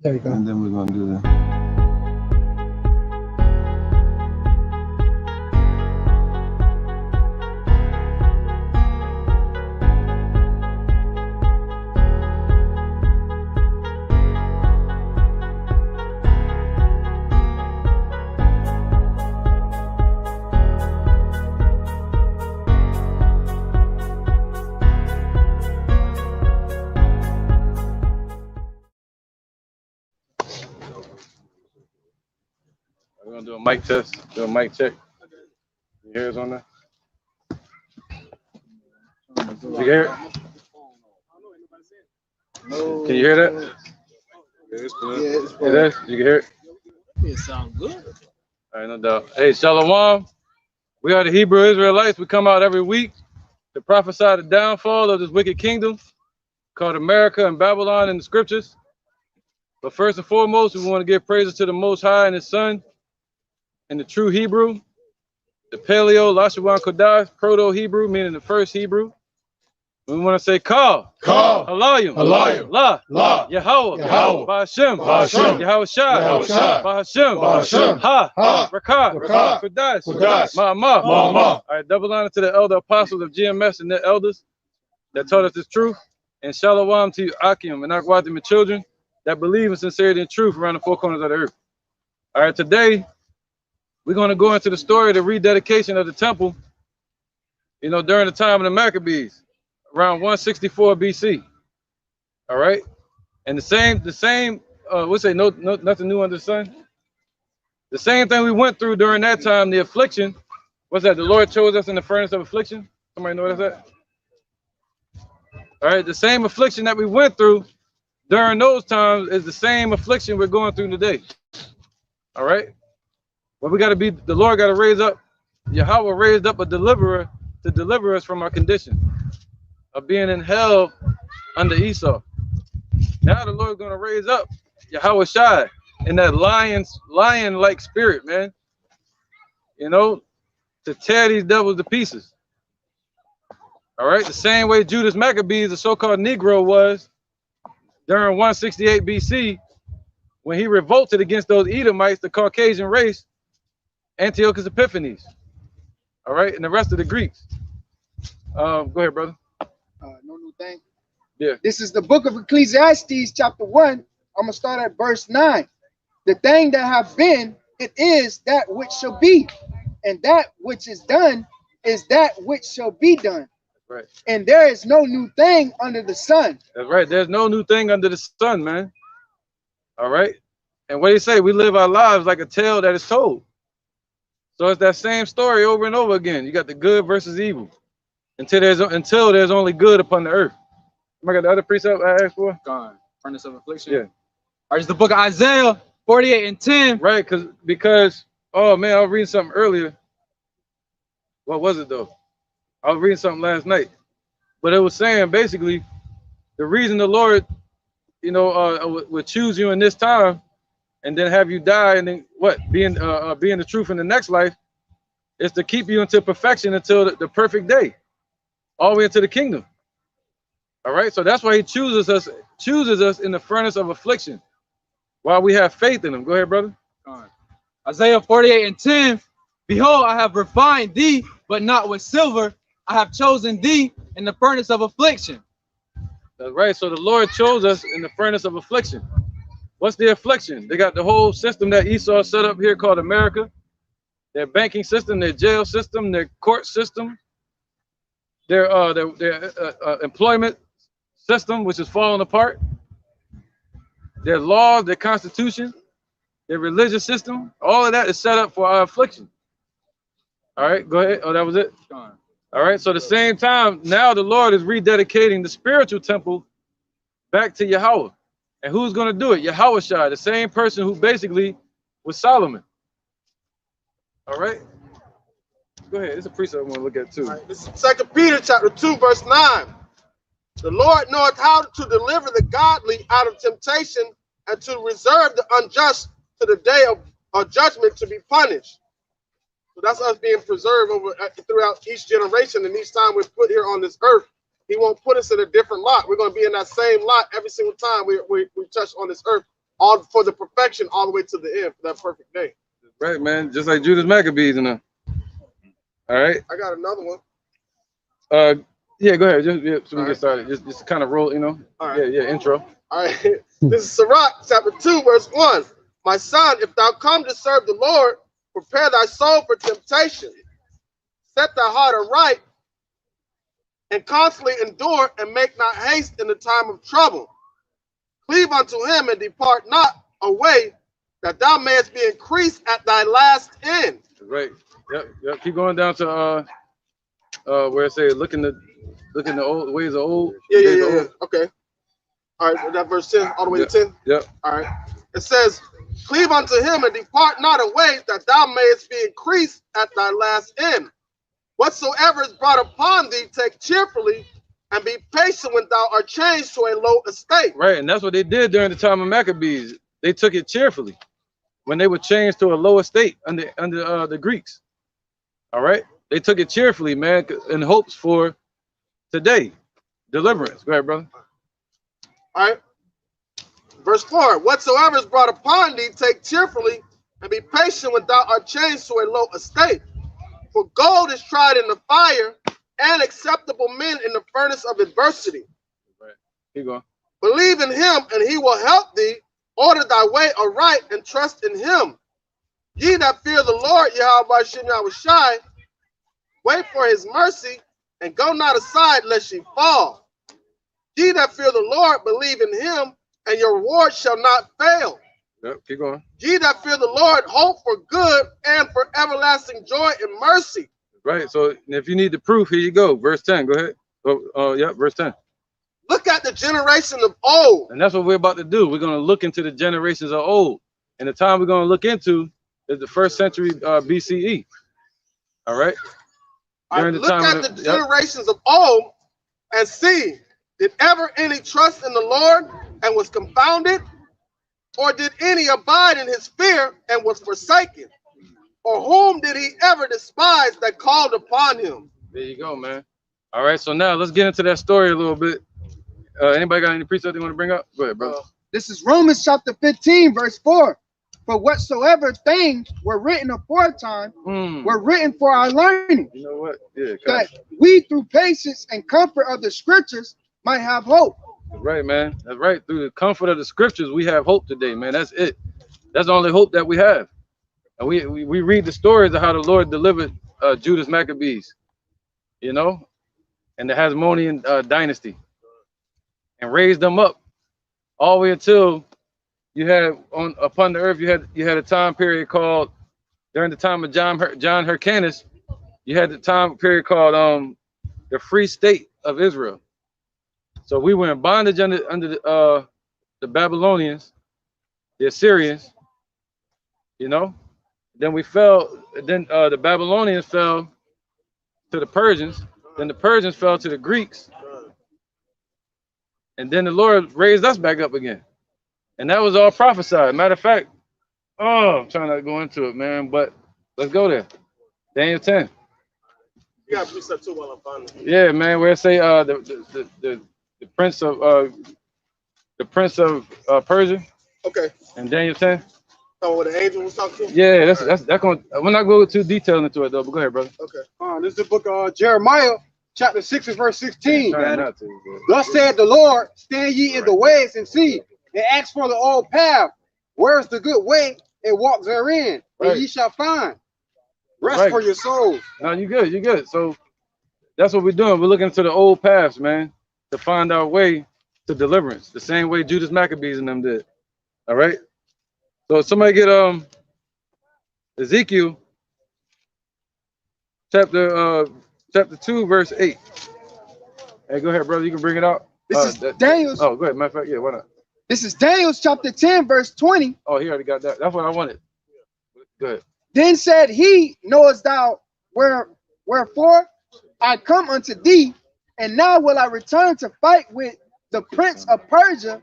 There you go. And then we're going to do the... We're going to do a mic test, do a mic check. You hear us on there? You hear it? No. Can you hear that? Yeah, it's good. It is? You can hear it? It sounds good. All right, no doubt. Hey, Shalom. We are the Hebrew Israelites. We come out every week to prophesy the downfall of this wicked kingdom called America and Babylon in the scriptures. But first and foremost, we want to give praises to the Most High and His Son in the true Hebrew, the Paleo, Lashawan Kodash, Proto-Hebrew, meaning the first Hebrew. We want to say Ka, Halayim, La, Yahweh, Ba'Hashem, Yahweh Shai, Ba'Hashem, Ha, Rakah, Kodash, Ma'amah. All right, double honor to the elder apostles of GMS and their elders that taught us this truth. And Shalom to you, Akim and Akwatim and children that believe in sincerity and truth around the four corners of the earth. All right, today we're going to go into the story of the rededication of the temple, during the time of the Maccabees, around 164 BC. All right, and the same. We'll say nothing new under the sun. The same thing we went through during that time, the affliction. What's that? The Lord chose us in the furnace of affliction. Somebody know what that's at? All right, the same affliction that we went through during those times is the same affliction we're going through today. All right. Well, we got to be, the Lord got to raise up, Yahweh raised up a deliverer to deliver us from our condition of being in hell under Esau. Now the Lord's going to raise up Yahweh Shai in that lion-like spirit, man, to tear these devils to pieces. All right, the same way Judas Maccabees, the so-called Negro, was during 168 BC when he revolted against those Edomites, the Caucasian race, Antiochus Epiphanes, all right, and the rest of the Greeks. Go ahead, brother. No new thing. Yeah. This is the book of Ecclesiastes, chapter 1. I'm going to start at verse 9. The thing that have been, it is that which shall be, and that which is done is that which shall be done. Right. And there is no new thing under the sun. That's right. There's no new thing under the sun, man. All right. And what do you say? We live our lives like a tale that is told. So it's that same story over and over again. You got the good versus evil until there's only good upon the earth. I got the other precept I asked for. Gone. Furnace of affliction. Yeah. All right, it's the book of Isaiah 48 and 10. Right, because oh man, I was reading something earlier. What was it though? I was reading something last night, but it was saying basically the reason the Lord, would choose you in this time and then have you die and then being the truth in the next life is to keep you until perfection, until the perfect day, all the way into the kingdom. All right, so that's why He chooses us in the furnace of affliction while we have faith in Him. Go ahead, brother. Isaiah 48 and 10. Behold, I have refined thee, but not with silver. I have chosen thee in the furnace of affliction. That's right. So the Lord chose us in the furnace of affliction. What's the affliction? They got the whole system that Esau set up here called America. Their banking system, their jail system, their court system, their employment system, which is falling apart. Their laws, their constitution, their religious system, all of that is set up for our affliction. All right, go ahead. Oh, that was it? All right, so at the same time, now the Lord is rededicating the spiritual temple back to Yahweh. And who's going to do it? Yahweh Shai, the same person who basically was Solomon. All right? Go ahead. It's a precept I want to look at too. Right, this is 2 Peter chapter 2, verse 9. The Lord knoweth how to deliver the godly out of temptation and to reserve the unjust to the day of judgment to be punished. So that's us being preserved throughout each generation, and each time we're put here on this earth, He won't put us in a different lot. We're going to be in that same lot every single time we touch on this earth all for the perfection all the way to the end for that perfect day. Right, man. Just like Judas Maccabees and them. All right. I got another one. Yeah, go ahead. Just so we get started. Just kind of roll, you know. All right. Yeah, intro. All right. This is Sirach, chapter 2, verse 1. My son, if thou come to serve the Lord, prepare thy soul for temptation. Set thy heart aright, and constantly endure, and make not haste in the time of trouble. Cleave unto him, and depart not away, that thou mayest be increased at thy last end. Right. Yep. Keep going down to where it says, look in the old ways of old. Yeah. Okay. All right, that verse 10, all the way to 10. Yep. All right. It says, cleave unto him and depart not away, that thou mayest be increased at thy last end. Whatsoever is brought upon thee, take cheerfully, and be patient when thou art changed to a low estate. Right, and that's what they did during the time of Maccabees. They took it cheerfully when they were changed to a low estate under the Greeks. All right, they took it cheerfully, man, in hopes for today, deliverance. Go ahead, brother. All right. Verse 4, whatsoever is brought upon thee, take cheerfully, and be patient when thou art changed to a low estate. For gold is tried in the fire, and acceptable men in the furnace of adversity. Right. Keep going. Believe in him, and he will help thee. Order thy way aright, and trust in him. Ye that fear the Lord, Yahweh Shem Yahushai, wait for his mercy, and go not aside lest ye fall. Ye that fear the Lord, believe in him, and your reward shall not fail. Yep, keep going. Ye that fear the Lord, hope for good and for everlasting joy and mercy. Right, so if you need the proof, here you go. Verse 10, go ahead. Yeah, verse 10. Look at the generation of old. And that's what we're about to do. We're going to look into the generations of old. And the time we're going to look into is the 1st century BCE. All right? Look at the generations of old and see, did ever any trust in the Lord and was confounded? Or did any abide in his fear and was forsaken? Or whom did he ever despise that called upon him? There you go, man. All right, so now let's get into that story a little bit. Anybody got any precepts they want to bring up? Go ahead, brother. This is Romans chapter 15, verse 4. For whatsoever things were written aforetime were written for our learning. You know what? Yeah, that we through patience and comfort of the scriptures might have hope. That's right, man. That's right. Through the comfort of the scriptures, we have hope today, man. That's it. That's the only hope that we have. And we read the stories of how the Lord delivered Judas Maccabees, you know, and the Hasmonean dynasty, and raised them up all the way until you had upon the earth. You had a time period called, during the time of John Hyrcanus, you had the time period called the Free State of Israel. So we were in bondage under the Babylonians, the Assyrians, you know. Then we fell. Then the Babylonians fell to the Persians. Then the Persians fell to the Greeks. And then the Lord raised us back up again. And that was all prophesied. Matter of fact, I'm trying not to go into it, man, but let's go there. Daniel 10. You got precept too while I'm finding it. Yeah, man, where it say the prince of Persia. Okay. And Daniel 10. So what the angel was talking to? Yeah, that's going. We're not going too detailed into it though. But go ahead, brother. Okay. This is the book of Jeremiah, chapter 6 and verse 16. Not to, Thus said the Lord, stand ye in the ways and see, and ask for the old path. Where's the good way, and walk therein, and ye shall find rest for your souls. No, you good. You good. So that's what we're doing. We're looking into the old paths, man, to find our way to deliverance, the same way Judas Maccabees and them did. All right. So somebody get Ezekiel chapter 2 verse 8. Hey, go ahead, brother. You can bring it out. This is Daniel's. Oh, go ahead. Matter of fact, yeah, why not? This is Daniel's chapter 10, verse 20. Oh, he already got that. That's what I wanted. Go ahead. Then said he, knowest thou wherefore I come unto thee, and now will I return to fight with the prince of Persia,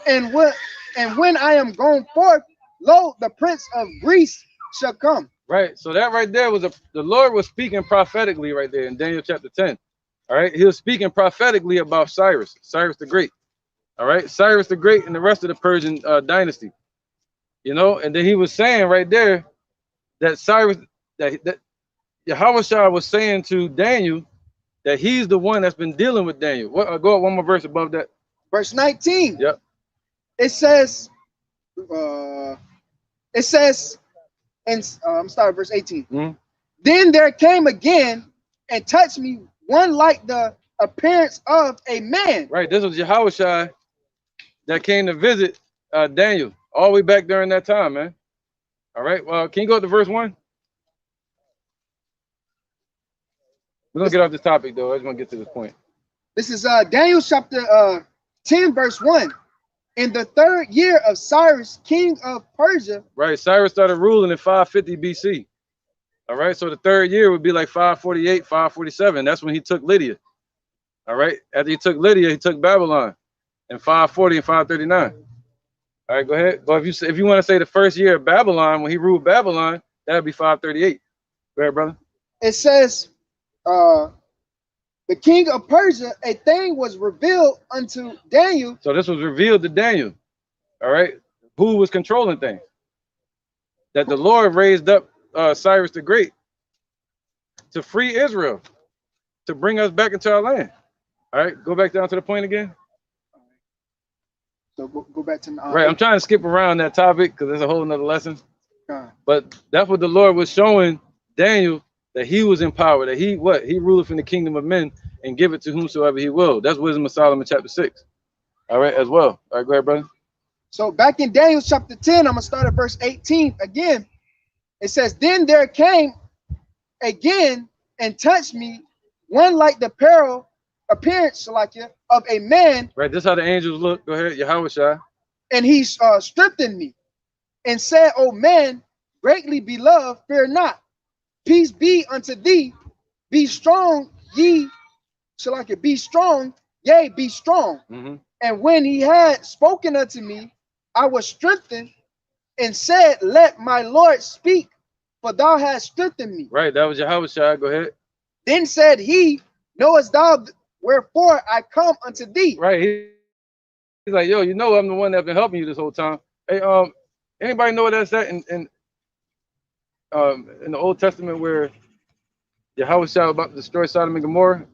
and when I am gone forth, lo, the prince of Greece shall come. Right. So that right there was the Lord was speaking prophetically right there in Daniel chapter 10. All right. He was speaking prophetically about Cyrus the Great. All right. Cyrus the Great and the rest of the Persian dynasty. You know, and then he was saying right there that Cyrus, that Yahushua was saying to Daniel that he's the one that's been dealing with Daniel. What? Go up one more verse above that. Verse 19. Yep. It says, and I'm starting verse 18. Mm-hmm. Then there came again and touched me one like the appearance of a man. Right. This was Yahushua that came to visit Daniel all the way back during that time, man. All right. Well, can you go to verse 1? We're gonna get off this topic though. I just want to get to this point. This is Daniel chapter 10, verse 1. In the 3rd year of Cyrus, king of Persia. Right. Cyrus started ruling in 550 BC. All right. So the 3rd year would be like 548, 547. That's when he took Lydia. All right. After he took Lydia, he took Babylon in 540 and 539. All right, go ahead. But if you want to say the 1st year of Babylon, when he ruled Babylon, that would be 538. Go ahead, brother. It says, the king of Persia, a thing was revealed unto Daniel. So this was revealed to Daniel. All right. Who was controlling things? That the Lord raised up Cyrus the Great to free Israel, to bring us back into our land. All right, go back down to the point again. So go back to right. I'm trying to skip around that topic because there's a whole nother lesson. But that's what the Lord was showing Daniel, that he was in power, that he ruleth in the kingdom of men and give it to whomsoever he will. That's Wisdom of Solomon chapter 6. All right, as well. All right, go ahead, brother. So back in Daniel chapter 10, I'm gonna start at verse 18 again. It says, then there came again and touched me one like the appearance of a man. Right, this is how the angels look. Go ahead, Yahushua. And he strengthened me and said, O man, greatly beloved, fear not. Peace be unto thee. Be strong, ye. Be strong, yea, be strong. Mm-hmm. And when he had spoken unto me, I was strengthened and said, let my Lord speak, for thou hast strengthened me. Right, that was Yahushua. Go ahead. Then said he, knowest thou wherefore I come unto thee? Right. He's like, yo, you know I'm the one that's been helping you this whole time. Hey, anybody know what that's at in the Old Testament where Yahushua was about to destroy Sodom and Gomorrah,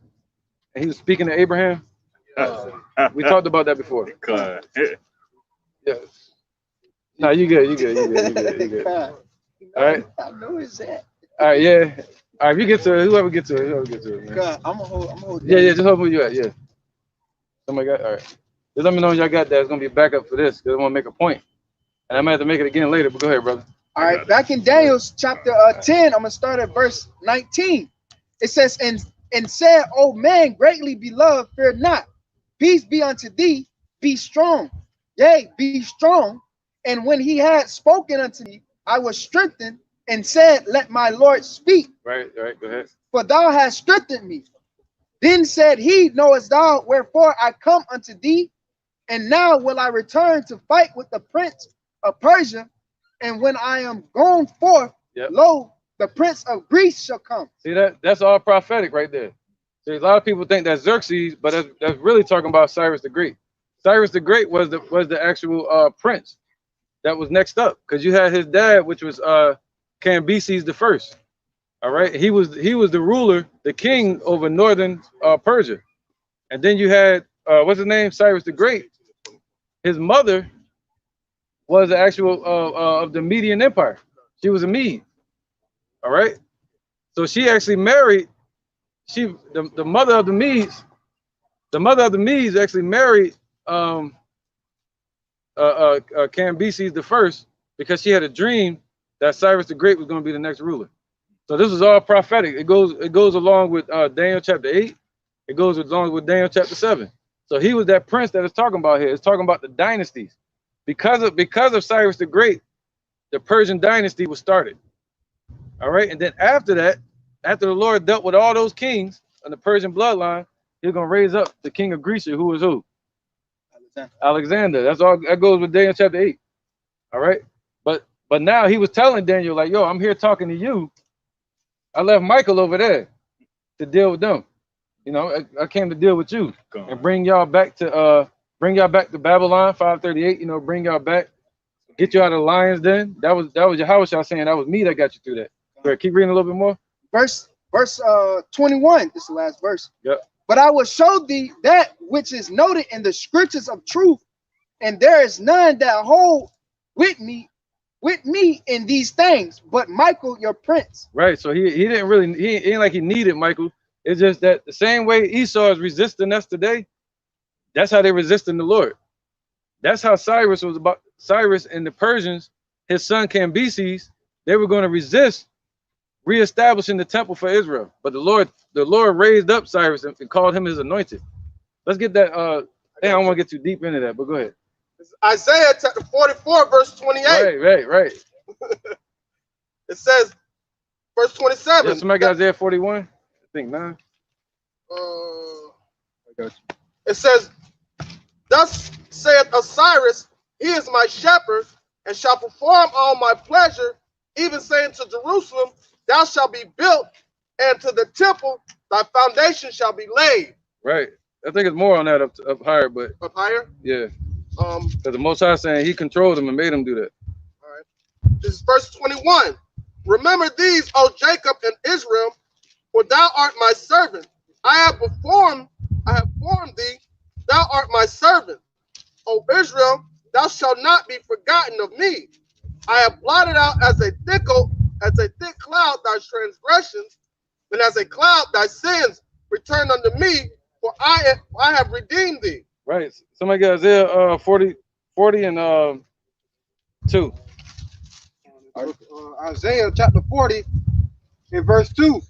and he was speaking to Abraham? We talked about that before. Yes. No, you good. You good. All right. I know it's that. All right, yeah. All right, if you get to it, whoever get to it, man. God, I'm gonna hold yeah, just hold where you at, yeah. Somebody got, all right. Just let me know when y'all got that. It's gonna be a backup for this, because I want to make a point. And I might have to make it again later, but go ahead, brother. All right, back in Daniel chapter 10, I'm gonna start at verse 19. It says, and said, O man, greatly beloved, fear not. Peace be unto thee, be strong. Yea, be strong. And when he had spoken unto me, I was strengthened and said, let my Lord speak. Right, go ahead. For thou hast strengthened me. Then said he, knowest thou wherefore I come unto thee? And now will I return to fight with the prince of Persia. And when I am gone forth, lo, the prince of Greece shall come. See that's all prophetic right there. See, a lot of people think that's Xerxes, but that's really talking about Cyrus the Great. Cyrus the Great was the actual prince that was next up, because you had his dad, which was Cambyses the First. All right, he was the ruler, the king over northern Persia. And then you had what's his name, Cyrus the Great. His mother was the actual of the Median Empire. She was a Mede. All right, so she actually married. The mother of the Medes. The mother of the Medes actually married Cambyses the First, because she had a dream that Cyrus the Great was going to be the next ruler. So this is all prophetic. It goes along with Daniel chapter 8. It goes along with Daniel chapter 7. So he was that prince that is talking about here. It's talking about the dynasties. Because of Cyrus the Great, the Persian dynasty was started. All right, and then after that, after the Lord dealt with all those kings in the Persian bloodline, he's gonna raise up the king of Greece, who is who? Alexander. That's all. That goes with Daniel chapter 8. All right, but now he was telling Daniel, like, yo, I'm here talking to you. I left Michael over there to deal with them. You know, I came to deal with you and bring y'all back to Babylon 538. You know, bring y'all back get you out of the lion's den. That was Yahushua saying that was me that got you through that. Go ahead, keep reading a little bit more. Verse 21. This is the last verse. Yep. But I will show thee that which is noted in the scriptures of truth, and there is none that hold with me in these things, but Michael your prince. Right. So he didn't really, he ain't like he needed Michael. It's just that the same way Esau is resisting us today, that's how they're resisting the Lord. That's how Cyrus was about. Cyrus and the Persians, his son Cambyses, they were going to resist reestablishing the temple for Israel. But the Lord raised up Cyrus and called him his anointed. Let's get that. I don't want to get too deep into that, but go ahead. It's Isaiah chapter 44, verse 28. Right. It says, verse 27. Yeah, somebody got Isaiah 41. I think 9. I got you. It says, thus saith Osiris, he is my shepherd, and shall perform all my pleasure, even saying to Jerusalem, thou shalt be built, and to the temple thy foundation shall be laid. Right. I think it's more on that up higher, but up higher. Yeah. Because the Most High saying he controlled them and made them do that. All right. This is verse 21. Remember these, O Jacob and Israel, for thou art my servant. I have formed thee. Thou art my servant. O Israel, thou shalt not be forgotten of me. I have blotted out as a thick cloud thy transgressions, and as a cloud thy sins return unto me, for I have redeemed thee. Right. Somebody got Isaiah 40 and 2. Isaiah chapter 40 and verse 2.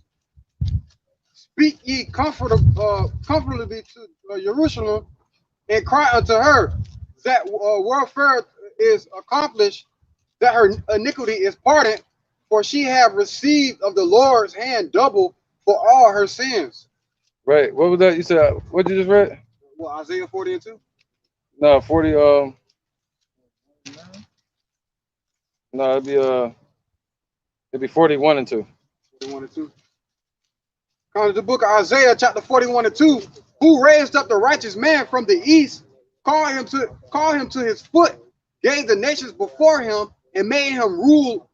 Speak ye comfortably to Jerusalem, and cry unto her that warfare is accomplished, that her iniquity is pardoned, for she have received of the Lord's hand double for all her sins. Right. What was that? You said, what you just read? Well, Isaiah 40 and 2? No, 40. No, it'd be 41 and 2. 41 and 2. Comes the book of Isaiah, chapter 41 and 2. Who raised up the righteous man from the east, called him to his foot, gave the nations before him, and made him rule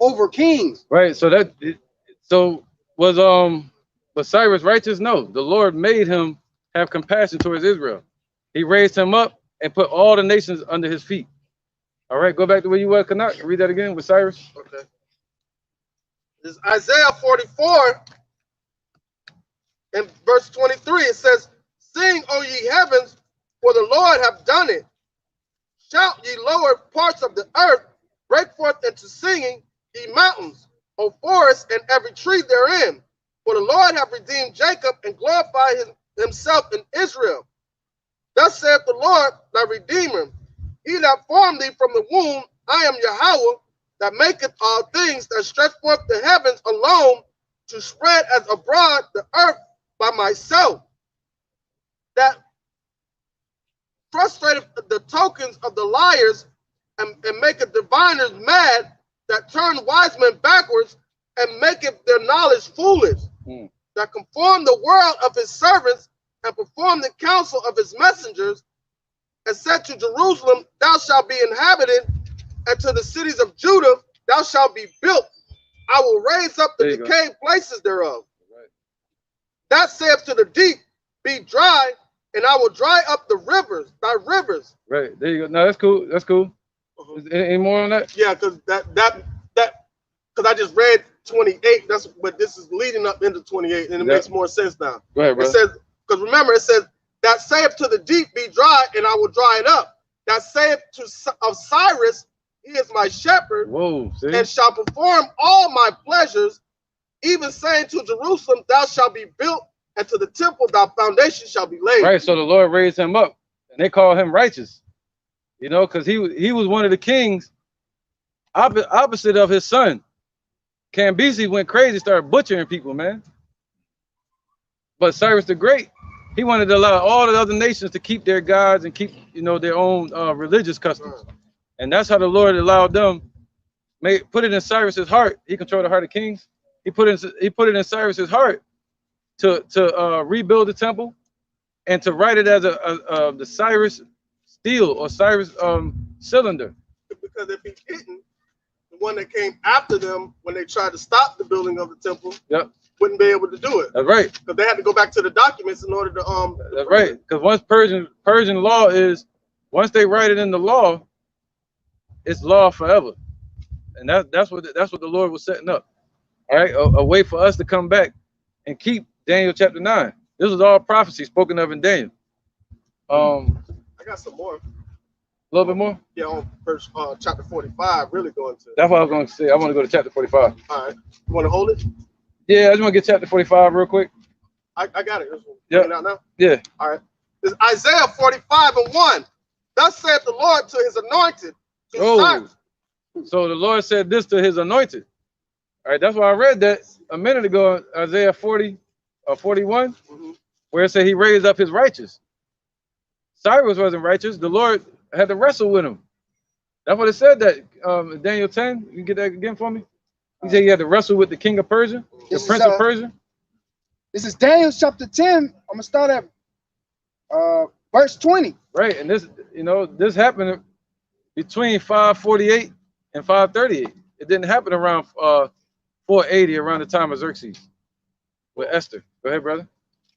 over kings. Right. So was Cyrus righteous? No. The Lord made him have compassion towards Israel. He raised him up and put all the nations under his feet. All right, go back to where you were, Chaanakah. Read that again with Cyrus. Okay. This is Isaiah 44 and verse 23. It says, sing, O ye heavens, for the Lord hath done it. Shout, ye lower parts of the earth, break forth into singing, ye mountains, O forests, and every tree therein. For the Lord hath redeemed Jacob and glorified himself in Israel. Thus saith the Lord, thy Redeemer, he that formed thee from the womb, I am Yahweh, that maketh all things, that stretch forth the heavens alone, to spread as abroad the earth by myself, that frustrated the tokens of the liars, and maketh diviners mad, that turn wise men backwards, and maketh their knowledge foolish, that conform the world of his servants, and perform the counsel of his messengers, and said to Jerusalem, thou shalt be inhabited, and to the cities of Judah, thou shalt be built. I will raise up the decayed places thereof. Right. That saith to the deep, be dry, and I will dry up the rivers, thy rivers. Right, there you go. No, that's cool. That's cool. Any more on that? Yeah, because because I just read 28. That's but this is leading up into 28, and it makes more sense now. Go ahead, bro. It says, because remember, it says, that saith to the deep, be dry, and I will dry it up. That saith of Cyrus, he is my shepherd, and shall perform all my pleasures, even saying to Jerusalem, thou shalt be built, and to the temple thy foundation shall be laid. Right, so the Lord raised him up, and they call him righteous. You know, because he was one of the kings opposite of his son. Cambyses went crazy, started butchering people, man. But Cyrus the Great, he wanted to allow all the other nations to keep their gods and keep, you know, their own religious customs. And that's how the Lord allowed them, put it in Cyrus's heart. He controlled the heart of kings. He put it in Cyrus's heart to rebuild the temple and to write it as the Cyrus steel or Cyrus cylinder. because if he didn't, the one that came after them when they tried to stop the building of the temple, Yep, wouldn't be able to do it that's right. because they had to go back to the documents in order to That's right. Because once Persian law is, once they write it in the law, it's law forever, and that's what the Lord was setting up. All right, a way for us to come back and keep Daniel chapter 9. This was all prophecy spoken of in Daniel. I got some more. A little bit more. Yeah, on verse chapter 45, really going to. That's what I was going to say. I want to go to chapter 45. All right, you want to hold it? Yeah, I just want to get chapter 45 real quick. I got it. Yeah. Out now. Yeah. All right. It's Isaiah 45:1. Thus saith the Lord to his anointed. Oh, so the Lord said this to his anointed. All right, that's why I read that a minute ago, Isaiah 40 or 41, where it said he raised up his righteous. Cyrus wasn't righteous. The Lord had to wrestle with him. That's what it said that Daniel 10. You can get that again for me? He said he had to wrestle with the king of Persia, the prince of Persia. This is Daniel chapter 10. I'm gonna start at verse 20. Right, and this, this happened between 548 and 538. It didn't happen around 480, around the time of Xerxes with Esther. Go ahead, brother.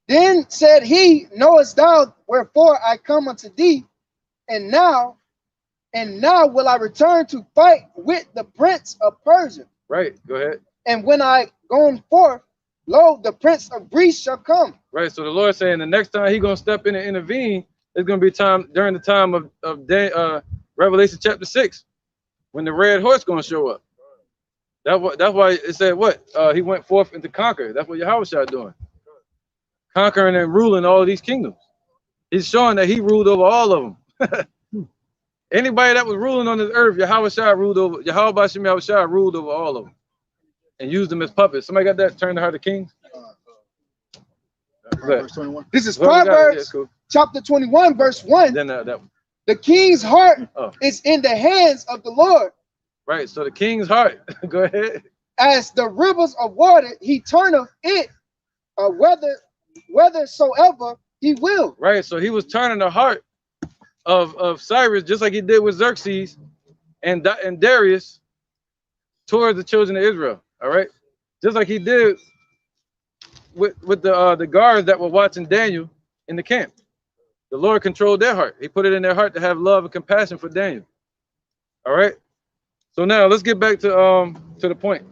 Then said he, knowest thou wherefore I come unto thee, and now will I return to fight with the prince of Persia. Right, go ahead. And when I gone forth, lo, the prince of Greece shall come. Right, so the Lord saying the next time He's gonna step in and intervene, it's gonna be time during the time of Revelation chapter 6, when the red horse gonna show up. That's why it said what? He went forth and to conquer. That's what Yahushua doing. Conquering and ruling all of these kingdoms. He's showing that he ruled over all of them. Anybody that was ruling on this earth, Yahushua ruled over, Yahushua ruled over all of them and used them as puppets. Somebody got that? Turn the Heart of Kings? Verse 21. This is Proverbs chapter 21, verse 1. Then the king's heart is in the hands of the Lord. Right, so the king's heart, go ahead. As the rivers of water, he turneth it whithersoever he will. Right, so he was turning the heart of Cyrus, just like he did with Xerxes and Darius, towards the children of Israel. All right, just like he did with the guards that were watching Daniel in the camp. The Lord controlled their heart. He put it in their heart to have love and compassion for Daniel. All right. So now let's get back to the point,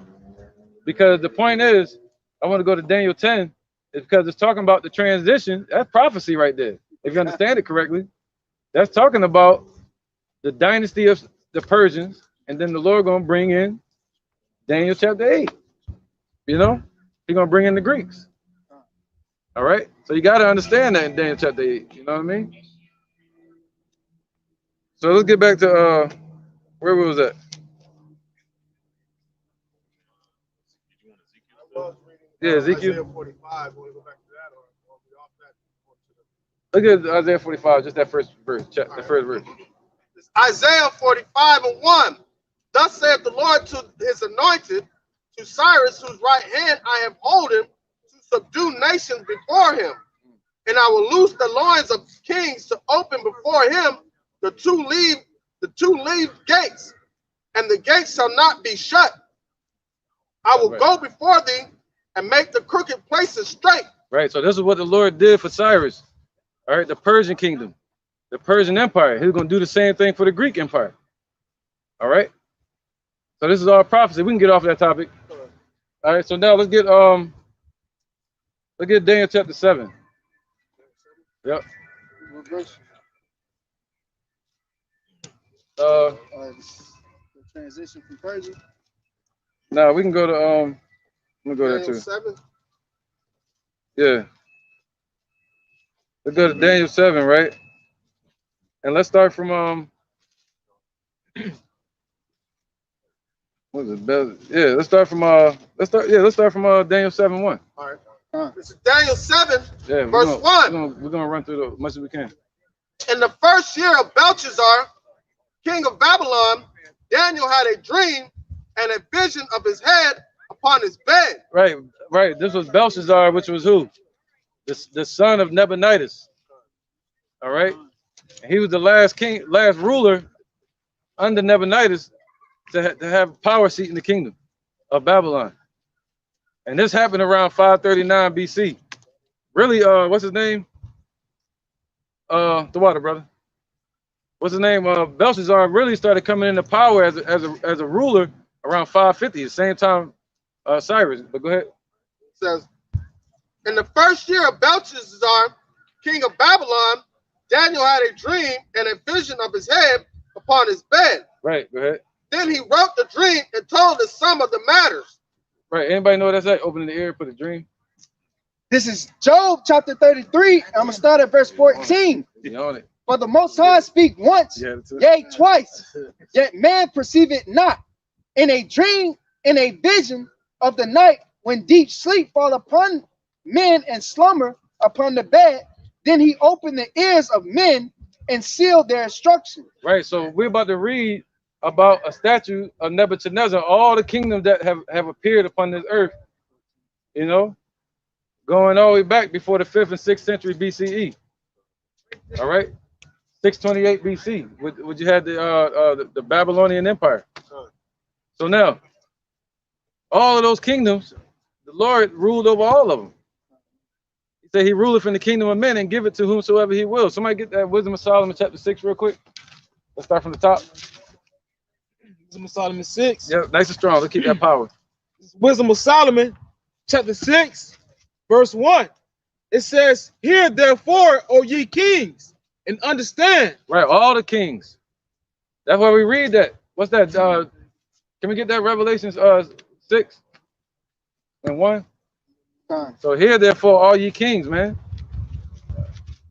because the point is, I want to go to Daniel 10, is because it's talking about the transition. That's prophecy right there. If you understand it correctly, that's talking about the dynasty of the Persians, and then the Lord gonna bring in Daniel chapter 8. He's gonna bring in the Greeks. All right. So you got to understand that in Daniel chapter 8. You know what I mean? So let's get back to where we was at. Yeah, Ezekiel. Isaiah 45. Want to go back to that, or be off Look that? at Isaiah 45, just that first verse. The first verse. It's Isaiah 45:1. Thus saith the Lord to his anointed, to Cyrus, whose right hand I have holden, to subdue nations before him. And I will loose the loins of kings to open before him the two leaved gates, and the gates shall not be shut. I will go before thee and make the crooked places straight. Right. So this is what the Lord did for Cyrus. All right, the Persian kingdom, the Persian Empire. He's going to do the same thing for the Greek Empire. All right. So this is all prophecy. We can get off that topic. All right. So now let's get Daniel chapter 7. Yep. The transition from Persia. Now we can go to I'm gonna go there too. 7. Yeah. Let's go to Daniel 7, right? And let's start from what is it? Yeah, let's start from let's start from Daniel 7:1. All right. This is Daniel 7, yeah, verse 1. We're gonna run through as much as we can. In the first year of Belshazzar, king of Babylon, Daniel had a dream and a vision of his head upon his bed. Right. This was Belshazzar, which was who? The son of Nebuchadnezzar. All right. He was the last ruler under Nebuchadnezzar to have power seat in the kingdom of Babylon. And this happened around 539 BC. Really, what's his name? The water, brother. What's his name? Belshazzar really started coming into power as a ruler around 550, the same time Cyrus. But go ahead. It says, in the first year of Belshazzar, king of Babylon, Daniel had a dream and a vision of his head upon his bed. Right, go ahead. Then he wrote the dream and told the sum of the matters. Right, anybody know what that's like? Opening the ear for the dream. This is Job chapter 33. I'm gonna start at verse 14. For the Most High speak once, yea, twice, yet man perceive it not. In a dream, in a vision of the night, when deep sleep fall upon men and slumber upon the bed, then he opened the ears of men and sealed their instruction. Right, so we're about to read about a statue of Nebuchadnezzar, all the kingdoms that have appeared upon this earth, you know, going all the way back before the 5th and 6th century BCE. All right, 628 BC, would you had the Babylonian Empire. So now, all of those kingdoms, the Lord ruled over all of them. He said he ruleth in the kingdom of men and give it to whomsoever he will. Somebody get that Wisdom of Solomon chapter 6 real quick. Let's start from the top. Wisdom of Solomon 6. Yeah, nice and strong. Let's keep that power. Wisdom of Solomon, chapter 6, verse 1. It says, hear therefore, O ye kings, and understand. Right, all the kings. That's why we read that. What's that? Can we get that Revelations 6 and 1? So hear therefore, all ye kings, man.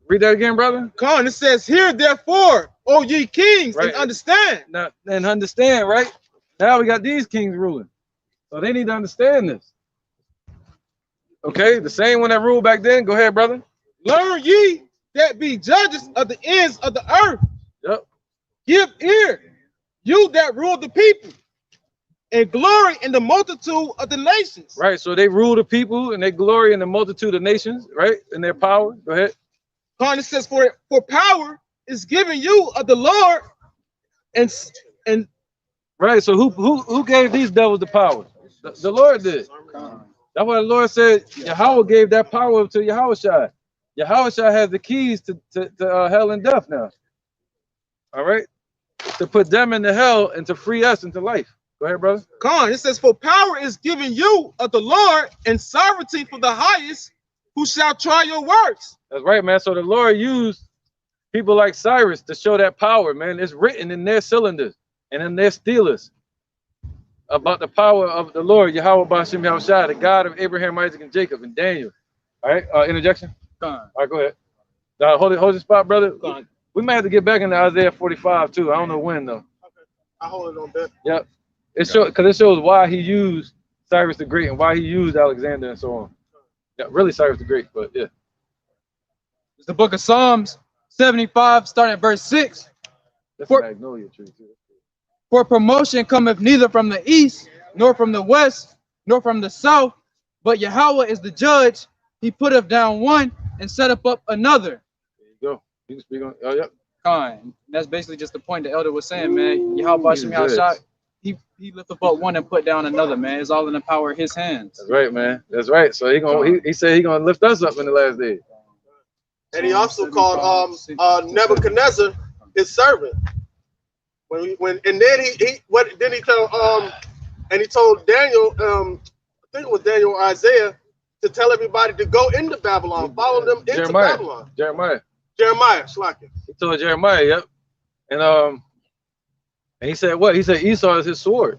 Read that again, brother. Come on, it says, hear therefore, O ye kings, right. And understand. Now, and understand, right? Now we got these kings ruling. So they need to understand this. Okay, the same one that ruled back then. Go ahead, brother. Learn ye that be judges of the ends of the earth. Yep. Give ear, you that rule the people, and glory in the multitude of the nations. Right, so they rule the people and they glory in the multitude of nations, right? In their power. Go ahead. God, it says, for power is given you of the Lord, and right. So who gave these devils the power? The Lord did. That's why the Lord said Yahweh gave that power to Yahushua. Yahushua has the keys to hell and death now. All right, to put them into hell and to free us into life. Go ahead, brother. God, it says, for power is given you of the Lord, and sovereignty for the highest, who shall try your works. That's right, man. So the Lord used people like Cyrus to show that power, man. It's written in their cylinders and in their steelers about the power of the Lord, Yahweh Bashim Yahushua, the God of Abraham, Isaac, and Jacob, and Daniel. All right, interjection? All right, go ahead. Hold your spot, brother. We might have to get back into Isaiah 45, too. I don't know when, though. Okay. I hold it on that. Yep. Because it shows why he used Cyrus the Great and why he used Alexander and so on. Yeah, really Cyrus the Great, but yeah. It's the book of Psalms 75, starting at verse 6. That's a magnolia tree, too. For promotion cometh neither from the east, nor from the west, nor from the south, but Yahweh is the judge. He putteth down one and setteth up another. There you go. You can speak on. Oh, yep. Fine. That's basically just the point the elder was saying, man. Yahweh Bashim Yahushua, he lifteth up one and put down another, man. It's all in the power of his hands. That's right, man. That's right. So he said he gonna lift us up in the last days. And he also called Nebuchadnezzar his servant. He told Daniel, I think it was Daniel or Isaiah, to tell everybody to go into Babylon, follow them into Babylon. Jeremiah, Shlaki. He told Jeremiah, yep. And he said what? He said Esau is his sword.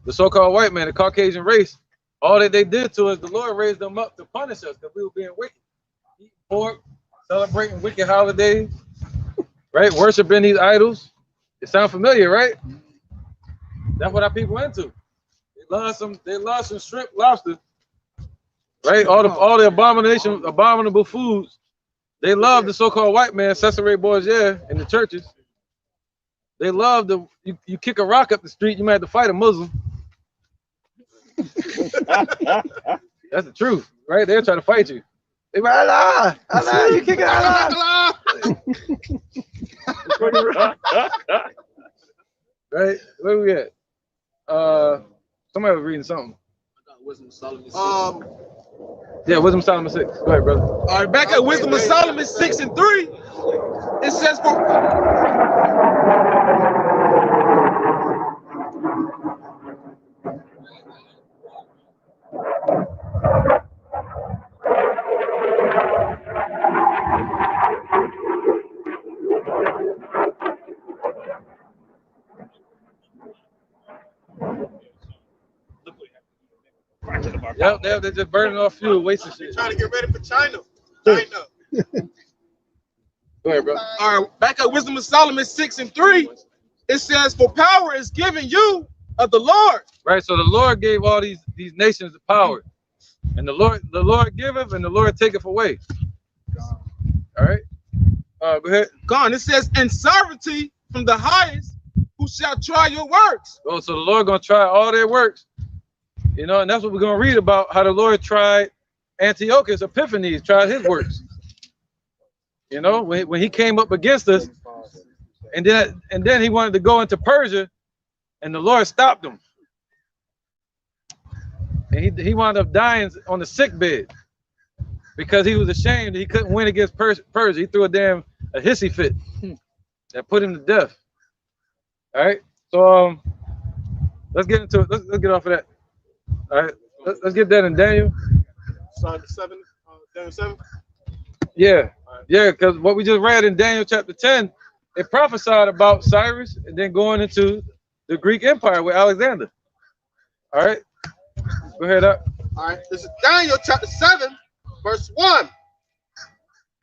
The so-called white man, the Caucasian race, all that they did to us, the Lord raised them up to punish us because we were being wicked. Eating pork, celebrating wicked holidays, right? Worshiping these idols. It sounds familiar, right? That's what our people into. They love some shrimp, lobster, right? All the abominable foods. They love the so-called white man, Cesare Borgia, in the churches. They love you kick a rock up the street, you might have to fight a Muslim. That's the truth, right? They're trying to fight you. They be Allah, you kick it, Allah. Right? Where we at? Somebody was reading something. Wisdom of Solomon 6. Yeah, Wisdom of Solomon 6. Go ahead, brother. All right, back at Wisdom of Solomon 6 and 3, it says for Yep, they're just burning off fuel, wasting shit. Trying to get ready for China. China. Go ahead, bro. all right, back at Wisdom of Solomon 6 and 3, it says, for power is given you of the Lord. Right, so the Lord gave all these nations the power. And the Lord giveth and the Lord taketh away. All right. Go ahead. Gone. It says, and sovereignty from the highest, who shall try your works. Oh, so the Lord gonna try all their works. You know, and that's what we're gonna read about, how the Lord tried Antiochus Epiphanes, tried his works. You know, when he came up against us, and then he wanted to go into Persia, and the Lord stopped him. And he wound up dying on the sick bed because he was ashamed that he couldn't win against Persia. He threw a hissy fit that put him to death. All right, so let's get into it. Let's get off of that. All right, let's get that in Daniel. Psalm 7, Daniel 7. Yeah, yeah, because what we just read in Daniel chapter 10, it prophesied about Cyrus and then going into the Greek Empire with Alexander. All right, go ahead up. All right, this is Daniel chapter 7, verse 1.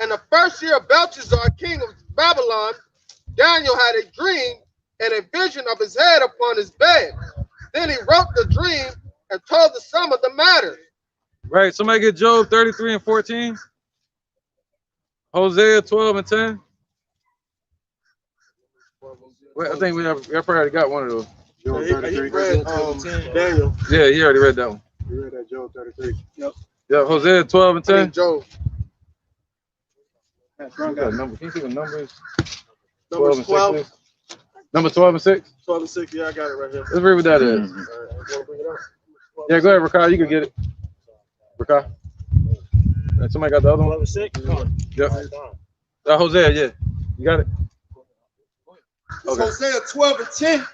In the first year of Belshazzar, king of Babylon, Daniel had a dream and a vision of his head upon his bed. Then he wrote the dream and told the sum of the matter. Right, somebody get Job 33 and 14. Hosea 12 and 10. Well, I think we probably already got one of those. Job He 33. read Daniel. Yeah, you already read that one. You read that Job 33. Yep. Yeah, Hosea 12 and 10. Job. You got a number. Can you see the numbers? Numbers 12. Number 12 and 6. 12 and 6. Yeah, I got it right here. Let's read what that is. All right, I want to bring it up. Yeah, go ahead, Rakai. You can get it. Rakai. And somebody got the other one? 12 and 6? Yep. Hosea, yeah. You got it? Okay. Hosea 12 and 10.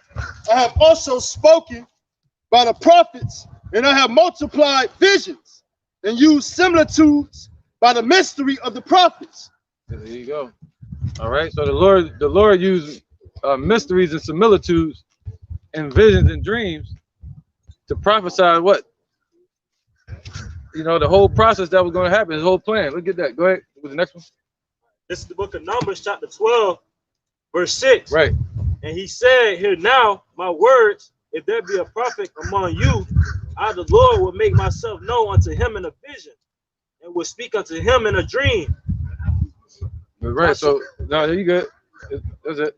I have also spoken by the prophets, and I have multiplied visions and used similitudes by the mystery of the prophets. There you go. All right. So the Lord used mysteries and similitudes and visions and dreams to prophesy what? You know, the whole process that was going to happen, his whole plan. Look at that. Go ahead. What's the next one? This is the book of Numbers, chapter 12, verse 6. Right. And he said, hear now my words, if there be a prophet among you, I the Lord will make myself known unto him in a vision, and will speak unto him in a dream. Right. So no, you good. That's it.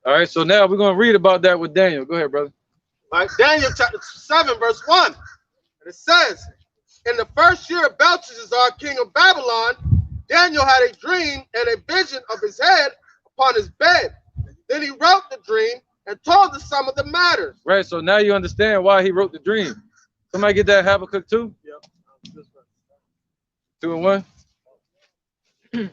All right. So now we're going to read about that with Daniel. Go ahead, brother. All right, Daniel chapter 7, verse 1. And it says, in the first year of Belshazzar, king of Babylon, Daniel had a dream and a vision of his head upon his bed. Then he wrote the dream and told the sum of the matter. Right. So now you understand why he wrote the dream. Somebody get that Habakkuk 2? Yep. 2 and 1.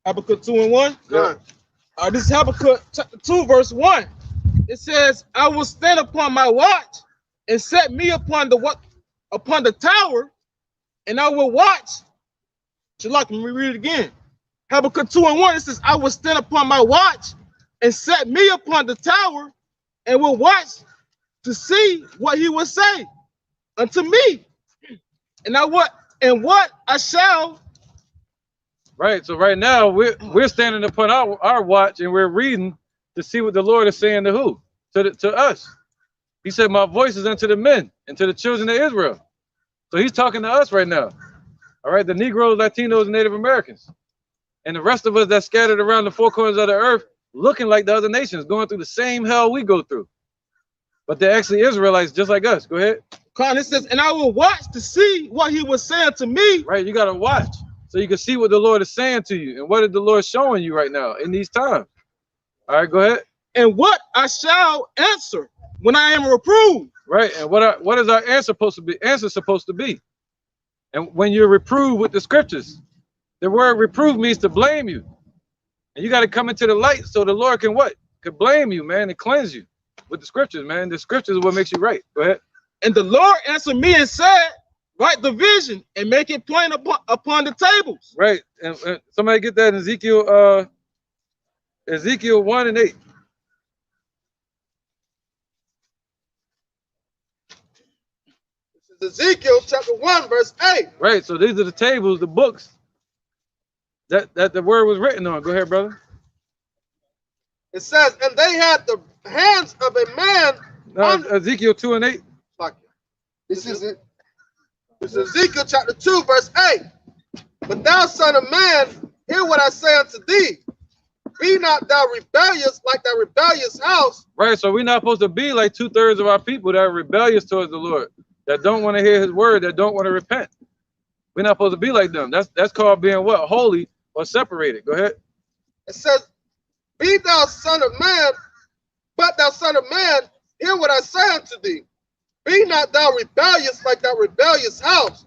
Habakkuk 2 and 1. Yeah. This is Habakkuk chapter 2, verse 1. It says, I will stand upon my watch and set me upon the tower, and I will watch. Let me read it again. Habakkuk 2 and 1. It says, I will stand upon my watch and set me upon the tower, and will watch to see what he will say unto me. And what I shall. Right. So right now we're standing upon our watch and we're reading to see what the Lord is saying to who? To us. He said, my voice is unto the men and to the children of Israel. So he's talking to us right now. All right, the Negroes, Latinos, and Native Americans. And the rest of us that's scattered around the four corners of the earth, looking like the other nations, going through the same hell we go through. But they're actually Israelites just like us. Go ahead. It says, and I will watch to see what he was saying to me. Right, you got to watch. so you can see what the Lord is saying to you and what is the Lord showing you right now in these times. All right, go ahead. And what I shall answer when I am reproved. Right, and what is our answer supposed to be? Answer supposed to be, and when you're reproved with the scriptures, the word reprove means to blame you, and you got to come into the light so the Lord can what? Could blame you, man, and cleanse you with the scriptures, man. The scriptures is what makes you right. Go ahead. And the Lord answered me and said, write the vision and make it plain upon the tables. Right, and somebody get that in Ezekiel, Ezekiel 1 and 8. This is Ezekiel chapter 1, verse 8. Right, so these are the tables, the books that the word was written on. Go ahead, brother. It says, and they had the hands of a man. No, Ezekiel 2 and 8. This is it. This is Ezekiel chapter 2, verse 8. But thou, son of man, hear what I say unto thee. Be not thou rebellious like thy rebellious house. Right, so we're not supposed to be like 2/3 of our people that are rebellious towards the Lord, that don't want to hear his word, that don't want to repent. We're not supposed to be like them. That's called being what? Holy or separated. Go ahead. It says, be thou son of man, but thou son of man, hear what I say unto thee. Be not thou rebellious like thy rebellious house.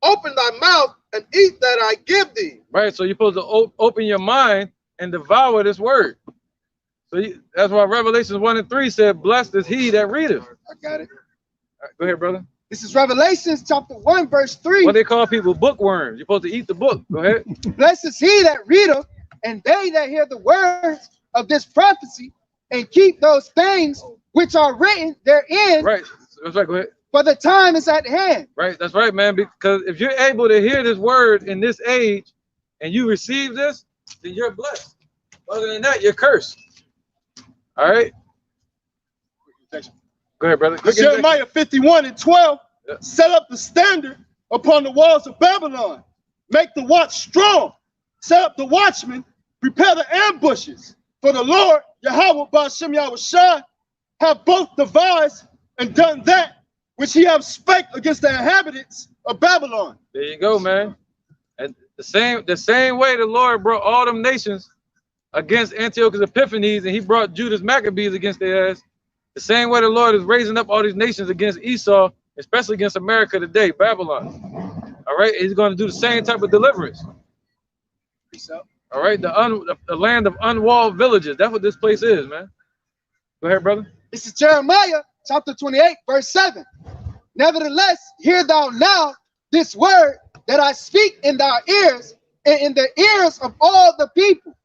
Open thy mouth and eat that I give thee. Right, so you're supposed to open your mind and devour this word. So that's why Revelations 1 and 3 said, blessed is he that readeth. I got it. All right, go ahead, brother. This is Revelations chapter 1, verse 3. What they call people bookworms. You're supposed to eat the book. Go ahead. Blessed is he that readeth, and they that hear the words of this prophecy, and keep those things which are written therein. Right. That's right. Go ahead. For the time is at hand. Right. That's right, man. Because if you're able to hear this word in this age and you receive this, then you're blessed. Other than that, you're cursed. All right. Go ahead, brother. Jeremiah 51 and 12. Yeah. Set up the standard upon the walls of Babylon. Make the watch strong. Set up the watchmen. Prepare the ambushes. For the Lord, Yahweh Ba'ashem Yahushua, have both devised and done that which he have spake against the inhabitants of Babylon. There you go, man. And the same way the Lord brought all them nations against Antiochus Epiphanes, and he brought Judas Maccabees against their ass. The same way the Lord is raising up all these nations against Esau, especially against America today, Babylon. All right, he's going to do the same type of deliverance. All right, the land of unwalled villages. That's what this place is, man. Go ahead, brother. This is Jeremiah chapter 28, verse 7. Nevertheless, hear thou now this word that I speak in thy ears and in the ears of all the people.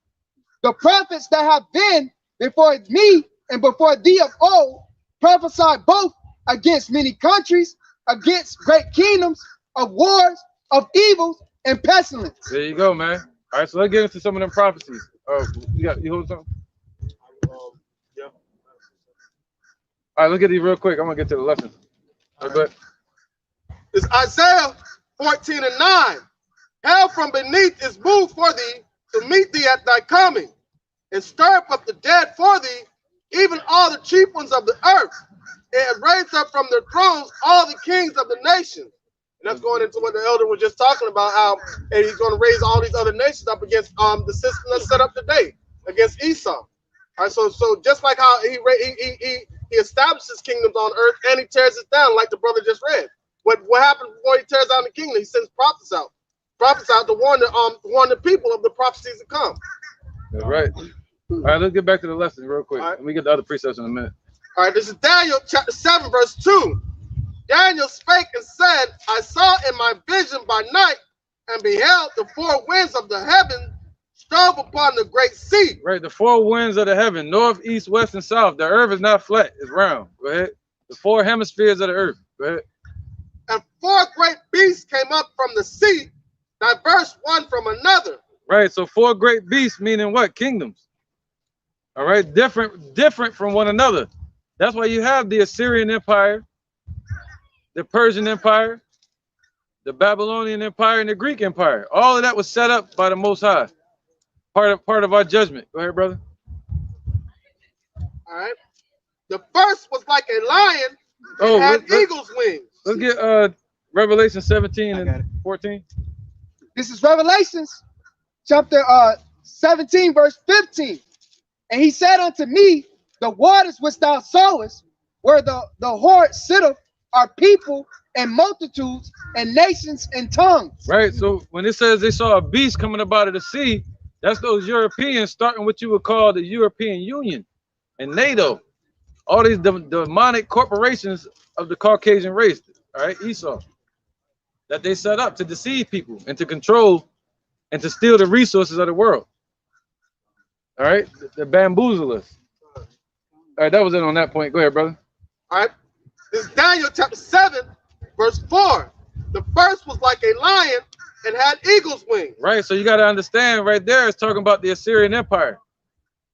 The prophets that have been before me and before thee of old prophesy both against many countries, against great kingdoms, of wars, of evils, and pestilence. There you go, man. All right, so let's get into some of them prophecies. You hold something? Yeah. All right, let's get these real quick. I'm gonna get to the lesson. All right, go ahead. It's Isaiah 14 and 9. Hell from beneath is moved for thee to meet thee at thy coming, and stir up the dead for thee, even all the chief ones of the earth, and raise up from their thrones all the kings of the nations. And that's going into what the elder was just talking about, how he's going to raise all these other nations up against the system that's set up today against Esau. All right, so just like how he establishes kingdoms on earth and he tears it down, like the brother just read. What happens before he tears down the kingdom? He sends prophets out to warn the people of the prophecies to come. That's right. All right, let's get back to the lesson real quick. Right. And we get the other precepts in a minute. All right, this is Daniel chapter 7, verse 2. Daniel spake and said, I saw in my vision by night, and beheld the four winds of the heaven strove upon the great sea. Right, the four winds of the heaven, north, east, west, and south. The earth is not flat, it's round. Go ahead. The four hemispheres of the earth. Go ahead. And four great beasts came up from the sea, diverse one from another. Right, so four great beasts, meaning what? Kingdoms. All right, different from one another. That's why you have the Assyrian Empire, the Persian Empire, the Babylonian Empire, and the Greek Empire. All of that was set up by the Most High. Part of our judgment. Go ahead, brother. All right. The first was like a lion and had eagle's wings. Let's get Revelation 17 and 14. This is Revelations chapter 17, verse 15. And he said unto me, the waters which thou sawest, where the horde sitteth, are people and multitudes and nations and tongues. Right. So when it says they saw a beast coming up out of the sea, that's those Europeans starting what you would call the European Union and NATO. All these demonic corporations of the Caucasian race, all right, Esau, that they set up to deceive people and to control and to steal the resources of the world. All right, the bamboozle us. All right, that was it on that point. Go ahead, brother. All right. This is Daniel chapter 7, verse 4. The first was like a lion and had eagle's wings. Right, so you got to understand right there, it's talking about the Assyrian Empire.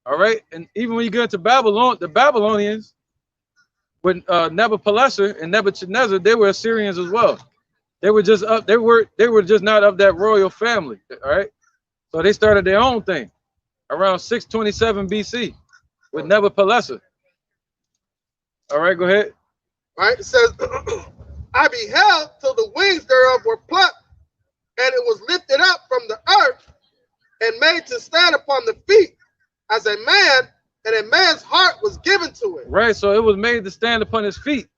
All right, and even when you get into Babylon, the Babylonians, when Nebuchadnezzar and Nebuchadnezzar, they were Assyrians as well. They were just up. They were just not of that royal family. All right, so they started their own thing around 627 BC with Nebuchadnezzar. All right, go ahead. All right, it says, I beheld till the wings thereof were plucked, and it was lifted up from the earth and made to stand upon the feet as a man, and a man's heart was given to it. Right, so it was made to stand upon his feet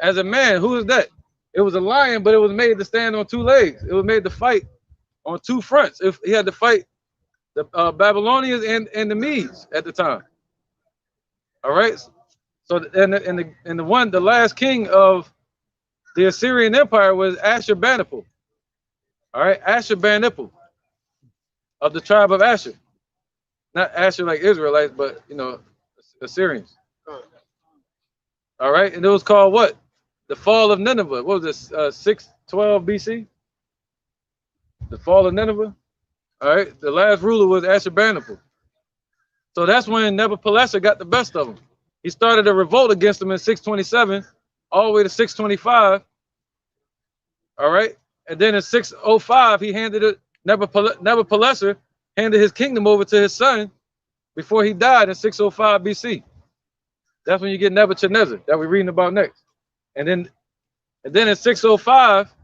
as a man. Who is that? It was a lion, but it was made to stand on two legs. It was made to fight on two fronts. If he had to fight the Babylonians and the Medes at the time. All right. So the last king of the Assyrian Empire was Ashurbanipal. All right, Ashurbanipal of the tribe of Asher. Not Asher like Israelites, but you know, Assyrians. All right, and it was called what? The Fall of Nineveh. What was this? 612 BC. The Fall of Nineveh. All right, the last ruler was Ashurbanipal. So that's when Nebuchadnezzar got the best of him. He started a revolt against him in 627, all the way to 625. All right, and then in 605, he handed it. Nebuchadnezzar handed his kingdom over to his son before he died in 605 BC. That's when you get Nebuchadnezzar that we're reading about next. And then in 605,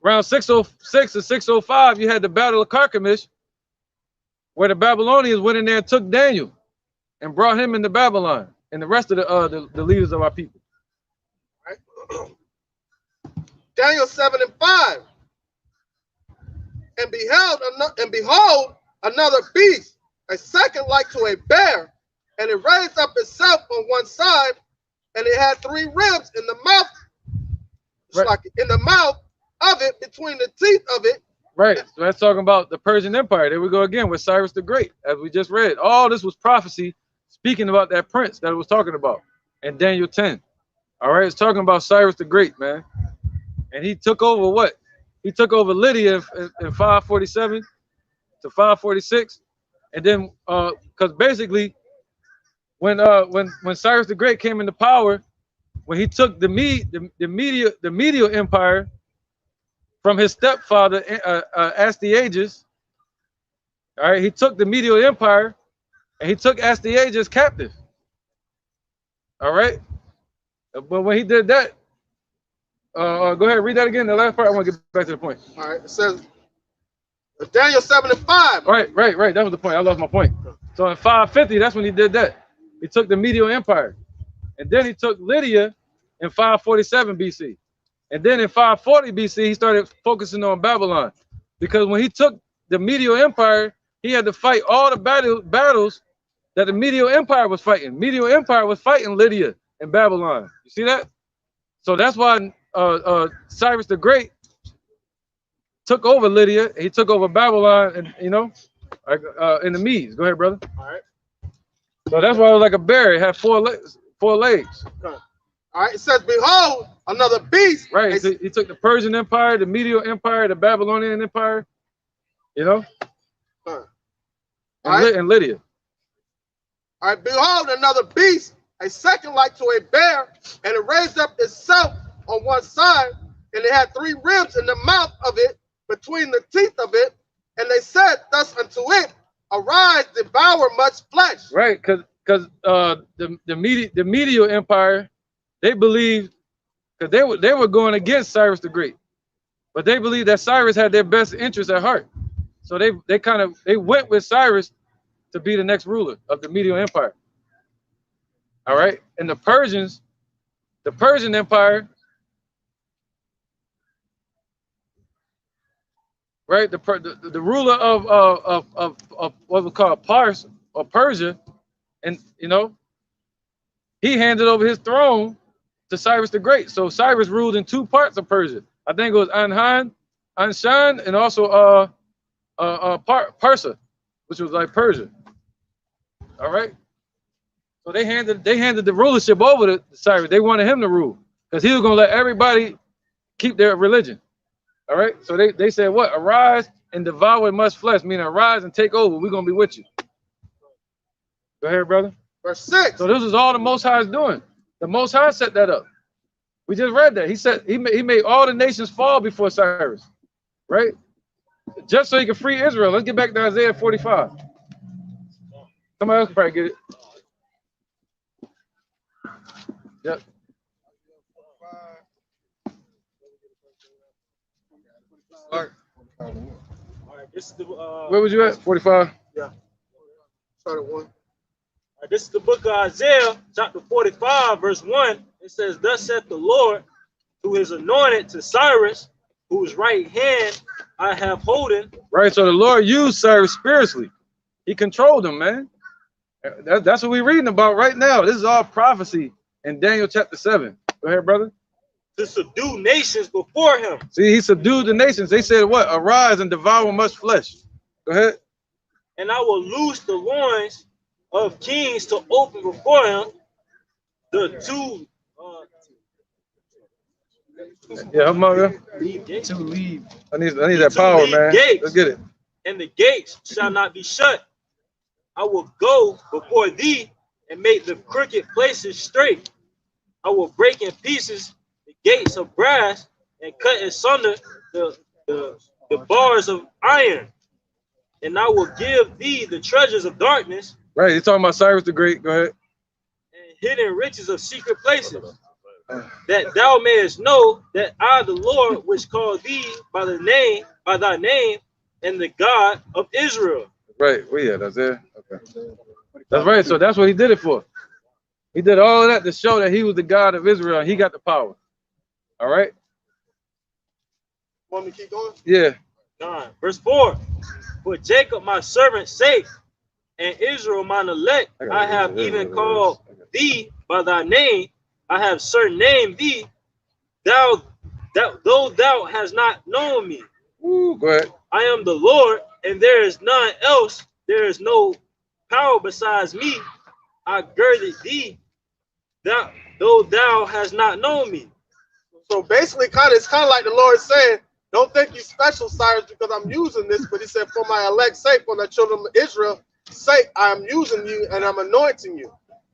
around 606 and 605, you had the Battle of Carchemish, where the Babylonians went in there and took Daniel and brought him into Babylon and the rest of the leaders of our people. Right. Daniel 7 and 5. And behold, another beast, a second like to a bear, and it raised up itself on one side, and it had 3 ribs in the mouth, right. Like in the mouth of it, between the teeth of it. Right. So that's talking about the Persian Empire. There we go again with Cyrus the Great, as we just read. All this was prophecy speaking about that prince that it was talking about in Daniel 10. All right, it's talking about Cyrus the Great, man. And he took over what? He took over Lydia in 547 to 546. And then because basically when Cyrus the Great came into power, when he took the Medial Empire from his stepfather Astyages, all right, he took the Medial Empire and he took Astyages captive. All right, but when he did that, go ahead, read that again. The last part, I want to get back to the point. All right, it says Daniel 7 and 5. Right. That was the point. I lost my point. So in 550, that's when he did that. He took the Medial Empire, and then he took Lydia in 547 BC. And then in 540 BC, he started focusing on Babylon, because when he took the Medial Empire, he had to fight all the battles that the Medial Empire was fighting. Medial Empire was fighting Lydia and Babylon. You see that? So that's why Cyrus the Great took over Lydia. He took over Babylon, and in the Medes. Go ahead, brother. All right. So that's why it was like a bear. It had 4 legs. Okay. All right. It says, behold, another beast. Right. So he took the Persian Empire, the Medial Empire, the Babylonian Empire. You know. And Lydia. All right. Behold, another beast, a second like to a bear, and it raised up itself on one side, and it had 3 ribs in the mouth of it, between the teeth of it, and they said thus unto it, arise, devour much flesh. Right, because the Medial Empire, they believed, because they were going against Cyrus the Great. But they believe that Cyrus had their best interests at heart. So they went with Cyrus to be the next ruler of the Medial Empire. All right. And the Persians, the Persian Empire, right? The ruler of what we call Pars or Persia, and you know, he handed over his throne to Cyrus the Great. So Cyrus ruled in two parts of Persia. I think it was Anshan, and also Parsa, which was like Persia. All right. So they handed the rulership over to Cyrus. They wanted him to rule because he was going to let everybody keep their religion. All right. So they said, what? Arise and devour much flesh, meaning arise and take over. We're going to be with you. Go ahead, brother. Verse 6. So this is all the Most High is doing. The Most High set that up. We just read that. He said he made all the nations fall before Cyrus, right? Just so he could free Israel. Let's get back to Isaiah 45. Somebody else can probably get it. Yep. All right, this is the where was you at? 45? Yeah. Start at 1. All right, this is the book of Isaiah, chapter 45, verse 1. It says, thus saith the Lord to his anointed, to Cyrus, whose right hand I have holden. Right, so the Lord used Cyrus spiritually. He controlled him, man. That's what we're reading about right now. This is all prophecy in Daniel chapter 7. Go ahead, brother. To subdue nations before him. See, he subdued the nations. They said, what? Arise and devour much flesh. Go ahead. And I will loose the loins of kings to open before him the two yeah, I'm out there. to leave. I need that power, man. Gates, let's get it. And the gates shall not be shut. I will go before thee and make the crooked places straight. I will break in pieces the gates of brass and cut asunder the bars of iron. And I will give thee the treasures of darkness. Right, you're talking about Cyrus the Great. Go ahead. And hidden riches of secret places, that thou mayest know that I, the Lord, which called thee by thy name, and the God of Israel. Right, where you at? That's it. Okay, that's right. So that's what he did it for. He did all of that to show that he was the God of Israel and he got the power. All right. Want me to keep going? Yeah. 9. Verse 4. For Jacob my servant's sake, and Israel mine elect, I have even called thee by thy name. I have surnamed thee, though thou hast not known me. Ooh, go ahead. I am the Lord, and there is none else. There is no power besides me. I girded thee, though thou hast not known me. So basically, it's kind of like the Lord saying, don't think you special, Cyrus, because I'm using this. But he said, for my elect's sake, for the children of Israel's sake, I am using you and I'm anointing you.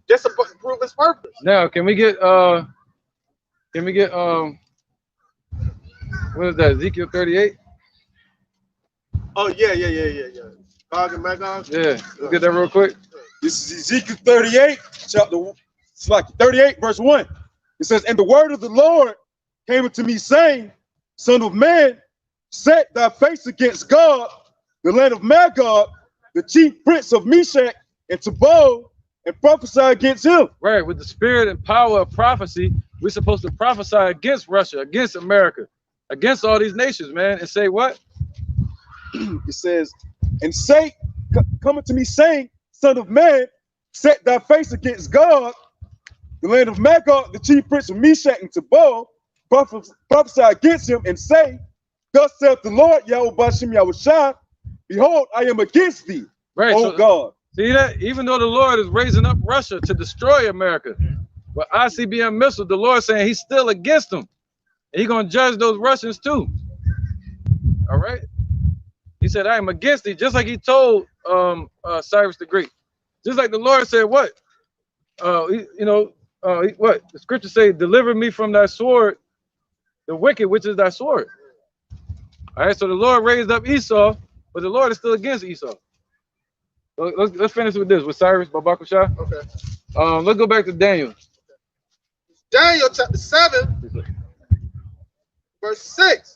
Just to prove his purpose. Now, can we get what is that? Ezekiel 38? Oh, yeah. Gog and Magog? Yeah, let's get that real quick. This is Ezekiel 38, chapter 38, verse 1. It says, and the word of the Lord came unto me, saying, Son of man, set thy face against God, the land of Magog, the chief prince of Meshach and Tubal, and prophesy against him. Right, with the spirit and power of prophecy, we're supposed to prophesy against Russia, against America, against all these nations, man, and say what? It says, and say, coming to me, saying, Son of man, set thy face against God, the land of Magog, the chief prince of Meshach and Tubal, prophesy against him, and say, thus saith the Lord, Yahweh Bashem Yahushua, behold, I am against thee, right, O God. See that? Even though the Lord is raising up Russia to destroy America, with ICBM missiles, the Lord saying he's still against them. And he's going to judge those Russians too. All right? He said, I am against thee, just like he told Cyrus the Great. Just like the Lord said, what? What? The scripture say, deliver me from thy sword, the wicked, which is thy sword. All right, so the Lord raised up Esau, but the Lord is still against Esau. So let's finish with this, with Cyrus Babakusha. Okay. Let's go back to Daniel. Daniel chapter 7, verse 6.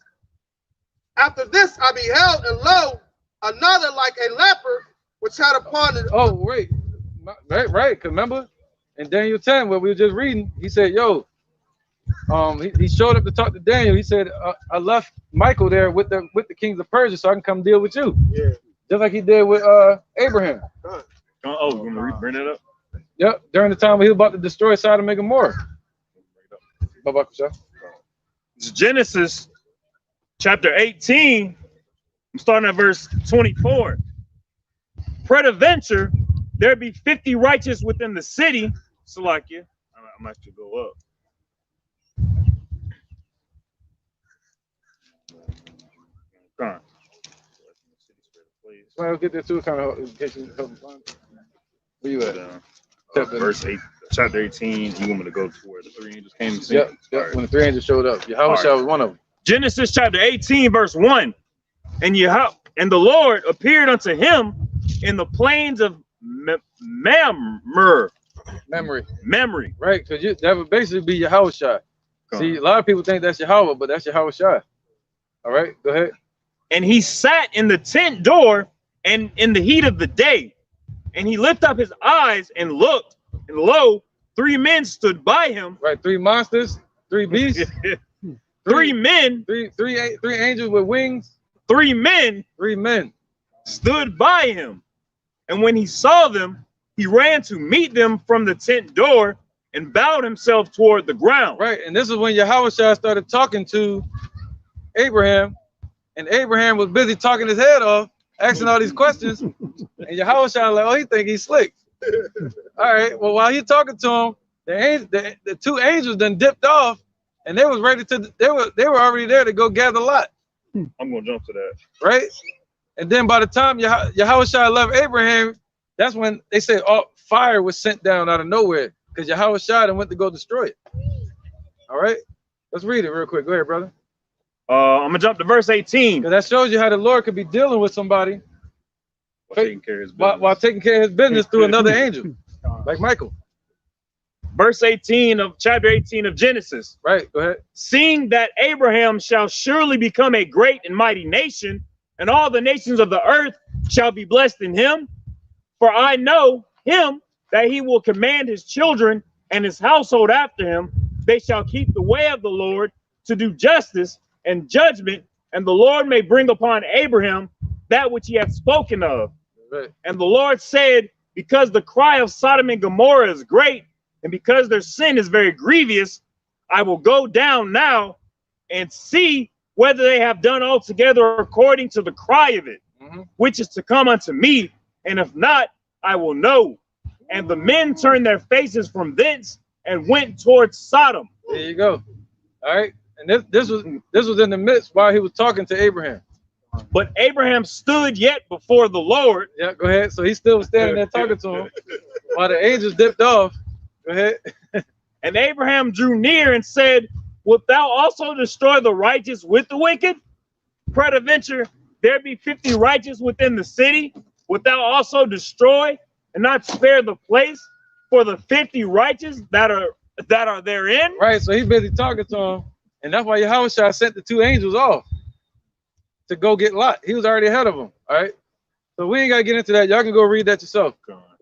After this I beheld, and lo, another like a leper, which had upon it. Oh, wait. Right. Cause remember in Daniel 10, what we were just reading, he said, yo, he showed up to talk to Daniel. He said, I left Michael there with the kings of Persia so I can come deal with you. Yeah. Just like he did with Abraham. Oh, you want me to bring that up? Yep. During the time when he was about to destroy Sodom and Gomorrah. It's Genesis chapter 18. I'm starting at verse 24. Peradventure, there be 50 righteous within the city. Salakia. I'm actually go up. Come on. I'll get there too, kind of in case you help me find it. Where you at? Verse 8, chapter 18. You want me to go to where the three angels came to see? Yep. Right. When the three angels showed up. Yahweh was one of them. Genesis chapter 18, verse 1. And the Lord appeared unto him in the plains of Memory. Right, because that would basically be Yahweh Shai. See, a lot of people think that's Yahweh, but that's Yahweh Shai. All right, go ahead. And he sat in the tent door and in the heat of the day. And he lifted up his eyes and looked, and lo, 3 men stood by him. Right, 3 monsters, 3 beasts. 3 men. Three angels with wings. 3 men. 3 men stood by him. And when he saw them, he ran to meet them from the tent door and bowed himself toward the ground. Right, and this is when Yahweh Shai started talking to Abraham, and Abraham was busy talking his head off, asking all these questions, and Yahweh Shai was like, oh, he think he's slick. All right, well, while he's talking to him, the 2 angels then dipped off, and they was ready to, they were already there to go gather Lot. I'm gonna jump to that. Right? And then by the time Yahweh Shai left Abraham, that's when they said fire was sent down out of nowhere because Yahweh Shai went to go destroy it. All right, let's read it real quick. Go ahead, brother. I'm gonna jump to verse 18. That shows you how the Lord could be dealing with somebody while taking care of his business through another angel, like Michael. Verse 18 of chapter 18 of Genesis. Right, go ahead. Seeing that Abraham shall surely become a great and mighty nation, and all the nations of the earth shall be blessed in him. For I know him that he will command his children and his household after him. They shall keep the way of the Lord to do justice and judgment, and the Lord may bring upon Abraham that which he hath spoken of. Right. And the Lord said, because the cry of Sodom and Gomorrah is great, and because their sin is very grievous, I will go down now and see whether they have done altogether according to the cry of it, which is to come unto me, and if not, I will know. And the men turned their faces from thence and went towards Sodom. There you go. All right, and this was in the midst while he was talking to Abraham. But Abraham stood yet before the Lord. Yeah, go ahead. So he still was standing there talking to him while the angels dipped off. Go ahead. And Abraham drew near and said, wilt thou also destroy the righteous with the wicked? Peradventure, there be 50 righteous within the city. Wilt thou also destroy and not spare the place for the 50 righteous that are therein? Right, so he's busy talking to him, and that's why Yahweh Shai sent the 2 angels off to go get Lot. He was already ahead of them. All right, so we ain't got to get into that. Y'all can go read that yourself.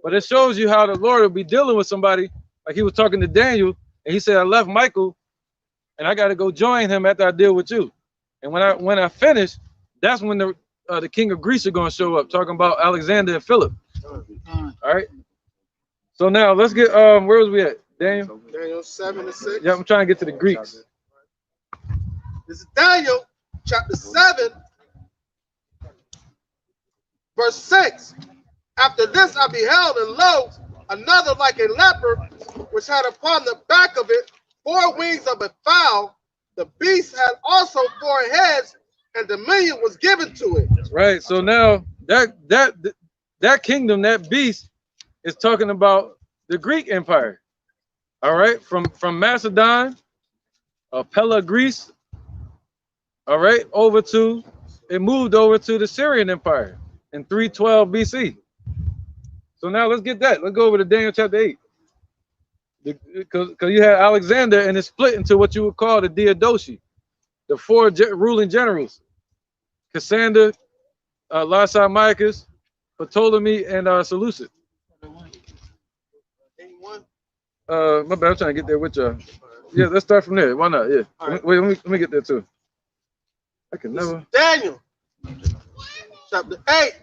But it shows you how the Lord will be dealing with somebody, like he was talking to Daniel, and he said, I left Michael, and I got to go join him after I deal with you. And when I finish, that's when the king of Greece are going to show up, talking about Alexander and Philip. All right. So now let's get where was we at? Daniel 7:6. Yeah, I'm trying to get to the Greeks. This is Daniel chapter 7, verse 6. After this I beheld, and lo, another like a leper, which had upon the back of it 4 wings of a fowl. The beast had also 4 heads, and dominion was given to it. Right. So now that kingdom, that beast, is talking about the Greek Empire. All right, from Macedon, Pella, Greece. All right, it moved over to the Syrian Empire in 312 BC. So now let's get that. Let's go over to Daniel chapter 8. Because you had Alexander, and it split into what you would call the Diadochi, the 4 ruling generals. Cassander, Lysimachus, Ptolemy, and Seleucid. 81. My bad, I'm trying to get there with y'all. Yeah, let's start from there. Why not? Yeah. Right. Wait, let me get there too. I can never. Daniel, chapter 8,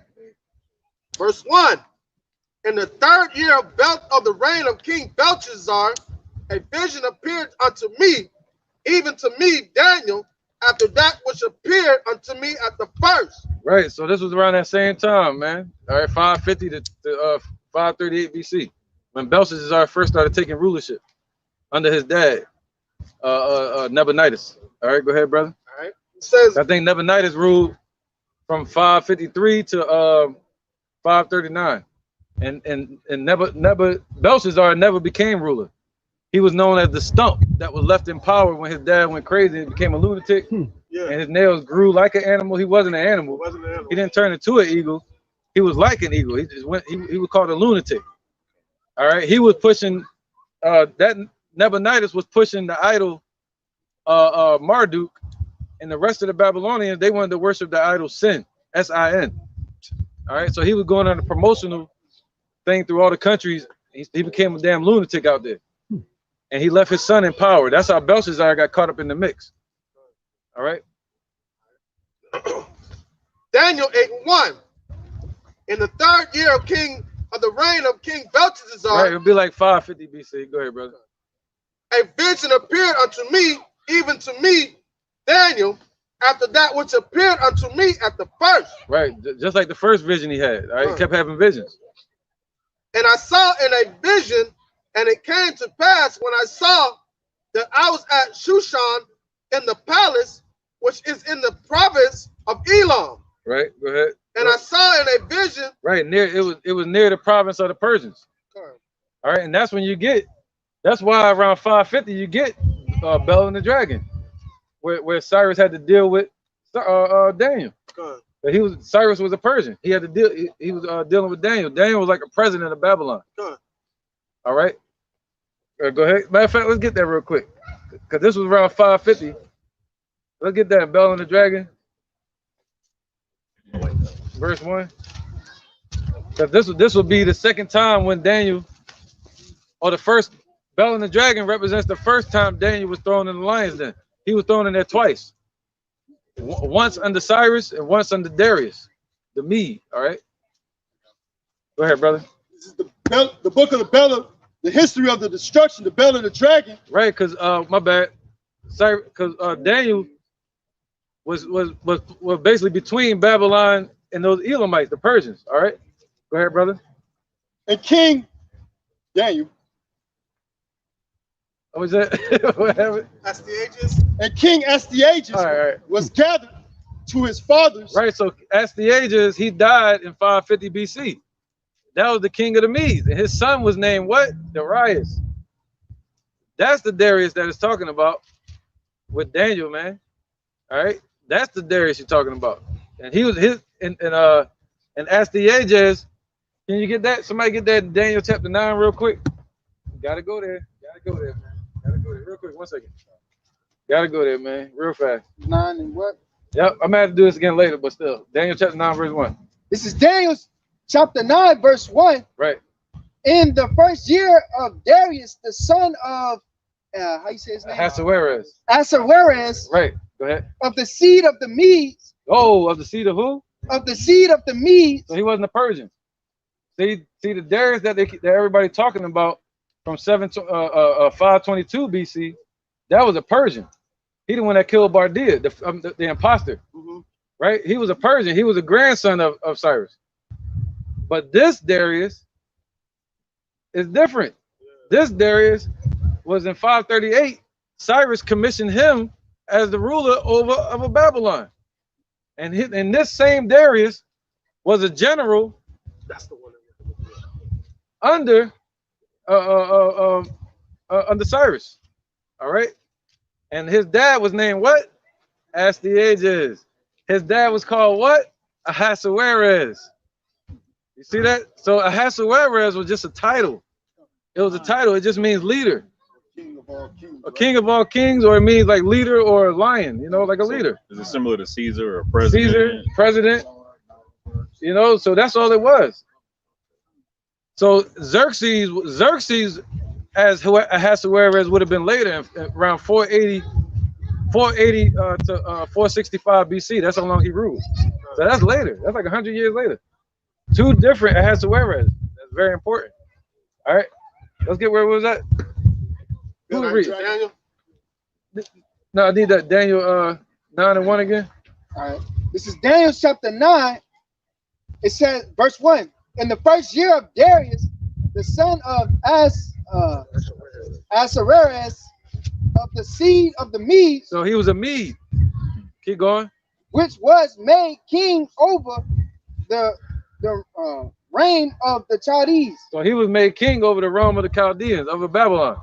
verse 1. In the 3rd year of the reign of King Belshazzar, a vision appeared unto me, even to me, Daniel, after that which appeared unto me at the first. Right, so this was around that same time, man. All right, 550 to 538 BC, when Belshazzar first started taking rulership under his dad, Nebuchadnezzar. All right, go ahead, brother. All right. It says, I think Nebuchadnezzar ruled from 553 to 539, and Belshazzar never became ruler. He was known as the stump that was left in power when his dad went crazy and became a lunatic. yeah, And his nails grew like an animal. He wasn't an animal. He didn't turn into an eagle. He was like an eagle. He just went. He was called a lunatic. All right. He was pushing. That Nebuchadnezzar was pushing the idol, Marduk, and the rest of the Babylonians. They wanted to worship the idol Sin, S-I-N. All right. So he was going on a promotional thing through all the countries. He became a damn lunatic out there. And he left his son in power. That's how Belshazzar got caught up in the mix. All right. Daniel 8:1. In the 3rd year of the reign of King Belshazzar, Right, it'll be like 550 BC. Go ahead, brother. a vision appeared unto me, even to me, Daniel, after that which appeared unto me at the first. Right, just like the first vision he had. All right, he kept having visions. And I saw in a vision, and it came to pass when I saw that I was at Shushan in the palace, which is in the province of Elam. Right, go ahead. And I saw in a vision. Right, near it was near the province of the Persians. All right, and that's when you get. That's why around 550 you get Bel and the Dragon, where Cyrus had to deal with Daniel. But Cyrus was a Persian. He had to deal. He was dealing with Daniel. Daniel was like a president of Babylon. All right. Go ahead. Matter of fact, let's get that real quick, because this was around 550. Let's get that Bel and the Dragon, verse 1. Because this will be the second time when Daniel, or the first. Bel and the Dragon represents the first time Daniel was thrown in the lion's den. He was thrown in there twice. Once under Cyrus and once under Darius, the Mede. All right. Go ahead, brother. This is the book of the Bel, the history of the destruction, the Bel and the Dragon. Right, because my bad. Sorry, because Daniel was basically between Babylon and those Elamites, the Persians. All right. Go ahead, brother. And King Daniel. What was that? What happened? Astyages. And King Astyages was gathered to his fathers. Right, so Astyages, he died in 550 BC. That was the king of the Medes, and his son was named what? Darius. That's the Darius that is talking about with Daniel, man. All right, that's the Darius you're talking about. And he was and Astyages. Can you get that? Somebody get that in Daniel chapter 9 real quick. Gotta go there. Gotta go there, man. Gotta go there real quick. 1 second. Gotta go there, man. Real fast. 9 and what? Yep, I'm gonna have to do this again later, but still. Daniel chapter 9, verse 1. This is Daniel chapter 9, verse 1. Right. In the 1st year of Darius, the son of how you say his name? Ahasuerus. Right. Go ahead. Of the seed of the Medes. Oh, of the seed of who? Of the seed of the Medes. So he wasn't a Persian. See the Darius that everybody talking about from 522 BC, that was a Persian. He the one that killed Bardia, the imposter. Right? He was a Persian. He was a grandson of Cyrus. But this Darius is different. This Darius was in 538. Cyrus commissioned him as the ruler of Babylon. And this same Darius was a general. That's the one under Cyrus. All right. And his dad was named what? Astyages. His dad was called what? Ahasuerus. You see that? So Ahasuerus was just a title. It was a title. It just means leader. a king of all kings, or it means like leader or lion, you know, like a leader. Is it similar to Caesar or president? Caesar, president, you know, so that's all it was. So Xerxes as Ahasuerus would have been later, around 480 to 465 BC. That's how long he ruled. So that's later. That's like 100 years later. Two different Ahasuerus. That's very important. All right, let's get where it was at. Who would read? Daniel. No, I need that Daniel 9:1 again. All right. This is Daniel chapter 9. It says, verse 1. In the first year of Darius, the son of Ahasuerus, of the seed of the Medes. So he was a Mede. Keep going. Which was made king over the reign of the Chaldees. So he was made king over the realm of the Chaldeans, over Babylon.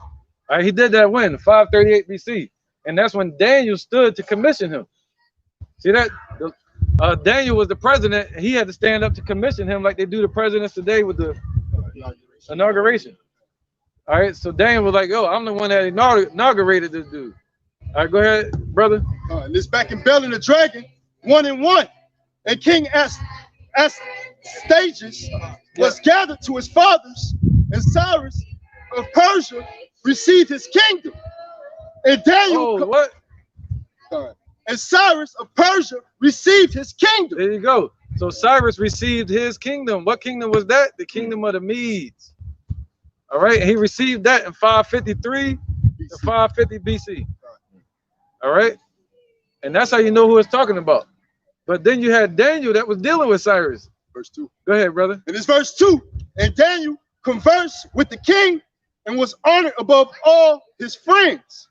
All right, he did that when? 538 BC. And that's when Daniel stood to commission him. See that? Daniel was the president, and he had to stand up to commission him like they do the presidents today with the inauguration. All right, so Daniel was like, yo, I'm the one that inaugurated this dude. All right, go ahead, brother. And this back in Bel and the Dragon, 1-1. And King Astyages was gathered to his fathers, and Cyrus of Persia received his kingdom. And Daniel, what? And Cyrus of Persia received his kingdom. There you go. So Cyrus received his kingdom. What kingdom was that? The kingdom of the Medes. All right, and he received that in 553 to 550 BC. All right, and that's how you know who it's talking about. But then you had Daniel that was dealing with Cyrus. Verse 2. Go ahead, brother. And it's verse 2. And Daniel conversed with the king and was honored above all his friends.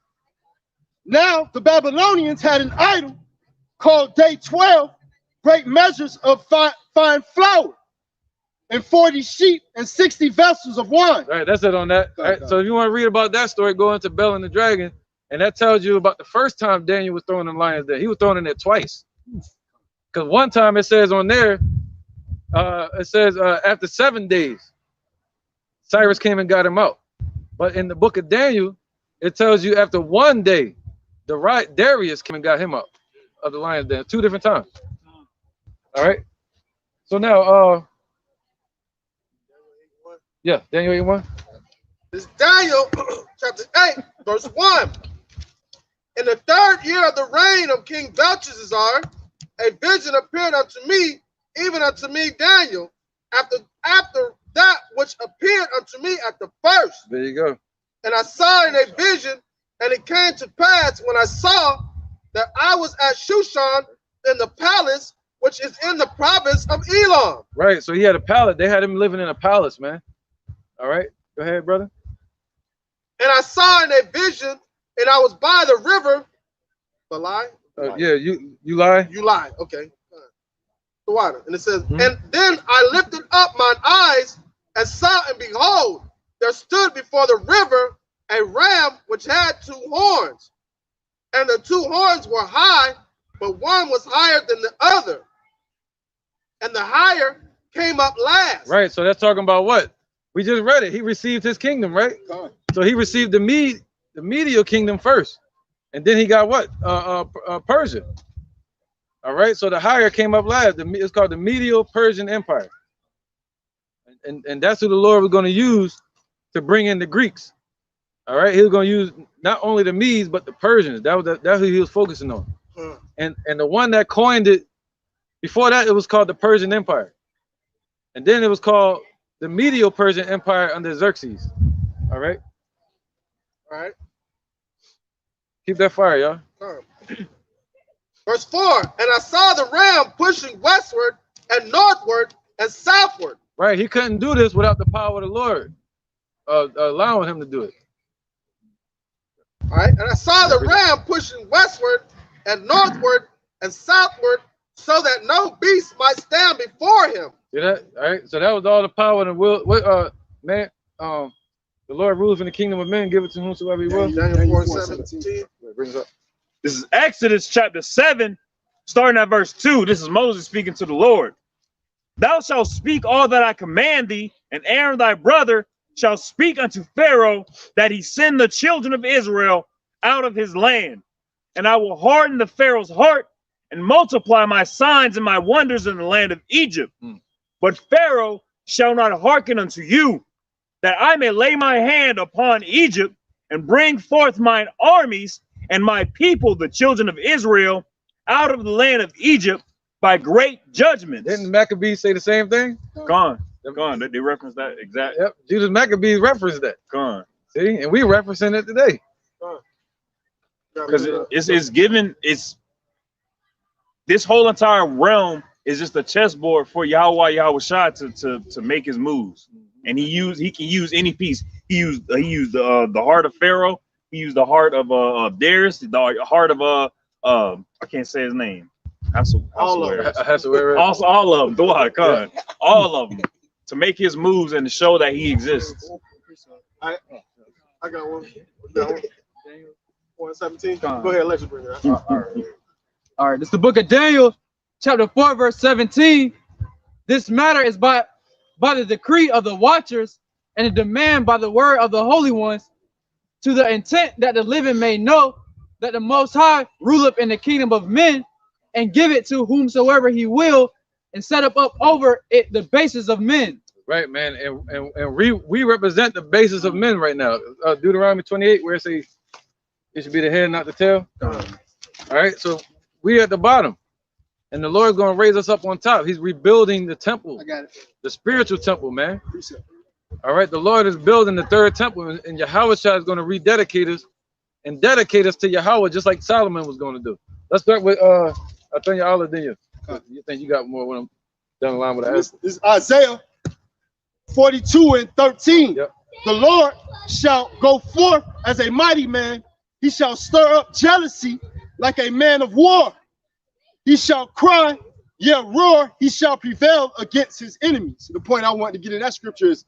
Now the Babylonians had an idol called Day 12, great measures of fine flour, and 40 sheep and 60 vessels of wine. All right, that's it on that. All right, so if you want to read about that story, go into Bel and the Dragon, and that tells you about the first time Daniel was thrown in the lion's den. He was thrown in there twice. Because one time it says on there, after 7 days, Cyrus came and got him out. But in the book of Daniel, it tells you after 1 day, Darius came and got him out of the lion's den 2 different times. All right. So now, yeah, Daniel 8:1. This is Daniel chapter 8, verse 1. In the 3rd year of the reign of King Belshazzar, a vision appeared unto me, even unto me, Daniel, after that which appeared unto me at the first. There you go. And I saw in a vision, and it came to pass when I saw that I was at Shushan in the palace, which is in the province of Elam. Right, so he had a palace. They had him living in a palace, man. All right, go ahead, brother. And I saw in a vision, and I was by the river. The lie? Yeah, you lie. You lie. Okay. The water. And it says, and then I lifted up mine eyes and saw, and behold, there stood before the river a ram which had 2 horns. And the 2 horns were high, but one was higher than the other. And the higher came up last. Right, so that's talking about what? We just read it. He received his kingdom, right? So he received the Medial kingdom first. And then he got what? Persia. All right, so the higher came up last. It's called the Medial Persian Empire. And that's who the Lord was going to use to bring in the Greeks. All right, he was going to use not only the Medes, but the Persians. That's who he was focusing on. And the one that coined it, before that, it was called the Persian Empire. And then it was called the Medial Persian Empire under Xerxes. All right? All right. Keep that fire, y'all. Verse 4, and I saw the ram pushing westward and northward and southward. Right, he couldn't do this without the power of the Lord allowing him to do it. All right, and I saw the ram pushing westward and northward and southward, so that no beast might stand before him. See that? All right, so that was all the power and the will. Man, the Lord rules in the kingdom of men, give it to whomsoever he will. Daniel 4:17. Bring us up. This is Exodus chapter 7, starting at verse 2. This is Moses speaking to the Lord. Thou shalt speak all that I command thee, and Aaron thy brother shall speak unto Pharaoh, that he send the children of Israel out of his land. And I will harden the Pharaoh's heart and multiply my signs and my wonders in the land of Egypt. But Pharaoh shall not hearken unto you, that I may lay my hand upon Egypt and bring forth mine armies and my people, the children of Israel, out of the land of Egypt by great judgments. Didn't the Maccabees say the same thing? Gone. They reference that exact. Yep. Judas Maccabees referenced that. Gone. See, and we referencing it today. Because it's this whole entire realm is just a chessboard for Yahweh Shai to make his moves. And he can use any piece. He used the heart of Pharaoh. He used the heart of Darius, the heart of I can't say his name. All of them. All of them to make his moves and to show that he exists. I got one. 117. Go ahead, let you bring it up. All right, this is the book of Daniel, chapter 4, verse 17. This matter is by the decree of the watchers and a demand by the word of the holy ones, to the intent that the living may know that the Most High ruleth in the kingdom of men, and give it to whomsoever he will, and set up over it the basis of men. Right, man, and we represent the basis of men right now. Deuteronomy 28, where it says it should be the head, not the tail. All right, so we at the bottom, and the Lord's going to raise us up on top. He's rebuilding the temple. I got it. The spiritual temple, man. All right, the Lord is building the third temple, and Yahweh Shai is going to rededicate us and dedicate us to Yahweh, just like Solomon was going to do. Let's start with I'll tell you all of them. You think you got more when I'm down the line with that? This is Isaiah 42 and 13. Yep. The Lord shall go forth as a mighty man. He shall stir up jealousy like a man of war. He shall cry, yeah, roar. He shall prevail against his enemies. The point I want to get in that scripture is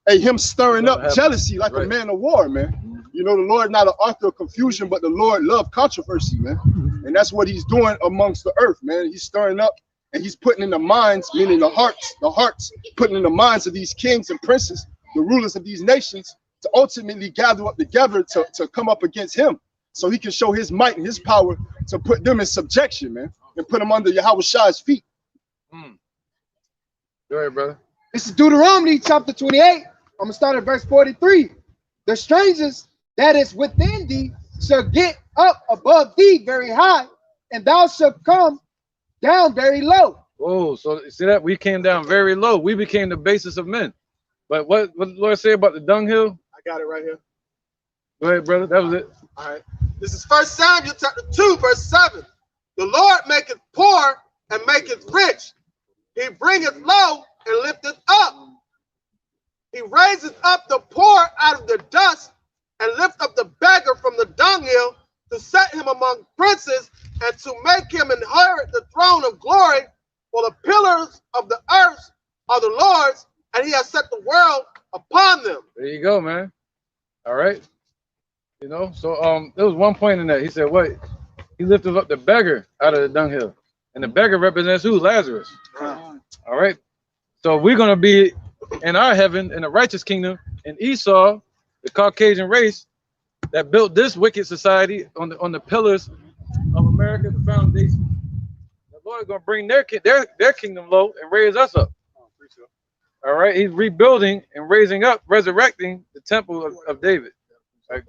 him stirring up jealousy like a man of war, man. You know, the Lord not an author of confusion, but the Lord loved controversy, man. And that's what he's doing amongst the earth, man. He's stirring up and he's putting in the minds, meaning the hearts, putting in the minds of these kings and princes, the rulers of these nations, to ultimately gather up together to come up against him, so he can show his might and his power to put them in subjection, man, and put them under Yahweh Shai's feet. Go ahead, brother. This is Deuteronomy chapter 28. I'm going to start at verse 43. The strangers that is within thee shall get up above thee very high, and thou shalt come down very low. Oh, so see that? We came down very low. We became the basis of men. But what the Lord say about the dunghill? I got it right here. Go ahead, brother. That was it. All right. This is 1 Samuel chapter 2, verse 7. The Lord maketh poor and maketh rich. He bringeth low and lifteth up. He raiseth up the poor out of the dust and lift up the beggar from the dunghill, to set him among princes and to make him inherit the throne of glory. For the pillars of the earth are the Lord's, and he has set the world upon them. There you go, man. All right. You know, so there was one point in that. He said, what? He lifted up the beggar out of the dunghill. And the beggar represents who? Lazarus. All right. So we're going to be in our heaven, in the righteous kingdom, and Esau, the Caucasian race that built this wicked society on the pillars of America, the foundation. The Lord is going to bring their kingdom low and raise us up. All right. He's rebuilding and raising up, resurrecting the temple of David. Right?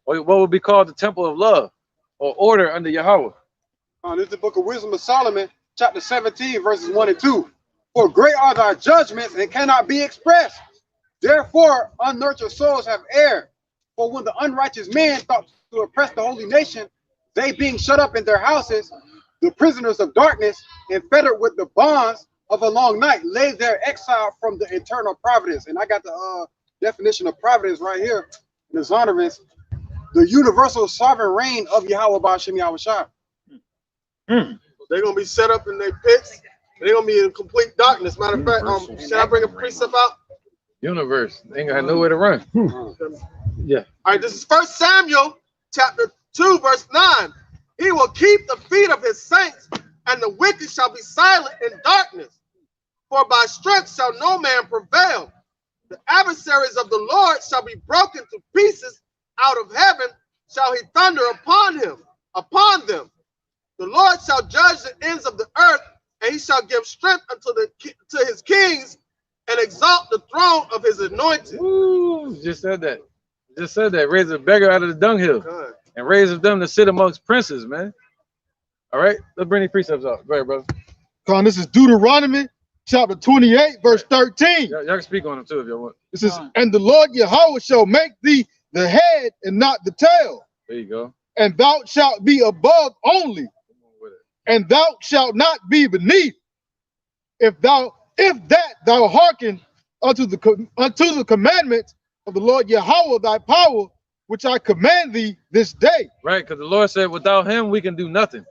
What would be called the temple of love or order under Yahweh. This is the book of Wisdom of Solomon, chapter 17, verses 1 and 2. For great are thy judgments and cannot be expressed. Therefore, unnurtured souls have erred. For when the unrighteous man thought to oppress the holy nation, they being shut up in their houses, the prisoners of darkness, and fettered with the bonds of a long night, lay their exile from the eternal providence. And I got the definition of providence right here in the Zondervan's, the universal sovereign reign of Yahweh Ba'ashem Yahweh Shai. They're going to be set up in their pits. They're going to be in complete darkness. Matter of fact, should I bring a precept out? Universe. They ain't got nowhere to run. Yeah. All right, this is 1 Samuel chapter 2, verse 9. He will keep the feet of his saints, and the wicked shall be silent in darkness. For by strength shall no man prevail. The adversaries of the Lord shall be broken to pieces out of heaven, shall he thunder upon them. The Lord shall judge the ends of the earth, and he shall give strength to his kings, and exalt the throne of his anointed. Ooh, just said that. Just said that. Raise a beggar out of the dunghill. Good. And raises them to sit amongst princes, man. All right, let's bring these precepts out. Go ahead, brother. Con, this is Deuteronomy chapter 28, verse 13. Y'all can speak on them too if y'all want. This is, and the Lord Yahweh shall make thee the head and not the tail, There you go. and thou shalt be above only, Come on with it. and thou shalt not be beneath. If thou hearken unto the commandments of the Lord Yahweh thy power, which I command thee this day. Right, because the Lord said, without him, we can do nothing.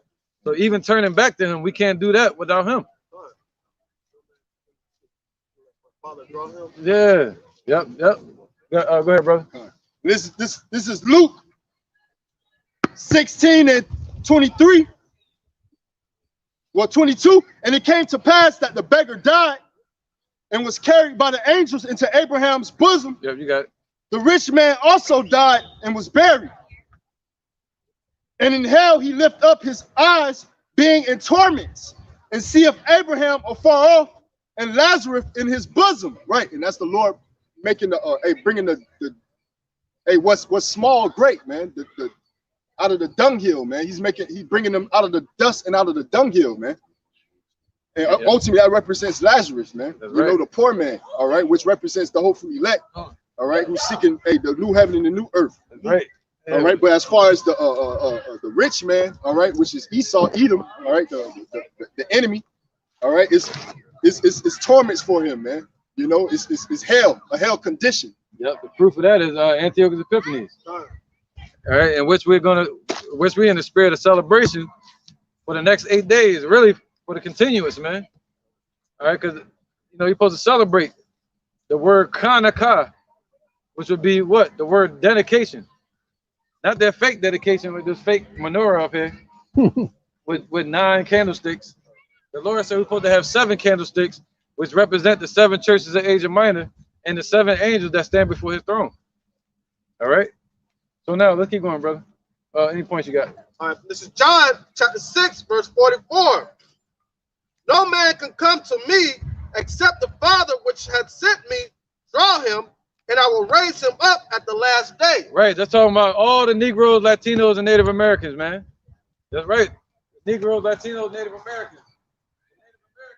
So even turning back to him, we can't do that without him. Yeah. Yep. Go ahead, brother. This is Luke 16 and 23. Well, 22. And it came to pass that the beggar died and was carried by the angels into Abraham's bosom. Yep, you got it. The rich man also died and was buried. And in hell he lift up his eyes, being in torments, and seeth Abraham afar off, and Lazarus in his bosom. Right, and that's the Lord making bringing the what's small great, man. The out of the dunghill, man. He's bringing them out of the dust and out of the dunghill, man. And ultimately that represents Lazarus, man. That's you right. know, the poor man, all right, which represents the hopeful elect, all right, who's seeking the new heaven and the new earth. That's right. Yeah. All right, but as far as the rich man, all right, which is Esau, Edom, all right, the enemy, all right, it's torments for him, man. You know, it's hell, a hell condition. Yep, the proof of that is Antiochus Epiphanes. All right, in which we're in the spirit of celebration for the next 8 days, really for the continuous, man. All right, because you know you're supposed to celebrate the word Chaanakah, which would be what? The word dedication. Not that fake dedication with this fake menorah up here with 9 candlesticks. The Lord said we're supposed to have 7 candlesticks, which represent the 7 churches of Asia Minor and the 7 angels that stand before his throne. All right. So now let's keep going, brother. Any points you got? All right, this is John chapter 6, verse 44. No man can come to me except the Father which had sent me draw him, and I will raise him up at the last day. Right. That's talking about all the Negroes, Latinos, and Native Americans, man. That's right. Negroes, Latinos, Native Americans.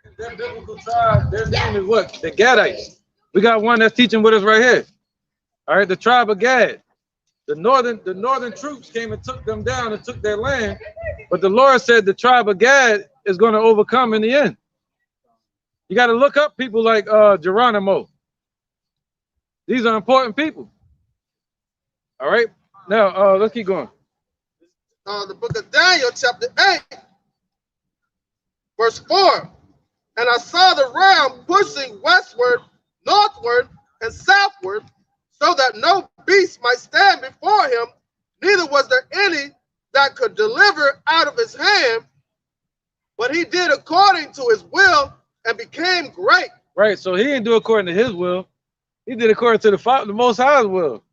The Native Americans, their biblical tribe, their name is what? The Gadites. We got one that's teaching with us right here. All right, the tribe of Gad. The northern troops came and took them down and took their land, but the Lord said the tribe of Gad is going to overcome in the end. You got to look up people like Geronimo. These are important people. All right, now let's keep going. The book of Daniel, chapter 8, verse 4. And I saw the ram pushing westward, northward, and southward, so that no beast might stand before him, neither was there any that could deliver out of his hand, but he did according to his will and became great. Right, so he didn't do according to his will. He did according to the Most High's will.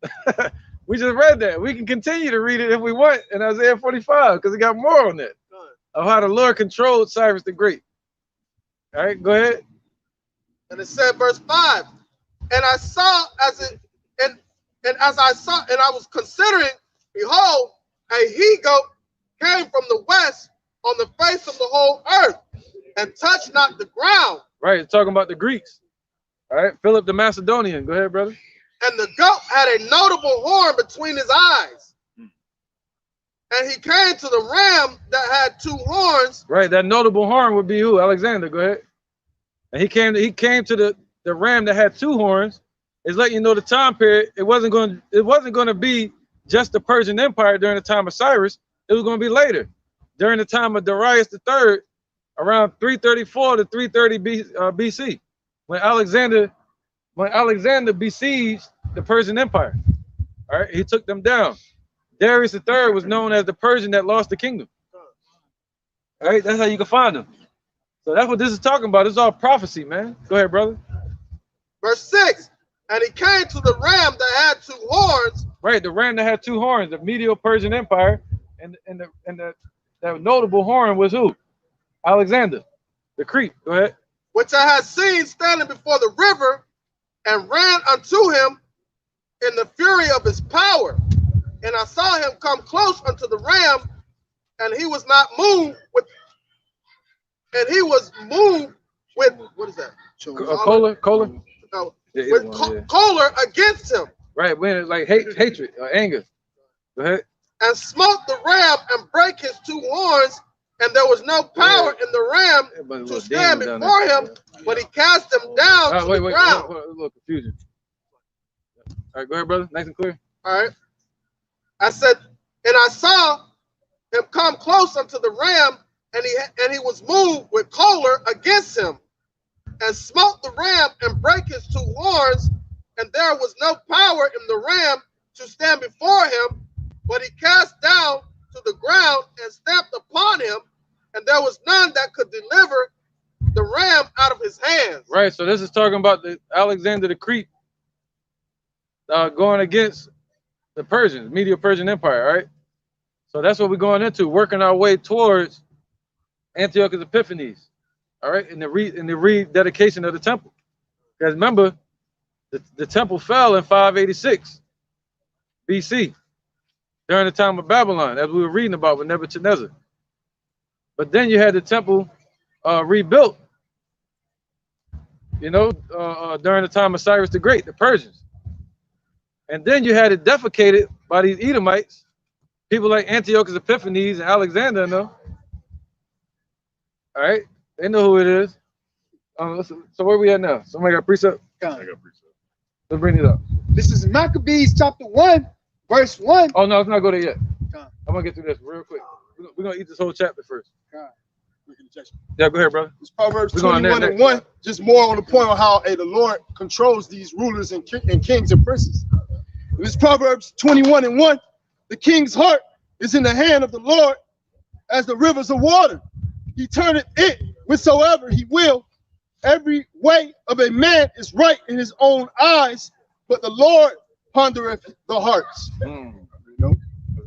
We just read that. We can continue to read it if we want in Isaiah 45, because it got more on that of how the Lord controlled Cyrus the Great. All right, go ahead. And it said, verse 5, and I saw and I was considering, behold, a he-goat came from the west on the face of the whole earth and touched not the ground. Right, it's talking about the Greeks. All right, Philip the Macedonian. Go ahead, brother. And the goat had a notable horn between his eyes. And he came to the ram that had 2 horns. Right, that notable horn would be who? Alexander. Go ahead. And he came to the ram that had 2 horns. It's letting you know the time period. It wasn't going to be just the Persian Empire during the time of Cyrus. It was going to be later, during the time of Darius III, around 334 to 330 BC, when Alexander besieged the Persian Empire. All right, he took them down. Darius III was known as the Persian that lost the kingdom. All right, that's how you can find them. So that's what this is talking about. It's all prophecy, man. Go ahead, brother. Verse 6. And he came to the ram that had 2 horns. Right, the ram that had two horns, the Medial Persian Empire, and that notable horn was who? Alexander, the Crete. Go ahead. Which I had seen standing before the river, and ran unto him in the fury of his power. And I saw him come close unto the ram, and he was not moved with. And he was moved with, what is that? Kohler. No, Yeah, with Kohler against him. Right, when it's like hatred or anger. Go ahead. And smote the ram and break his two horns, and there was no power in the ram to stand before him, but he cast him down to the ground. Hold on, a little confusion. All right, go ahead, brother. Nice and clear. All right. I said, and I saw him come close unto the ram, and he was moved with Kohler against him, and smote the ram and break his two horns, and there was no power in the ram to stand before him, but he cast down to the ground and stamped upon him, and there was none that could deliver the ram out of his hands. Right, so this is talking about the Alexander the Crete going against the Persians, Medial Persian Empire, right? So that's what we're going into, working our way towards Antiochus Epiphanes, all right, in the rededication of the temple. Because remember, the temple fell in 586 BC during the time of Babylon, as we were reading about with Nebuchadnezzar. But then you had the temple rebuilt, you know, during the time of Cyrus the Great, the Persians. And then you had it defecated by these Edomites, people like Antiochus Epiphanes and Alexander, All right, they know who it is. So where we at now? Somebody got precept? I got precept. Let's bring it up. This is Maccabees chapter 1, verse 1. Oh, no, let's not go there yet. I'm going to get through this real quick. We're going to eat this whole chapter first. Yeah, go ahead, brother. It's Proverbs 21 and 1, just more on the point of how the Lord controls these rulers and kings and princes. It's Proverbs 21 and 1. The king's heart is in the hand of the Lord as the rivers of water. He turneth it whithersoever he will. Every way of a man is right in his own eyes, but the Lord pondereth the hearts. You know?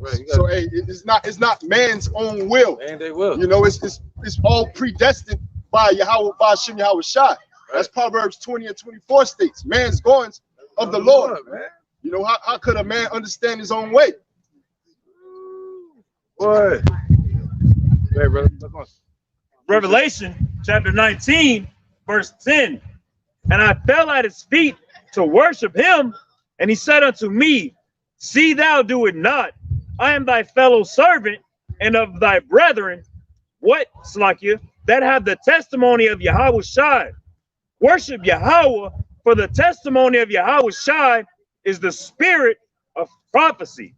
Right, so it's not man's own will. And they will. You know, it's all predestined by Yahweh, by Shem Yahweh Shai. Right. That's Proverbs 20 and 24 states. Man's goings of the Lord. Man. You know, how could a man understand his own way? Boy. Hey, brother. Revelation chapter 19, verse 10. And I fell at his feet to worship him, and he said unto me, see thou do it not. I am thy fellow servant and of thy brethren, what, Slakia, that have the testimony of Yahweh Shai. Worship Yahweh, for the testimony of Yahweh Shai is the spirit of prophecy.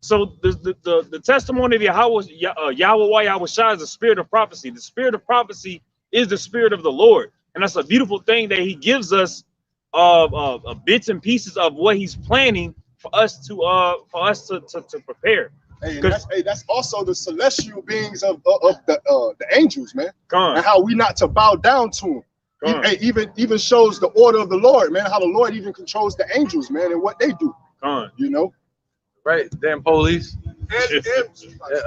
So the testimony of Yahweh Shai is the spirit of prophecy. The spirit of prophecy is the spirit of the Lord. And that's a beautiful thing that he gives us bits and pieces of what he's planning for us to prepare. Hey, that's also the celestial beings of the angels, man. And how we not to bow down to them. Even shows the order of the Lord, man. How the Lord even controls the angels, man, and what they do. You know, right? Damn police.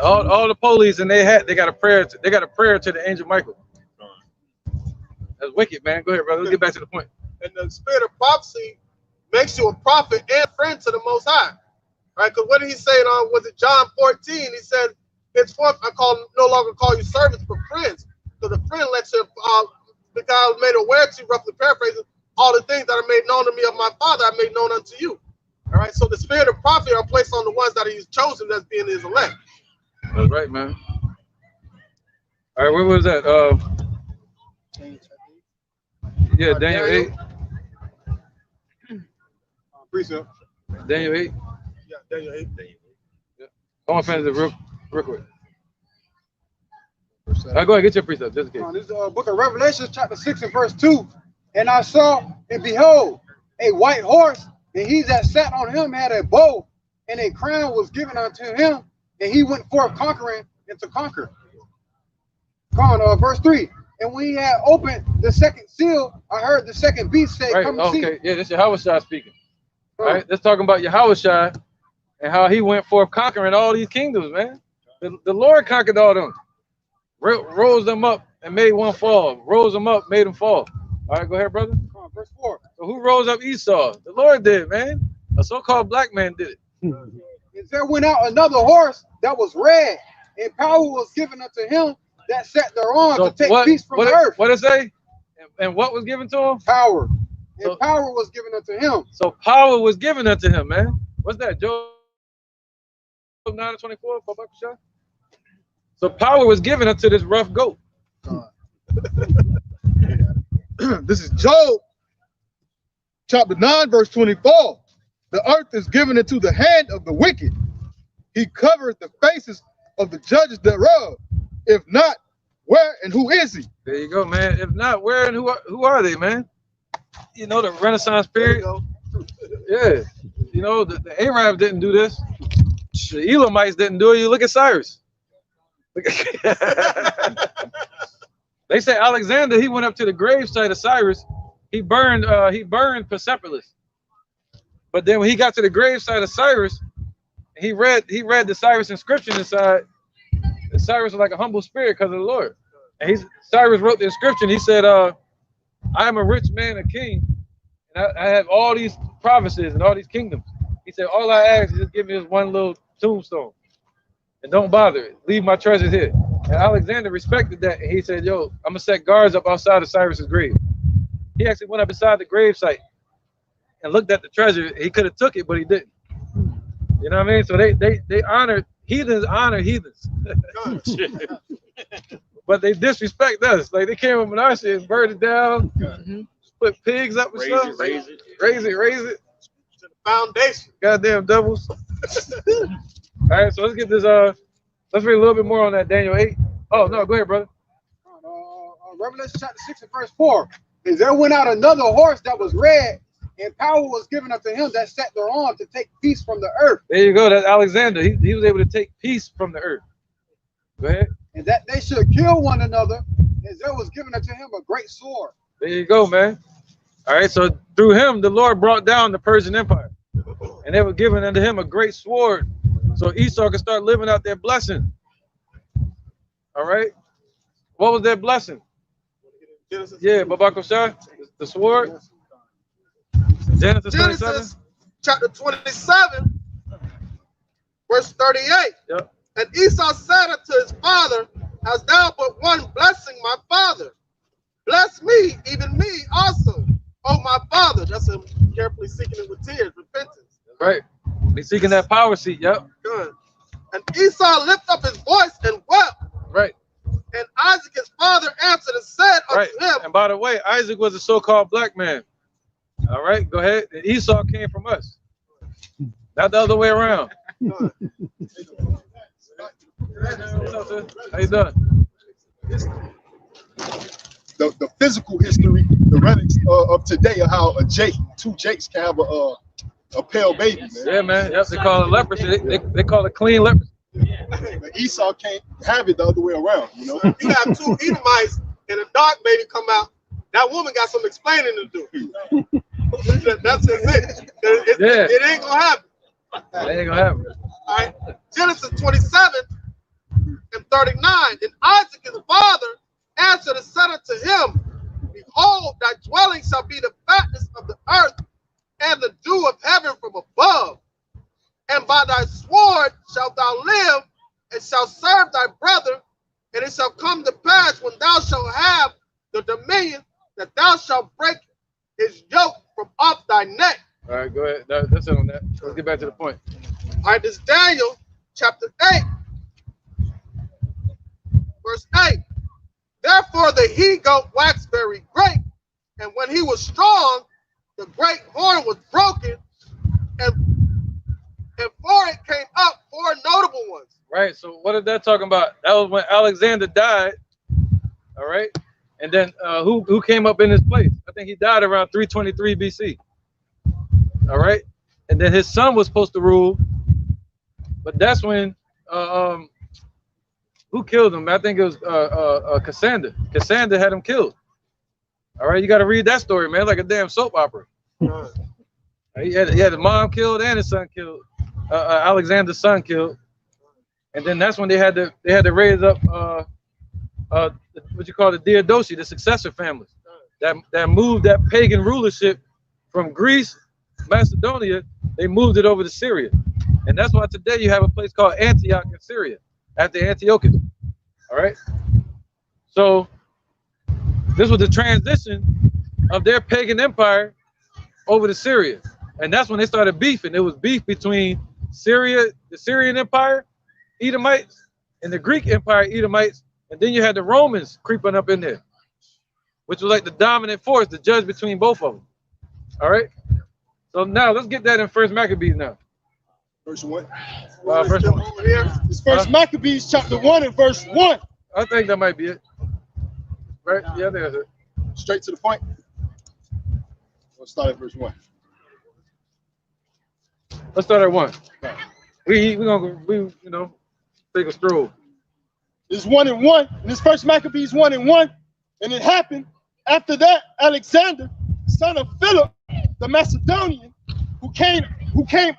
all the police, and they got a prayer. They got a prayer to the angel Michael. That's wicked, man. Go ahead, brother. Let's get back to the point. And the spirit of prophecy makes you a prophet and friend to the Most High, right? Because what did he say on, was it John 14? He said, henceforth I no longer call you servants, but friends. So the friend lets you, the guy was made aware to you, roughly paraphrasing, all the things that are made known to me of my Father, I made known unto you. All right, so the spirit of prophecy are placed on the ones that he's chosen as being his elect. That's right, man. All right, where was that? Yeah, Daniel 8. Precept. Daniel 8. Yeah, Daniel 8. Yeah. I want to finish it real quick. Go ahead, get your precept. Just in case. This is book of Revelation, chapter 6 and verse 2. And I saw, and behold, a white horse, and he that sat on him had a bow, and a crown was given unto him, and he went forth conquering and to conquer. Verse 3. And when he had opened the second seal, I heard the second beast say, right. Come and see. Yeah, this is Yahweh Shai speaking. All right, let's talk about Yahweh Shai and how he went forth conquering all these kingdoms, man. The Lord conquered all them, rose them up and made one fall, rose them up, made them fall. All right, go ahead, brother. Come on, verse 4. So who rose up Esau? The Lord did, man. A so-called black man did it. And there went out another horse that was red, and power was given unto him that sat thereon So to take peace from the earth. What did it say? And what was given to him? Power. And So- power was given unto him. So power was given unto him, man. What's that? Job 9:24. So power was given unto this rough goat. This is Job chapter 9, verse 24. The earth is given into the hand of the wicked. He covereth the faces of the judges thereof. If not, where and who is he? There you go, man. If not, where and who are they, man? You know, the Renaissance period. Yeah. You know, the Arabs didn't do this. The Elamites didn't do it. You look at Cyrus. They say Alexander, he went up to the gravesite of Cyrus. He burned Persepolis. But then when he got to the gravesite of Cyrus, he read the Cyrus inscription inside. And Cyrus was like a humble spirit because of the Lord. And Cyrus wrote the inscription. He said, I am a rich man, a king, and I have all these provinces and all these kingdoms. He said, all I ask is just give me this one little tombstone and don't bother it. Leave my treasures here. And Alexander respected that. And he said, yo, I'm going to set guards up outside of Cyrus's grave. He actually went up inside the gravesite and looked at the treasure. He could have took it, but he didn't. You know what I mean? So they honored, heathens honor heathens. But they disrespect us. Like they came up with our shit and burned it down, put pigs up and stuff. Raise it. To the foundation. Goddamn devils. All right, so let's get this. Let's read a little bit more on that Daniel 8. Oh no, go ahead, brother. Revelation chapter 6 and verse 4. And there went out another horse that was red, and power was given unto him that sat thereon to take peace from the earth. There you go. That's Alexander. He was able to take peace from the earth. Go ahead. And that they should kill one another, and there was given unto him a great sword. There you go, man. All right, so through him, the Lord brought down the Persian Empire, and they were given unto him a great sword, so Esau could start living out their blessing. All right, what was their blessing? Yeah, Baba Koshai, the sword. Genesis 27. Chapter 27, verse 38. Yep. And Esau said unto his father, hast thou but one blessing, my father? Bless me, even me also, oh my father. That's him carefully seeking it with tears, repentance. Right. He's seeking that power seat. Yep. Good. And Esau lifted up his voice and wept. Right. And Isaac, his father, answered and said unto him. And by the way, Isaac was a so-called black man. All right, go ahead. And Esau came from us, not the other way around. How you doing? The physical history, the relics of today, of how two Jakes can have a pale baby, man. Yeah, man. Yep, they call it leprosy. They call it clean leprosy. But Esau can't have it the other way around, you know. You have two Edomites and a dark baby come out. That woman got some explaining to do. That's it. It ain't gonna happen. It ain't gonna happen. All right. Genesis 27 and 39. And Isaac his father answered and said unto him, behold, thy dwelling shall be the fatness of the earth and the dew of heaven from above. And by thy sword shalt thou live, and shalt serve thy brother. And it shall come to pass when thou shalt have the dominion that thou shalt break his yoke from off thy neck. All right, go ahead. That's it on that. Let's get back to the point. All right, this is Daniel chapter 8, verse 8. Therefore the he-goat waxed very great, and when he was strong, the great horn was broken, and for it came up 4 notable ones. Right, so what is that talking about? That was when Alexander died, all right? And then who came up in his place? I think he died around 323 BC, all right? And then his son was supposed to rule, but that's when, who killed him? I think it was Cassander. Cassander had him killed. All right, you got to read that story, man, like a damn soap opera. He had his mom killed and his son killed. Alexander's son killed, and then that's when they had to raise up what you call the Theodosi, the successor families that moved that pagan rulership from Greece, Macedonia. They moved it over to Syria, and that's why today you have a place called Antioch in Syria after Antiochus. All right, so this was the transition of their pagan empire over to Syria, and that's when they started beefing. It was beef between Syria, the Syrian Empire, Edomites, and the Greek Empire, Edomites, and then you had the Romans creeping up in there, which was like the dominant force, the judge between both of them. All right. So now let's get that in First Maccabees now. Verse 1. First one. It's First Maccabees chapter 1 and verse 1. I think that might be it. Right? Yeah, I think that's it. Straight to the point. Let's start at verse 1. Let's start at 1. We take a stroll. It's 1 and 1. And it's First Maccabees 1 and 1. And it happened after that, Alexander, son of Philip, the Macedonian, who came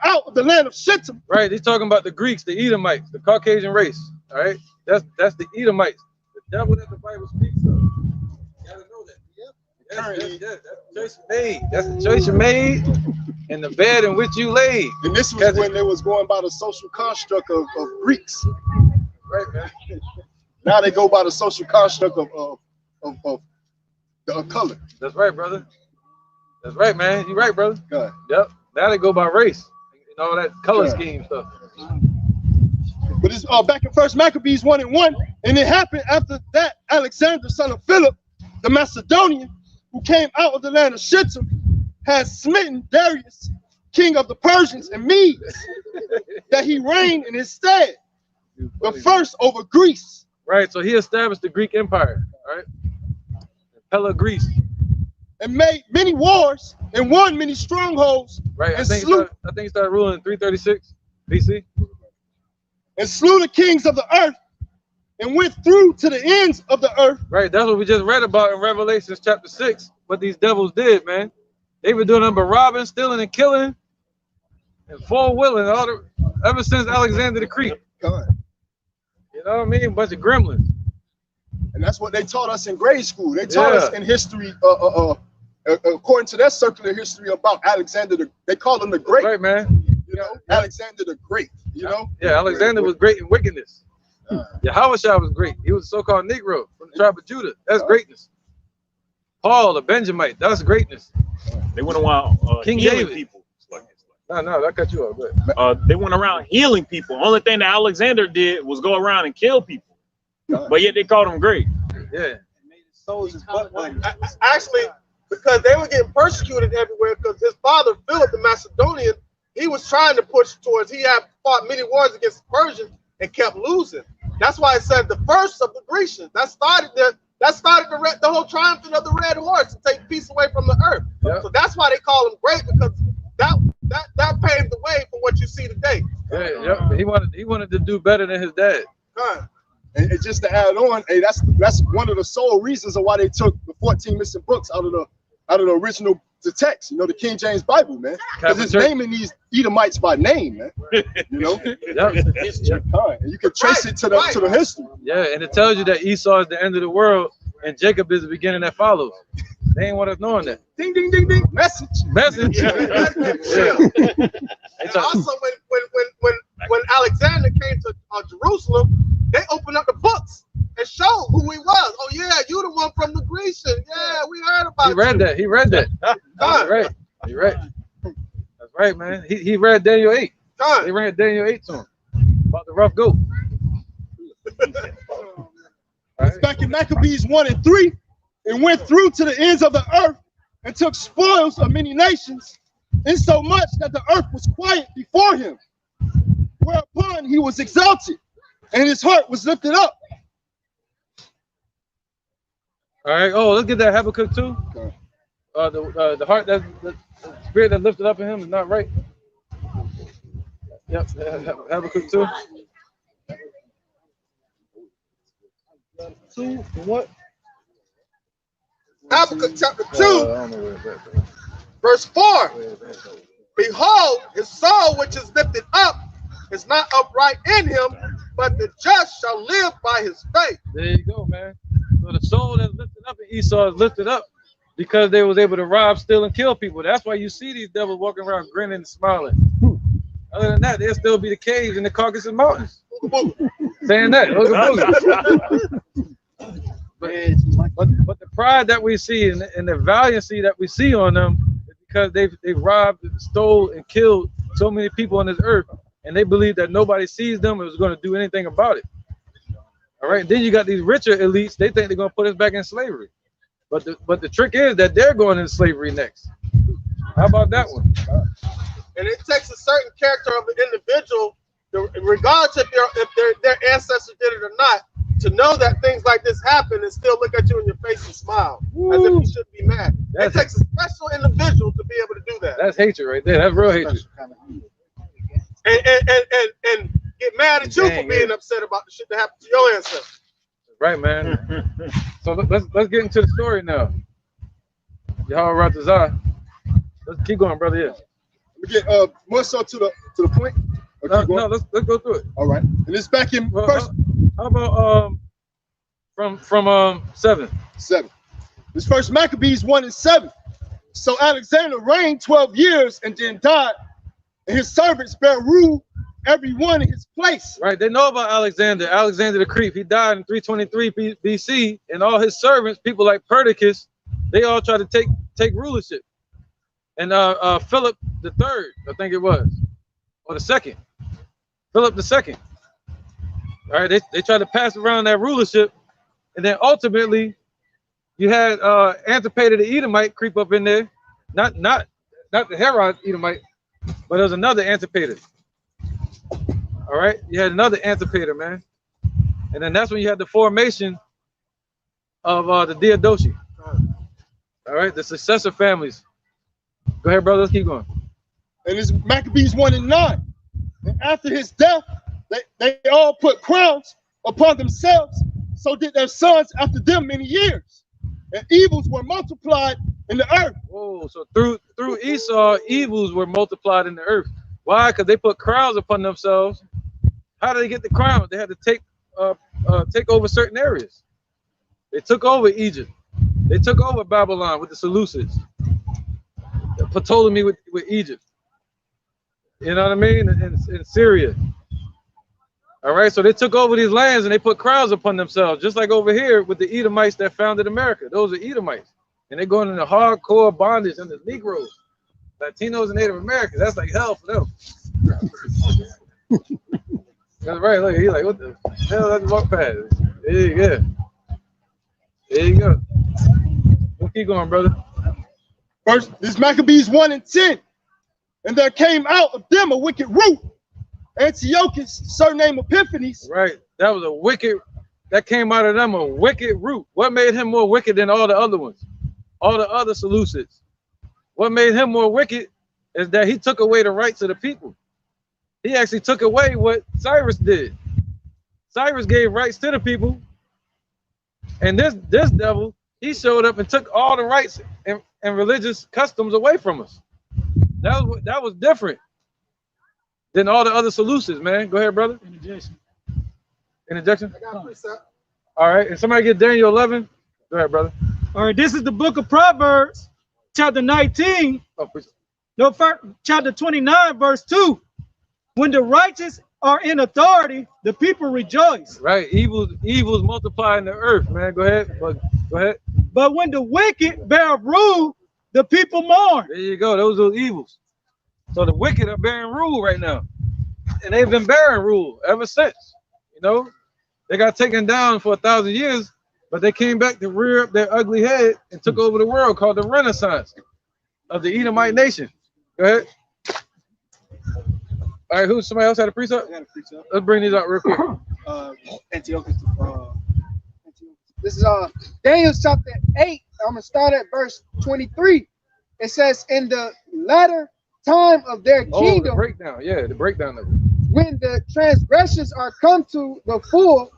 out of the land of Shittim. Right, he's talking about the Greeks, the Edomites, the Caucasian race. All right, that's the Edomites, the devil that the Bible speaks of. You gotta know that. Yep. That's the choice you made. That's the choice you made, and the bed in which you laid. And this was when they was going by the social construct of Greeks. Right, man. Now they go by the social construct of the color. That's right, brother. That's right, man. You're right, brother. God. Yep. Now they go by race and all that color scheme stuff. But it's back in First Maccabees 1 and 1, and it happened after that Alexander, son of Philip, the Macedonian, who came out of the land of Shittim, had smitten Darius, king of the Persians and Medes, that he reigned in his stead, the first over Greece. Right. So he established the Greek Empire. All right. Pella Greece. And made many wars and won many strongholds. Right. I And think he started ruling in 336 BC. And slew the kings of the earth and went through to the ends of the earth. Right. That's what we just read about in Revelation chapter 6. What these devils did, man. They've been doing nothing but robbing, stealing, and killing, and four-wheeling ever since Alexander the Great. God. You know what I mean? A bunch of gremlins. And that's what they taught us in grade school. They taught us in history, according to that circular history about Alexander. They call him the Great. Right, man. You know, Alexander the Great. You know. Yeah, Alexander was great in wickedness. Yahweh was great. He was a so-called Negro from the tribe of Judah. That's greatness. Paul, the Benjamite. That's greatness. They went around King healing David. people. No, that cut you off. Go ahead. They went around healing people. Only thing that Alexander did was go around and kill people. But yet they called him great. Yeah. Actually, because they were getting persecuted everywhere because his father, Philip the Macedonian, he was trying to push towards, he had fought many wars against the Persians and kept losing. That's why it said the first of the Grecians. That started the whole triumphant of the red horse to take peace away from the earth. Yeah. So that's why they call him great, because that paved the way for what you see today. Yeah. He wanted to do better than his dad. And just to add on, hey, that's one of the sole reasons of why they took the 14 missing books out of the original text. You know, the King James Bible, man, because it's naming these Edomites by name, man. You know, and you can trace it to the history. Yeah, and it tells you that Esau is the end of the world and Jacob is the beginning that follows. They ain't want us knowing that. Ding, ding, ding, ding. Message. Yeah. And also, when Alexander came to Jerusalem, they opened up the books and showed who he was. Oh yeah, you the one from the Grecian. Yeah, we heard about He read that. That's right. You're right. That's right, man. He read Daniel 8. They read Daniel 8 to him about the rough goat. It's back in Maccabees 1 and 3, and went through to the ends of the earth and took spoils of many nations, insomuch that the earth was quiet before him. Whereupon he was exalted, and his heart was lifted up. All right. Oh, let's get that Habakkuk too. The heart the spirit that lifted up in him is not right. Yep. Habakkuk 2. 2 what? Habakkuk chapter 2, verse 4. Behold, his soul which is lifted up is not upright in him, but the just shall live by his faith. There you go, man. So the soul that's lifted up in Esau is lifted up because they was able to rob, steal, and kill people. That's why you see these devils walking around grinning and smiling. Other than that, there'll still be the caves in the Caucasus Mountains. Saying that. But the pride that we see and the valiancy that we see on them is because they've robbed, stole, and killed so many people on this earth, and they believe that nobody sees them or is going to do anything about it. All right. Then you got these richer elites. They think they're going to put us back in slavery, but the trick is that they're going into slavery next. How about that one? And it takes a certain character of an individual, regardless if their ancestors did it or not, to know that things like this happen and still look at you in your face and smile as if you shouldn't be mad. It takes a special individual to be able to do that. That's hatred right there. That's real hatred. And get mad at you for being upset about the shit that happened to your ancestors. Right, man. So let's get into the story now. Yahweh Ratazah. Let's keep going, brother. Yes. We get more so to the point. No, let's go through it. All right, and it's back in first. How about from 7? This first Maccabees 1 and 7. So Alexander reigned 12 years and then died, and his servants bare rule every one in his place. Right, they know about Alexander the Creep. He died in 323 BC, and all his servants, people like Perdiccas, they all tried to take rulership. And Philip the Third, I think it was, or the second, Philip the Second. All right, they tried to pass around that rulership, and then ultimately, you had Antipater the Edomite creep up in there, not the Herod Edomite, but there was another Antipater. All right, you had another Antipater, man, and then that's when you had the formation of the Diadochi. All right, the successor families. Go ahead, brother. Let's keep going. And it's Maccabees 1 and 9. And after his death, they all put crowns upon themselves. So did their sons after them many years. And evils were multiplied in the earth. Whoa! So through Esau, evils were multiplied in the earth. Why? Because they put crowns upon themselves. How did they get the crowns? They had to take over certain areas. They took over Egypt. They took over Babylon with the Seleucids. Ptolemy with Egypt. You know what I mean? In Syria. All right, so they took over these lands and they put crowns upon themselves, just like over here with the Edomites that founded America. Those are Edomites. And they're going into hardcore bondage under Negroes, Latinos, and Native Americans. That's like hell for them. That's right. Look, he's like, what the hell? Let's walk past. There you go. There you go. We'll keep going, brother. First, this Maccabees 1 and 10. And there came out of them a wicked root, Antiochus, surnamed Epiphanes. Right. That was a wicked, that came out of them a wicked root. What made him more wicked than all the other ones? All the other Seleucids. What made him more wicked is that he took away the rights of the people. He actually took away what Cyrus did. Cyrus gave rights to the people. And this devil, he showed up and took all the rights and religious customs away from us. That was different than all the other Seleucids, man. Go ahead, brother. Interjection? I got a precept. All right, and somebody get Daniel 11. Go ahead, brother. All right, this is the book of Proverbs, chapter 19. No, chapter 29, verse 2. When the righteous are in authority, the people rejoice. Right, evils multiply in the earth, man. Go ahead. Go ahead. But when the wicked bear rule, the people mourn. There you go. Those are evils. So the wicked are bearing rule right now. And they've been bearing rule ever since. You know, they got taken down for 1,000 years, but they came back to rear up their ugly head and took over the world, called the Renaissance of the Edomite nation. Go ahead. All right, somebody else had a precept? I got a precept. Let's bring these out real quick. Antiochus. This is Daniel chapter 8. I'm gonna start at verse 23. It says, in the latter time of their kingdom, the breakdown. Yeah, the breakdown of it. When the transgressions are come to the full,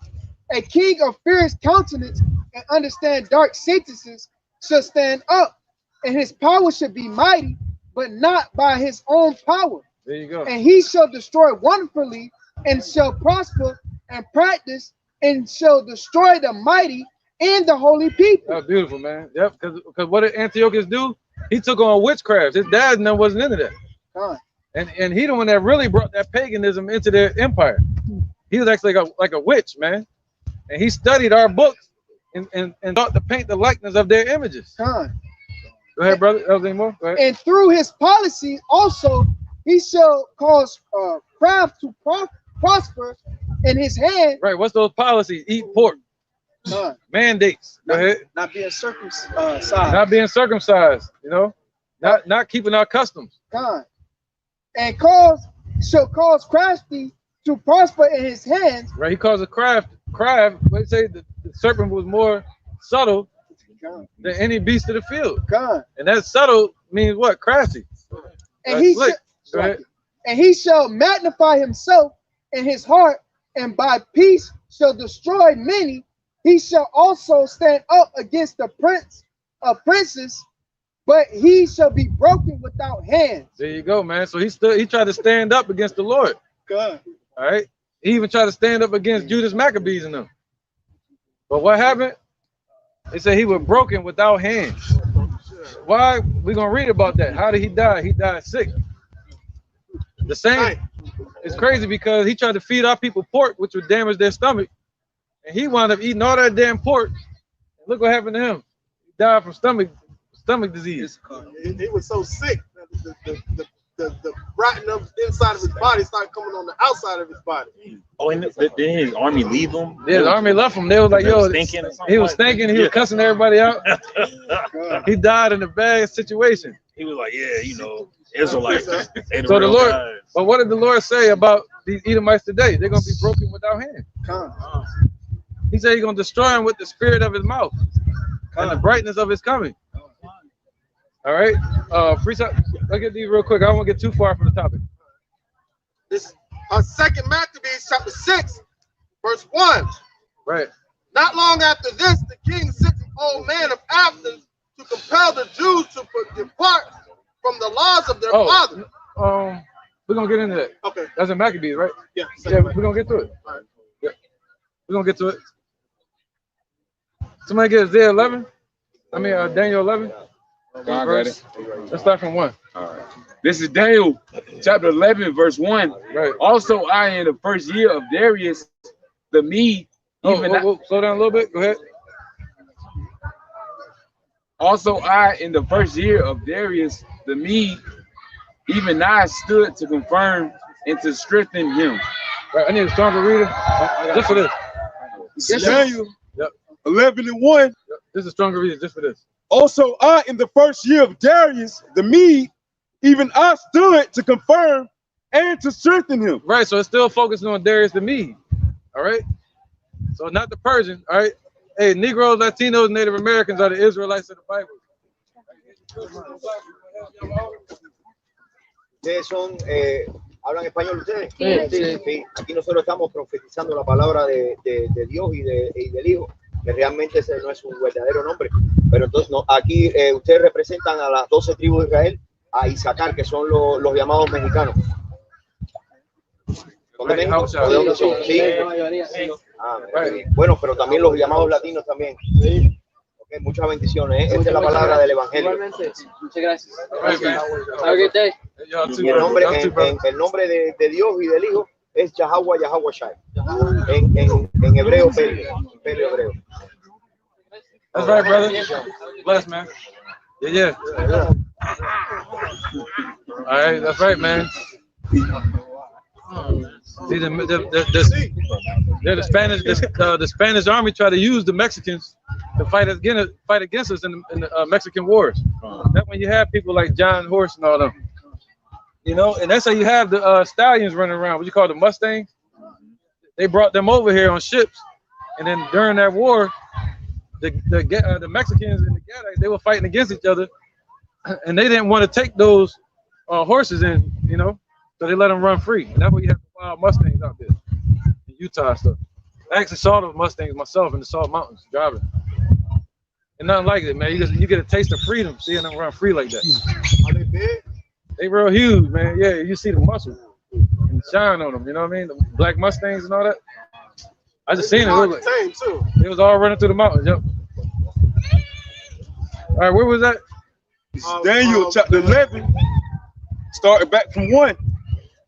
a king of fierce countenance and understand dark sentences shall stand up, and his power should be mighty, but not by his own power. There you go. And he shall destroy wonderfully, and shall prosper and practice, and shall destroy the mighty and the holy people. That's beautiful, man. Yep, because what did Antiochus do? He took on witchcraft. His dad and them wasn't into that. And he the one that really brought that paganism into their empire. He was actually like a witch, man. And he studied our books and thought to paint the likeness of their images. Go ahead, brother. That was any more? Go ahead. And through his policy also, he shall cause craft to prosper in his hand. Right. What's those policies? Eat pork. Mandates. Go ahead. Not being circumcised. Not being circumcised. You know, not keeping our customs. And shall cause crafty to prosper in his hands. Right. He calls it craft. Let's say the serpent was more subtle than any beast of the field. And that subtle means what? Crafty. And he shall magnify himself in his heart, and by peace shall destroy many. He shall also stand up against the prince of princes, but he shall be broken without hands. There you go, man. So he tried to stand up against the Lord. All right. He even tried to stand up against Judas Maccabees and them. But what happened? They said he was broken without hands. Why? We're gonna read about that. How did he die? He died sick. The same. It's crazy because he tried to feed our people pork, which would damage their stomach. And he wound up eating all that damn pork. And look what happened to him. He died from stomach disease. He was so sick that the rotten of inside of his body started coming on the outside of his body. Oh, and did his army leave him? Yeah, the army left him. They was like, yo, he was stinking. He was cussing everybody out. He died in a bad situation. He was like, yeah, you know, Israelites. So the Lord, but what did the Lord say about these Edomites today? They're going to be broken without hands. He said he's going to destroy them with the spirit of his mouth and the brightness of his coming. All right. Look at these real quick. I don't want to get too far from the topic. This 2 Maccabees chapter 6, verse 1. Right. Not long after this, the king sent an old man of Athens to compel the Jews to depart from the laws of their father. We're gonna get into that. Okay. That's in Maccabees, right? Yeah. We're gonna get to it. All right. Yeah. We're gonna get to it. Somebody get Isaiah 11. Daniel 11. Let's start from 1. All right. This is Daniel chapter 11, verse 1. Right. Also, I in the first year of Darius the Mede. Slow down a little bit. Go ahead. Also, I in the first year of Darius the Mede, even I stood to confirm and to strengthen him. Right. I need a stronger reader. Just for this. Yes, Daniel 11 and 1. Yep. This is a stronger reader just for this. Also, I in the first year of Darius the Mede, even I stood to confirm and to strengthen him. Right. So it's still focusing on Darius the Mede. All right. So not the Persian. All right. Hey, Negroes, Latinos, Native Americans are the Israelites of the Bible. ¿Ustedes hablan español ustedes? Sí. Aquí nosotros estamos profetizando la palabra de Dios y del Hijo, que realmente ese no es un verdadero nombre. Pero entonces aquí ustedes representan a las 12 tribus de Israel, a Isaacar, que son los llamados mexicanos. ¿Son de México? ¿O de dónde son? Sí. Bueno, pero también los llamados latinos también. Okay, muchas bendiciones. Esta es la palabra del Evangelio. Muchas gracias. Have a good day. Y el nombre de Dios y del Hijo es Yahweh Shai. En hebreo, Pelio hebreo. That's right, brother. Bless, man. Yeah. All right, that's right, man. See, the Spanish army tried to use the Mexicans to fight against us in the Mexican Wars. That's when you have people like John Horse and all them. You know, and that's how you have the stallions running around. What you call the Mustangs? They brought them over here on ships, and then during that war, the Mexicans and the Gaddites, they were fighting against each other, and they didn't want to take those horses in, you know, so they let them run free. And that's why you have the wild Mustangs out there in Utah and stuff. I actually saw those Mustangs myself in the Salt Mountains driving. And nothing like it, man. You get a taste of freedom seeing them run free like that. Are they big? They real huge, man. Yeah, you see the muscle and the shine on them. You know what I mean? The black Mustangs and all that. I just seen it. Hard Like, to tame too. it was all running through the mountains. Yep. All right, where was that? Daniel chapter 11, starting back from 1.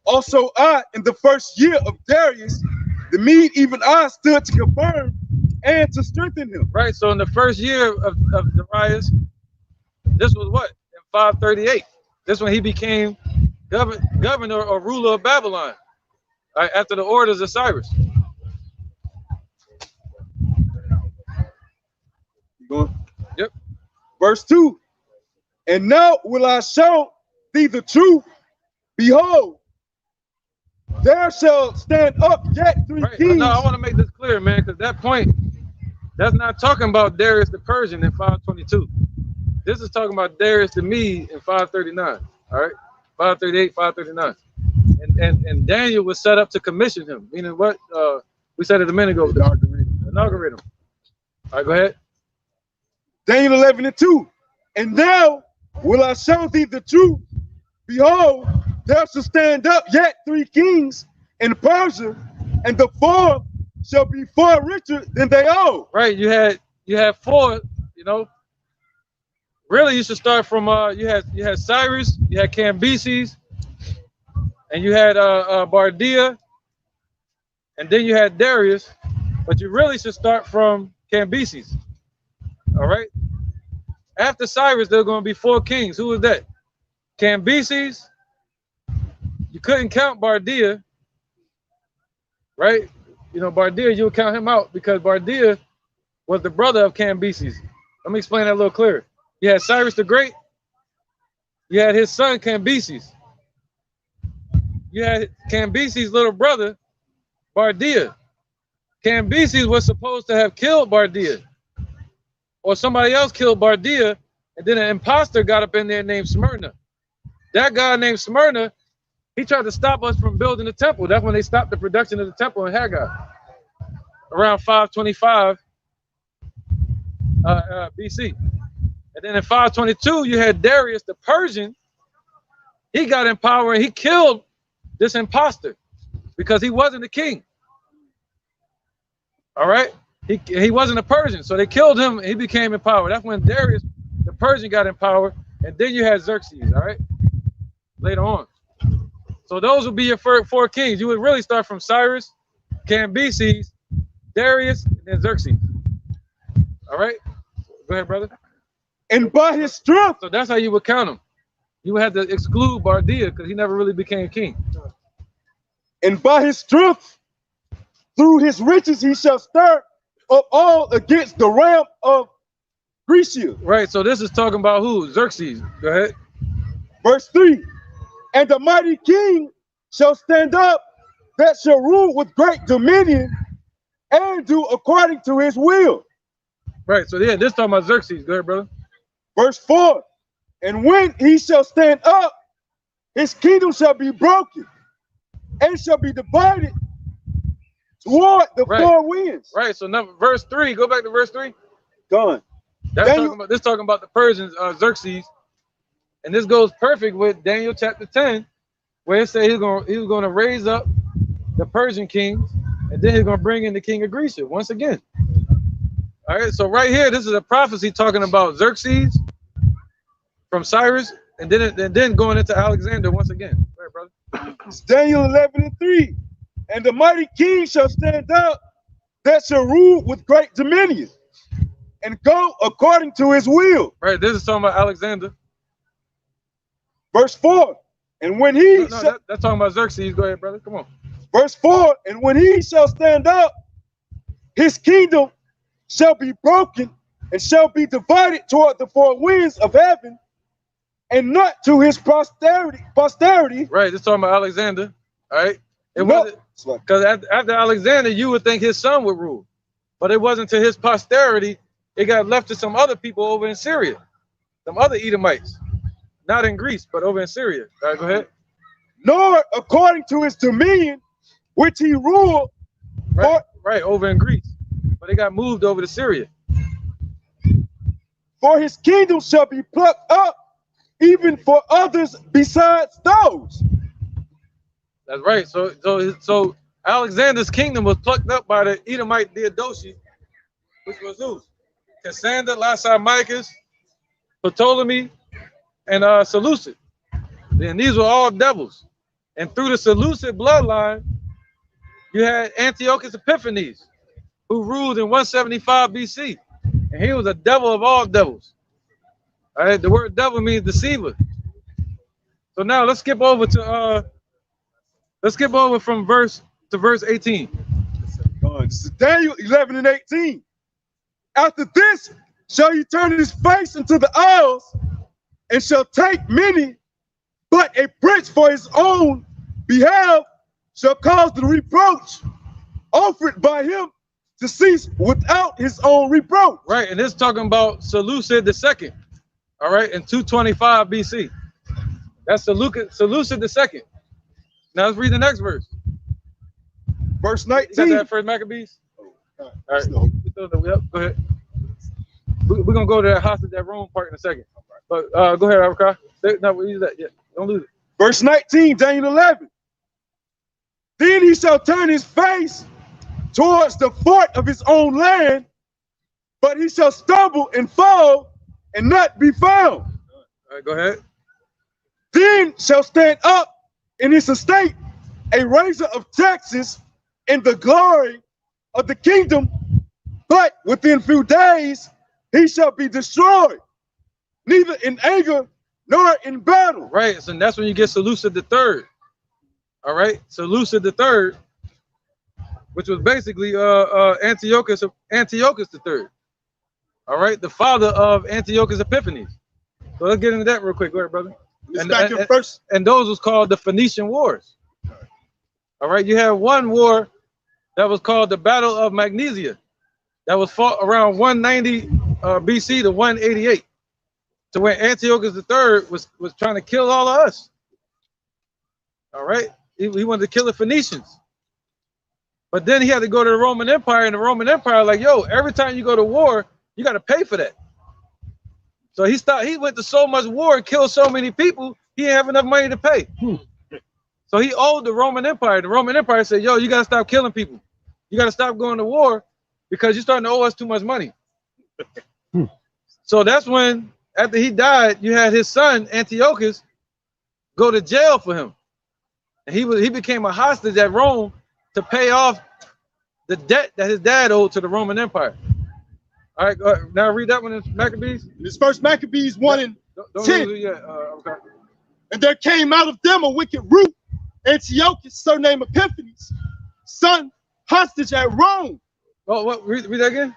Also I, in the first year of Darius, the Mede, even I, stood to confirm and to strengthen him. Right, so in the first year of Darius, this was what? In 538. This when he became governor or ruler of Babylon. All right, after the orders of Cyrus. You going? Yep. Verse 2. And now will I show thee the truth. Behold, there shall stand up yet 3 kings. No, I want to make this clear, man, because that point, that's not talking about Darius the Persian in 522. This is talking about Darius the Mede in 539. All right, 538, 539. And Daniel was set up to commission him, meaning what we said it a minute ago. Inaugurate him. All right, go ahead. Daniel 11 and 2. And now will I show thee the truth. Behold, there shall stand up yet 3 kings in Persia, and the 4 shall be far richer than they all. Right, you had 4, you know. Really, you should start from you had Cyrus, you had Cambyses, and you had Bardia, and then you had Darius, but you really should start from Cambyses. All right. After Cyrus, there are going to be 4 kings. Who was that? Cambyses. You couldn't count Bardia, right? You know, Bardia, you'll count him out because Bardia was the brother of Cambyses. Let me explain that a little clearer. You had Cyrus the Great. You had his son Cambyses. You had Cambyses' little brother, Bardia. Cambyses was supposed to have killed Bardia, or somebody else killed Bardia, and then an imposter got up in there named Smyrna. That guy named Smyrna, he tried to stop us from building the temple. That's when they stopped the production of the temple in Haggai, around 525 BC. And then in 522, you had Darius the Persian. He got in power and he killed this imposter because he wasn't a king. All right, he wasn't a Persian, so they killed him. And he became in power. That's when Darius the Persian got in power, and then you had Xerxes. All right, later on. So those would be your 4 kings. You would really start from Cyrus, Cambyses, Darius, and then Xerxes. All right, go ahead, brother. And by his strength, so that's how you would count him. You would have to exclude Bardia because he never really became king. And by his strength, through his riches, he shall stir up all against the realm of Grecia. Right, so this is talking about who? Xerxes. Go ahead. Verse 3. And the mighty king shall stand up that shall rule with great dominion and do according to his will. Right, so yeah, this talking about Xerxes. Go ahead, brother. Verse 4. And when he shall stand up, his kingdom shall be broken and shall be divided toward the 4 winds. Right, so now verse 3, go back to verse 3. Done. That's talking about the Persians, Xerxes. And this goes perfect with Daniel chapter 10, where it says he was going to raise up the Persian kings, and then he's going to bring in the king of Grecia once again. All right, so right here, this is a prophecy talking about Xerxes from Cyrus, and then going into Alexander once again. All right, brother. It's Daniel 11 and 3. And the mighty king shall stand up that shall rule with great dominion and go according to his will. Right, this is talking about Alexander. Verse 4. And when he that's talking about Xerxes. Go ahead, brother. Come on. Verse 4. And when he shall stand up, his kingdom shall be broken and shall be divided toward the 4 winds of heaven, and not to his posterity. Right, this is talking about Alexander. All right. It wasn't because after Alexander, you would think his son would rule, but it wasn't to his posterity. It got left to some other people over in Syria, some other Edomites, not in Greece, but over in Syria. All right, go ahead. Nor according to his dominion, which he ruled. Right, over in Greece, but it got moved over to Syria. For his kingdom shall be plucked up even for others besides those. That's right. So Alexander's kingdom was plucked up by the Edomite Theodosi, which was who? Cassander, Laomachus, Ptolemy, and Seleucid. And these were all devils. And through the Seleucid bloodline, you had Antiochus Epiphanes, who ruled in 175 BC. And he was a devil of all devils. All right, the word devil means deceiver. So now let's skip over to from verse 18. This is Daniel 11 and 18. After this shall he turn his face into the isles, and shall take many, but a prince for his own behalf shall cause the reproach offered by him to cease without his own reproach. Right, and this talking about Seleucid II. All right, in 225 BC. That's Seleucid II. Now let's read the next verse. Verse You 19. got that first Maccabees? All right, go ahead. We're gonna go to that hostage at Rome part in a second. But go ahead, Abakar. No, we use that. Yeah, don't lose it. Verse 19, Daniel 11. Then he shall turn his face towards the fort of his own land, but he shall stumble and fall and not be found. All right, go ahead. Then shall stand up in his estate a raiser of taxes in the glory of the kingdom, but within few days he shall be destroyed, neither in anger nor in battle. Right, so that's when you get Seleucid III. All right, Seleucid III, which was basically Antiochus III. All right, the father of Antiochus Epiphanes. So let's get into that real quick. Go ahead, brother. And those was called the Phoenician Wars. All right, you have one war that was called the Battle of Magnesia, that was fought around 190 BC to 188, to where Antiochus III was trying to kill all of us. All right, he wanted to kill the Phoenicians. But then he had to go to the Roman Empire, and the Roman Empire like, yo, every time you go to war, you got to pay for that. So he went to so much war and killed so many people, he didn't have enough money to pay. So he owed the Roman Empire. The Roman Empire said, yo, you got to stop killing people. You got to stop going to war because you're starting to owe us too much money. So that's when, after he died, you had his son, Antiochus, go to jail for him. And he became a hostage at Rome to pay off the debt that his dad owed to the Roman Empire. All right, now read that one in Maccabees. This first Maccabees 1 and 10. Okay. And there came out of them a wicked root, Antiochus, surnamed Epiphanes, son, hostage at Rome. Oh, what? Read that again.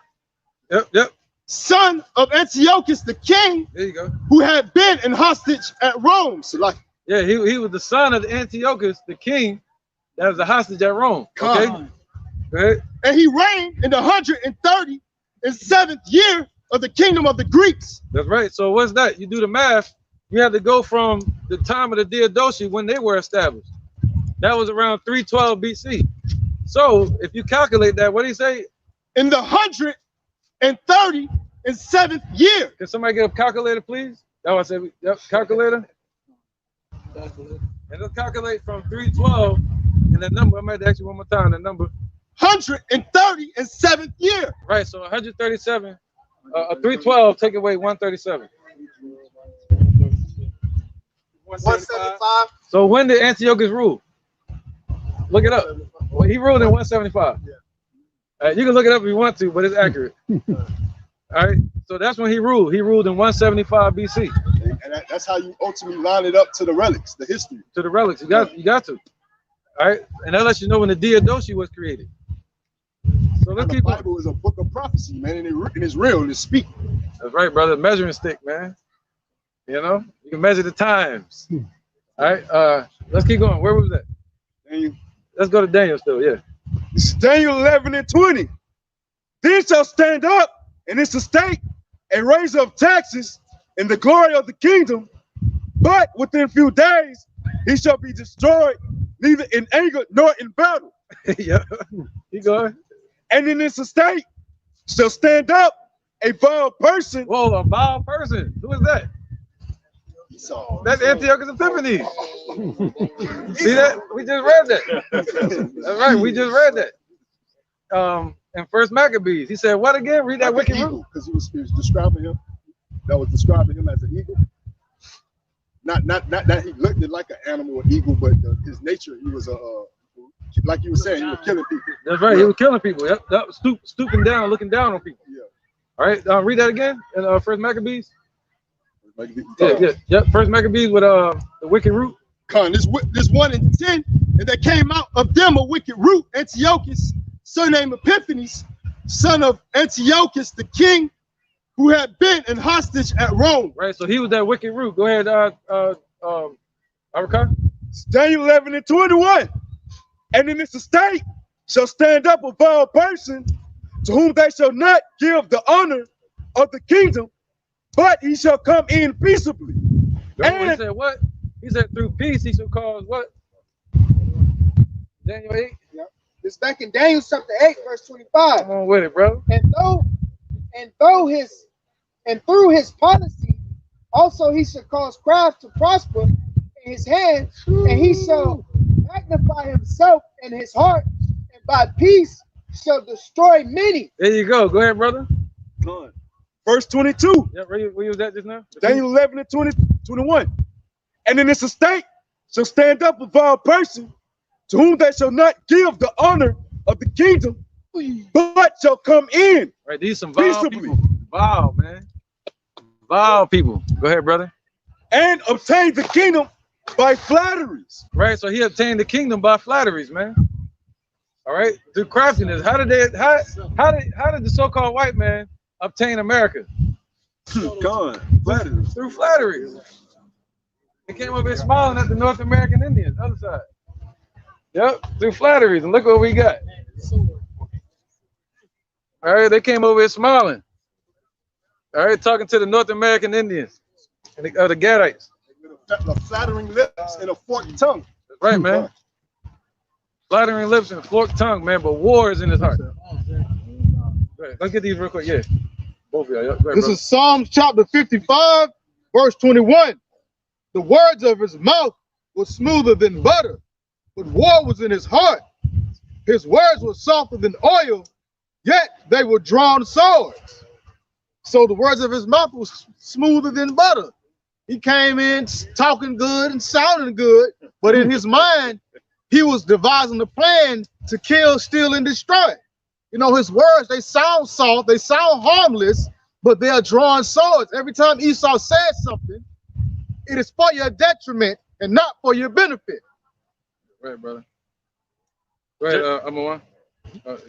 Yep. Son of Antiochus the king. There you go. Who had been in hostage at Rome. So like, yeah, he was the son of Antiochus the king that was a hostage at Rome. Okay. Go ahead. And he reigned in the 137th year of the kingdom of the Greeks. That's right. So what's that? You do the math. You have to go from the time of the Theodosi when they were established. That was around 312 BC. So if you calculate that, what do you say? In the 137th year. Can somebody get a calculator, please? That's what I said. Yep, calculator. And let's calculate from 312 and the number. I might ask you one more time. The number. 137th year. Right. So 137. 312 take away 137. 175. So when did Antiochus rule? Look it up. Well, he ruled in 175. You can look it up if you want to, but it's accurate. All right. So that's when he ruled. He ruled in 175 BC. And that's how you ultimately line it up to the relics, the history. To the relics. You got to. All right. And that lets you know when the Theodosi was created. So let's keep going. The Bible is a book of prophecy, man, and it's real and it's speak. That's right, brother. Measuring stick, man. You know, you can measure the times. All right. Let's keep going. Where was that? Daniel. Let's go to Daniel still, yeah. This is Daniel 11 and 20. Then shall stand up in its estate a raiser of taxes in the glory of the kingdom, but within few days he shall be destroyed, neither in anger nor in battle. Yeah, keep going. And in this estate shall stand up a vile person. Whoa, a vile person. Who is that? Esau. That's Antiochus Epiphanes. See that? We just read that. That's right. We just read that. In First Maccabees, he said, "What again? Read that wicked root." Because he was describing him. That was describing him as an eagle. Not that he looked like an animal or eagle, but his nature, he was like you were saying, he was killing people. That's right. He was killing people. Yep. That was stooping down, looking down on people. Yeah. All right. Read that again in First Maccabees. Yeah. First Maccabees with the wicked root. This 1 and 10, and there came out of them a wicked root, Antiochus, surnamed Epiphanes, son of Antiochus the king, who had been in hostage at Rome. Right. So he was that wicked root. Go ahead, Arakah. Daniel 11 and 21. And in this estate shall stand up a vile person, to whom they shall not give the honor of the kingdom, but he shall come in peaceably. And he said what? He said through peace he shall cause what? Daniel 8? Yep. It's back in Daniel chapter 8, verse 25. Come on with it, bro. And through his policy, also he shall cause craft to prosper in his hand, and he shall magnify himself in his heart, and by peace shall destroy many. There you go. Go ahead, brother. Good. Verse 22. Yeah, where was that just now? Daniel 11 and 21. And in this estate shall stand up a vile person, to whom they shall not give the honor of the kingdom, but shall come in. Right, these some vile people. Vile, man. Vile people. Go ahead, brother. And obtain the kingdom by flatteries. Right, so he obtained the kingdom by flatteries, man. All right, through craftiness. How did the so-called white man obtain America? God, flatteries. Through flatteries. They came over here smiling at the North American Indians, other side. Yep, through flatteries, and look what we got. All right, they came over here smiling. All right, talking to the North American Indians and the Gadites. The flattering lips and a forked tongue. That's right, man. Flattering lips and a forked tongue, man, but war is in his heart. Right, let's get these real quick. Yeah, both of y'all. Right, this is Psalms chapter 55, verse 21. The words of his mouth were smoother than butter, but war was in his heart. His words were softer than oil, yet they were drawn swords. So the words of his mouth was smoother than butter. He came in talking good and sounding good, but in his mind, he was devising a plan to kill, steal, and destroy. You know, his words, they sound soft, they sound harmless, but they are drawing swords. Every time Esau says something, it is for your detriment and not for your benefit. Right, brother. Go ahead, Amawan. I was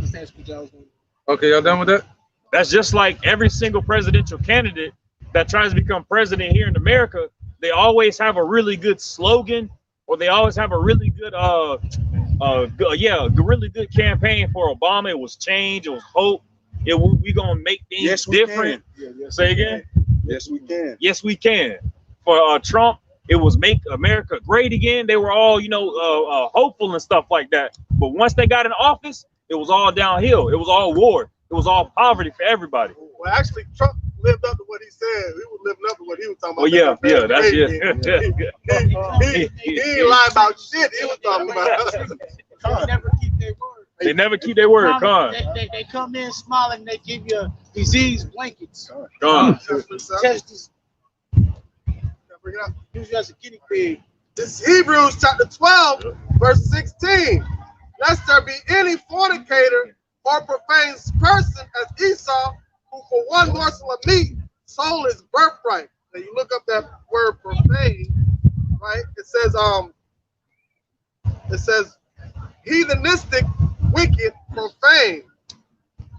the same speech I was doing. Okay, y'all done with that? That's just like every single presidential candidate that tries to become president here in America. They always have a really good slogan, or they always have a really good, really good campaign for Obama. It was change, it was hope. We gonna make things different. Say again. Yes, we can. Yes, we can. For Trump, it was make America great again. They were all, hopeful and stuff like that. But once they got in office, it was all downhill. It was all war. It was all poverty for everybody. Well, actually, Trump lived up to what he said. He was living up to what he was talking about. Well, that's He ain't lying about shit. He was talking about. They never keep their word. They never keep their word. They come in smiling. They give you disease blankets. Test this. Use you as a guinea pig. This is Hebrews chapter 12, verse 16. Lest there be any fornicator or profane person as Esau, who for one morsel of meat sold his birthright. Now you look up that word profane, right? It says heathenistic, wicked, profane,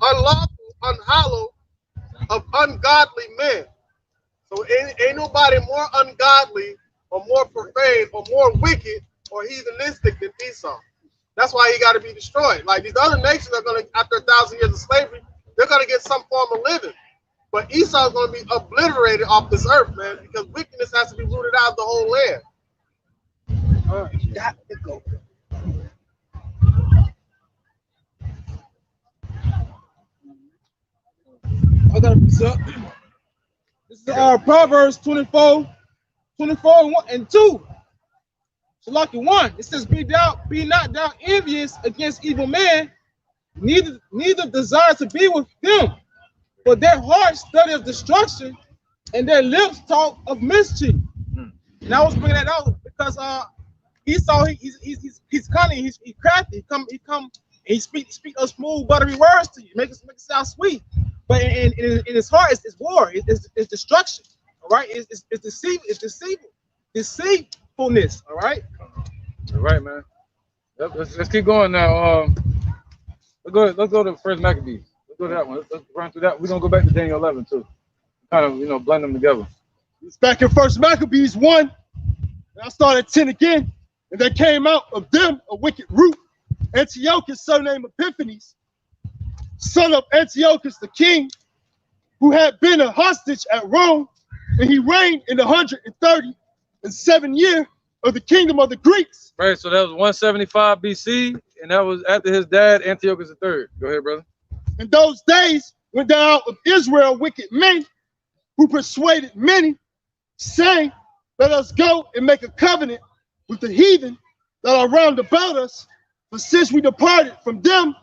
unlawful, unhallowed, of ungodly men. So ain't nobody more ungodly or more profane or more wicked or heathenistic than Esau. That's why he got to be destroyed. Like these other nations are going to, after 1,000 years of slavery, they're going to get some form of living. But Esau is going to be obliterated off this earth, man, because wickedness has to be rooted out of the whole land. All right, got to go. I got this up. This is Proverbs 24, 24 and 2. Shalaki 1. It says, be not thou envious against evil men, neither desire to be with them. For their hearts study of destruction, and their lips talk of mischief. And I was bringing that out because Esau, he's cunning, he's crafty. He come and he speak those smooth, buttery words to you, make it sound sweet. But in his heart, it's war, it's destruction. All right, it's deceitfulness. All right. All right, man. Yep, let's keep going now. Let's go to First Maccabees. Let's go to that one. Let's run through that. We're gonna go back to Daniel 11 too. Kind of, blend them together. It's back in First Maccabees 1. And I started 10 again. And there came out of them a wicked root, Antiochus, surnamed Epiphanes, son of Antiochus the king, who had been a hostage at Rome, and he reigned in the 137th year of the kingdom of the Greeks. Right, so that was 175 BC, and that was after his dad, Antiochus III. Go ahead, brother. In those days went there out of Israel wicked men, who persuaded many, saying, let us go and make a covenant with the heathen that are round about us. For since we departed from them,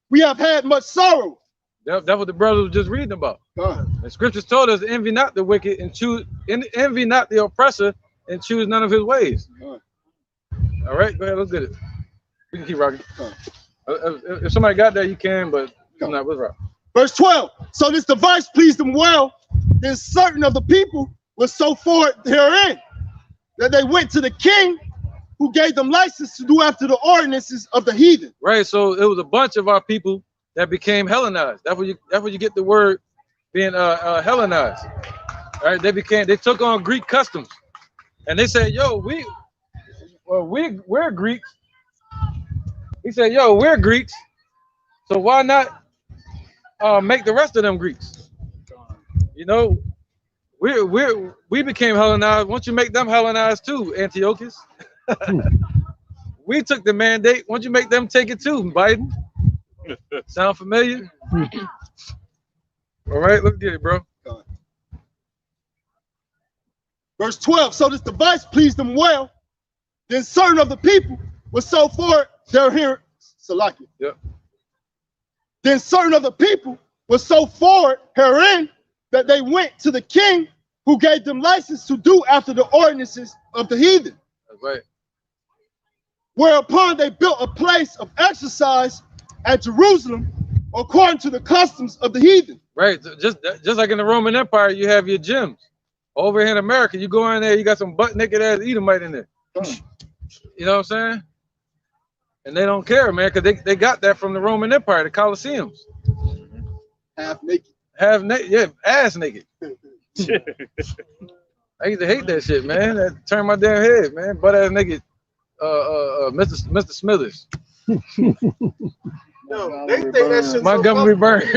we have had much sorrow. That's what the brother was just reading about. The scriptures told us, envy not the wicked and envy not the oppressor and choose none of his ways. All right, go ahead, let's get it. We can keep rocking. If somebody got that, you can, but if not, let's rock. Verse 12. So this device pleased them well. Then certain of the people were so forward herein that they went to the king, who gave them license to do after the ordinances of the heathen. Right, so it was a bunch of our people that became Hellenized. That's where you get the word being Hellenized. All right, they took on Greek customs, and they said, "Yo, we're Greeks." He said, "Yo, we're Greeks, so why not make the rest of them Greeks?" We became Hellenized. Why don't you make them Hellenized too, Antiochus? We took the mandate. Why don't you make them take it too, Biden? Sound familiar? All right, let's get it, bro. Verse 12. So this device pleased them well. Then certain of the people were so forward they're here. Salakia. Yep. Then certain of the people were so forward herein that they went to the king, who gave them license to do after the ordinances of the heathen. That's right. Whereupon they built a place of exercise at Jerusalem, according to the customs of the heathen. Right. Just like in the Roman Empire, you have your gyms. Over here in America, you go in there, you got some butt naked ass Edomite in there. You know what I'm saying? And they don't care, man, because they got that from the Roman Empire, the Colosseums. Half naked. Half naked, yeah, ass naked. I used to hate that shit, man. That turned my damn head, man. Butt ass naked, Mr. Smithers. No, they think that shit's Montgomery Burns.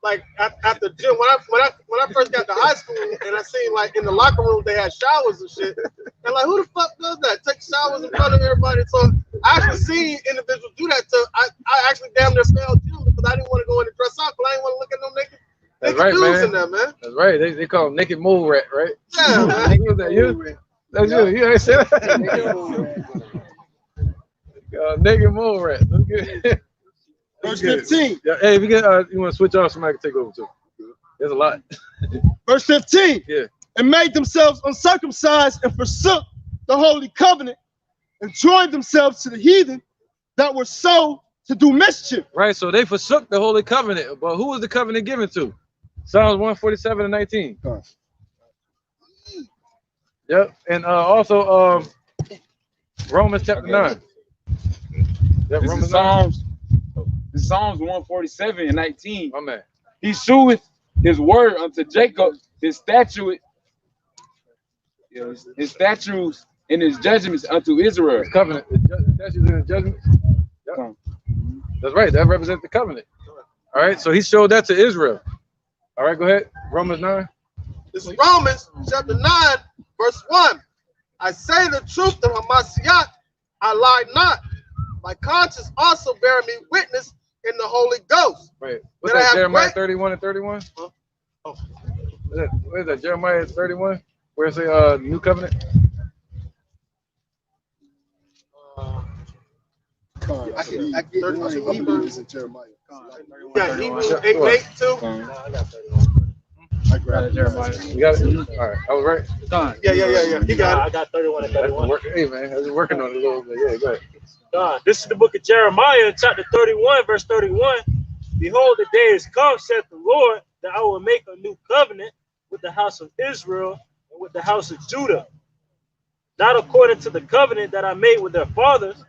like at the gym when I first got to high school and I seen like in the locker room they had showers and shit. And like, who the fuck does that? Take showers in front of everybody. So I actually seen individuals do that. I actually damn near failed gym because I didn't want to go in and dress up, but I didn't want to look at no naked right, dudes man. in there, man. That's right. They call them naked mole rat, right? Yeah, man. Was that you? That's you. You ain't say that. Naked mole rat. Let's get it. Verse 15. Yeah, hey, if you get you want to switch off, somebody can take over too. There's a lot. Verse 15. Yeah. And made themselves uncircumcised and forsook the holy covenant and joined themselves to the heathen that were so to do mischief. Right, so they forsook the holy covenant, but who was the covenant given to? Psalms 147 and 19. Yep, and also Romans chapter 9. Yep, This is Psalms 147 and 19. My man. He sheweth his word unto Jacob, his statutes and his judgments unto Israel. His covenant, his statutes and his judgments. Yep. That's right, that represents the covenant. All right, so he showed that to Israel. All right, go ahead. Romans 9. This is Romans chapter 9, verse 1. I say the truth of Hamashiach, I lie not. My conscience also bear me witness in the Holy Ghost. Right. What's that, Jeremiah 31 and 31? Oh. What is that, Jeremiah 31? Where's the new covenant? I get one in Hebrews and Jeremiah. You got Hebrews 8:8 too? I grabbed it. Jeremiah. You got it? All right. I was right. Done. Yeah. You got it. I got 31 and 31. Hey, man. I was working on it a little bit. Yeah, go ahead. God, this is the book of Jeremiah, chapter 31, verse 31. Behold, the day is come, saith the Lord, that I will make a new covenant with the house of Israel and with the house of Judah, not according to the covenant that I made with their fathers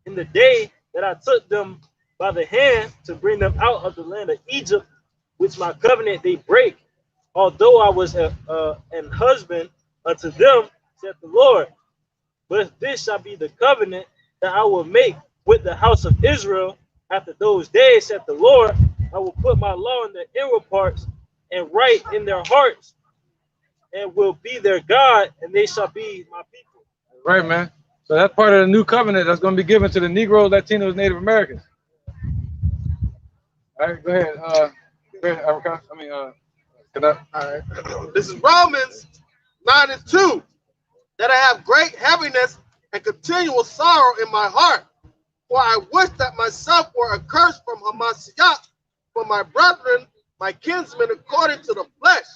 in the day that I took them by the hand to bring them out of the land of Egypt, which my covenant they break, although I was an husband unto them, saith the Lord. But this shall be the covenant that I will make with the house of Israel after those days, saith the Lord. I will put my law in their inward parts and write in their hearts, and will be their God, and they shall be my people. Right, man. So that's part of the new covenant that's going to be given to the Negroes, Latinos, Native Americans. All right, go ahead. Erica. All right. This is Romans 9:2. That I have great heaviness and continual sorrow in my heart, for I wish that myself were accursed from Hamashiach, for my brethren, my kinsmen, according to the flesh,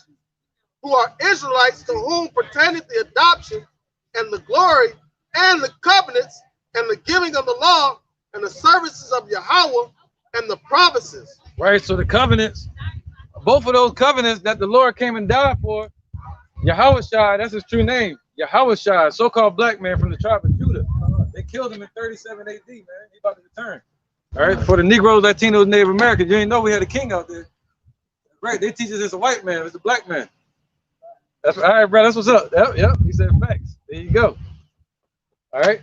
who are Israelites, to whom pertaineth the adoption and the glory and the covenants and the giving of the law and the services of Yahweh and the promises. Right, so the covenants, both of those covenants that the Lord came and died for, Yahweh Shai, that's his true name, Yahweh Shai, so-called black man from the tribe of Judah. They killed him in 37 AD, man. He about to return. All right, for the Negroes, Latinos, Native Americans, you ain't know we had a king out there. Right, they teach us it's a white man, it's a black man. That's all right, bro. That's what's up. Yep. He said facts. There you go. All right.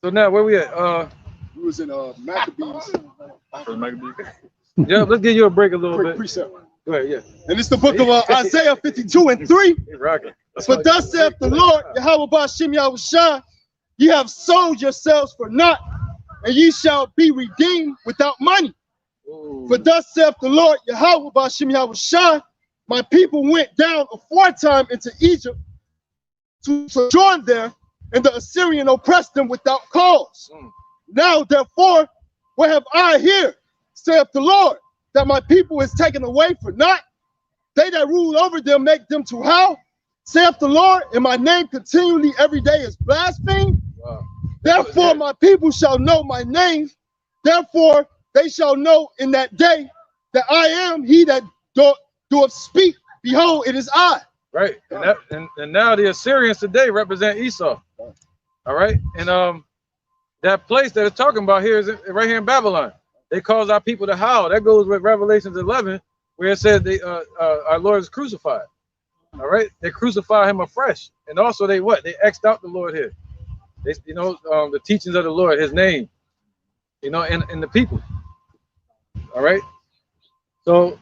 So now where we at? We was in Maccabees. Yeah, let's give you a break a little bit. Precept. Go ahead, yeah. And it's the book of Isaiah 52:3. For thus saith the Lord, Yahweh Ba'ashem Yahushua, ye have sold yourselves for naught, and ye shall be redeemed without money. Ooh. For thus saith the Lord, Yahweh Ba'ashem Yahushua, my people went down aforetime into Egypt to sojourn there, and the Assyrian oppressed them without cause. Now, therefore, what have I here, saith the Lord, that my people is taken away for naught? They that rule over them make them to howl, saith the Lord, and my name continually every day is blasphemed. Wow. Therefore, my people shall know my name. Therefore, they shall know in that day that I am he that doth speak. Behold, it is I. Right, and now the Assyrians today represent Esau. All right, and that place that it's talking about here is right here in Babylon. They cause our people to howl. That goes with Revelations 11, where it said our Lord is crucified. All right, they crucify him afresh, and also they X'd out the Lord here. They, the teachings of the Lord, His name, and the people. All right, so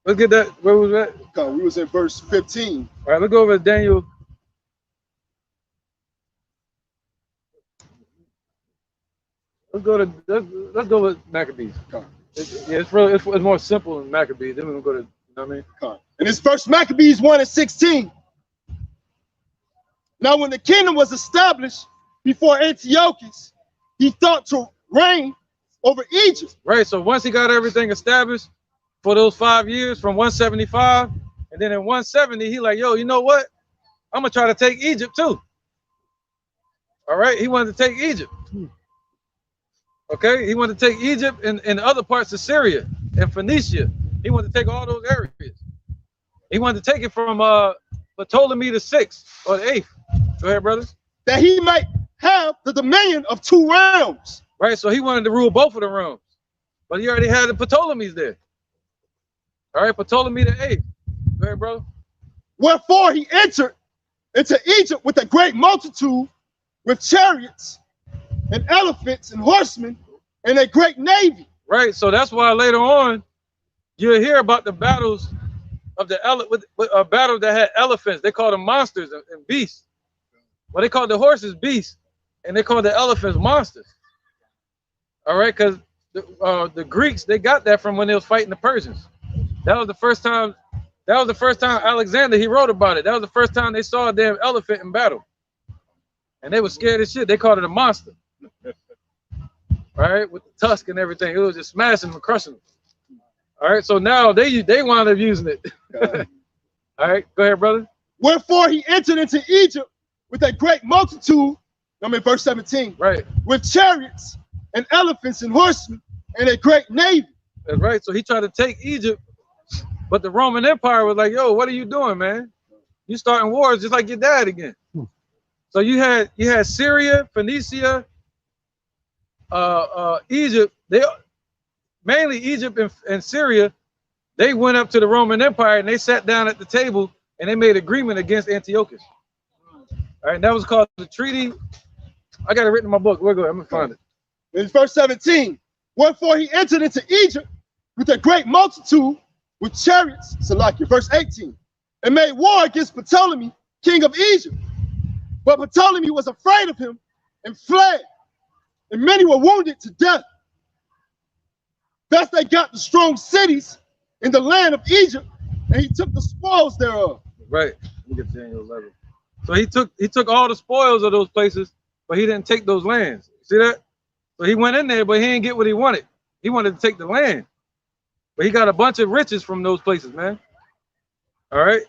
let's get that. Where was that? We was in verse 15. All right, let's go over to Daniel. Let's go with Maccabees. It's more simple than Maccabees. Then we're gonna go to, you know what I mean? And it's first Maccabees 1:16. Now, when the kingdom was established before Antiochus, he thought to reign over Egypt. Right. So once he got everything established for those 5 years from 175, and then in 170, he like, yo, you know what? I'm gonna try to take Egypt too. All right. He wanted to take Egypt. Okay, he wanted to take Egypt and other parts of Syria and Phoenicia. He wanted to take all those areas. He wanted to take it from Ptolemy the 6th or the 8th. Go ahead, brother. That he might have the dominion of 2 realms. Right, so he wanted to rule both of the realms. But he already had the Ptolemies there. All right, Ptolemy the 8th. Go ahead, brother. Wherefore he entered into Egypt with a great multitude, with chariots and elephants and horsemen and a great navy. Right, so that's why later on you'll hear about the battles of the a battle that had elephants. They call them monsters and beasts. Well, they called the horses beasts, and they called the elephants monsters. All right, because the Greeks, they got that from when they was fighting the Persians. That was the first time That was the first time Alexander, he wrote about it. That was the first time they saw a damn elephant in battle. And they were scared as shit. They called it a monster. Right? With the tusk and everything. It was just smashing and crushing them. All right, so now they wound up using it. All right, go ahead, brother. Wherefore he entered into Egypt with a great multitude, I'm in verse 17, right, with chariots and elephants and horsemen and a great navy. That's right, so he tried to take Egypt, but the Roman Empire was like, yo, what are you doing, man? You starting wars just like your dad again. So you had Syria, Phoenicia, Egypt, mainly Egypt and Syria, they went up to the Roman Empire and they sat down at the table and they made agreement against Antiochus. All right, that was called the treaty. I got it written in my book. We're going. I'm gonna find it. In verse 17, wherefore he entered into Egypt with a great multitude with chariots, Salakia, verse 18, and made war against Ptolemy, king of Egypt. But Ptolemy was afraid of him and fled, and many were wounded to death. Thus they got the strong cities in the land of Egypt, and he took the spoils thereof. Right. Look at Daniel 11. So he took all the spoils of those places, but he didn't take those lands. See that? So he went in there, but he didn't get what he wanted. He wanted to take the land, but he got a bunch of riches from those places, man. All right.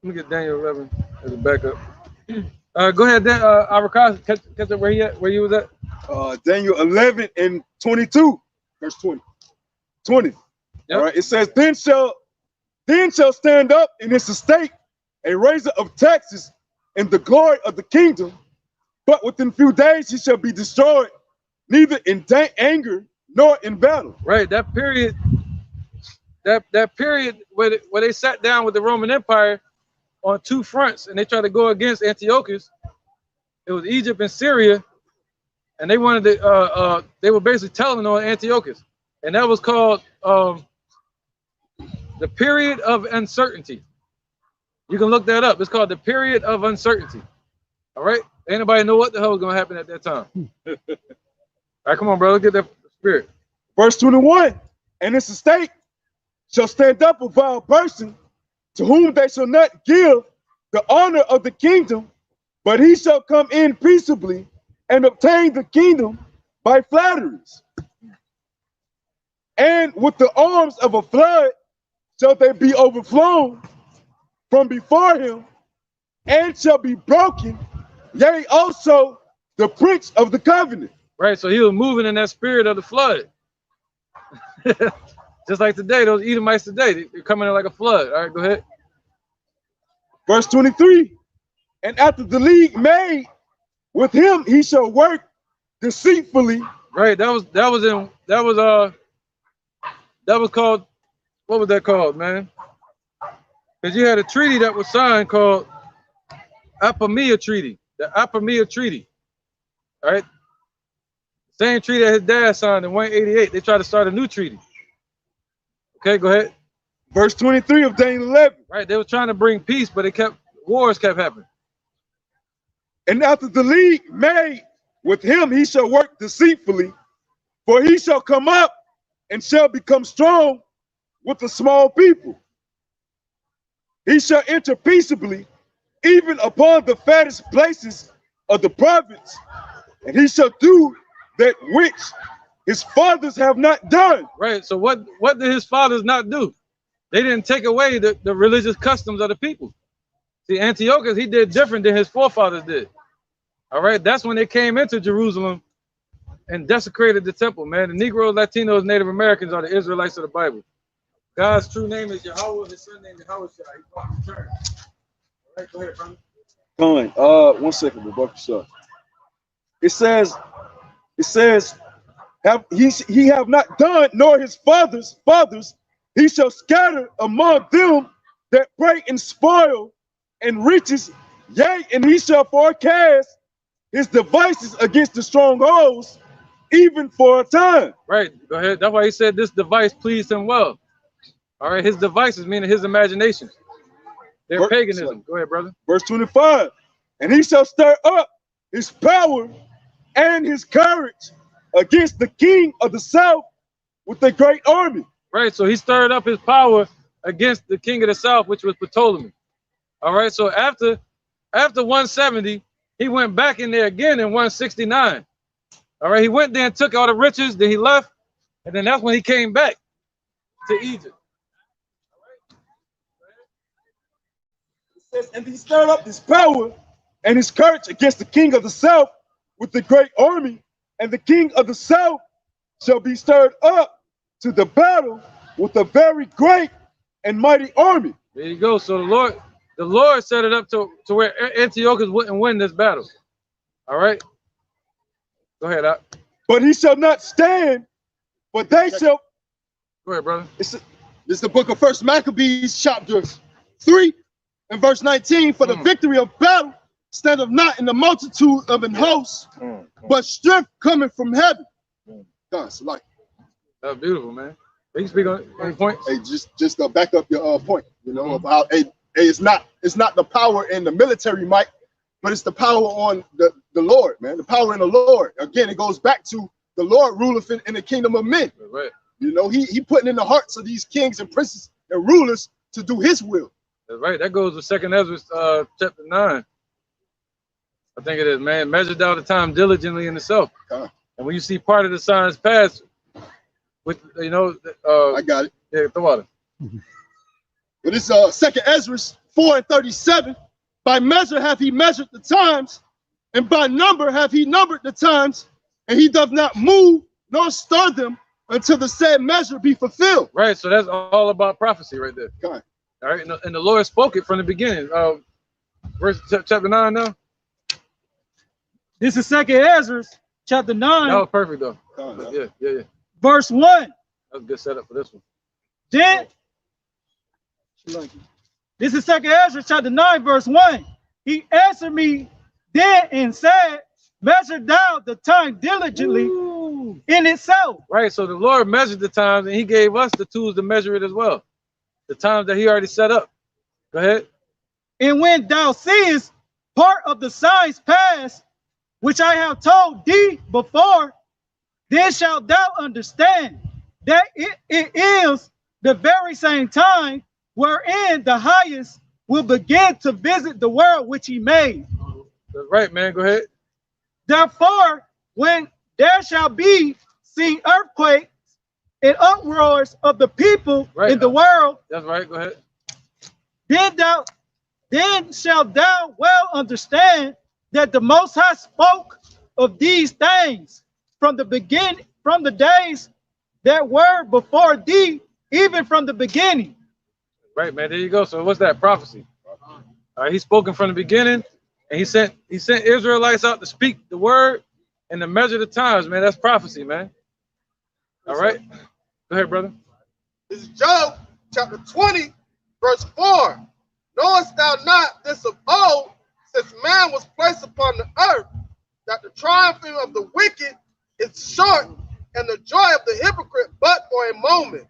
Let me get Daniel 11 as a backup. Go ahead, Dan. Arakas, catch up where you was at. Daniel 11 and 22, verse 20. 20. Yep. All right. It says, then shall stand up in his estate a raiser of taxes in the glory of the kingdom, but within few days he shall be destroyed, neither in anger nor in battle. Right. That period. That period where they sat down with the Roman Empire on two fronts and they tried to go against Antiochus. It was Egypt and Syria, and they wanted to. They were basically telling on Antiochus, and that was called the period of uncertainty. You can look that up. It's called the period of uncertainty. All right. Anybody know what the hell was going to happen at that time? All right, come on, bro. Let's get that spirit. Verse 21. And this estate shall stand up a vile person to whom they shall not give the honor of the kingdom, but he shall come in peaceably and obtain the kingdom by flatteries. And with the arms of a flood shall they be overflown from before him, and shall be broken, yea, also the prince of the covenant. Right, so he was moving in that spirit of the flood. Just like today, those Edomites today, they're coming in like a flood. All right, go ahead. Verse 23, and after the league made with him, he shall work deceitfully. Right, that was called, what was that called, man? Because you had a treaty that was signed called Apamea Treaty, the Apamea Treaty. All right, same treaty that his dad signed in 188. They tried to start a new treaty. Okay, go ahead. Verse 23 of Daniel 11. Right, they were trying to bring peace, but wars kept happening. And after the league made with him, he shall work deceitfully, for he shall come up and shall become strong with the small people. He shall enter peaceably, even upon the fattest places of the province, and he shall do that which his fathers have not done. Right, so what did his fathers not do? They didn't take away the religious customs of the people. See, Antiochus, he did different than his forefathers did. All right, that's when they came into Jerusalem and desecrated the temple, man. The Negroes, Latinos, Native Americans are the Israelites of the Bible. God's true name is Yahweh, his son name is Yahweh. He brought return. All right, go ahead, brother. Fine. 1 second, Rebecca. It says, he have not done, nor his fathers, he shall scatter among them that break and spoil and riches, yea, and he shall forecast his devices against the strongholds, even for a time. Right, go ahead. That's why he said this device pleased him well. All right, his devices, meaning his imaginations. They're paganism. Go ahead, brother. Verse 25, and he shall stir up his power and his courage against the king of the south with a great army. Right, so he stirred up his power against the king of the south, which was Ptolemy. All right, so after 170, he went back in there again in 169. All right, he went there and took all the riches, then he left, and then that's when he came back to Egypt. It says, and he stirred up his power and his courage against the king of the south with the great army, and the king of the south shall be stirred up to the battle with a very great and mighty army. There you go. So the Lord set it up to where Antiochus wouldn't win this battle. All right. Go ahead, Doc. But he shall not stand, but they shall. Go ahead, brother. This is the book of First Maccabees, chapter 3, and verse 19. For the victory of battle standeth not in the multitude of an host, but strength coming from heaven. God's like. That's beautiful, man. Can you speak on any points? Hey, just back up your point. You know about it's not the power in the military might, but it's the power on the Lord, man. The power in the Lord. Again, it goes back to the Lord ruleth in the kingdom of men. Right. You know, he putting in the hearts of these kings and princes and rulers to do his will. That's right. That goes to 2nd Ezra chapter 9. I think it is, man. Measured out the time diligently in itself. And when you see part of the signs pass, with I got it. Yeah, the water. But it's 2nd Ezra 4:37. By measure have he measured the times, and by number have he numbered the times, and he doth not move nor stir them until the said measure be fulfilled. Right. So that's all about prophecy right there. All right. And the Lord spoke it from the beginning. Verse chapter 9 now. This is 2nd Ezra chapter 9. That was perfect though. Yeah. Verse 1. That was a good setup for this one. Then, this is 2nd Ezra chapter 9, verse 1. He answered me then and said, measure thou the time diligently in itself. Right, so the Lord measured the times and he gave us the tools to measure it as well. The times that he already set up. Go ahead. And when thou seest part of the signs pass, which I have told thee before, then shalt thou understand that it is the very same time wherein the highest will begin to visit the world which he made. That's right, man. Go ahead. Therefore, when there shall be seen earthquakes and uproars of the people in the world. That's right. Go ahead. Then shalt thou well understand that the Most High spoke of these things from the beginning, from the days that were before thee, even from the beginning. Right, man. There you go. So what's that? Prophecy. All right, he's spoken from the beginning, and he sent Israelites out to speak the word and to measure the times, man. That's prophecy, man. All right. Go ahead, brother. This is Job chapter 20, verse 4. Knowest thou not this of old, since man was placed upon the earth, that the triumphing of the wicked is short, and the joy of the hypocrite but for a moment.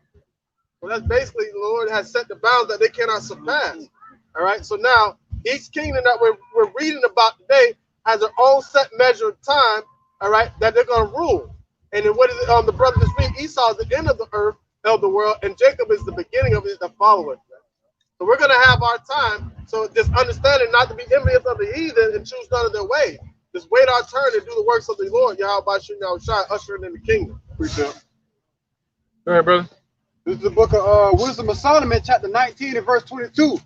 Well, that's basically the Lord has set the bounds that they cannot surpass. All right. So now each kingdom that we're reading about today has their own set measure of time. All right, that they're going to rule. And then what is it? The brother this week, Esau is the end of the earth, of the world, and Jacob is the beginning of it, the follower. So we're going to have our time. So just understanding not to be envious of the heathen and choose none of their ways. Just wait our turn and do the works of the Lord. Yahweh Shai, ushering in the kingdom. Appreciate it. Go ahead, brother. This is the book of Wisdom of Solomon, chapter 19 and verse 22.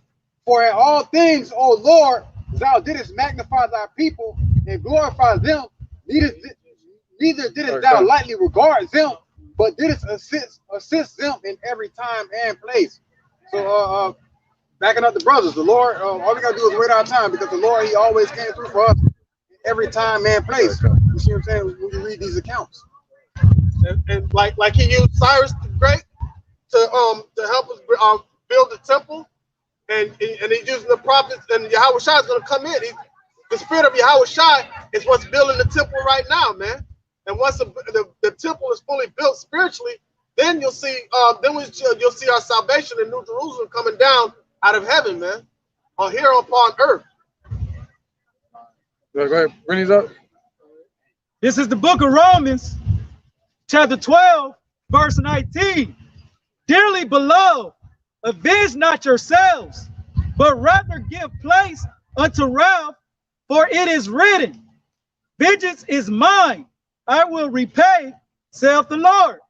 For in all things, O Lord, thou didst magnify thy people and glorify them. Neither didst thou lightly regard them, but didst assist them in every time and place. So backing up the brothers, the Lord, all we gotta do is wait our time, because the Lord, he always came through for us every time and place. You see what I'm saying? When you read these accounts. And like he used Cyrus the Great to help us build the temple, and he's using the prophets, and Yahweh Shai is going to come in. The spirit of Yahweh Shai is what's building the temple right now, man. And once the temple is fully built spiritually, then you'll see you'll see our salvation in New Jerusalem coming down out of heaven, man, on here upon earth. Go ahead, bring these up. This is the book of Romans, chapter 12, verse 19. Dearly beloved, avenge not yourselves, but rather give place unto wrath, for it is written, vengeance is mine, I will repay, saith the Lord.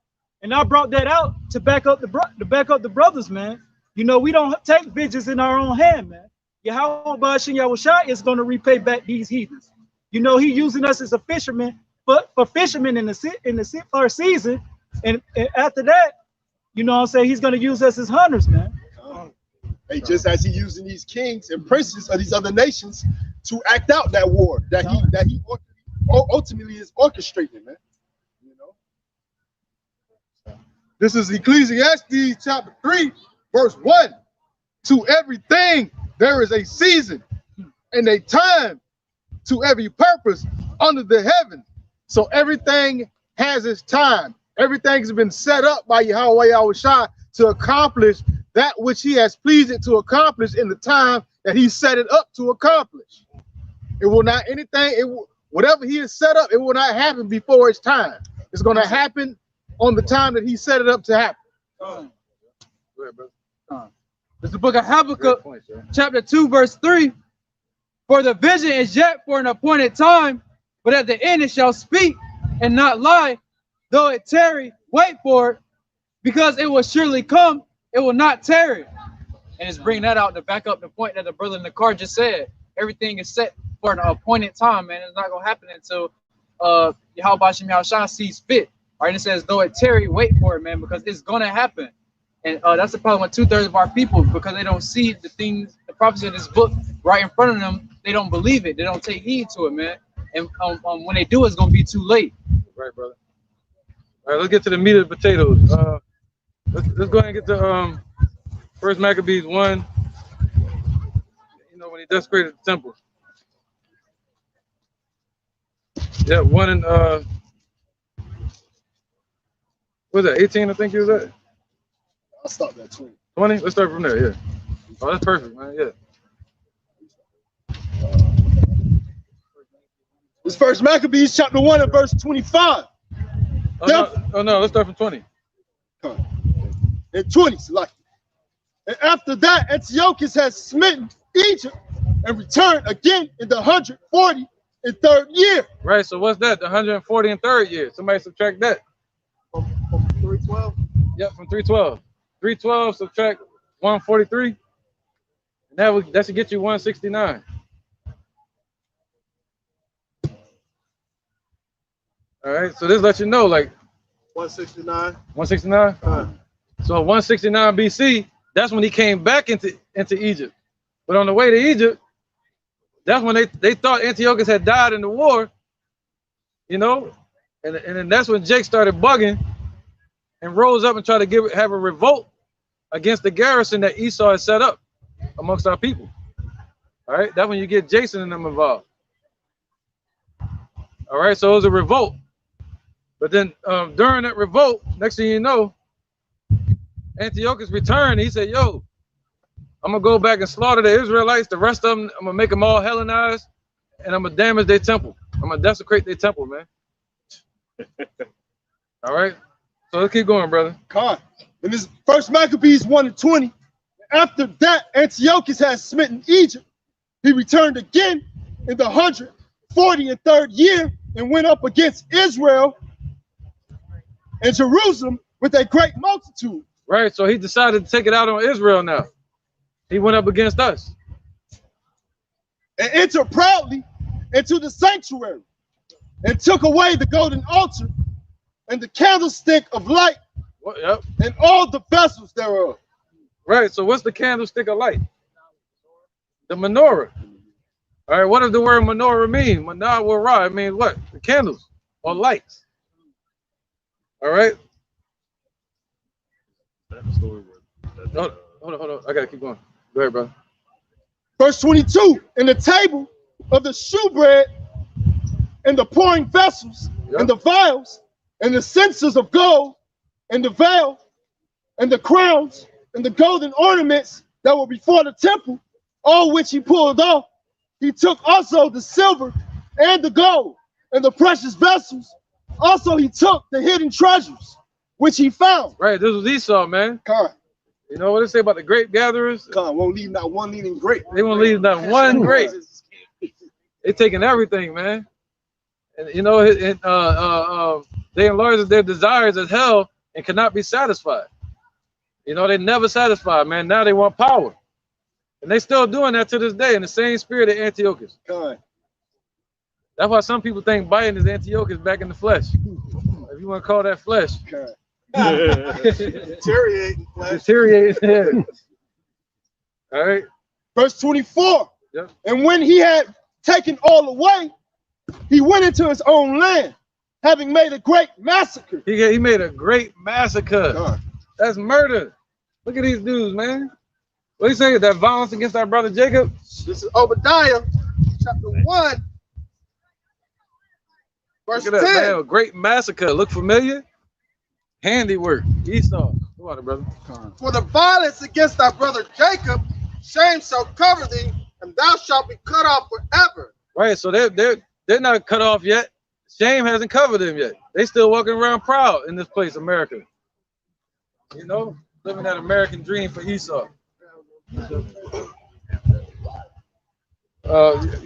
And I brought that out to back up the brothers, man. You know, we don't take vengeance in our own hand, man. Yahweh Ba'ashem Yahushua is going to repay back these heathens. You know, he using us as a fisherman, but for fishermen in the first season, and after that, you know what I'm saying, he's going to use us as hunters, man. Hey, just as he using these kings and princes of these other nations to act out that war that he ultimately is orchestrating, man. You know. This is Ecclesiastes chapter 3, verse 1. To everything there is a season and a time to every purpose under the heaven. So everything has its time. Everything's been set up by Yahweh Yahushua to accomplish that which he has pleased it to accomplish in the time that he set it up to accomplish. It will not whatever he has set up, it will not happen before its time. It's going to happen on the time that he set it up to happen. Go ahead, brother. It's the book of Habakkuk, chapter 2, verse 3. For the vision is yet for an appointed time, but at the end it shall speak and not lie. Though it tarry, wait for it, because it will surely come, it will not tarry. And it's bringing that out to back up the point that the brother in the car just said. Everything is set for an appointed time, man. It's not going to happen until Yahweh Ba'ashem Yahushua sees fit. All right, it says, though it tarry, wait for it, man, because it's going to happen. And that's the problem with 2/3 of our people, because they don't see the things, the prophecy of this book right in front of them. They don't believe it. They don't take heed to it, man. And when they do, it's going to be too late. Right, brother. All right, let's get to the meat of the potatoes. Let's go ahead and get to First Maccabees 1. You know, when he desecrated the temple. Yeah, 1 and what was that, 18, I think he was at? I'll stop at 20. 20? Let's start from there, yeah. Oh, that's perfect, man, yeah. This First Maccabees chapter 1 and verse 25. Oh no, let's start from 20. And 20, like. And after that, Antiochus has smitten Egypt and returned again in the 143rd year. Right, so what's that? The 143rd year. Somebody subtract that. From 312? Yep, from 312. 312 subtract 143. And that should get you 169. All right, so this lets you know, like 169. 169. So 169 BC, that's when he came back into Egypt. But on the way to Egypt, that's when they thought Antiochus had died in the war, you know, and then that's when Jake started bugging and rose up and tried to have a revolt against the garrison that Esau had set up amongst our people. All right, that's when you get Jason and them involved. All right, so it was a revolt. But then during that revolt, next thing you know, Antiochus returned. He said, yo, I'm going to go back and slaughter the Israelites. The rest of them, I'm going to make them all Hellenized, and I'm going to damage their temple. I'm going to desecrate their temple, man. All right? So let's keep going, brother. God. In this First Maccabees 1 and 20, after that, Antiochus has smitten Egypt. He returned again in the 143rd year and went up against Israel and Jerusalem with a great multitude. Right, so he decided to take it out on Israel now. He went up against us. And entered proudly into the sanctuary and took away the golden altar and the candlestick of light and all the vessels thereof. Right, so what's the candlestick of light? The menorah. All right, what does the word menorah mean? Menorah, it means what? The candles or lights. All right. Hold on. I gotta keep going. Go ahead, bro. Verse 22, and the table of the shewbread and the pouring vessels and the vials and the censers of gold and the veil and the crowns and the golden ornaments that were before the temple, all which he pulled off. He took also the silver and the gold and the precious vessels. Also he took the hidden treasures which he found. Right, this was Esau, man. God. You know what they say about the grape gatherers? God won't leave not one leading grape. They won't leave not one grape. They taking everything, man. And you know, they enlarge their desires as hell and cannot be satisfied. You know, they never satisfied, man. Now they want power. And they still doing that to this day in the same spirit of Antiochus. God. That's why some people think Biden is Antiochus back in the flesh. If you want to call that flesh. God. Deteriorating flesh. Deteriorating. Yeah. All right. Verse 24. Yep. And when he had taken all away, he went into his own land, having made a great massacre. He made a great massacre. God. That's murder. Look at these dudes, man. What do you say? That violence against our brother Jacob? This is Obadiah, chapter 1, verse 10. Look at that, man. A great massacre. Look familiar? Handiwork. Esau. Come on, brother. For the violence against thy brother Jacob, shame shall cover thee, and thou shalt be cut off forever. Right, so they're not cut off yet. Shame hasn't covered them yet. They still walking around proud in this place, America. You know, living that American dream for Esau. You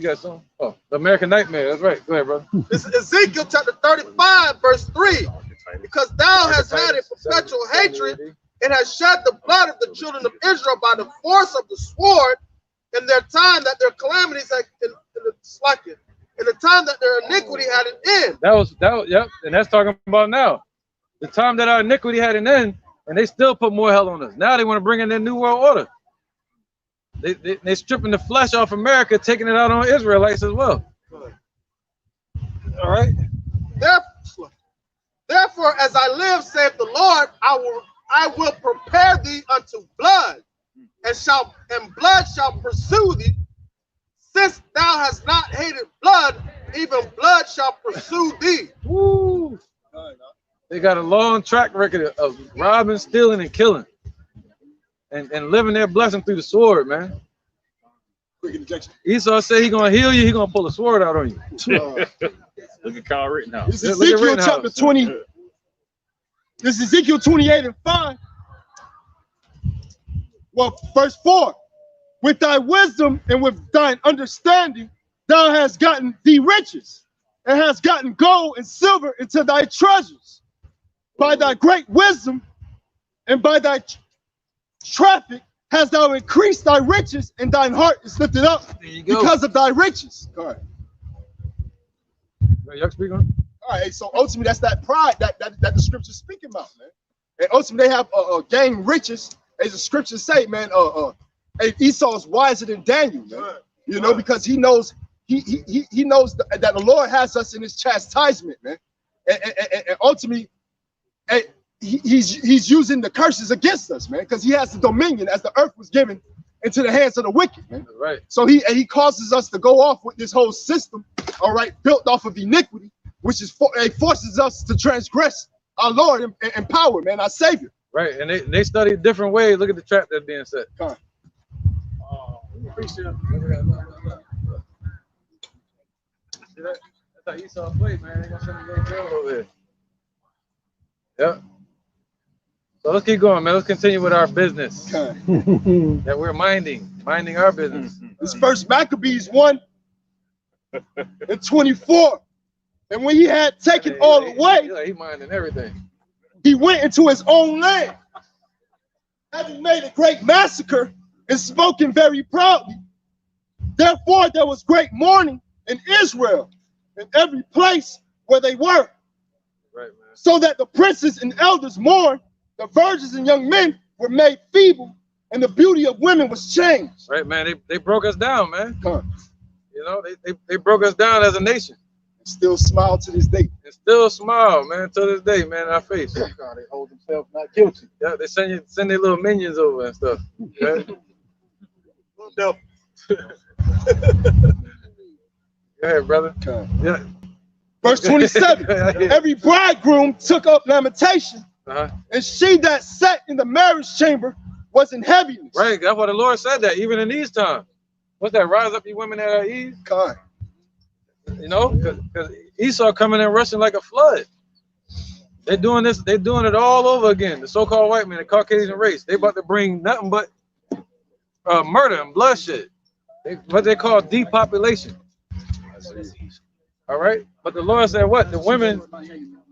got some? Oh, the American nightmare. That's right. Go ahead, brother. This is Ezekiel chapter 35, verse 3. Because thou hast had a perpetual hatred and hast shed the blood of the children of Israel by the force of the sword in their time that their calamities had in the time that their iniquity had an end. That was yep, and that's talking about now. The time that our iniquity had an end, and they still put more hell on us. Now they want to bring in their new world order. They stripping the flesh off America, taking it out on Israelites as well. All right. Therefore, as I live, saith the Lord, I will prepare thee unto blood, and blood shall pursue thee. Since thou hast not hated blood, even blood shall pursue thee. Woo. They got a long track record of robbing, stealing, and killing. And living their blessing through the sword, man. Esau said he's gonna heal you, he's gonna pull a sword out on you. Look at Kyle Rittenhouse. This is Ezekiel chapter 20. This is Ezekiel 28 and 5. Well, verse 4. With thy wisdom and with thine understanding, thou hast gotten thee riches, and hast gotten gold and silver into thy treasures. By thy great wisdom and by thy traffic hast thou increased thy riches, and thine heart is lifted up because of thy riches. All right. All right, so ultimately that's that pride that the scripture's speaking about, man. And ultimately they have gained riches, as the scriptures say, man. Esau is wiser than Daniel, man. You know, because he knows he knows that the Lord has us in his chastisement, man. And ultimately, he's using the curses against us, man, because he has the dominion as the earth was given into the hands of the wicked, man. Right. So he causes us to go off with this whole system, all right, built off of iniquity, which is forces us to transgress our Lord and power, man, our Savior. Right, and they study different ways. Look at the trap that's being set. Come on. Appreciate it. See that? That's how Esau played, man. They gonna send a little girl over here. Yep. So let's keep going, man. Let's continue with our business that we're minding our business. This first Maccabees 1 and 24. And when he had taken all away, he minding everything. He went into his own land, having made a great massacre and spoken very proudly. Therefore, there was great mourning in Israel, in every place where they were. Right, man. So that the princes and elders mourned, the virgins and young men were made feeble, and the beauty of women was changed. Right, man. They broke us down, man. You know, they broke us down as a nation. And still smile to this day. And still smile, man, to this day, man, in our face. God, they hold themselves not guilty. Yeah, they send their little minions over and stuff. Okay? No. Go ahead, brother. Yeah. Verse 27. Every bridegroom took up lamentation, and she that sat in the marriage chamber was in heaviness. Right, that's what the Lord said that even in these times. What's that? Rise up, you women that are ease. God. You know, because Esau coming in rushing like a flood. They're doing this. They're doing it all over again. The so-called white man, the Caucasian race. They about to bring nothing but murder and bloodshed. What they call depopulation. All right. But the Lord said, what? The women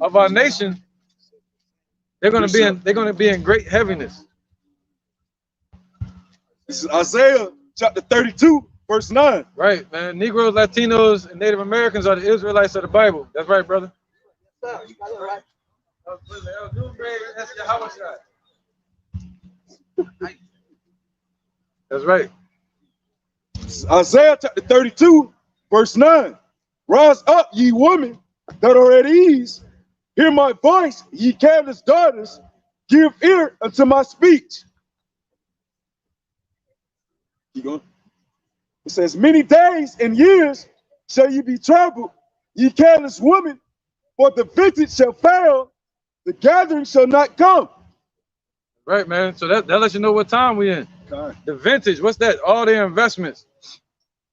of our nation, they're going to be in great heaviness. This is Isaiah chapter 32, verse 9. Right, man. Negroes, Latinos, and Native Americans are the Israelites of the Bible. That's right, brother. That's right. Isaiah chapter 32, verse 9. Rise up, ye women that are at ease. Hear my voice, ye careless daughters. Give ear unto my speech. Keep going. It says, many days and years shall ye be troubled, ye careless women, for the vintage shall fail, the gathering shall not come. Right, man. So that lets you know what time we in. God. The vintage, what's that? All their investments,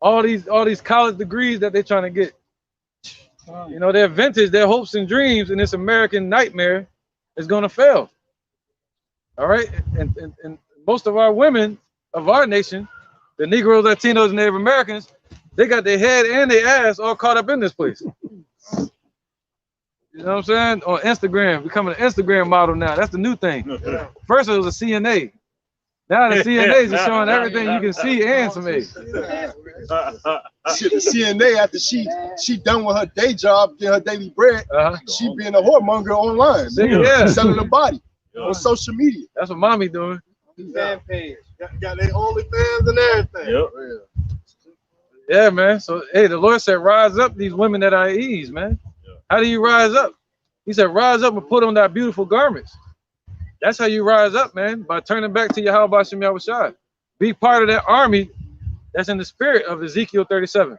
all these college degrees that they're trying to get. You know, their vintage, their hopes and dreams in this American nightmare is going to fail. All right, and most of our women of our nation, the Negroes, Latinos, and Native Americans, they got their head and their ass all caught up in this place. You know what I'm saying? On Instagram, becoming an Instagram model now. That's the new thing. First it was a CNA. Now the CNAs are showing everything you can see and some A. Shit, the CNA, after she done with her day job, getting her daily bread, she being a whoremonger online. Yeah. Selling her body on social media. That's what mommy doing. Fan page. Got their OnlyFans and everything. Yep. Yeah, man. So, hey, the Lord said, rise up these women that are at ease, man. How do you rise up? He said, rise up and put on that beautiful garments. That's how you rise up, man, by turning back to Yahweh Bashem Yahushua. Be part of that army that's in the spirit of Ezekiel 37.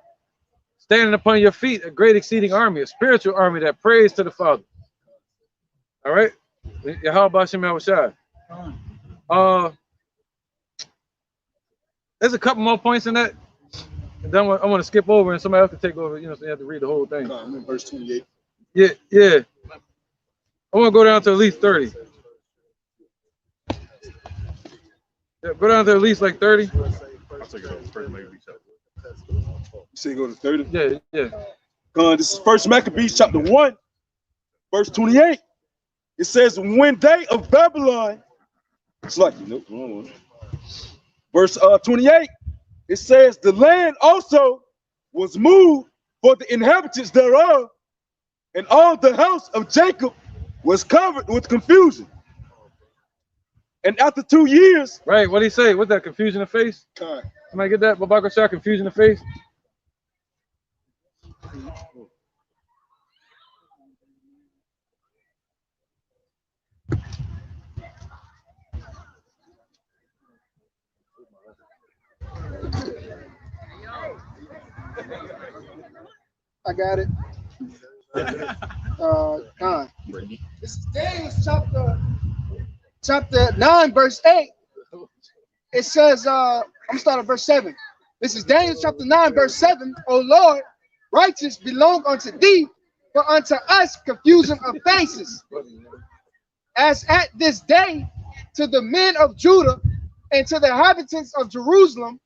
Standing upon your feet, a great exceeding army, a spiritual army that prays to the Father. All right? Yahweh Bashem Yahushua. There's a couple more points in that. And then I want to skip over and somebody else can take over, you know, so you have to read the whole thing. I'm in verse 28. Yeah. I want to go down to at least 30. Yeah, go down to at least like 30. You say go to 30? Yeah. This is First Maccabees chapter 1, verse 28. It says, when they of Babylon, it's like, nope, wrong one. Verse 28, it says, the land also was moved for the inhabitants thereof, and all the house of Jacob was covered with confusion. And after 2 years, right? What did he say? What's that? Confusion of face? Somebody get that? Babaka Shah, confusion of face? I got it. This is Daniel chapter 9, verse 8. It says, I'm starting at verse 7. This is Daniel chapter 9, verse 7. O Lord, righteous belong unto thee, for unto us confusion of faces. As at this day, to the men of Judah and to the inhabitants of Jerusalem,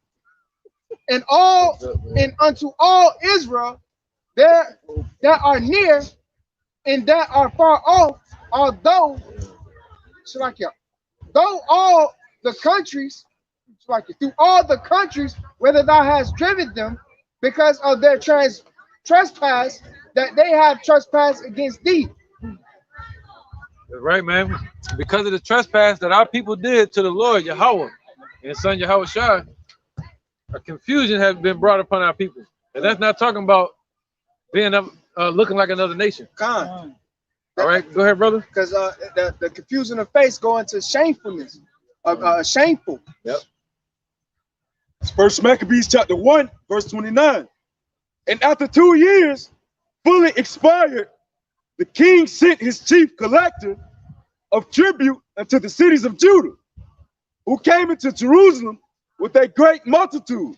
and unto all Israel, there that are near and that are far off, although all the countries, through all the countries, whether thou hast driven them, because of their trespass that they have trespassed against thee. Right, man. Because of the trespass that our people did to the Lord Yahweh and His Son Yahweh Shai, a confusion has been brought upon our people, and that's not talking about being looking like another nation. All right, go ahead, brother. Because the confusion of face go into shamefulness, shameful. Yep. First Maccabees chapter 1, verse 29. And after 2 years fully expired, the king sent his chief collector of tribute unto the cities of Judah, who came into Jerusalem with a great multitude,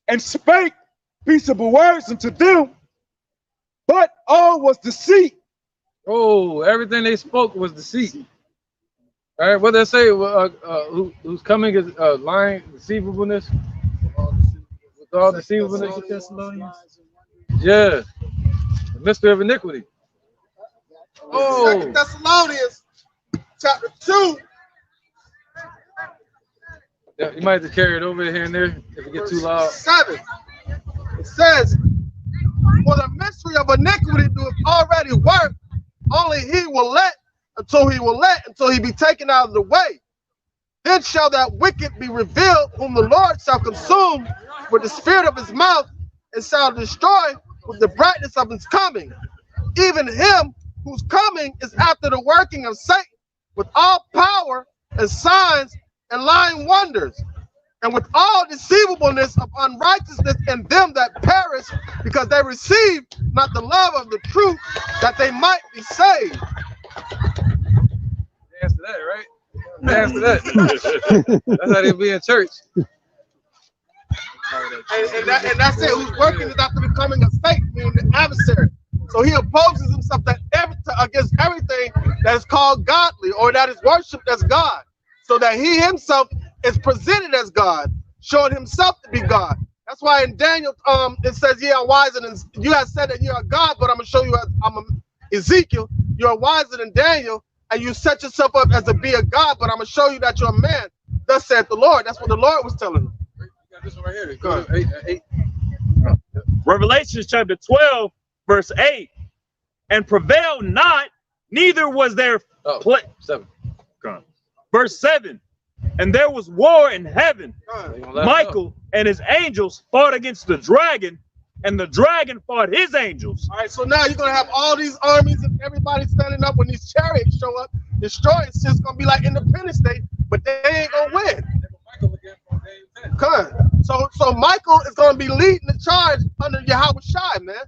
and spake peaceable words unto them, but all was deceit Oh, everything they spoke was deceit. All right, what they say? Who's coming is lying, deceivableness. With all deceivableness. Yeah, the mystery of iniquity. Oh, 2 Thessalonians chapter 2. Yeah, you might have to carry it over here and there if it gets too loud. 7. It says, "For the mystery of iniquity doeth already work. Only he will let until he be taken out of the way. Then shall that wicked be revealed, whom the Lord shall consume with the spirit of his mouth, and shall destroy with the brightness of his coming. Even him whose coming is after the working of Satan, with all power and signs and lying wonders, and with all deceivableness of unrighteousness in them that perish, because they receive not the love of the truth, that they might be saved." Dance to that, right? Dance to that. That's how they be in church. And that's it. Who's working is after becoming a Satan, meaning the adversary. So he opposes himself against everything that is called godly or that is worshipped as God, so that he himself is presented as God, showing himself to be God. That's why in Daniel, it says, "Yeah, I'm wiser than you have said that you're a God, but I'm gonna show you Ezekiel, you're wiser than Daniel, and you set yourself up as to be a God, but I'm gonna show you that you're a man. Thus saith the Lord." That's what the Lord was telling him. You got this one right here. Go ahead. 8. Revelation chapter 12, verse 8. "And prevailed not, neither was there 7. Verse 7. "And there was war in heaven. Michael and his angels fought against the dragon, and the dragon fought his angels." All right, so now you're gonna have all these armies and everybody standing up when these chariots show up. Destroy. It's just gonna be like Independence Day, but they ain't gonna win. So Michael is gonna be leading the charge under Yahweh Shai, man.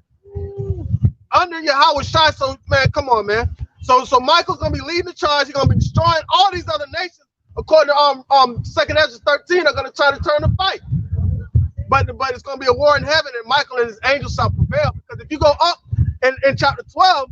Under Yahweh Shai. So man, come on, man. So Michael's gonna be leading the charge. He's gonna be destroying all these other nations. According to 2 Ezra 13, are gonna try to turn the fight. But it's gonna be a war in heaven, and Michael and his angels shall prevail. Because if you go up in chapter 12,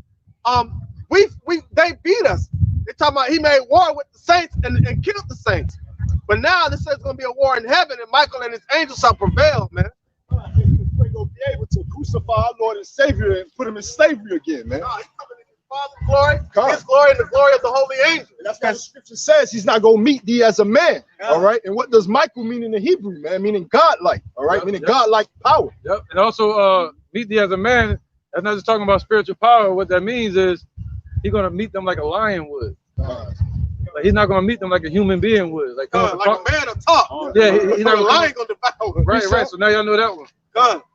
they beat us. They're talking about he made war with the saints and killed the saints. But now this says it's gonna be a war in heaven, and Michael and his angels shall prevail, man. We're gonna be able to crucify our Lord and Savior and put him in slavery again, man. No, he's coming in his Father's glory, his glory, and the glory of the holy angels. And that's why the scripture says he's not gonna meet thee as a man. All right. And what does Michael mean in the Hebrew, man? Meaning godlike. All right, meaning godlike power. Yep. And also meet thee as a man. That's not just talking about spiritual power. What that means is he's gonna meet them like a lion would. Like he's not gonna meet them like a human being would. Like like a man of talk. Yeah, he's not a lion gonna devour. Right. So now y'all know that one.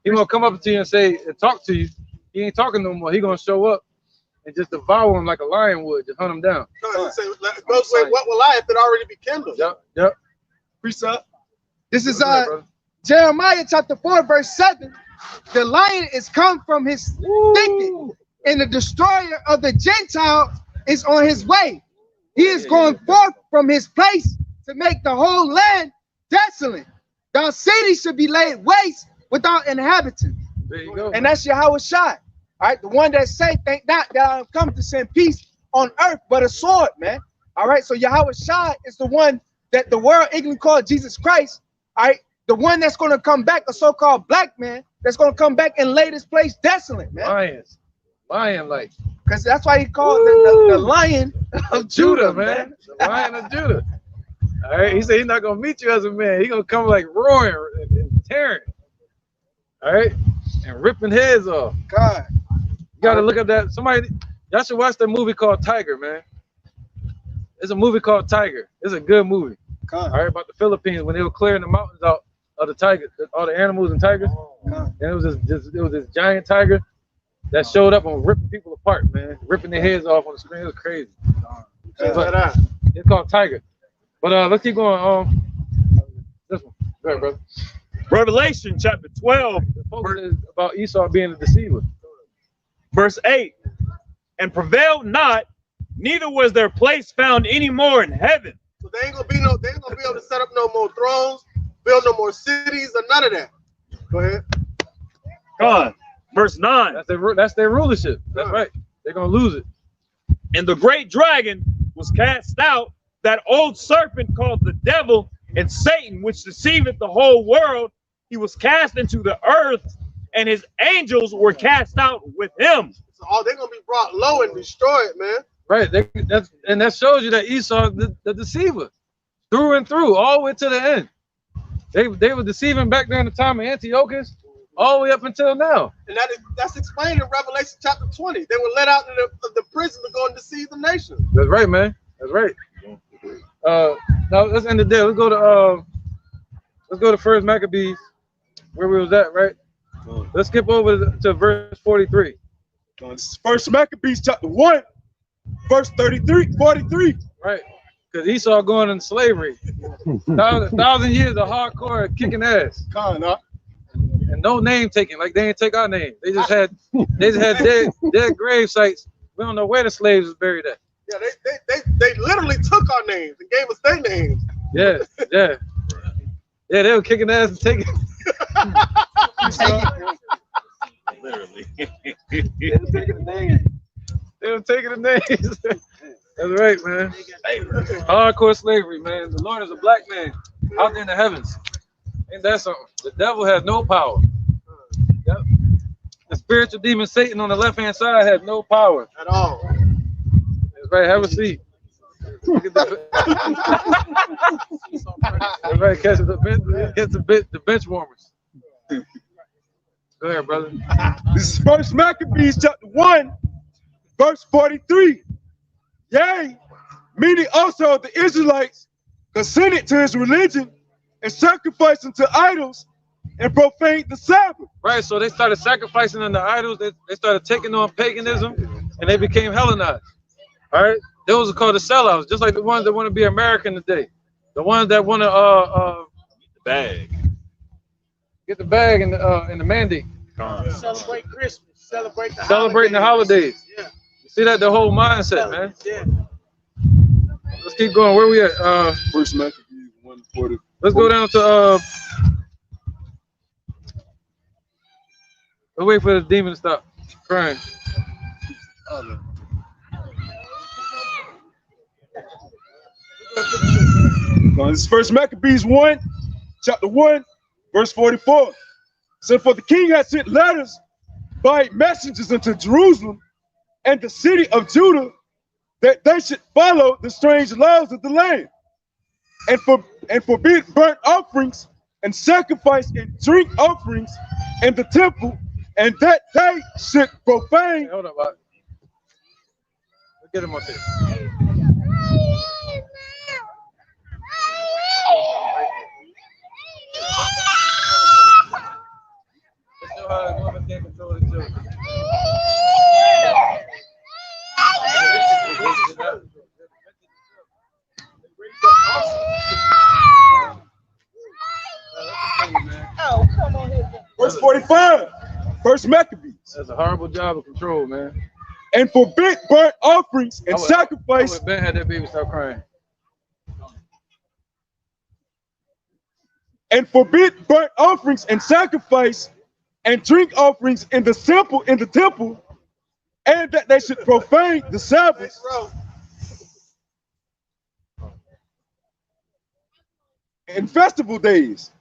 He's gonna come up to you and say and talk to you. He ain't talking no more. He's gonna show up and just devour him like a lion would, just hunt him down. Say, what will I if it already be kindled? Yep. Precept. This is Jeremiah chapter 4, verse 7. "The lion is come from his thicket, and the destroyer of the Gentiles is on his way. He is going forth from his place to make the whole land desolate. The city should be laid waste without inhabitants." There you go. And that's Yahweh Shai. All right, the one that say, "Thank not that I have come to send peace on earth, but a sword," man. All right, so Yahweh Shai is the one that the world ignorantly called Jesus Christ. All right, the one that's going to come back, a so-called black man that's going to come back and lay this place desolate, man. Lion-like. Because that's why he called the Lion of Judah, man. The Lion of Judah. All right, he said he's not gonna meet you as a man. He's gonna come like roaring and tearing. All right, and ripping heads off. God, you gotta look at that. Somebody, y'all should watch that movie called Tiger, man. It's a movie called Tiger. It's a good movie. All right, about the Philippines when they were clearing the mountains out of the tigers, all the animals and tigers. And it was this giant tiger that showed up and ripping people apart, man, ripping their heads off on the screen. It was crazy. But it's called Tiger. But let's keep going. This one. Go ahead, brother. Revelation chapter 12. Is about Esau being a deceiver. Verse 8. "And prevailed not, neither was their place found any more in heaven." So they ain't gonna be able to set up no more thrones, build no more cities, or none of that. Go ahead. God. Verse 9. That's their rulership. That's right. They're gonna lose it. And the great dragon was cast out, that old serpent called the devil and Satan, which deceiveth the whole world. He was cast into the earth, and his angels were cast out with him. So they're gonna be brought low and destroyed, man. Right. That shows you that Esau, the deceiver, through and through, all the way to the end. They were deceiving back during the time of Antiochus, all the way up until now. And that's explained in Revelation chapter 20. They were let out of the prison to go and deceive the nations. That's right, man. That's right. Now let's end the day. Let's go to First Maccabees, where we was at, right? Let's skip over to verse 43. This is First Maccabees chapter 1, verse 43. Right. Because Esau going into slavery. 1,000 years of hardcore kicking ass. And no name taking, like they didn't take our name. They just had dead grave sites. We don't know where the slaves was buried at. Yeah, they literally took our names and gave us their names. Yeah. Yeah, they were kicking ass and taking. Literally. They were taking the names. That's right, man. Hardcore slavery, man. The Lord is a black man out there in the heavens. Ain't that something? The devil has no power. Yep. The spiritual demon Satan on the left-hand side has no power at all. That's right. Have a seat. That's right. Catch the bench warmers. Go ahead, brother. This is First Maccabees chapter 1, verse 43. Yea, many also of the Israelites consented to his religion and sacrificed unto idols and profaned the Sabbath. Right, so they started sacrificing unto idols. They started taking on paganism, and they became Hellenized. All right, those are called the sellouts, just like the ones that want to be American today. The ones that want to get the bag in the mandate. Celebrate Christmas. Celebrating the holidays. Yeah. You see that? The whole mindset, man. Yeah. Let's keep going. Where we at? First Maccabees 1:40. Let's go down to let's wait for the demon to stop crying. This is First Maccabees 1, chapter 1, verse 44. So for the king had sent letters by messengers into Jerusalem and the city of Judah, that they should follow the strange laws of the land, and forbid burnt offerings and sacrifice and drink offerings in the temple, and that they should profane. Hey, hold up, let's get him up here. Oh, come on here. Verse 45, First Maccabees. That's a horrible job of control, man. And forbid burnt offerings and sacrifice. Ben had that baby stop crying. And forbid burnt offerings and sacrifice and drink offerings in the temple, and that they should profane the Sabbath. And festival days,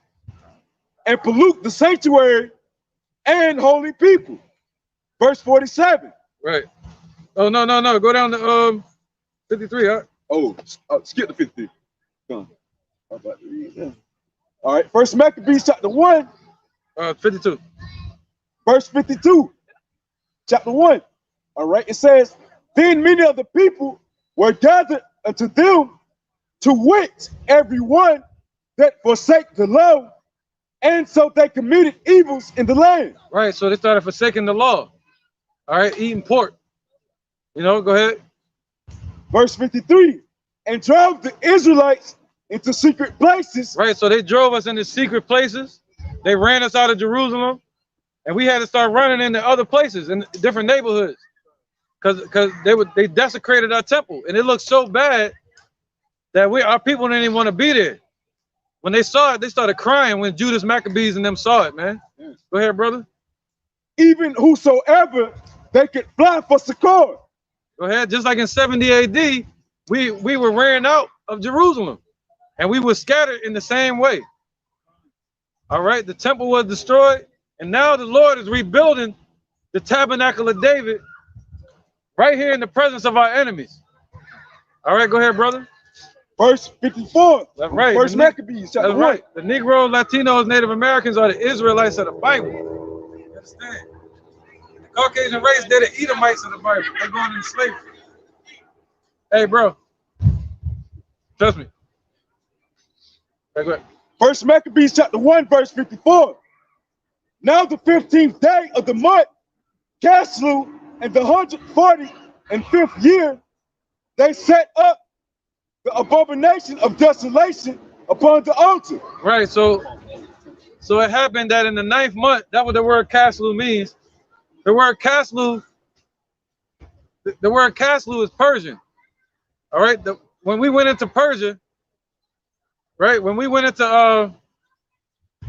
and pollute the sanctuary and holy people. Verse 47. Right. Oh, no. Go down to 53, huh? Oh, skip the 53. Done. I'm about to read that. All right, First Maccabees chapter 1. 52. Verse 52. Chapter 1. All right, it says, then many of the people were gathered unto them, to wit, every one that forsake the law, and so they committed evils in the land. Right, so they started forsaking the law. All right, eating pork. You know, go ahead. Verse 53, and drove the Israelites into secret places. Right, so they drove us into secret places. They ran us out of Jerusalem, and we had to start running into other places in different neighborhoods, because they desecrated our temple, and it looked so bad that our people didn't even want to be there. When they saw it, they started crying when Judas Maccabees and them saw it, man. Yeah. Go ahead, brother. Even whosoever they could fly for succor. Go ahead. Just like in 70 AD, we were ran out of Jerusalem, and we were scattered in the same way. All right, the temple was destroyed, and now the Lord is rebuilding the tabernacle of David right here in the presence of our enemies. All right, go ahead, brother. Verse 54. That's right. First Maccabees, chapter 1. Right. The Negroes, Latinos, Native Americans are the Israelites of the Bible. You understand? The Caucasian race, they're the Edomites of the Bible. They're going into slavery. Hey, bro. Trust me. Hey, go ahead. First Maccabees, chapter 1, verse 54. Now the 15th day of the month, Caslu, in the 145th year, they set up the abomination of desolation upon the altar. Right, so it happened that in the 9th month, that's what the word Caslu means. The word Caslu is Persian. All right, when we went into Persia, right, when we went into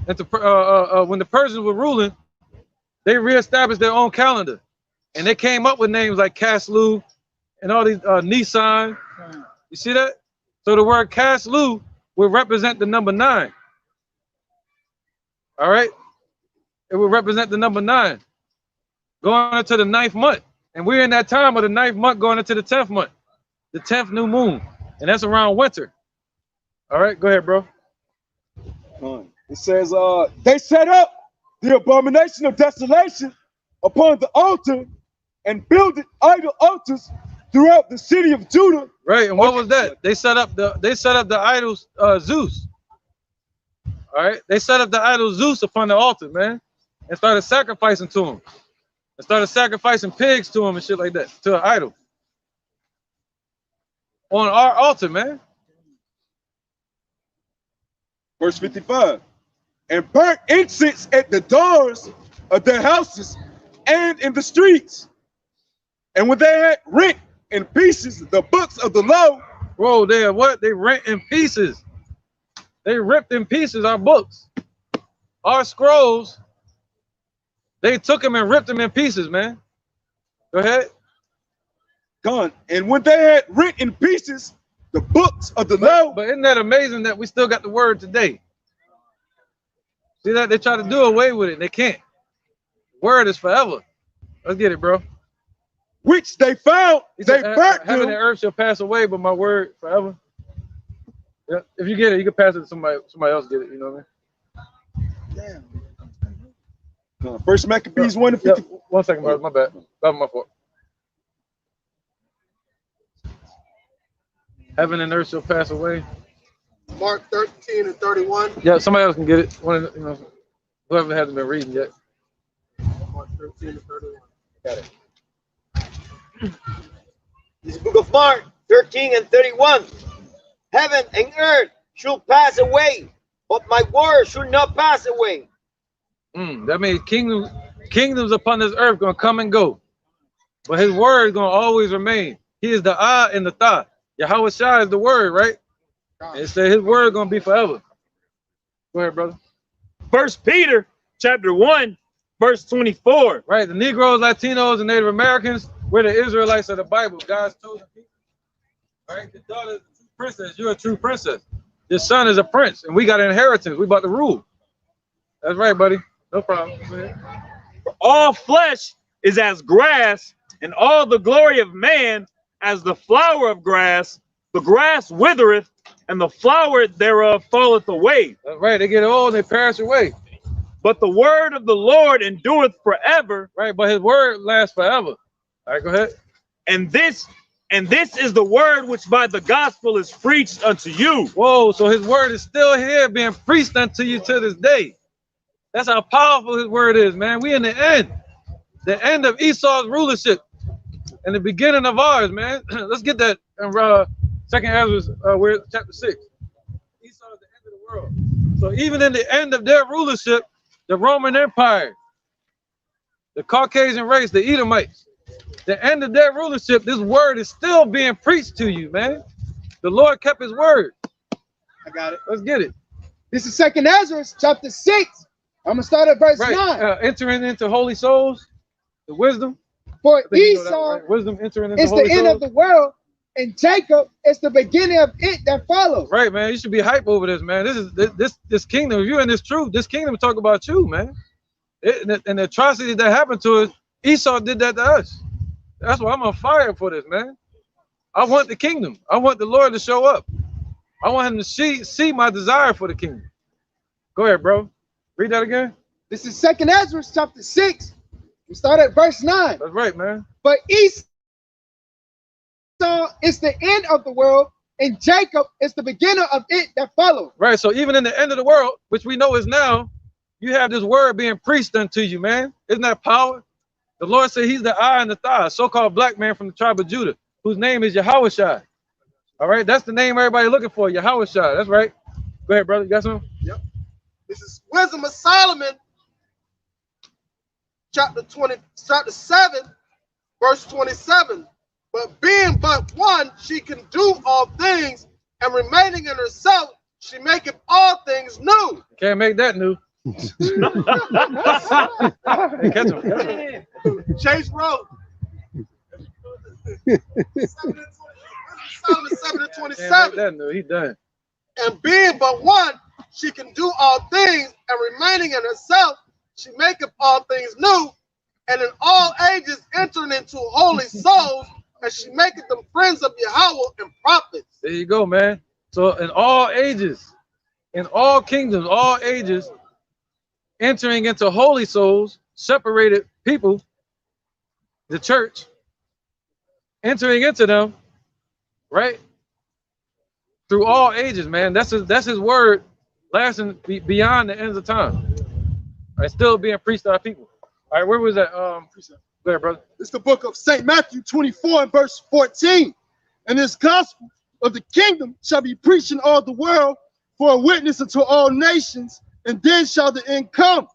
when the Persians were ruling, they reestablished their own calendar, and they came up with names like Caslu and all these Nisan. You see that? So the word Caslu will represent the number 9. All right, it will represent the number 9, going into the 9th month, and we're in that time of the 9th month going into the 10th month, the 10th new moon, and that's around winter. All right, go ahead, bro. It says, they set up the abomination of desolation upon the altar and builded idol altars throughout the city of Judah. Right, and what was that? They set up the idols Zeus. All right, they set up the idol Zeus upon the altar, man, and started sacrificing to him, and started sacrificing pigs to him and shit like that, to an idol on our altar, man. Verse 55. And burnt incense at the doors of their houses and in the streets. And when they had rent in pieces the books of the law. Whoa, they are what? They rent in pieces. They ripped in pieces our books. Our scrolls, they took them and ripped them in pieces, man. Go ahead. Gone. And when they had rent in pieces the books of the law. But isn't that amazing that we still got the word today? See that? They try to do away with it. They can't. Word is forever. Let's get it, bro. Which they found, they burnt heaven and earth shall pass away, but my word forever. Yeah. If you get it, you can pass it to somebody else get it. You know what I mean? First Maccabees 1 and 50. 1 second, bro. My bad. That was my fault. Heaven and earth shall pass away. Mark 13 and 31. Yeah, somebody else can get it. Whoever hasn't been reading yet. Mark 13 and 31. Got it. This book of Mark 13 and 31. Heaven and earth shall pass away, but my word shall not pass away. That means kingdoms upon this earth gonna come and go, but his word is gonna always remain. He is the Ah and the Tha. Yahweh Shai is the word, right? And it said his word gonna be forever. Go ahead, brother. First Peter chapter 1, verse 24. Right, the Negroes, Latinos, and Native Americans, we're the Israelites of the Bible, God's chosen people. All right, your daughter is a true princess. You're a true princess. Your son is a prince, and we got an inheritance. We about to rule. That's right, buddy. No problem. Go ahead. For all flesh is as grass, and all the glory of man as the flower of grass. The grass withereth, and the flower thereof falleth away. That's right. They get old and they perish away. But the word of the Lord endureth forever. Right, but his word lasts forever. All right, go ahead. And this is the word which by the gospel is preached unto you. Whoa, so his word is still here being preached unto you to this day. That's how powerful his word is, man. We in the end of Esau's rulership and the beginning of ours, man. Let's get that in 2nd Ezra, we're chapter 6. Esau is the end of the world. So even in the end of their rulership, the Roman Empire, the Caucasian race, the Edomites, the end of their rulership, this word is still being preached to you, man. The Lord kept his word. I got it. Let's get it. This is 2nd Ezra, chapter 6. I'm going to start at verse 9. Entering into holy souls, the wisdom. For You know that, Esau right? Wisdom entering into is the holy end souls. of the world, and Jacob is the beginning of it that follows. Right, man. You should be hype over this, man. This kingdom. If you're in this truth, this kingdom talk about you, man. And the atrocities that happened to us, Esau did that to us. That's why I'm on fire for this, man. I want the kingdom. I want the Lord to show up. I want him to see my desire for the kingdom. Go ahead, bro. Read that again. This is 2nd Ezra chapter 6. We start at verse 9. That's right, man. But Esau is the end of the world, and Jacob is the beginner of it that follows. Right. So even in the end of the world, which we know is now, you have this word being preached unto you, man. Isn't that power? The Lord said he's the eye and the thigh, a so-called black man from the tribe of Judah, whose name is Yahushua. All right, that's the name everybody looking for, Yahushua. That's right. Go ahead, brother. You got something? Yep. This is Wisdom of Solomon, chapter 7, verse 27. But being but one, she can do all things, and remaining in herself, she maketh all things new. You can't make that new. Hey, catch him. Chase Road. Solomon 7 and 27. That new. He done. And being but one, she can do all things, and remaining in herself, she maketh all things new, and in all ages entering into holy souls, and she maketh them friends of Yahweh and prophets. There you go, man. So in all ages, in all kingdoms, all ages, entering into holy souls, separated people, the church, entering into them, right? Through all ages, man. That's his word, lasting beyond the ends of time. Right, still being preached to our people. All right, where was that? Go ahead, brother. It's the book of St. Matthew 24 and verse 14. And this gospel of the kingdom shall be preached in all the world for a witness unto all nations, and then shall the end come.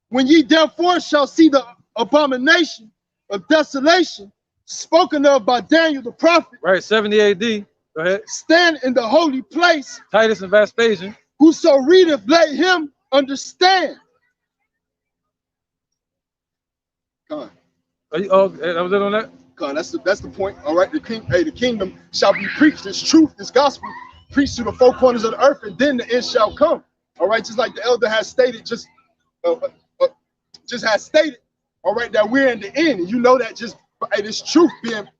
When ye therefore shall see the abomination of desolation spoken of by Daniel the prophet. Right, 70 AD. Go ahead. Stand in the holy place. Titus and Vespasian. Whoso readeth, let him understand. God. Oh, that was it on that? God, that's the point. All right, the kingdom shall be preached. This truth, this gospel, preached to the four corners of the earth, and then the end shall come. All right, just like the elder has stated, just has stated. All right, that we're in the end, and you know that just this truth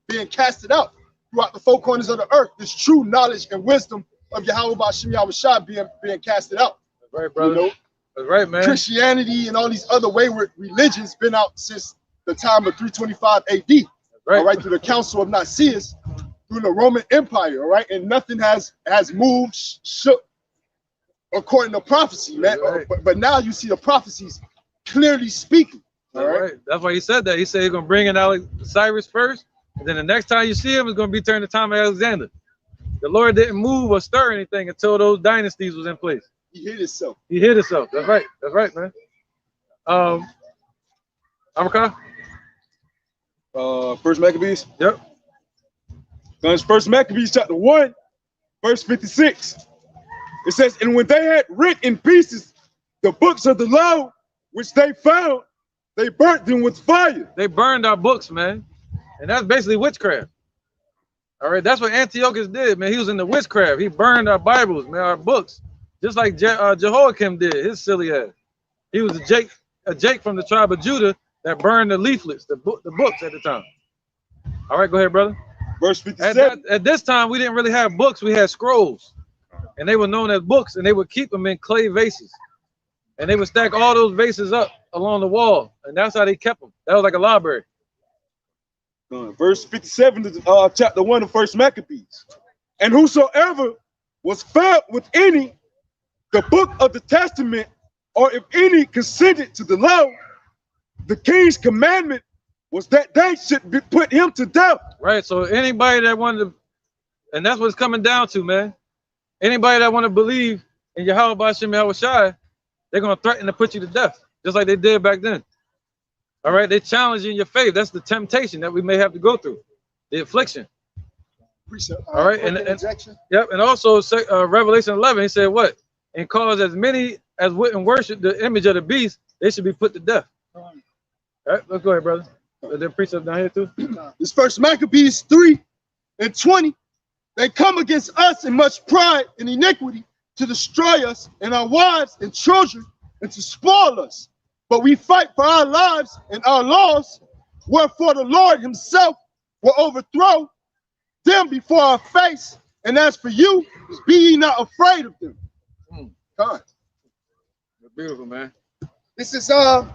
being casted out throughout the four corners of the earth. This true knowledge and wisdom of Yahweh B'Shem Yahushua being casted out. That's right, brother. You know, that's right, man. Christianity and all these other wayward religions been out since the time of 325 AD. Right. All right, through the Council of Nicaea, through the Roman Empire. All right, and nothing has moved, shook according to prophecy, man. Right. But now you see the prophecies clearly speaking. All right. That's why he said that. He said he's gonna bring in Cyrus first, and then the next time you see him is gonna be during the time of Alexander. The Lord didn't move or stir anything until those dynasties was in place. He hid himself. He hid himself. That's right. That's right, man. Amaka? First Maccabees. Yep. Guns First Maccabees chapter 1, verse 56. It says, and when they had rent in pieces the books of the law which they found, they burnt them with fire. They burned our books, man. And that's basically witchcraft. All right, that's what Antiochus did, man. He was in the witchcraft. He burned our Bibles, man, our books. Just like Jehoiakim did, his silly ass. He was a Jake from the tribe of Judah that burned the leaflets, the books at the time. All right, go ahead, brother. Verse 57. At this time, we didn't really have books. We had scrolls. And they were known as books, and they would keep them in clay vases. And they would stack all those vases up along the wall. And that's how they kept them. That was like a library. Verse 57 of chapter 1 of First Maccabees. And whosoever was found with any the book of the testament, or if any consented to the law, the king's commandment was that they should put him to death. Right. So anybody that wanted to, and that's what it's coming down to, man. Anybody that want to believe in Yahweh B'Shem Yahushua, they're going to threaten to put you to death, just like they did back then. All right. They challenge you in your faith. That's the temptation that we may have to go through, the affliction. All right. And yep. And also Revelation 11, he said what? And cause as many as wouldn't worship the image of the beast, they should be put to death. All right, let's go ahead, brother. There precept down here too. This first Maccabees 3:20. They come against us in much pride and iniquity to destroy us and our wives and children and to spoil us. But we fight for our lives and our laws, wherefore the Lord himself will overthrow them before our face. And as for you, be ye not afraid of them. God. Beautiful, man. This is the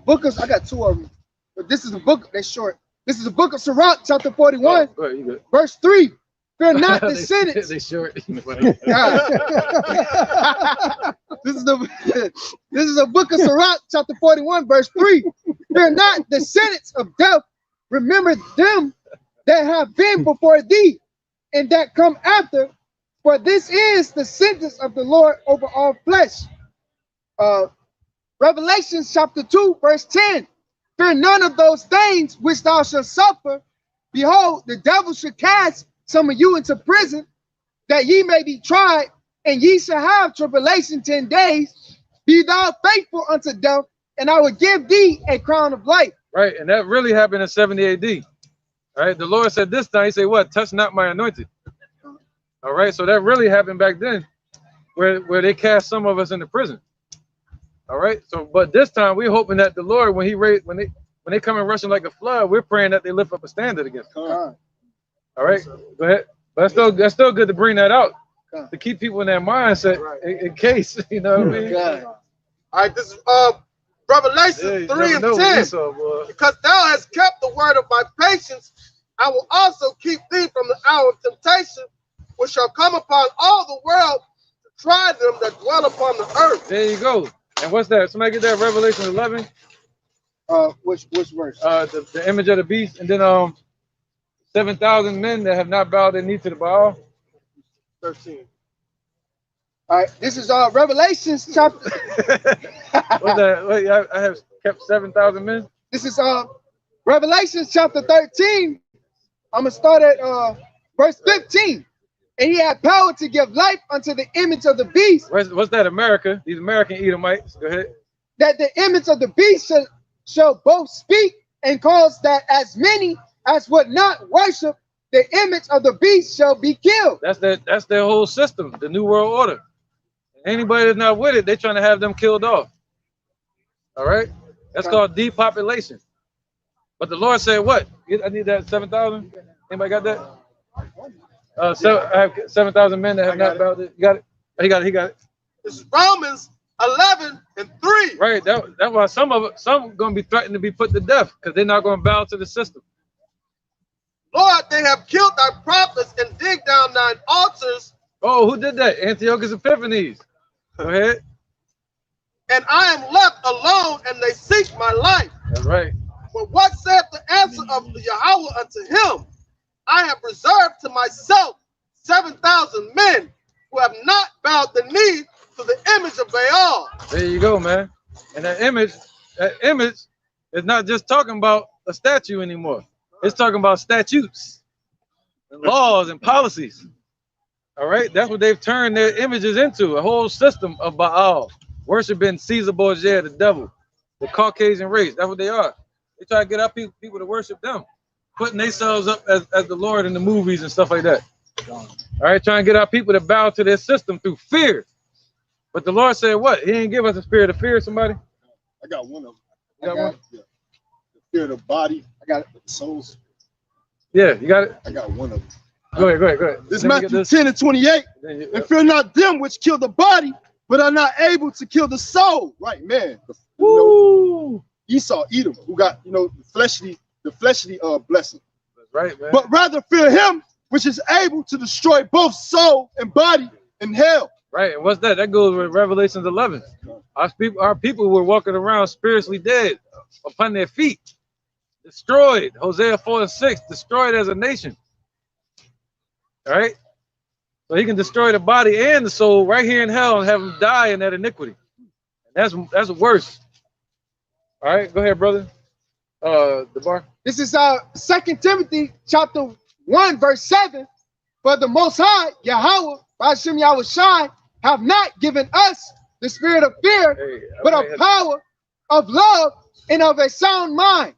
book of, I got two of them, but this is the book, they're short. This is the book of Sirach, chapter 41, verse 3. Fear not the sentence. They short. This is the book of Sirach, chapter 41, verse 3. Fear not the sentence of death. Remember them that have been before thee and that come after, for this is the sentence of the Lord over all flesh. Revelation chapter 2, verse 10. Fear none of those things which thou shalt suffer. Behold, the devil should cast some of you into prison, that ye may be tried, and ye shall have tribulation 10 days. Be thou faithful unto death, and I will give thee a crown of life. Right, and that really happened in 70 AD. All right, the Lord said this time, he said, what? Touch not my anointed. All right, so that really happened back then, where they cast some of us into prison. All right, so but this time we're hoping that the Lord, when they come in rushing like a flood, we're praying that they lift up a standard against them. All right, go ahead. But that's still good to bring that out, to keep people in their mindset in case, you know what I mean? All right, this is Revelation 3 and 10. Because thou hast kept the word of my patience, I will also keep thee from the hour of temptation, which shall come upon all the world to try them that dwell upon the earth. There you go. And what's that? Somebody get that Revelation 11? Which verse? The image of the beast, and then 7,000 men that have not bowed their knee to the Baal. 13. All right, this is Revelation chapter. What's that? Wait, I have kept 7,000 men. This is Revelation chapter 13. I'm gonna start at verse 15. And he had power to give life unto the image of the beast. What's that? America? These American Edomites. Go ahead. That the image of the beast shall both speak and cause that as many as would not worship the image of the beast shall be killed. That's their whole system, the New World Order. Anybody that's not with it, they're trying to have them killed off. All right? That's called depopulation. But the Lord said what? I need that 7,000. Anybody got that? I have 7,000 men that have not bowed. You got it? He got it. This is Romans 11 and 3. Right. That's why some going to be threatened to be put to death because they're not going to bow to the system. Lord, they have killed thy prophets and digged down thine altars. Oh, who did that? Antiochus Epiphanes. Go ahead. And I am left alone, and they seek my life. That's right. But what saith the answer of Yahweh unto him? I have reserved to myself 7,000 men who have not bowed the knee to the image of Baal. There you go, man. And that image is not just talking about a statue anymore. It's talking about statutes and laws and policies. All right, that's what they've turned their images into, a whole system of Baal, worshiping Caesar Borgia, the devil, the Caucasian race. That's what they are. They try to get our people to worship them, putting themselves up as the Lord in the movies and stuff like that. All right, trying to get our people to bow to their system through fear. But the Lord said what? He didn't give us a spirit of fear, somebody? I got one of them. You got one? Yeah. The fear of the body. I got the souls. Yeah, you got it? I got one of them. Go ahead. This is Matthew 10 and 28. And fear not them which kill the body, but are not able to kill the soul. Right, man. Esau, Edom, who got, the fleshly blessing. That's right, man. But rather fear him which is able to destroy both soul and body in hell. Right, and what's that? That goes with Revelation 11. Our people were walking around spiritually dead upon their feet, destroyed. Hosea 4 and 6, destroyed as a nation. All right, so he can destroy the body and the soul right here in hell and have them die in that iniquity. And that's worse. All right, go ahead, brother. DeBar. This is 2 Timothy chapter 1 verse 7. For the Most High Yahweh, Hashem Yahweh Shai, have not given us the spirit of fear, but of power, of love, and of a sound mind.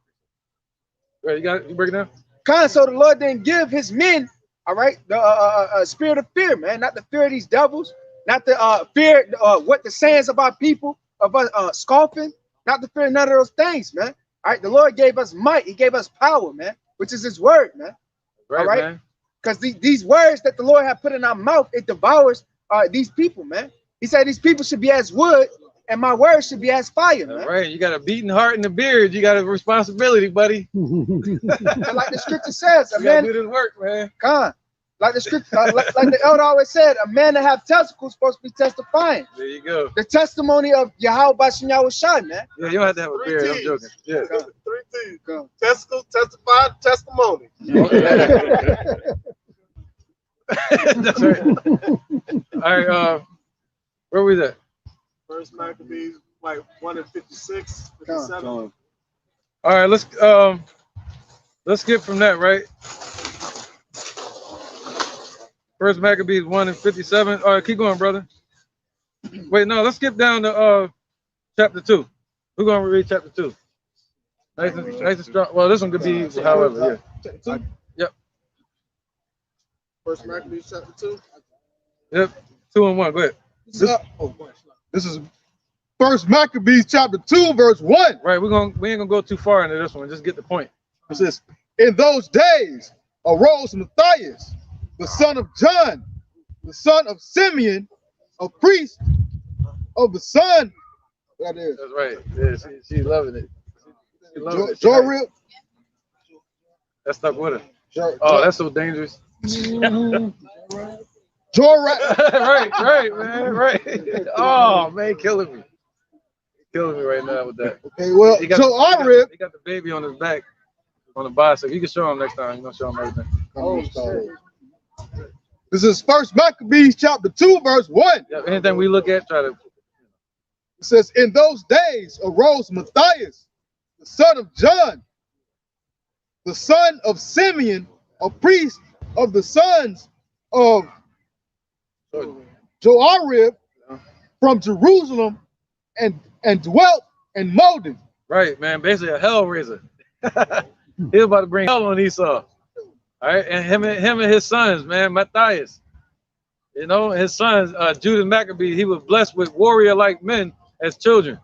Right, you break it down? So the Lord didn't give his men, all right, the spirit of fear, man, not the fear of these devils, not the fear what the sayings of our people, of us scoffing, not the fear of none of those things, man. All right, the Lord gave us might, he gave us power, man, which is his word, man. Right, all right, because these words that the Lord had put in our mouth, it devours these people, man. He said these people should be as wood, and my words should be as fire, man. Right, you got a beating heart and a beard. You got a responsibility, buddy. And like the scripture says, a you gotta man do this work, man. Like the scripture, like the elder always said, a man that have testicles is supposed to be testifying. There you go. The testimony of Yahweh Bashem Yahushua, man. Yeah, you don't have to have a beard. I'm joking. Yeah. 3 T's. Testicles, testify, testimony. That's right. All right, where we at? First Maccabees, like 1 and 56, 57. All right, let's skip from that, right? First Maccabees 1 and 57. All right, keep going, brother. Wait, no, let's skip down to chapter 2. We're gonna read chapter 2. Nice and strong. Well, this one could be however, yeah. Yep. First Maccabees chapter 2. Yep. 2 and 1. Go ahead. This is First Maccabees chapter 2, verse 1. Right, we ain't gonna go too far into this one. Just get the point. It says, in those days arose Matthias, the son of John, the son of Simeon, a priest of the son. That is. That's right. Yeah, she's loving it. She loving it. Jorib. That stuck with her. Oh, that's so dangerous. Jorib. right, man, right. Oh, man, killing me. Killing me right now with that. Okay, well, he got the baby on his back, on the bicycle. You can show him next time. You're gonna show him everything. This is First Maccabees chapter 2, verse 1. Yeah, anything we look at, try to. It says, in those days arose Matthias, the son of John, the son of Simeon, a priest of the sons of Joarib, from Jerusalem, and dwelt in Modin. Right, man. Basically a hell raiser. He was about to bring hell on Esau. All right, and him and his sons, man, Matthias. You know, his sons, Judas Maccabee, he was blessed with warrior-like men as children.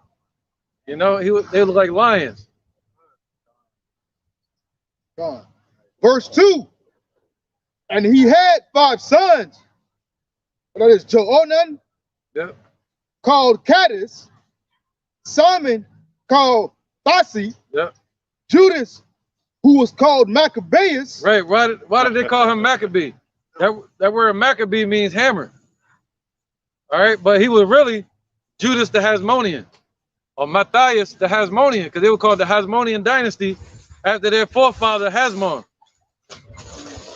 You know, they look like lions. Verse 2. And he had 5 sons. That is Johanan, yep, called Cadiz, Simon, called Thasi, yep, Judas, who was called Maccabeus. Right. Why did they call him Maccabee? That word Maccabee means hammer. All right, but he was really Judas the Hasmonean, or Matthias the Hasmonean, because they were called the Hasmonean dynasty after their forefather Hasmon.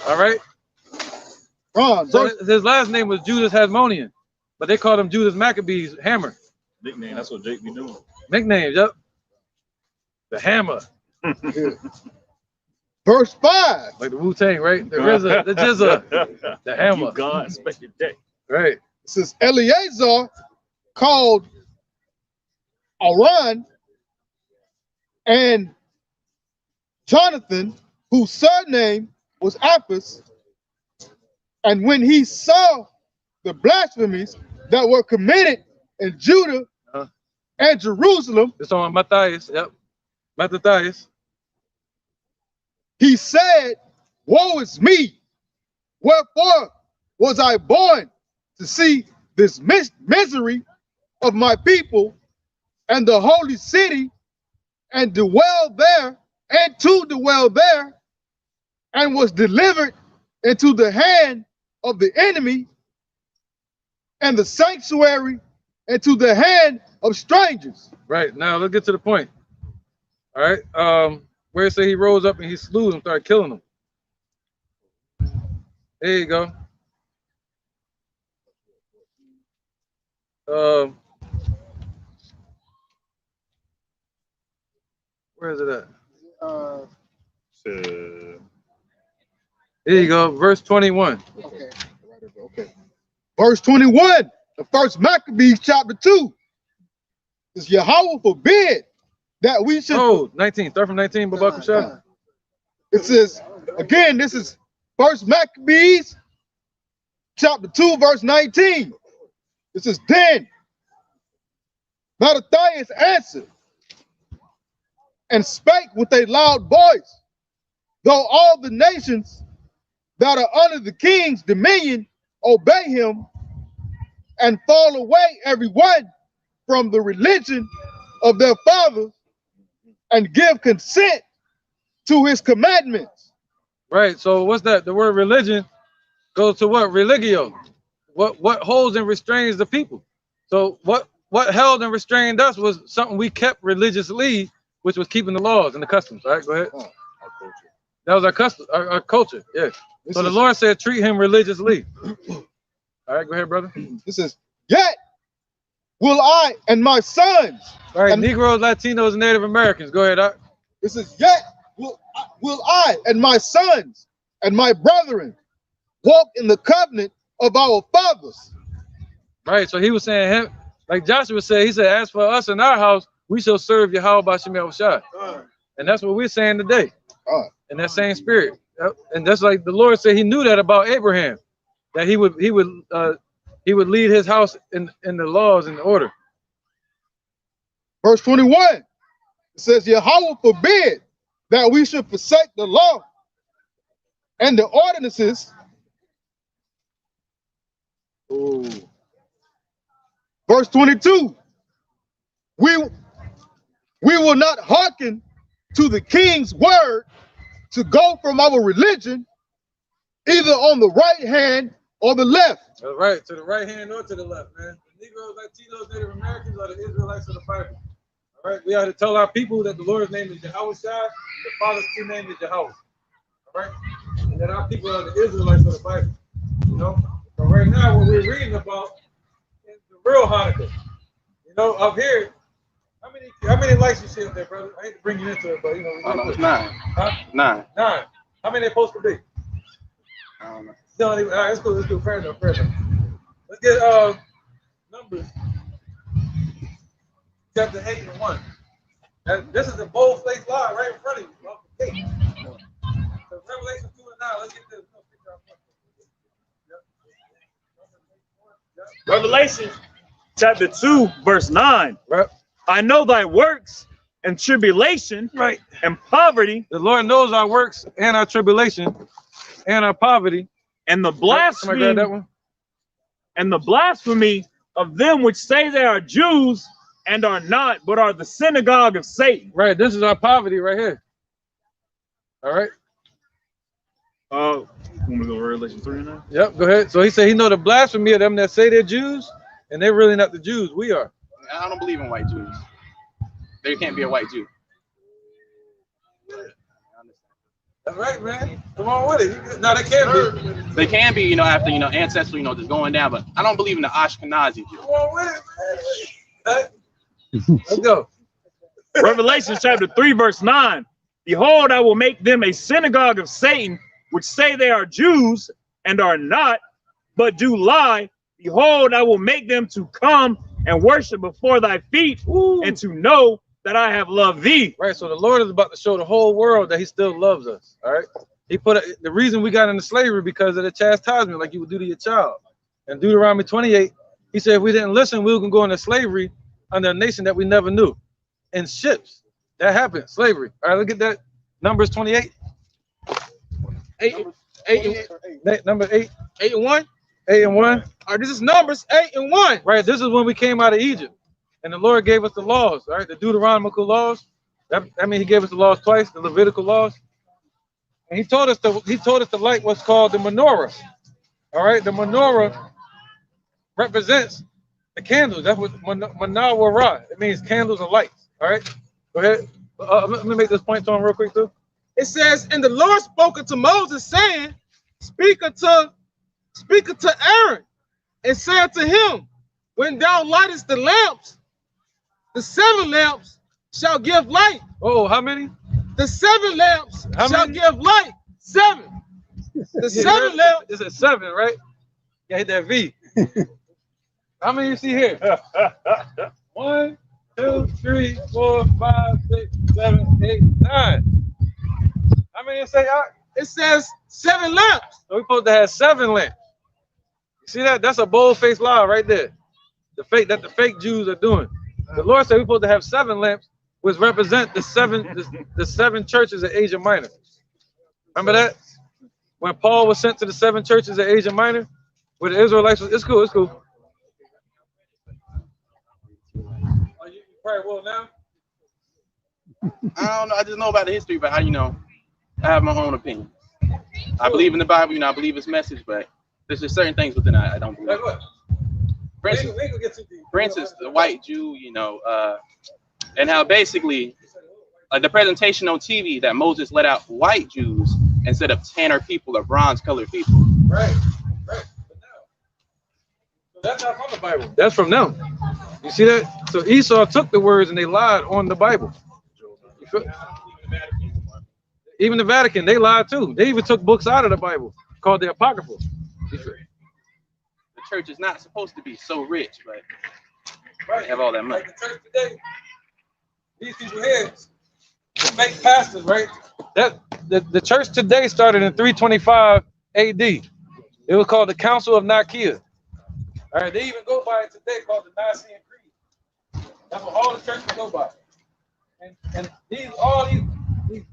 All right. So his last name was Judas Hasmonean, but they called him Judas Maccabees Hammer. Nickname. That's what Jake be doing. Nicknames. Yep. The Hammer. Verse 5. Like the Wu-Tang, right? The RZA, the Jizza, the Hammer. God, special day. Right. It says Eleazar, called Aran, and Jonathan, whose surname was Apis. And when he saw the blasphemies that were committed in Judah and Jerusalem, it's on Matthias. Yep, Matthias. He said, woe is me, wherefore was I born to see this misery of my people and the holy city, and dwell there, and to dwell there, and was delivered into the hand of the enemy, and the sanctuary into the hand of strangers. Right, now let's get to the point. All right, where it say he rose up and he slew them, started killing them. There you go. Where is it at? There you go, verse 21. Okay. Verse 21, the first Maccabees chapter 2. Is Yahweh forbid that we should. Oh, 19. Start from 19, Babak Shah. It says, again, this is First Maccabees, chapter 2, verse 19. It says, then Mattathias answered and spake with a loud voice, though all the nations that are under the king's dominion obey him and fall away every one from the religion of their fathers and give consent to his commandments. Right. So what's that? The word religion goes to what? Religio. What holds and restrains the people. So what held and restrained us was something we kept religiously, which was keeping the laws and the customs. All right, go ahead. That was our custom, our culture. Yeah. So the Lord said, treat him religiously. All right, go ahead, brother. This is, yet will I and my sons. All right, Negroes, Latinos, and Native Americans. Go ahead. This is, yet will I and my sons and my brethren walk in the covenant of our fathers. Right. So he was saying, him, like Joshua said, he said, as for us in our house, we shall serve Yahweh B'Shem Yahushua. And that's what we're saying today. In that same spirit. And that's like the Lord said he knew that about Abraham, that he would lead his house in the laws and the order. Verse 21, it says, Yahweh forbid that we should forsake the law and the ordinances. Ooh. Verse 22, we will not hearken to the king's word to go from our religion either on the right hand or the left. That's right, to the right hand or to the left, man. The Negroes, Latinos, Native Americans are the Israelites of the Bible. All right, we have to tell our people that the Lord's name is Yahushua, the Father's true name is Yahweh. All right, and that our people are the Israelites of the Bible. You know, but right now what we're reading about is the real Hanukkah. You know, up here, how many lights you see up there, brother? I hate to bring you into it, but you know, it's 9. Huh? 9. How many they supposed to be? I don't know. All right, let's go. Fair enough. Let's get Numbers chapter 8 and 1. This is a bold-faced lie right in front of you. Okay. So Revelation 2 and 9. Let's get this. Revelation chapter 2, verse 9. Right. I know thy works and tribulation, right, and poverty. The Lord knows our works and our tribulation and our poverty. And the blasphemy, of them which say they are Jews and are not, but are the synagogue of Satan. Right. This is our poverty right here. All right. Want me to go to Revelation 3 now? Yep. Go ahead. So he said he know the blasphemy of them that say they're Jews, and they're really not the Jews. We are. I don't believe in white Jews. There can't be a white Jew. That's right, man. Come on with it. No, they can't be. They can be, you know, after, you know, ancestral, you know, just going down. But I don't believe in the Ashkenazi Jew. Come on with it, man. Let's go. Revelation chapter 3, verse 9. Behold, I will make them a synagogue of Satan, which say they are Jews and are not, but do lie. Behold, I will make them to come and worship before thy feet, and to know that I have loved thee. Right. So the Lord is about to show the whole world that he still loves us. All right. He put the reason we got into slavery because of the chastisement, like you would do to your child. In Deuteronomy 28, he said if we didn't listen, we were gonna go into slavery under a nation that we never knew. In ships. That happened. Slavery. All right, look at that. Numbers 28. Number 8. 8 and 1. 8 and 1. All right, this is Numbers 8 and 1. Right. This is when we came out of Egypt. And the Lord gave us the laws, all right, the Deuteronomical laws. That means he gave us the laws twice, the Levitical laws. And he told us to light what's called the menorah. All right, the menorah represents the candles. That's what menorah. It means candles and lights. All right, go ahead. Let me make this point to him real quick too. It says, and the Lord spoke unto Moses, saying, Speak unto Aaron, and say unto him, when thou lightest the lamps, the 7 lamps shall give light. Oh, how many? The 7 lamps shall give light. 7. The 7 lamps. It's a 7, right? Yeah, hit that V. How many you see here? 1, 2, 3, 4, 5, 6, 7, 8, 9. How How many say? It says 7 lamps. So we're supposed to have 7 lamps. You see that? That's a bold-faced lie right there. The fake Jews are doing. The Lord said we're supposed to have 7 lamps, which represent the seven churches of Asia Minor. Remember that? When Paul was sent to the 7 churches of Asia Minor, where the Israelites was, it's cool, it's cool. Oh, you probably will now? I don't know. I just know about the history, but I have my own opinion. I believe in the Bible, I believe its message, but there's just certain things within it I don't believe. Like what? For instance, the white Jew, and how basically the presentation on TV that Moses let out white Jews instead of tanner people or bronze-colored people. Right. So that's not from the Bible. That's from them. You see that? So Esau took the words and they lied on the Bible. Even the Vatican, they lied too. They even took books out of the Bible called the Apocryphal. The church is not supposed to be so rich, but they have all that money. Like the church today, these people here, the fake pastors, right? The church today started in 325 AD. It was called the Council of Nicaea. All right, they even go by it today called the Nicene Creed. That's what all the churches go by. And these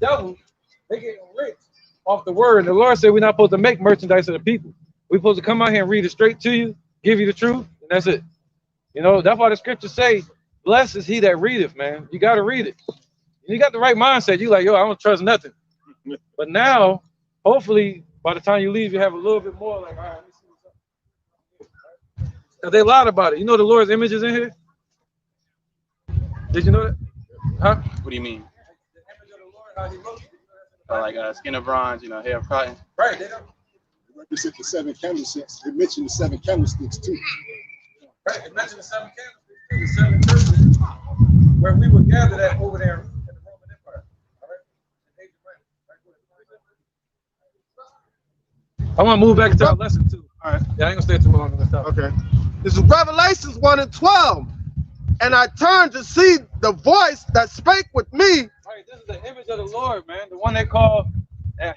devils, they get rich off the word. And the Lord said we're not supposed to make merchandise of the people. We're supposed to come out here and read it straight to you, give you the truth, and that's it. That's why the scriptures say, blessed is he that readeth, man. You got to read it. You got the right mindset. You like, yo, I don't trust nothing. But now, hopefully, by the time you leave, you have a little bit more like, all right, let me see what's up. Now, they lied about it. You know the Lord's image is in here? Did you know that? Huh? What do you mean? Like skin of bronze, hair of cotton. Right. They don't. Represent the 7 candlesticks. It mentioned the 7 candlesticks too. Right. It mentioned the 7 candlesticks, the 7 churches where we would gather that over there in the Roman Empire. All right. I want to move back to our lesson too. All right. Yeah, I ain't gonna stay too long on this topic. Okay. This is Revelations 1:12. And I turned to see the voice that spake with me. Right, this is the image of the Lord, man. The one they call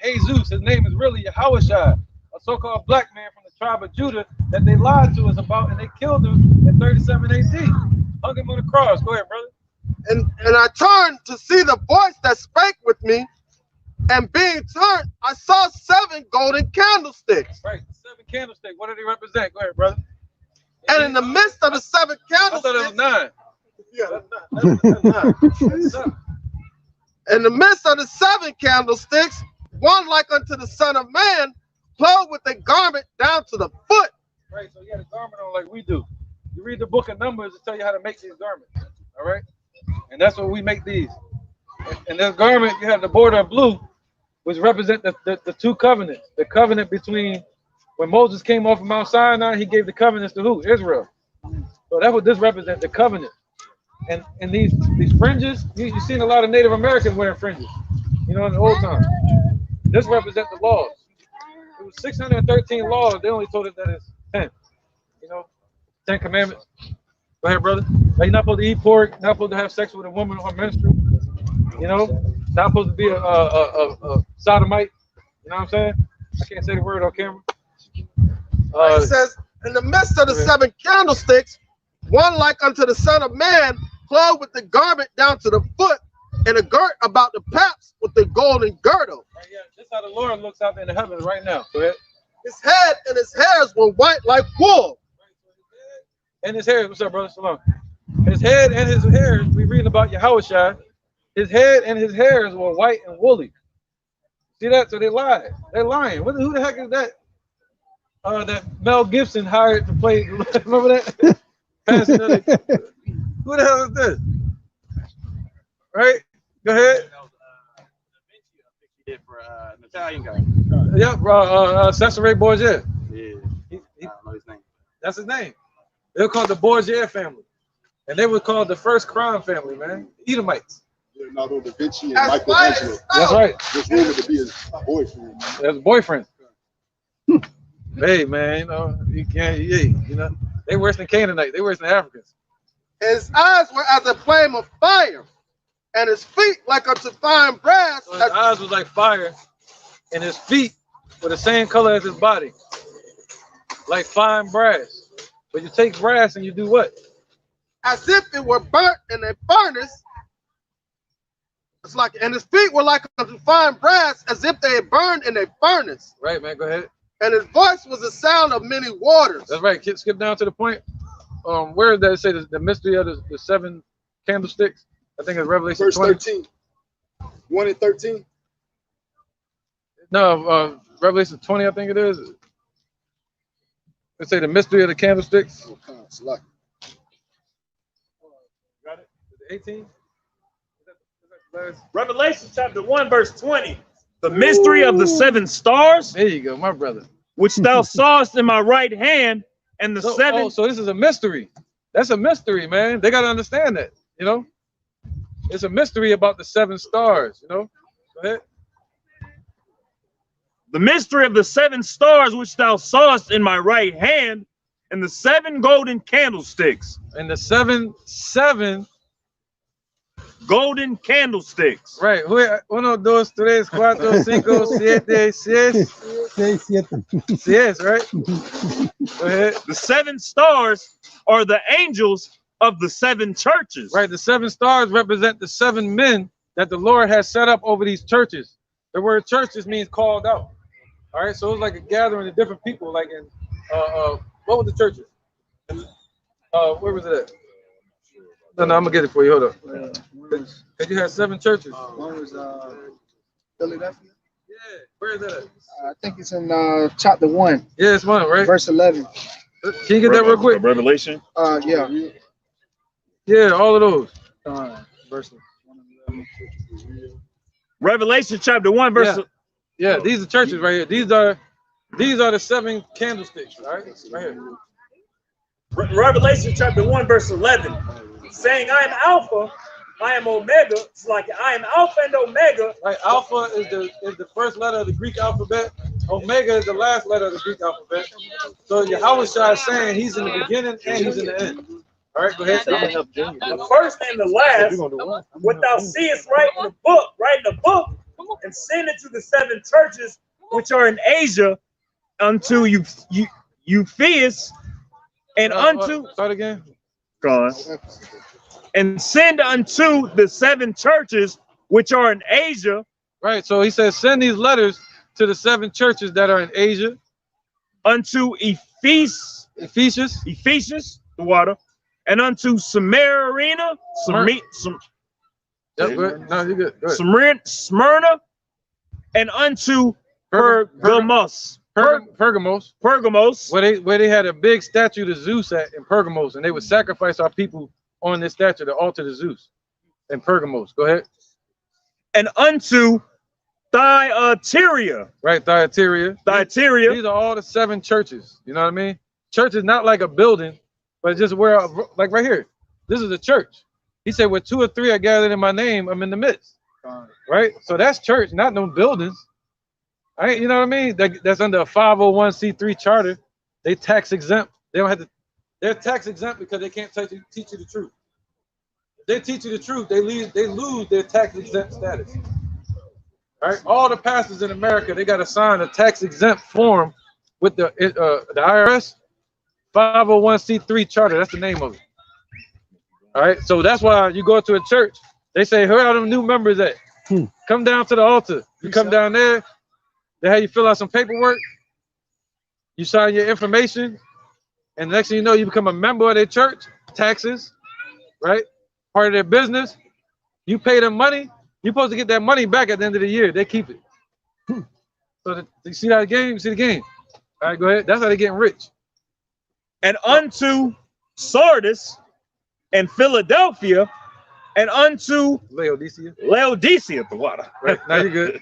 Jesus. His name is really Yahushua, a so-called black man from the tribe of Judah that they lied to us about, and they killed him in 37 AD. Hung him on the cross. Go ahead, brother. And I turned to see the voice that spake with me, and being turned, I saw 7 golden candlesticks. Right, 7 candlesticks. What do they represent? Go ahead, brother. And in the midst of the 7 candlesticks, I thought it was 9. Yeah, that's 9. In the midst of the 7 candlesticks, one like unto the Son of Man, clothed with a garment down to the foot. Right, so you had a garment on like we do. You read the book of Numbers to tell you how to make these garments. All right, and that's what we make these. And this garment, you have the border of blue, which represent the 2 covenants. The covenant between when Moses came off of Mount Sinai, he gave the covenants to who? Israel. So that's what this represents, the covenant. And these fringes, you've seen a lot of Native Americans wearing fringes, in the old time. This represents the laws. It was 613 laws. They only told us that it's 10. 10 commandments. Go ahead, brother. You're not supposed to eat pork. Not supposed to have sex with a woman or menstrual. Not supposed to be a sodomite. You know what I'm saying? I can't say the word on camera. It says, in the midst of the 7 candlesticks, one like unto the Son of Man, clothed with the garment down to the foot, and a girt about the paps with the golden girdle. Right, yeah, this is how the Lord looks out in the heavens right now. Go ahead. His head and his hairs were white like wool. And his hair, what's up, brother? Shalom. His head and his hairs, we read about Yahushua. His head and his hairs were white and woolly. See that? So they lied. They're lying. Who the heck is that? That Mel Gibson hired to play. Remember that? Who the hell is this? Right? Go ahead. For an Italian guy. Yep, Cesare Borgia. Yeah. I don't know his name. That's his name. They were called the Borgia family. And they were called the first crime family, man. Edomites. Leonardo da Vinci and Michelangelo. That's right. There's rumored to be his boyfriend. That's boyfriend. Hey, man, you can't, they worse than Canaanite. They worse than Africans. His eyes were as a flame of fire, and his feet like unto fine brass. So his eyes was like fire, and his feet were the same color as his body, like fine brass. But you take brass and you do what? As if it were burnt in a furnace. It's like, and his feet were like unto fine brass, as if they had burned in a furnace. Right, man. Go ahead. And his voice was the sound of many waters. That's right. Skip down to the point. Where does it say the mystery of the 7 candlesticks? I think it's Revelation Verse 20. 13. 1 and 13. No, Revelation 20, I think it is. Let's say the mystery of the candlesticks. Select. Got it? 18? Revelation chapter 1, verse 20. The mystery of the 7 stars. There you go, my brother. Which thou sawest in my right hand, and the 7. Oh, so this is a mystery. That's a mystery, man. They got to understand that, you know? It's a mystery about the 7 stars, you know? Go ahead. The mystery of the 7 stars which thou sawest in my right hand, and the 7 golden candlesticks. And the seven golden candlesticks. Right. 1, 2, 3, 4, 5, 6, 7, 6. 6, right? Go ahead. The 7 stars are the angels of the 7 churches. Right. The 7 stars represent the 7 men that the Lord has set up over these churches. The word churches means called out. All right. So it was like a gathering of different people, like in what was the churches? Where was it at? No, I'm gonna get it for you. Hold up. Cause you had 7 churches. One was Philadelphia. Yeah, where is that at? I think it's in chapter 1. Yeah, it's 1, right? Verse 11. Can you get that real quick? Revelation. Yeah. Yeah, all of those. Verse 11. Revelation chapter 1, verse. Yeah, these are churches right here. These are the 7 candlesticks. All right, right here. Revelation chapter 1, verse 11, saying, I am Alpha, I am Omega. It's like I am Alpha and Omega. Right, Alpha is the first letter of the Greek alphabet. Omega is the last letter of the Greek alphabet. So Yahushua is saying he's in the beginning and he's in the end. All right, go ahead. The first and the last, what thou seest write in the book, and send it to the 7 churches which are in Asia, unto Euphrates, and unto start again. Go on. And send unto the 7 churches which are in Asia. Right. So he says, send these letters to the 7 churches that are in Asia. Unto Ephesus, the water, and unto Smyrna, Smyrna, and unto Pergamos. Pergamos, where they had a big statue to Zeus at in Pergamos, and they would sacrifice our people on this statue, the altar to Zeus in Pergamos. Go ahead. And unto Thyatira. Right, Thyatira. These are all the 7 churches. You know what I mean? Church is not like a building, but it's just where, like right here, this is a church. He said, where 2 or 3 are gathered in my name, I'm in the midst. Right? So that's church, not no buildings. All right, you know what I mean? That's under a 501c3 charter. They tax exempt. They don't have to. They're tax exempt because they can't teach you the truth. If they teach you the truth, they lose their tax exempt status. All right, all the pastors in America, they got to sign a tax exempt form with the IRS 501c3 charter. That's the name of it. All right, so that's why you go to a church. They say, "Where are them new members at? Come down to the altar." You come down there. They have you fill out some paperwork. You sign your information, and the next thing you know, you become a member of their church. Taxes, right? Part of their business. You pay them money. You're supposed to get that money back at the end of the year. They keep it. So you see that game? You see the game? All right, go ahead. That's how they're getting rich. And unto Sardis and Philadelphia, and unto Laodicea, the water. Right, now you're good.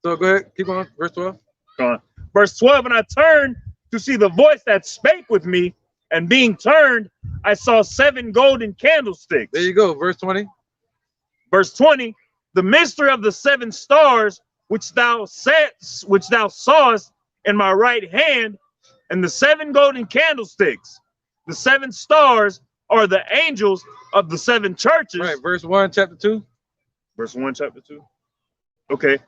So go ahead, keep on, verse 12. Go on. Verse 12, and I turned to see the voice that spake with me, and being turned, I saw 7 golden candlesticks. There you go, verse 20. Verse 20, the mystery of the 7 stars, which thou sawest in my right hand, and the 7 golden candlesticks. The 7 stars are the angels of the 7 churches. Right, verse 1, chapter 2. Verse 1, chapter 2. Okay.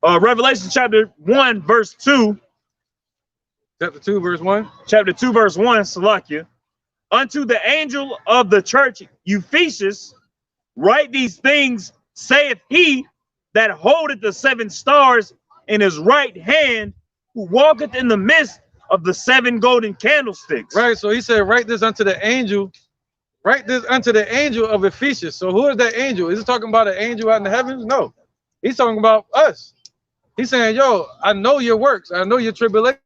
Revelation chapter 1, verse 2. Chapter 2, verse 1. Chapter 2, verse 1, Salakia. Unto the angel of the church Ephesus, write these things, saith he that holdeth the 7 stars in his right hand, who walketh in the midst of the 7 golden candlesticks. Right, so he said, write this unto the angel. Write this unto the angel of Ephesus. So who is that angel? Is he talking about an angel out in the heavens? No. He's talking about us. He's saying, yo, I know your works. I know your tribulation.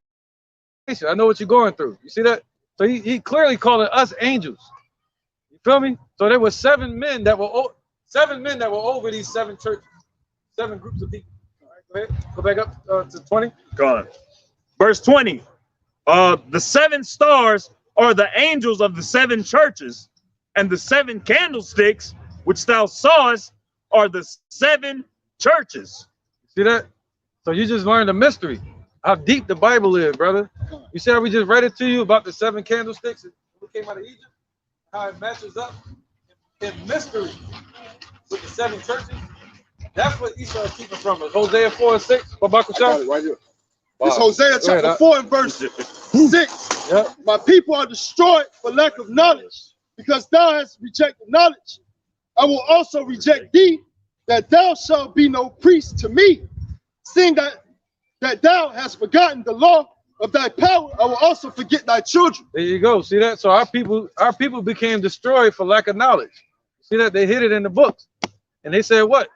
I know what you're going through. You see that? So he clearly calling us angels. You feel me? So there were 7 men that were over these 7 churches, 7 groups of people. All right, go ahead. Go back up to 20. Go on. Verse 20. The 7 stars are the angels of the 7 churches, and the 7 candlesticks which thou sawest are the 7 churches. See that? So you just learned a mystery. How deep the Bible is, brother. You see how we just read it to you about the 7 candlesticks who came out of Egypt? How it matches up in mystery with the 7 churches. That's what Esau is keeping from us. Hosea 4 and 6. Right here. Wow. It's Hosea chapter 4 and verse 6. Yep. My people are destroyed for lack of knowledge, because thou hast rejected knowledge. I will also reject thee, that thou shalt be no priest to me. Seeing that thou hast forgotten the law of thy power, I will also forget thy children. There you go. See that? So our people became destroyed for lack of knowledge. See that? They hid it in the books. And they said what?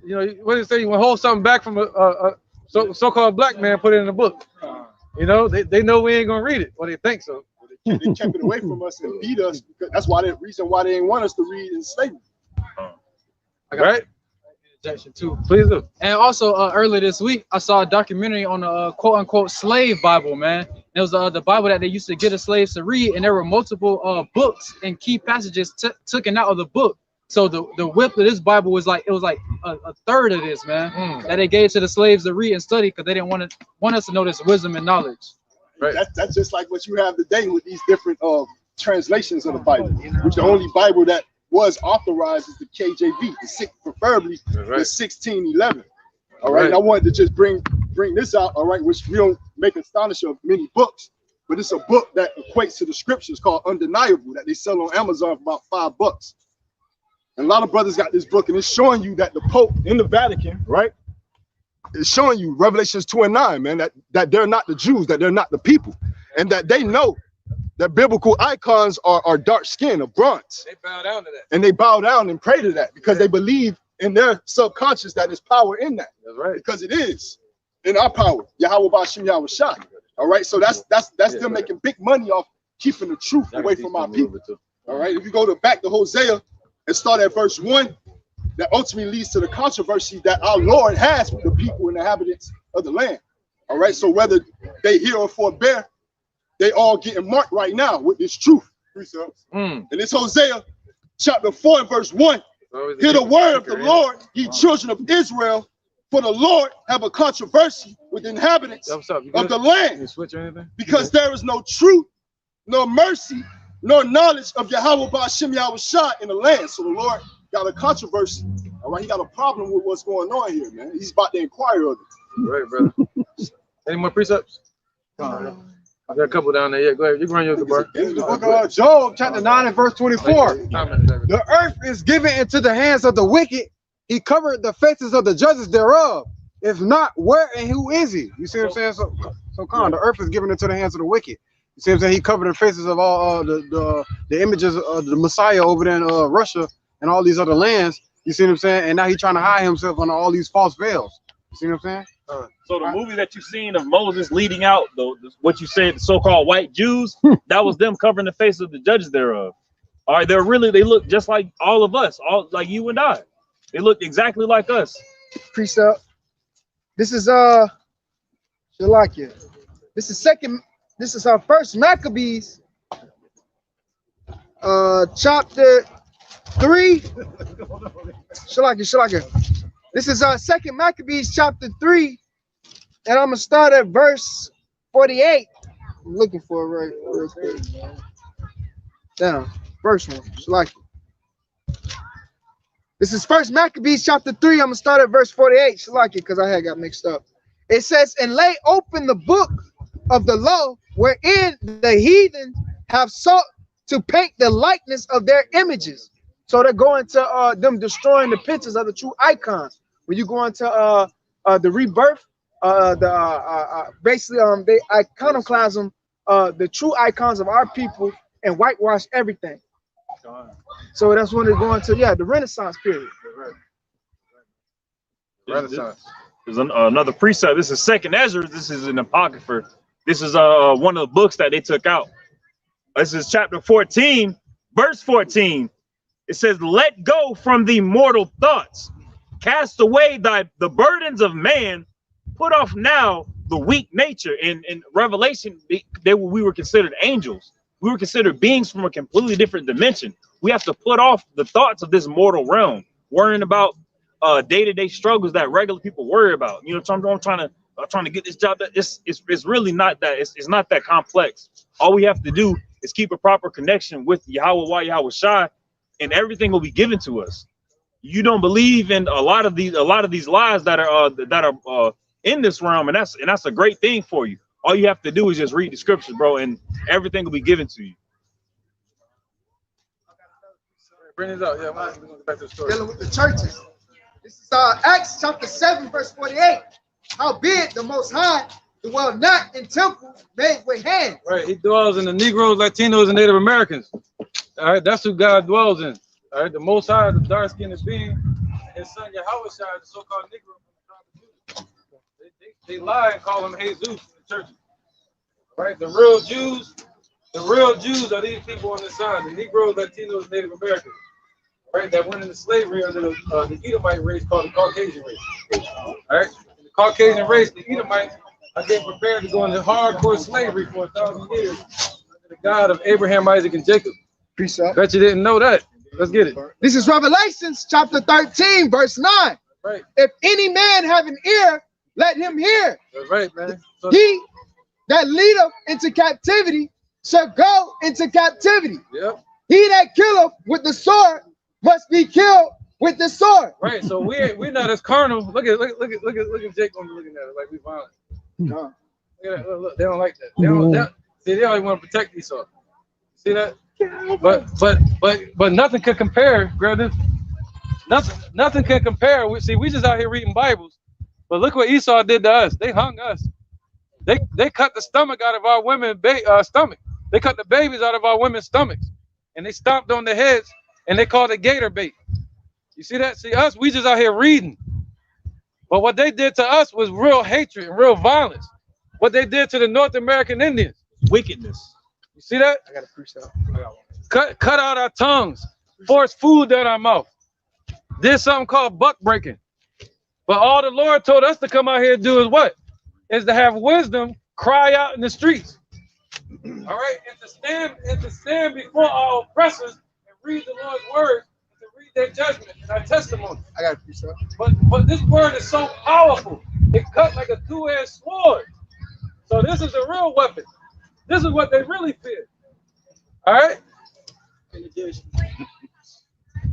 You know, what do they say? You want to hold something back from a so-called black man, put it in the book. You know, they know we ain't gonna read it, or they think so. They kept it away from us and beat us. Because that's why the reason why they didn't want us to read in slavery. Right? Interjection too. Please do. And also earlier this week, I saw a documentary on the quote-unquote slave Bible, man. It was the Bible that they used to get the slaves to read, and there were multiple books and key passages taken out of the book. So the width of this Bible was like a third of this, man, that they gave to the slaves to read and study because they didn't want us to know this wisdom and knowledge. Right. That's just like what you have today with these different translations of the Bible. Which the only Bible that was authorized is the KJV, preferably the 1611. All right. And I wanted to just bring this out. All right, which we don't make astonish of many books, but it's a book that equates to the scriptures called Undeniable that they sell on Amazon for about $5. And a lot of brothers got this book, and it's showing you that the Pope in the Vatican, right, it's showing you Revelations 2 and 9, man, that they're not the Jews, that they're not the people, and that they know that biblical icons are dark skin of bronze. They bow down to that. And they bow down and pray to that because they believe in their subconscious that there's power in that. That's right. Because it is in our power. Yahweh Bashim Yahweh Shah. All right. So that's them making big money off keeping the truth away from our people. All right. If you go back to Hosea and start at verse 1, that ultimately leads to the controversy that our Lord has with the people and the inhabitants of the land. All right. So whether they hear or forbear, they all getting marked right now with this truth. And it's Hosea chapter 4 and verse 1. Hear the word of the Lord, ye children of Israel, for the Lord have a controversy with the inhabitants of the land, because there is no truth, nor mercy, nor knowledge of Yahweh Ba'ashem Yahweh Shah in the land. So the Lord got a controversy. All right, he got a problem with what's going on here, man. He's about to inquire of it. Right, brother. Any more precepts? I got a couple down there. Yeah, go ahead. You can run your bar. This is the book of Job, chapter 9 and verse 24. The earth is given into the hands of the wicked. He covered the faces of the judges thereof. If not, where and who is he? You see what I'm saying? So the earth is given into the hands of the wicked. You see what I'm saying? He covered the faces of all the images of the Messiah over there in Russia and all these other lands. You see what I'm saying? And now he's trying to hide himself under all these false veils. You see what I'm saying? So the movie that you've seen of Moses leading out what you said, the so-called white Jews, that was them covering the face of the judges thereof. All right, they look just like all of us, all like you and I. They look exactly like us. Precept. This is Shalakia. This is our first Maccabees, chapter 3. Shalakia. This is our second Maccabees chapter 3, and I'm gonna start at verse 48. I'm looking for it real quick. Down. First one. Like this is First Maccabees chapter 3. I'm gonna start at verse 48. Like it because I had got mixed up. It says, and lay open the book of the law, wherein the heathen have sought to paint the likeness of their images. So they're going to them destroying the pictures of the true icons. When you go into the rebirth, basically they iconoclasm the true icons of our people and whitewash everything. So that's when they're going to the Renaissance period. Renaissance. There's another precept. This is Second Ezra. This is an apocrypha. This is one of the books that they took out. This is chapter 14, verse 14. It says, let go from the mortal thoughts. Cast away the burdens of man. Put off now the weak nature. In Revelation, we were considered angels. We were considered beings from a completely different dimension. We have to put off the thoughts of this mortal realm, worrying about day-to-day struggles that regular people worry about. You know, I'm trying to get this job. It's really not that. It's not that complex. All we have to do is keep a proper connection with Yahweh, Yahweh Shai, and everything will be given to us. You don't believe in a lot of these lies that are in this realm, and that's a great thing for you. All you have to do is just read the scriptures, bro, and everything will be given to you. Bring this out. Yeah, we're going to get back to the story. Dealing with the churches. This is Acts chapter 7, verse 48. Howbeit the Most High dwell not in temples made with hands. Right, he dwells in the Negroes, Latinos, and Native Americans. All right, that's who God dwells in. All right, the Most High, the dark-skinned being, his son Yahweh Shai, the so-called Negro from the tribe of Judah. They lie and call him Jesus in the churches. Right, the real Jews are these people on this side, the Negroes, Latinos, Native Americans. Right, that went into slavery under the Edomite race called the Caucasian race. All right, the Caucasian race, the Edomites, are getting prepared to go into hardcore slavery for 1,000 years under the God of Abraham, Isaac, and Jacob. Precept. Bet you didn't know that. Let's get it. This is Revelations chapter 13, verse 9. Right. If any man have an ear, let him hear. That's right, man. So he that leadeth into captivity shall go into captivity. Yep. He that killeth with the sword must be killed with the sword. Right. So we're not as carnal. Look at Jake on looking at it like we violent. No. Look at that. Look, they don't like that. They only want to protect Esau. See that? But nothing can compare, brother. Nothing can compare. We just out here reading Bibles. But look what Esau did to us. They hung us. They cut the stomach out of our women's stomach. They cut the babies out of our women's stomachs, and they stomped on their heads, and they called it gator bait. You see that? See us? We just out here reading. But what they did to us was real hatred and real violence. What they did to the North American Indians, wickedness. You see that? I gotta preach that. Cut out our tongues, force food down our mouth. Did something called buck breaking. But all the Lord told us to come out here and do is what? Is to have wisdom, cry out in the streets. All right, and to stand before our oppressors and read the Lord's word, and to read their judgment and our testimony. I gotta preach that. But this word is so powerful, it cut like a two-edged sword. So this is the real weapon. This is what they really fear. All right?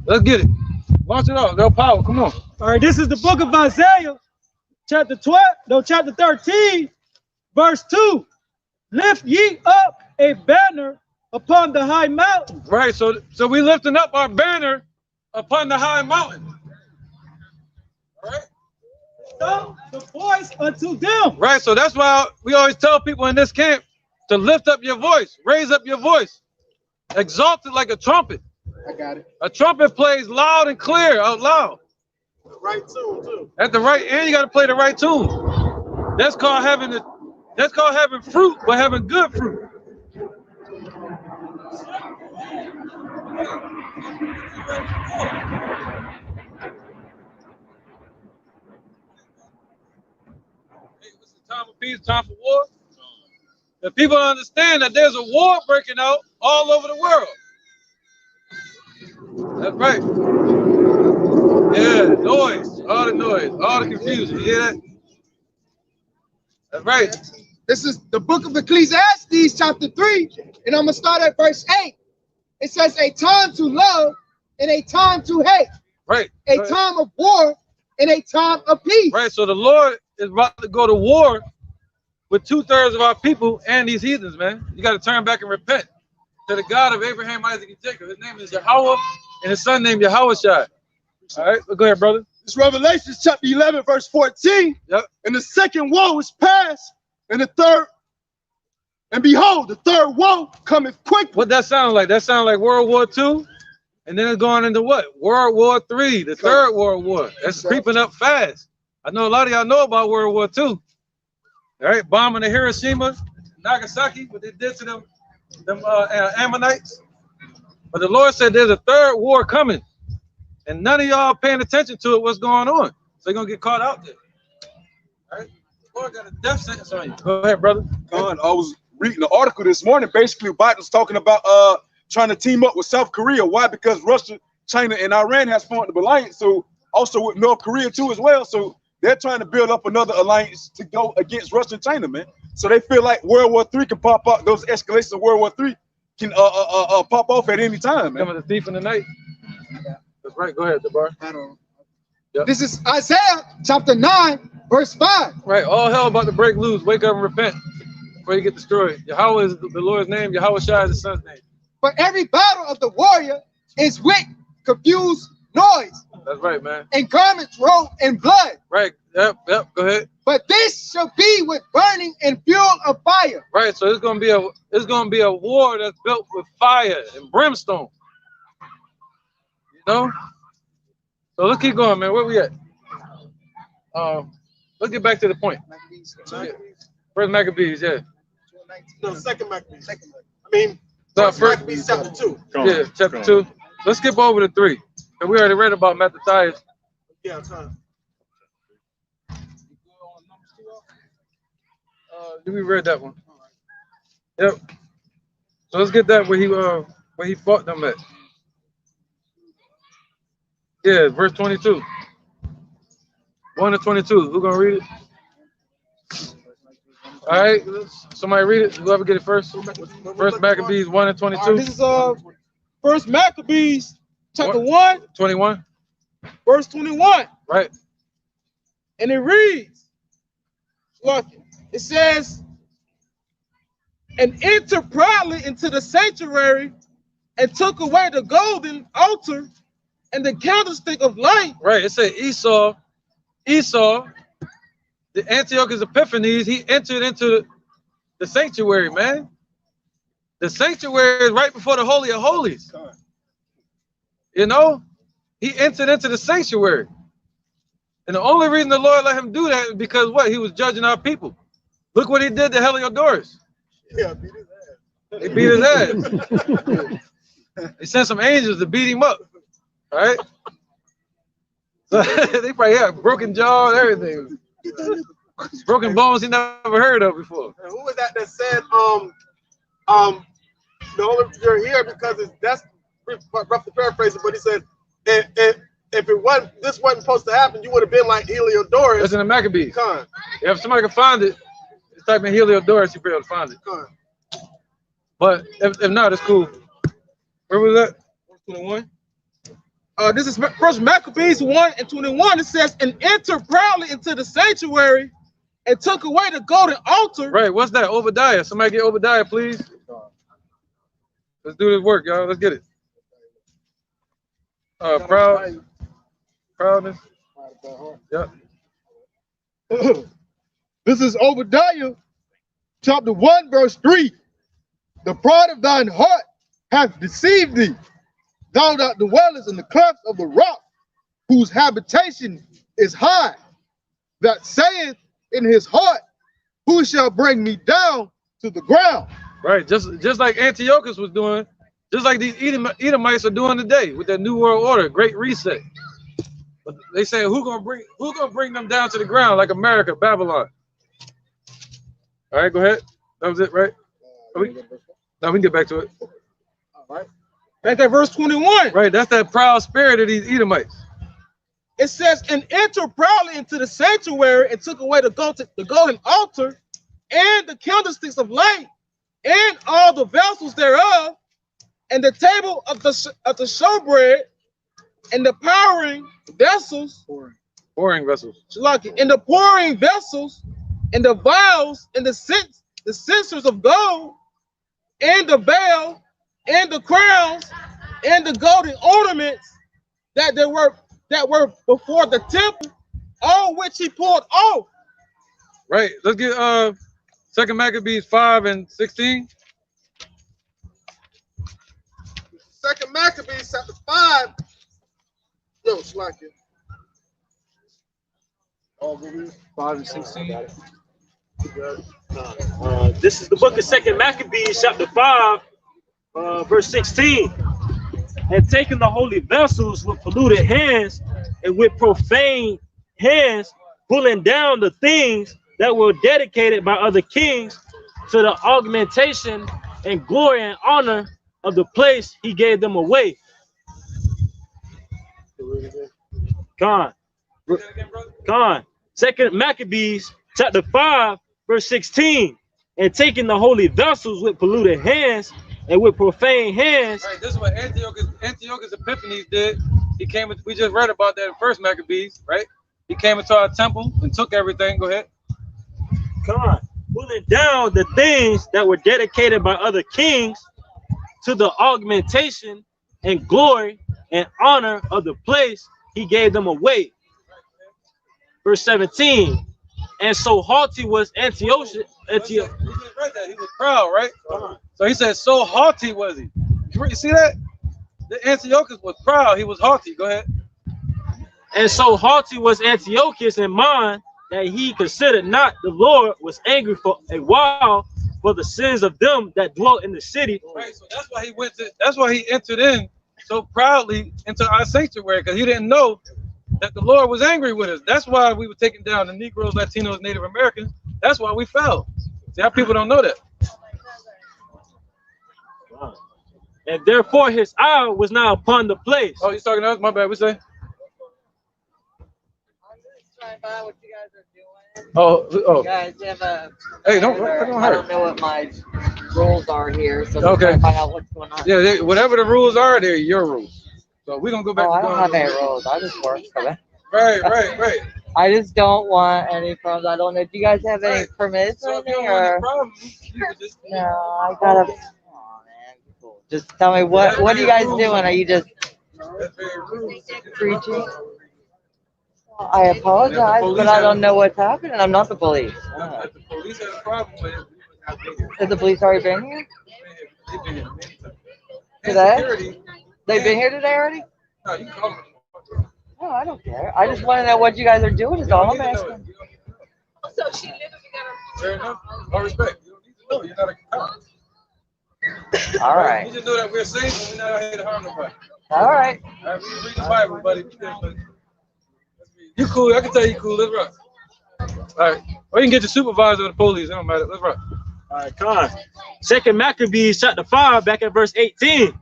Let's get it. Launch it off. They'll power. Come on. All right, this is the book of Isaiah, chapter 13, verse 2. Lift ye up a banner upon the high mountain. Right, so we lifting up our banner upon the high mountain. All right? So the voice unto them. Right, so that's why we always tell people in this camp to lift up your voice, raise up your voice, exalt it like a trumpet. I got it. A trumpet plays loud and clear, out loud. The right tune too. At the right, and you got to play the right tune. That's called having fruit, but having good fruit. It's a time of peace, time for war. The people understand that there's a war breaking out all over the world. That's right. Yeah, noise, all the confusion. You hear that? That's right. This is the book of Ecclesiastes, chapter 3, and I'm gonna start at verse 8. It says a time to love and a time to hate. Right. A time of war and a time of peace. Right. So the Lord is about to go to war with 2/3 of our people and these heathens, man. You got to turn back and repent to the God of Abraham, Isaac, and Jacob. His name is Yahweh, and his son named Yahushua. All right, go ahead, brother. It's Revelation chapter 11, verse 14. Yep. And the second woe is past, and the third, and behold, the third woe cometh quickly. What that sound like? That sound like World War II, and then it's going into what? World War III, the third World War. That's creeping up fast. I know a lot of y'all know about World War II. All right, bombing the Hiroshima, Nagasaki, what they did to them Ammonites. But the Lord said there's a third war coming, and none of y'all paying attention to it. What's going on? So they're gonna get caught out there. All right, the Lord got a death sentence on you. Go ahead, brother. I was reading the article this morning. Basically, Biden's talking about trying to team up with South Korea. Why? Because Russia, China, and Iran has formed an alliance. So also with North Korea too as well. So they're trying to build up another alliance to go against Russia and China, man. So they feel like World War III can pop up. Those escalations of World War III can pop off at any time, man. Coming the thief in the night. That's right. Go ahead, Debar. Yep. This is Isaiah chapter 9, verse 5. Right. All hell about to break loose. Wake up and repent before you get destroyed. Yahweh is the Lord's name. Yahushua is his son's name. But every battle of the warrior is with confused noise. That's right, man. And garments rolled in blood. Right. Yep. Go ahead. But this shall be with burning and fuel of fire. Right. So it's gonna be a war that's built with fire and brimstone. You know. So let's keep going, man. Where we at? Let's get back to the point. First Maccabees, yeah. No, second Maccabees. I mean, First Maccabees chapter 2. Yeah, chapter 2. Let's skip over to 3. And we already read about Mattathias. Yeah, time. We read that one. Yep. So let's get that where he fought them at. Yeah, verse 22. 1 to 22. Who's gonna read it? All right, somebody read it. Whoever get it first. First Maccabees 1 and 22. This is First Maccabees chapter 1, 21, verse 21. Right. And it reads, look, it says, and entered proudly into the sanctuary and took away the golden altar and the candlestick of light. Right. It said Esau, the Antiochus Epiphanes, he entered into the sanctuary, man. The sanctuary is right before the Holy of Holies. You know, he entered into the sanctuary. And the only reason the Lord let him do that is because what? He was judging our people. Look what he did to Heliodorus. Yeah, beat his ass. They beat his ass. They sent some angels to beat him up. All right? So they probably had broken jaw and everything. Broken bones he never heard of before. And who was that said, the only you're here because that's roughly paraphrasing, but he said, if it wasn't, this wasn't supposed to happen, you would have been like Heliodorus. That's in the Maccabees. Yeah, if somebody can find it, just type in Heliodorus, you'll be able to find it. But if not, it's cool. Where was that? 21. This is First Maccabees 1 and 21. It says, and entered proudly into the sanctuary and took away the golden altar. Right, what's that? Obadiah. Somebody get Obadiah, please. Let's do this work, y'all. Let's get it. Proudness. Yep. This is Obadiah, chapter 1, verse 3. The pride of thine heart hath deceived thee. Thou that dwellest in the cleft of the rock, whose habitation is high, that saith in his heart, who shall bring me down to the ground? Right, just like Antiochus was doing, just like these Edomites are doing today with their New World Order, Great Reset. But they say, who gonna bring them down to the ground like America, Babylon? All right, go ahead. That was it, right? Now we can get back to it. All right. Back at verse 21. Right, that's that proud spirit of these Edomites. It says, and entered proudly into the sanctuary and took away the golden altar and the candlesticks of light and all the vessels thereof, and the table of the showbread, and the pouring vessels, Pouring vessels. and the pouring vessels, and the vials, and the censers of gold, and the veil, and the crowns, and the golden ornaments that were before the temple, all which he pulled off. Right. Let's get 2 Maccabees 5 and 16. 2 Maccabees chapter 5. No, Slakia. 5 and 16. This is the book of 2 Maccabees, chapter 5, verse 16. And taking the holy vessels with polluted hands and with profane hands, pulling down the things that were dedicated by other kings to the augmentation and glory and honor of the place, he gave them away. Con. 2 Maccabees chapter 5 verse 16. And taking the holy vessels with polluted hands and with profane hands. Right, this is what Antiochus Epiphanes did. He came. We just read about that in 1 Maccabees, right? He came into our temple and took everything. Go ahead. God, pulling down the things that were dedicated by other kings to the augmentation and glory and honor of the place, he gave them away. Verse 17. And so haughty was Antiochus. We just read that. He was proud, right? So he said, so haughty was he. You see that? The Antiochus was proud. He was haughty. Go ahead. And so haughty was Antiochus in mind that he considered not the Lord was angry for a while for the sins of them that dwelt in the city. Right. So that's why he went to. That's why he entered in so proudly into our sanctuary, because he didn't know that the Lord was angry with us. That's why we were taking down the Negroes, Latinos, Native Americans. That's why we fell. See how people don't know that. And therefore his eye was now upon the place. Oh, he's talking to us? My bad. We say. What you guys are doing. Oh. You guys have a. Hey, don't I don't know what my rules are here, so okay. I'm trying to find out what's going on. Yeah, whatever the rules are, they're your rules. So we're gonna go back. Oh, I don't have any rules. I just work for them. Right. I just don't want any problems. I don't know. Do you guys have any permits or anything? Or... No, I gotta. Oh man, cool. Just tell me what are you guys doing? Are you just preaching? I apologize, but I don't know what's happening. I'm not the police. The police had a problem with it. Has the police already been here? Today? They've been here today already? No, you can call them. No, I don't care. I just want to know what you guys are doing is all I'm asking. So she literally got Fair enough. All respect. You don't need to know. You're not a cop. All right. You just know that we're safe and we're not out here to harm nobody. All right. All right, we read the Bible, buddy. You cool. I can tell you cool. Let's rock. All right. Or you can get your supervisor or the police. It don't matter. Let's rock. All right, come on. 2 Maccabees chapter 5, back at verse 18. Yep.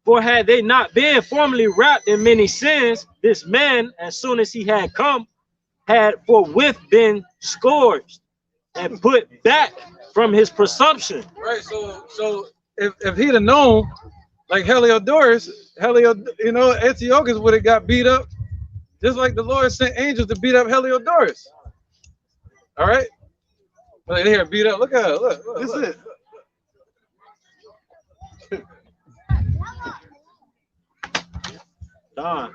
For had they not been formerly wrapped in many sins, this man, as soon as he had come, had forthwith been scourged and put back from his presumption. Right. So if he'd have known, like Heliodorus, Antiochus would have got beat up, just like the Lord sent angels to beat up Heliodorus. All right. Look at here, beat up. Look at her. Look. This is it. Don.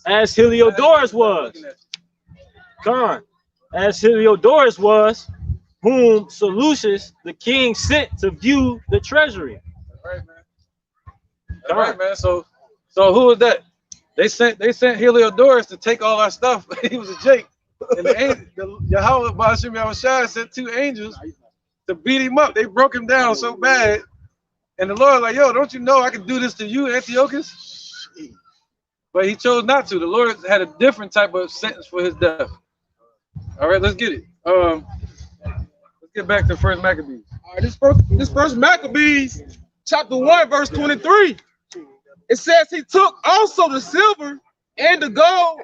As Heliodorus was. As Heliodorus was, whom Seleucus the king sent to view the treasury. All right, man. All right, man. So who was that? They sent Heliodorus to take all our stuff. He was a Jake. And the Yahweh Ba'ashim Yahushua sent two angels to beat him up. They broke him down so bad. And the Lord like, yo, don't you know I can do this to you, Antiochus? But he chose not to. The Lord had a different type of sentence for his death. All right, let's get it. Let's get back to 1 Maccabees. All right, this first Maccabees, chapter 1, verse 23. It says he took also the silver and the gold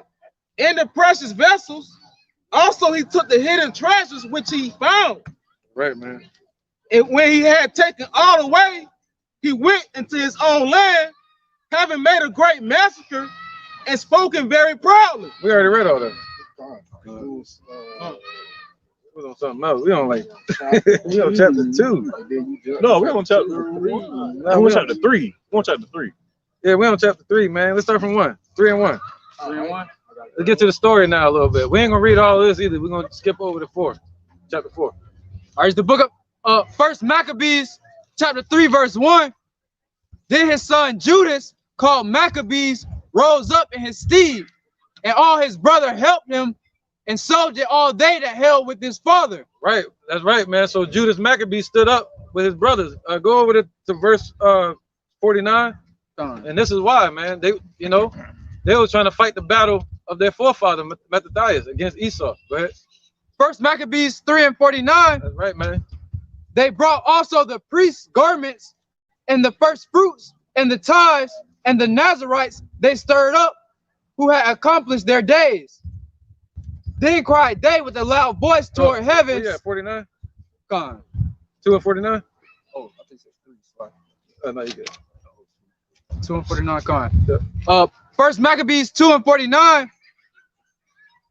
and the precious vessels. Also he took the hidden treasures which he found right, man. And when he had taken all away, he went into his own land, having made a great massacre and spoken very proudly. We already read all that. We on something else. We on like we on chapter 2. No, we're on chapter 3. No, we're on chapter 3. We're on chapter 3. Yeah, we're on chapter 3, man. Let's start from 1. 3 and 1. 3 and 1. Let's get to the story now a little bit. We ain't gonna read all of this either. We're gonna skip over to 4. Chapter 4. All right, it's the book of First Maccabees, chapter 3, verse 1. Then his son Judas, called Maccabees, rose up in his stead, and all his brother helped him, and so did all they that held with his father. Right, that's right, man. So Judas Maccabee stood up with his brothers. Go over to verse 49, and this is why, man. They were trying to fight the battle of their forefather Mattathias against Esau. Go ahead. First Maccabees 3 and 49. That's right, man. They brought also the priest's garments and the first fruits and the tithes, and the Nazarites they stirred up, who had accomplished their days. Then cried they with a loud voice toward heaven. Yeah, 49. Gone. 2 and 49. Oh, I think it's 3. Sorry. No, you good. 2 and 49. Gone. First Maccabees 2 and 49.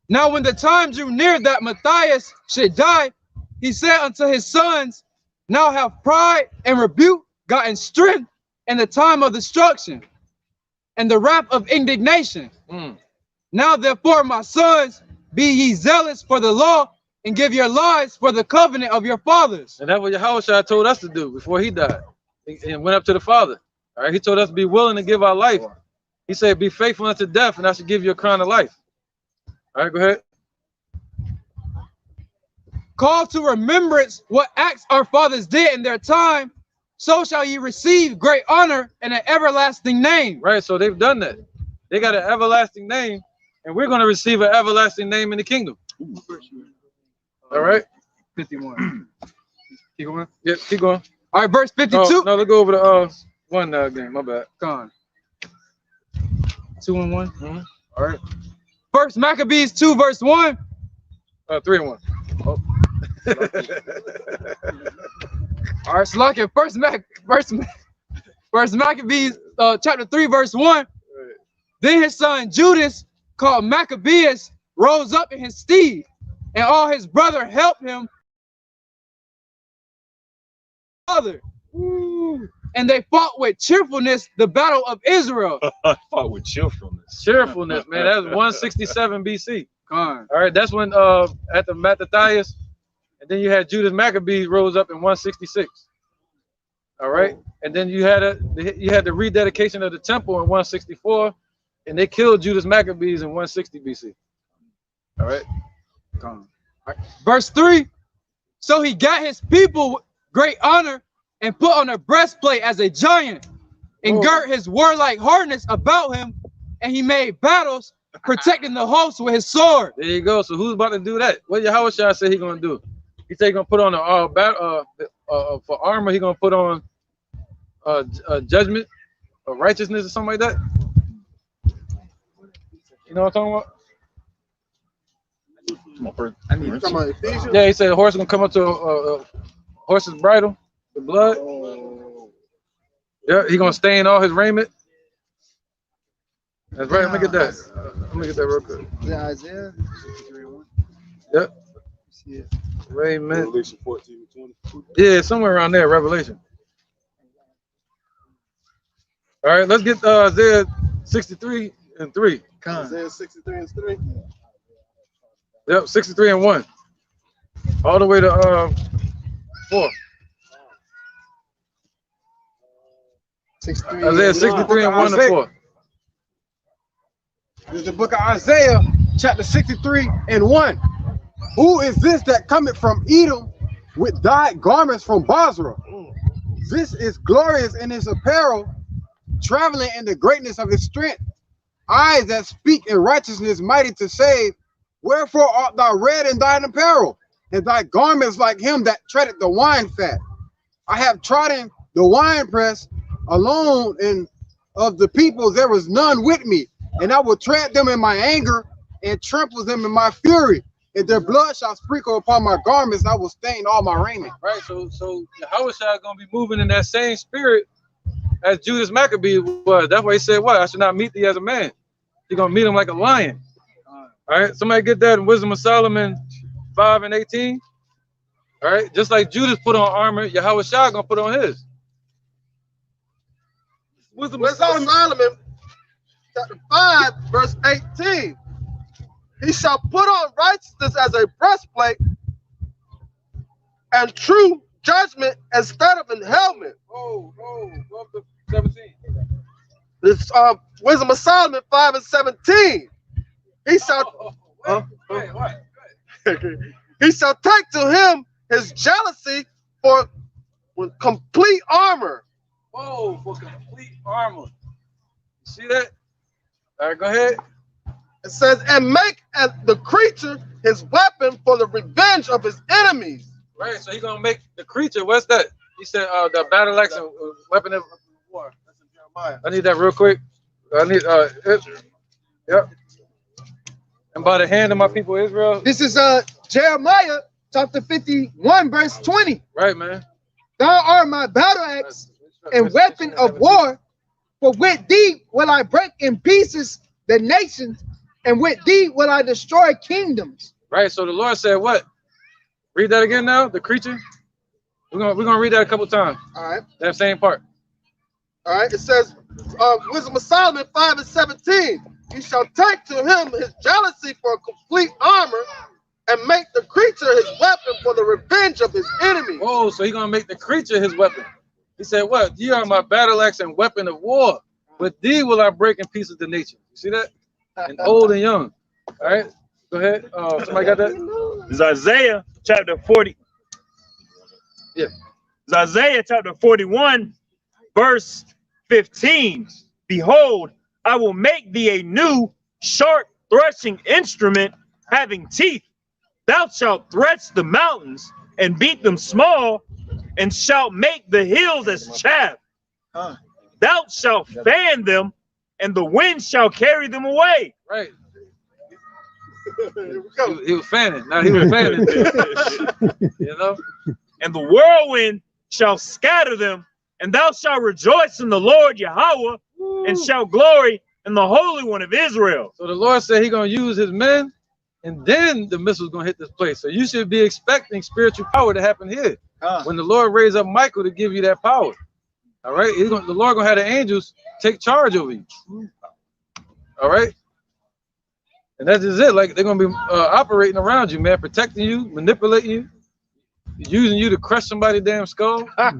Now when the time drew near that Matthias should die, he said unto his sons, now have pride and rebuke gotten strength in the time of destruction and the wrath of indignation. Now therefore, my sons, be ye zealous for the law and give your lives for the covenant of your fathers. And that's what Yahushua told us to do before he died and went up to the Father. All right, he told us to be willing to give our life. He said, be faithful unto death, and I should give you a crown of life. All right, go ahead. Call to remembrance what acts our fathers did in their time, so shall ye receive great honor and an everlasting name. Right, so they've done that. They got an everlasting name, and we're going to receive an everlasting name in the kingdom. All right? 51. Keep going? Yeah, keep going. All right, verse 52. No, let's go over to one game. My bad. Gone. 2 and 1. All right. First Maccabees 2, verse 1. 3 and 1. Oh. All right, so look at First Maccabees chapter 3, verse 1. Right. Then his son Judas, called Maccabeus, rose up in his stead, and all his brother helped him. And they fought with cheerfulness the battle of Israel. Fought with cheerfulness. Cheerfulness, man. That was 167 BC. All right, that's when at the Mattathias, and then you had Judas Maccabee rose up in 166. All right, and then you had the rededication of the temple in 164, and they killed Judas Maccabees in 160 BC. All right. Verse 3. So he got his people great honor and put on a breastplate as a giant, and girt his warlike harness about him, and he made battles, protecting the host with his sword. There you go. So who's about to do that? What Yahushua said he gonna do? He said he gonna put on for armor. He gonna put on judgment or righteousness or something like that. You know what I'm talking about? Yeah, he said the horse is gonna come up to a horse's bridle, the blood. Yeah, he gonna stain all his raiment. That's right. Let me get that. Let me get that real quick. Is that Isaiah? Yep. Raiment. Revelation 14:20. Yeah, somewhere around there. Revelation. All right, let's get Isaiah 63 and 3. Isaiah 63 and 3. Yep, 63 and 1. All the way to 4. 63. Isaiah 63 and 1 to 4. This is the book of Isaiah, chapter 63 and 1. Who is this that cometh from Edom with dyed garments from Basra? This is glorious in his apparel, traveling in the greatness of his strength. Eyes that speak in righteousness, mighty to save. Wherefore art thou red in thine apparel, and thy garments like him that treadeth the wine fat? I have trodden the winepress alone, and of the people there was none with me. And I will tread them in my anger and trample them in my fury. and their blood shall sprinkle upon my garments, and I will stain all my raiment. Right. So Yahweh Shai gonna be moving in that same spirit as Judas Maccabee was. That's why he said, "What? I should not meet thee as a man." He's gonna meet him like a lion. All right. Somebody get that in Wisdom of Solomon 5:18. All right. Just like Judas put on armor, Yahweh Shai gonna put on his. Wisdom of Solomon, chapter 5, verse 18. He shall put on righteousness as a breastplate and true judgment instead of an helmet. Go up to 17. This Wisdom of Solomon 5:17. He shall he shall take to him his jealousy for complete armor. Whoa, for complete armor. You see that? All right, go ahead. It says, and make the creature his weapon for the revenge of his enemies. Right, so he's gonna make the creature. What's that? He said, the battle axe and weapon of war. That's in Jeremiah. I need that real quick. I need yep. And by the hand of my people Israel. This is Jeremiah chapter 51, verse 20. Right, man. Thou art my battle axe and weapon of war, for with thee will I break in pieces the nations, and with thee will I destroy kingdoms. Right. So the Lord said, what? Read that again now. The creature. We're gonna read that a couple times. All right. That same part. All right. It says, Wisdom of Solomon 5:17. He shall take to him his jealousy for complete armor, and make the creature his weapon for the revenge of his enemies. Oh, so he's gonna make the creature his weapon. He said, what? Ye are my battle axe and weapon of war. With thee will I break in pieces the nation. You see that? And old and young. All right. Go ahead. Somebody got that? It's Isaiah chapter 40. Yeah. It's Isaiah chapter 41, verse 15. Behold, I will make thee a new sharp threshing instrument having teeth. Thou shalt thresh the mountains and beat them small, and shalt make the hills as chaff. Thou shalt fan them, and the wind shall carry them away. Right. He was fanning. Now he was fanning. You know? And the whirlwind shall scatter them, and thou shalt rejoice in the Lord Yahweh, and shalt glory in the Holy One of Israel. So the Lord said he's going to use his men, and then the missile's going to hit this place. So you should be expecting spiritual power to happen here. When the Lord raised up Michael to give you that power. All right? The Lord going to have the angels take charge over you. All right? And that's just it. Like, they're going to be operating around you, man, protecting you, manipulating you, using you to crush somebody's damn skull. All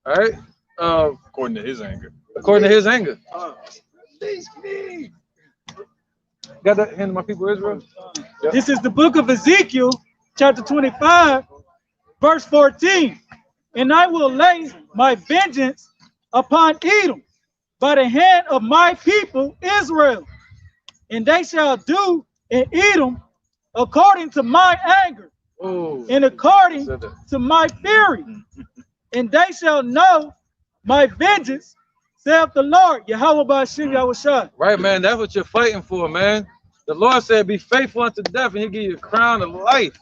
right? According to his anger. According to his anger. Got that hand to my people Israel? Yep. This is the book of Ezekiel, chapter 25, verse 14. And I will lay my vengeance upon Edom by the hand of my people Israel. And they shall do in Edom according to my anger, and according to my fury. And they shall know my vengeance, saith the Lord, Yahweh Ba'ashim Yahushua. Right, man. That's what you're fighting for, man. The Lord said, be faithful unto death, and he'll give you a crown of life.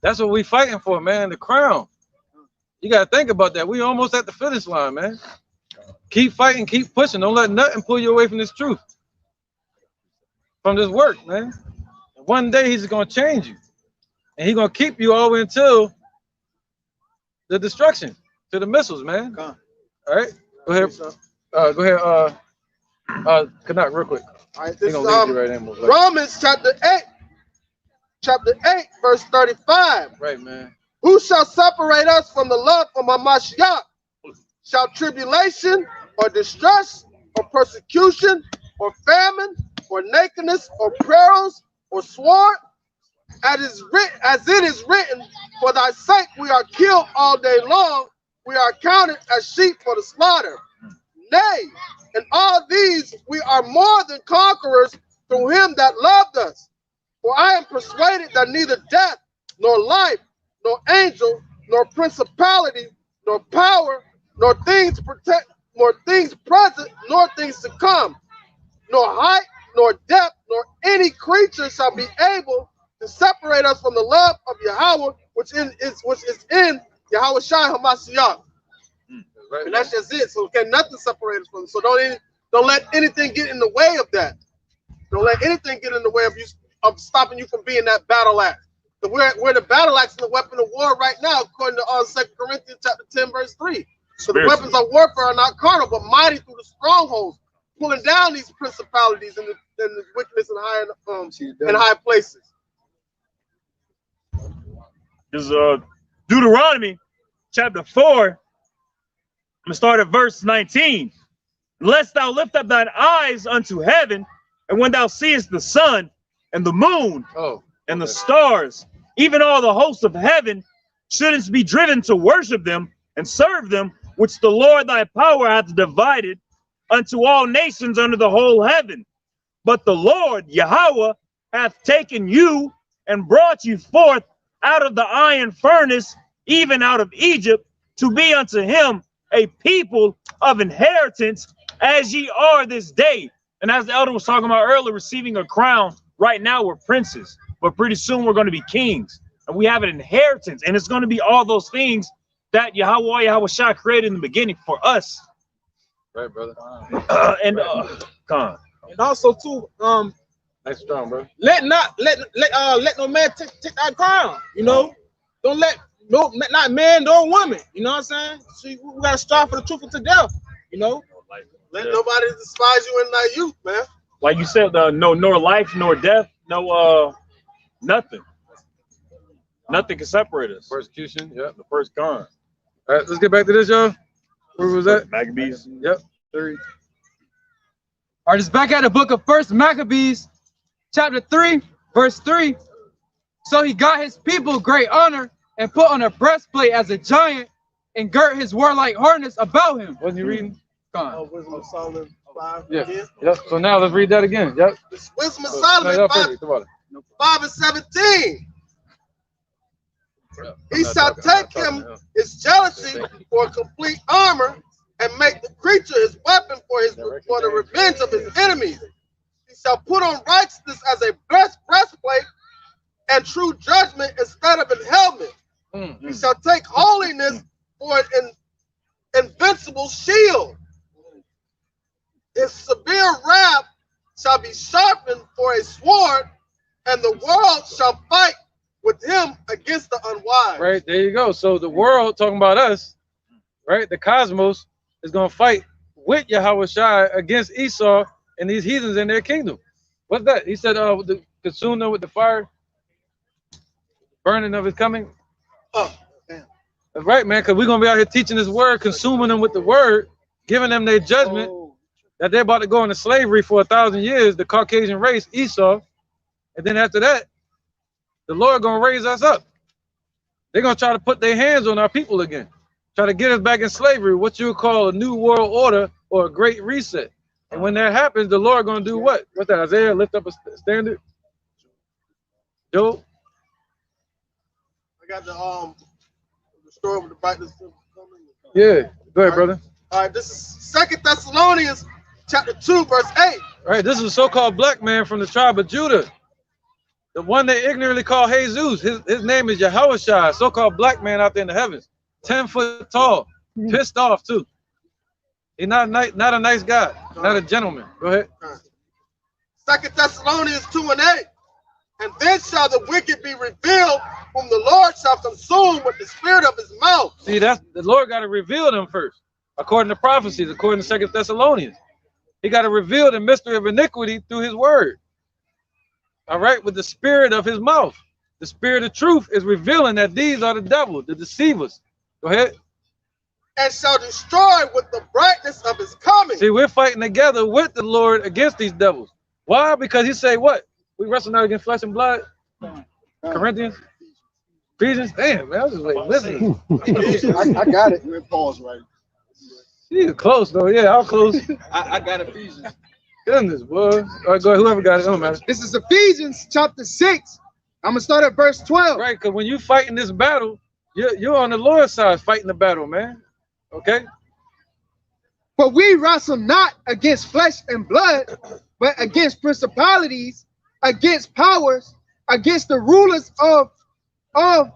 That's what we fighting for, man, the crown. You got to think about that. We almost at the finish line, man. Keep fighting, keep pushing. Don't let nothing pull you away from this truth, from this work, man. One day he's going to change you, and he's going to keep you all the way until the destruction, to the missiles, man. All right? Go ahead. Go ahead. Canuck, real quick. All right, this is Romans chapter 8, verse 35. Right, man. Who shall separate us from the love of Mashiach? Shall tribulation or distress or persecution or famine or nakedness or perils or sword? As it is written, for thy sake we are killed all day long. We are counted as sheep for the slaughter. Nay, in all these we are more than conquerors through him that loved us. For I am persuaded that neither death, nor life, nor angel, nor principality, nor power, nor things present, nor things to come, nor height, nor depth, nor any creature shall be able to separate us from the love of Yahweh, which is in Yahweh Shai Hamashiach. And that's just it. So can nothing separate us from it. So don't let anything get in the way of that. Don't let anything get in the way of you, of stopping you from being that battle axe. So we're the battle axe and the weapon of war right now, according to 2 Corinthians chapter 10, verse 3. So the weapons of warfare are not carnal, but mighty through the strongholds, pulling down these principalities and the wickedness in high places. This is Deuteronomy chapter 4. I'm gonna start at verse 19. Lest thou lift up thine eyes unto heaven, and when thou seest the sun and the moon and the stars, even all the hosts of heaven, shouldst be driven to worship them and serve them, which the Lord thy power hath divided unto all nations under the whole heaven. But the Lord Yahweh hath taken you and brought you forth out of the iron furnace, even out of Egypt, to be unto him a people of inheritance, as ye are this day. And as the elder was talking about earlier, receiving a crown, right now we're princes, but pretty soon we're going to be kings, and we have an inheritance, and it's going to be all those things that Yahweh Shai created in the beginning for us. Right, brother. And also too, nice strong, bro. let no man take that crown. You know, don't let not man nor woman. You know what I'm saying? So we gotta strive for the truth unto death. You know, let nobody despise you in thy youth, man. Like you said, no, nor life nor death, no, nothing. Nothing can separate us. Persecution, yep. The first con. All right, let's get back to this, y'all. Where was that? Maccabees. Yep. 3. All right, it's back at the book of 1 Maccabees, chapter 3, verse 3. So he got his people great honor and put on a breastplate as a giant and girt his warlike harness about him. Wasn't you reading? Wisdom of Solomon 5. Yeah. Yep. So now let's read that again. Yep. This Wisdom of Solomon 5 and 17. He shall take him his jealousy for complete armor and make the creature his weapon for the revenge of his enemies. He shall put on righteousness as a breastplate and true judgment instead of an helmet. He shall take holiness for an invincible shield. His severe wrath shall be sharpened for a sword, and the world shall fight with him against the unwise. Right, there you go. So the world, talking about us, right? The cosmos is going to fight with Yahweh Shai against Esau and these heathens in their kingdom. What's that? He said, consume them with the fire, burning of his coming. Oh, damn. That's right, man, because we're going to be out here teaching this word, consuming them with the word, giving them their judgment, that they're about to go into slavery for 1,000 years, the Caucasian race, Esau. And then after that, the Lord going to raise us up. They're going to try to put their hands on our people again. Try to get us back in slavery, what you would call a new world order or a great reset. And when that happens, the Lord going to do what? What's that? Isaiah, lift up a standard? Job? I got the story with the brightness. Yeah. Go ahead, brother. All right, this is 2 Thessalonians chapter 2, verse 8. All right, this is a so-called black man from the tribe of Judah. The one they ignorantly call Jesus. His name is Yahweh Shai, so-called black man out there in the heavens. 10 foot tall, pissed off too. He's not a nice guy, not a gentleman. Go ahead. 2 Thessalonians 2 and 8. And then shall the wicked be revealed, whom the Lord shall consume with the spirit of his mouth. See, that's the Lord got to reveal them first, according to prophecies, according to 2 Thessalonians. He got to reveal the mystery of iniquity through his word. All right, with the spirit of his mouth. The spirit of truth is revealing that these are the devil, the deceivers. Go ahead. And shall destroy with the brightness of his coming. See, we're fighting together with the Lord against these devils. Why? Because he say what? We wrestle not against flesh and blood. Corinthians, Ephesians. Damn, man, I was just like listening. I got it. We're pause right. You close though. Yeah, I'll close. I got Ephesians. Goodness, boy. All right, go ahead. Whoever got it, don't matter. This is Ephesians chapter 6. I'm gonna start at verse 12. Right, because when you fighting this battle, you're on the Lord's side fighting the battle, man. Okay. For we wrestle not against flesh and blood, but against principalities, against powers, against the rulers of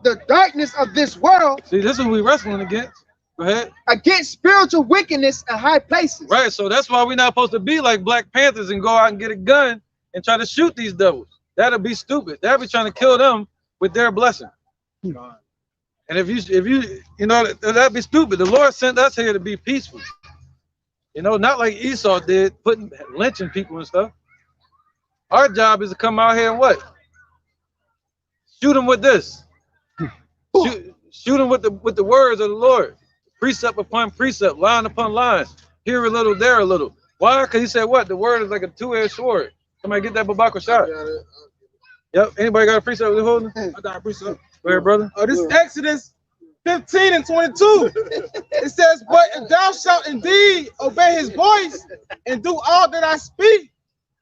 the darkness of this world. See, this is what we wrestling against. Go ahead. Against spiritual wickedness in high places. Right, so that's why we're not supposed to be like Black Panthers and go out and get a gun and try to shoot these devils. That'll be stupid. That'll be trying to kill them with their blessing. And if you know, that'd be stupid. The Lord sent us here to be peaceful. You know, not like Esau did, lynching people and stuff. Our job is to come out here and what? Shoot them with this. Shoot them with the words of the Lord. Precept upon precept, line upon line. Here a little, there a little. Why? Because he said what? The word is like a two-edged sword. Somebody get that Babaka shot. Yep. Anybody got a precept they're holding? I got a precept. Go ahead, brother. Oh, this is Exodus 15 and 22. It says, but if thou shalt indeed obey his voice and do all that I speak,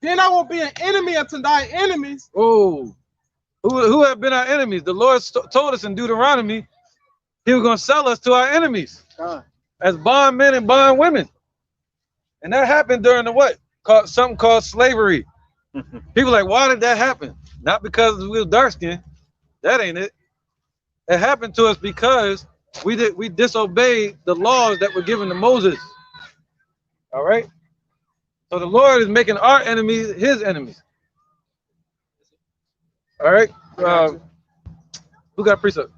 then I will be an enemy unto thy enemies. Oh, who have been our enemies? The Lord told us in Deuteronomy he was going to sell us to our enemies as bondmen and bondwomen. And that happened during the what? Something called slavery. People are like, why did that happen? Not because we were dark skinned. That ain't it. It happened to us because we disobeyed the laws that were given to Moses. All right. So the Lord is making our enemies his enemies. All right. Who got a precept?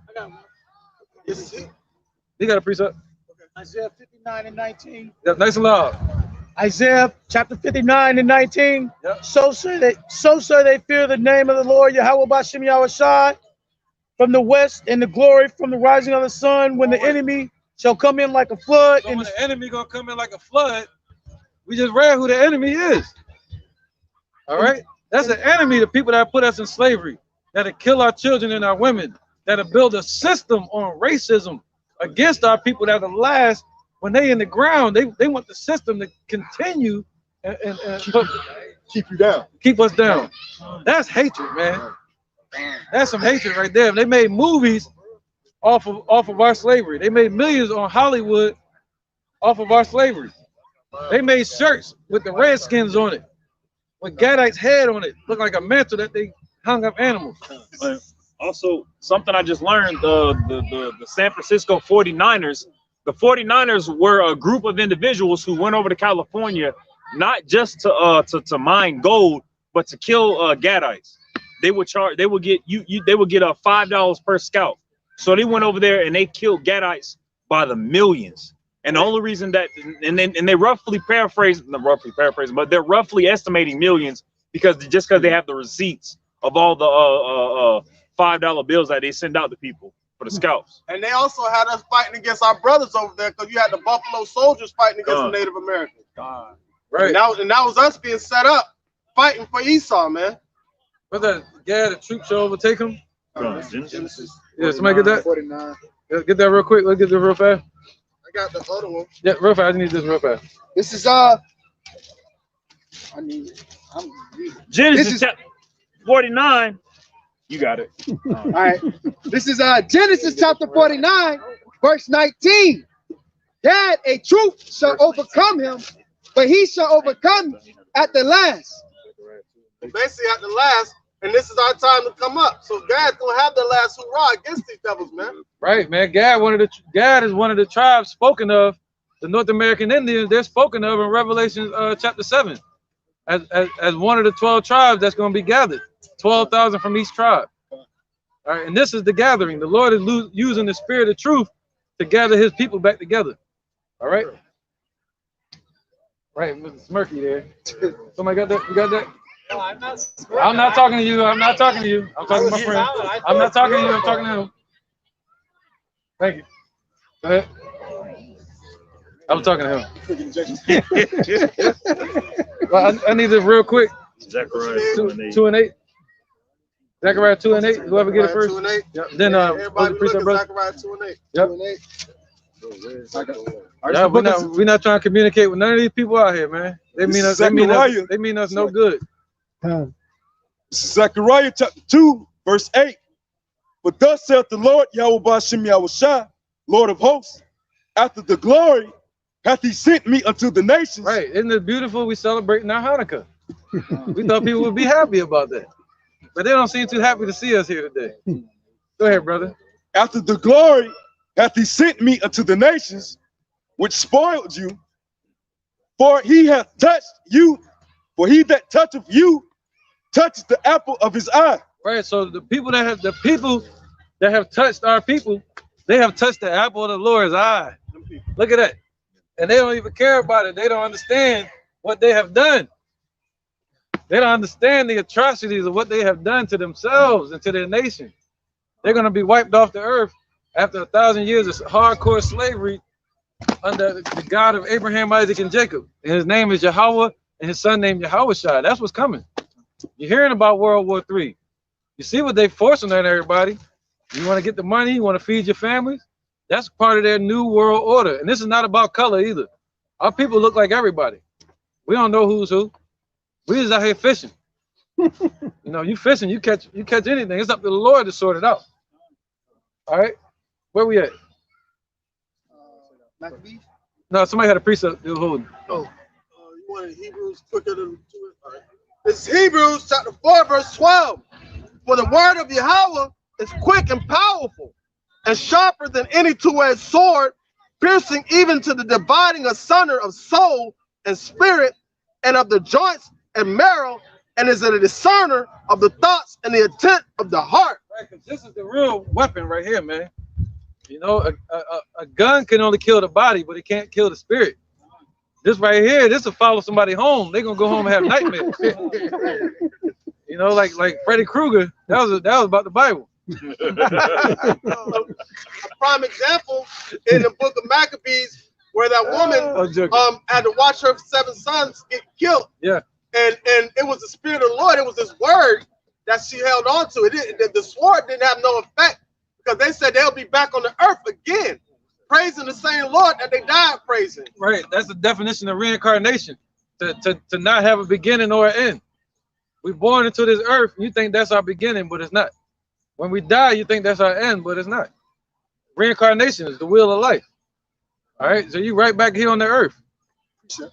He got a precept. Isaiah 59 and 19. Yep, nice and loud. Isaiah chapter 59 and 19. Yep. So shall they fear the name of the Lord Yahweh B'Shem Yahushai from the west, and the glory from the rising of the sun, when the enemy shall come in like a flood. So when the enemy gonna come in like a flood, we just read who the enemy is. All right? That's the enemy, the people that put us in slavery, that'll kill our children and our women, that'll build a system on racism against our people that'll last when they in the ground. They want the system to continue and keep you down. Keep us down. That's hatred, man. That's some hatred right there. They made movies off of our slavery. They made millions on Hollywood off of our slavery. They made shirts with the Redskins on it, with Gadite's head on it. Looked like a mantle that they hung up animals. Also, something I just learned, the San Francisco 49ers, the 49ers were a group of individuals who went over to California, not just to mine gold, but to kill Gadites. They would get $5 per scalp. So they went over there and they killed Gadites by the millions. And the only reason that, and they roughly paraphrase, not roughly paraphrasing, but they're roughly estimating millions because they have the receipts of all the $5 bills that they send out to people for the scalps. And they also had us fighting against our brothers over there because you had the Buffalo Soldiers fighting against the Native Americans. Right. And that was us being set up fighting for Esau, man. What's that? Yeah, the troops shall overtake him. Genesis. Yeah, somebody get that? 49. Yeah, get that real quick. Let's get this real fast. I got the other one. Yeah, real fast. I need this real fast. This is Genesis 49. You got it. All right. This is Genesis chapter 49, verse 19. Gad, a troop shall overcome him, but he shall overcome at the last. Basically at the last, and this is our time to come up. So Gad's gonna have the last hurrah against these devils, man. Right, man. Gad is one of the tribes spoken of, the North American Indians. They're spoken of in Revelation chapter 7 as one of the 12 tribes that's going to be gathered. 12,000 from each tribe. All right, and this is the gathering. The Lord is using the spirit of truth to gather his people back together. All right. Right, Mr. Smirky there. Somebody got that? You got that? No, I'm not talking to you. I'm not talking to you. I'm talking to my friend. I'm not talking to you. I'm talking to him. Thank you. Go ahead. I'm talking to him. Well, I need this real quick. Zechariah 2 and 8. Zechariah 2 and 8. Whoever get it first. 2 and 8. Yep. Then everybody look at Zechariah 2 and 8. Yep. 2 and 8. Yeah, we're not trying to communicate with none of these people out here, man. They mean us no good. Zechariah chapter 2, verse 8. But thus saith the Lord Yahweh B'Shem Yahushai, Lord of hosts, after the glory hath he sent me unto the nations. Right. Isn't it beautiful? We celebrating our Hanukkah. We thought people would be happy about that. But they don't seem too happy to see us here today. Go ahead, brother. After the glory hath he sent me unto the nations, which spoiled you, for he hath touched you, for he that toucheth you touches the apple of his eye. Right. So the people that have touched our people, they have touched the apple of the Lord's eye. Look at that. And they don't even care about it. They don't understand what they have done. They don't understand the atrocities of what they have done to themselves and to their nation. They're going to be wiped off the earth after 1,000 years of hardcore slavery under the God of Abraham, Isaac, and Jacob. And his name is Yahweh, and his son named Yahushua. That's what's coming. You're hearing about World War III. You see what they're forcing on everybody. You want to get the money, you want to feed your families. That's part of their new world order. And this is not about color either. Our people look like everybody. We don't know who's who. We just out here fishing. You know, you fishing, you catch anything. It's up to the Lord to sort it out. All right, where we at? Maccabees? No, somebody had a precept. They were holding. Oh, you wanted Hebrews quicker than it? All right. It's Hebrews chapter 4, verse 12. For the word of Yahweh is quick and powerful, and sharper than any two-edged sword, piercing even to the dividing asunder of soul and spirit, and of the joints and marrow, and is a discerner of the thoughts and the intent of the heart. Right, because this is the real weapon right here, man. You know, a gun can only kill the body, but it can't kill the spirit. This right here, this will follow somebody home. They're gonna go home and have nightmares. You know, like Freddy Krueger. That was about the Bible. A prime example in the book of Maccabees, where that woman had to watch her 7 sons get killed. Yeah. And it was the spirit of the Lord. It was His word that she held on to. The sword didn't have no effect because they said they'll be back on the earth again, praising the same Lord that they died praising. Right. That's the definition of reincarnation. To not have a beginning or an end. We're born into this earth, and you think that's our beginning, but it's not. When we die, you think that's our end, but it's not. Reincarnation is the wheel of life. All right, so you right back here on the earth. Go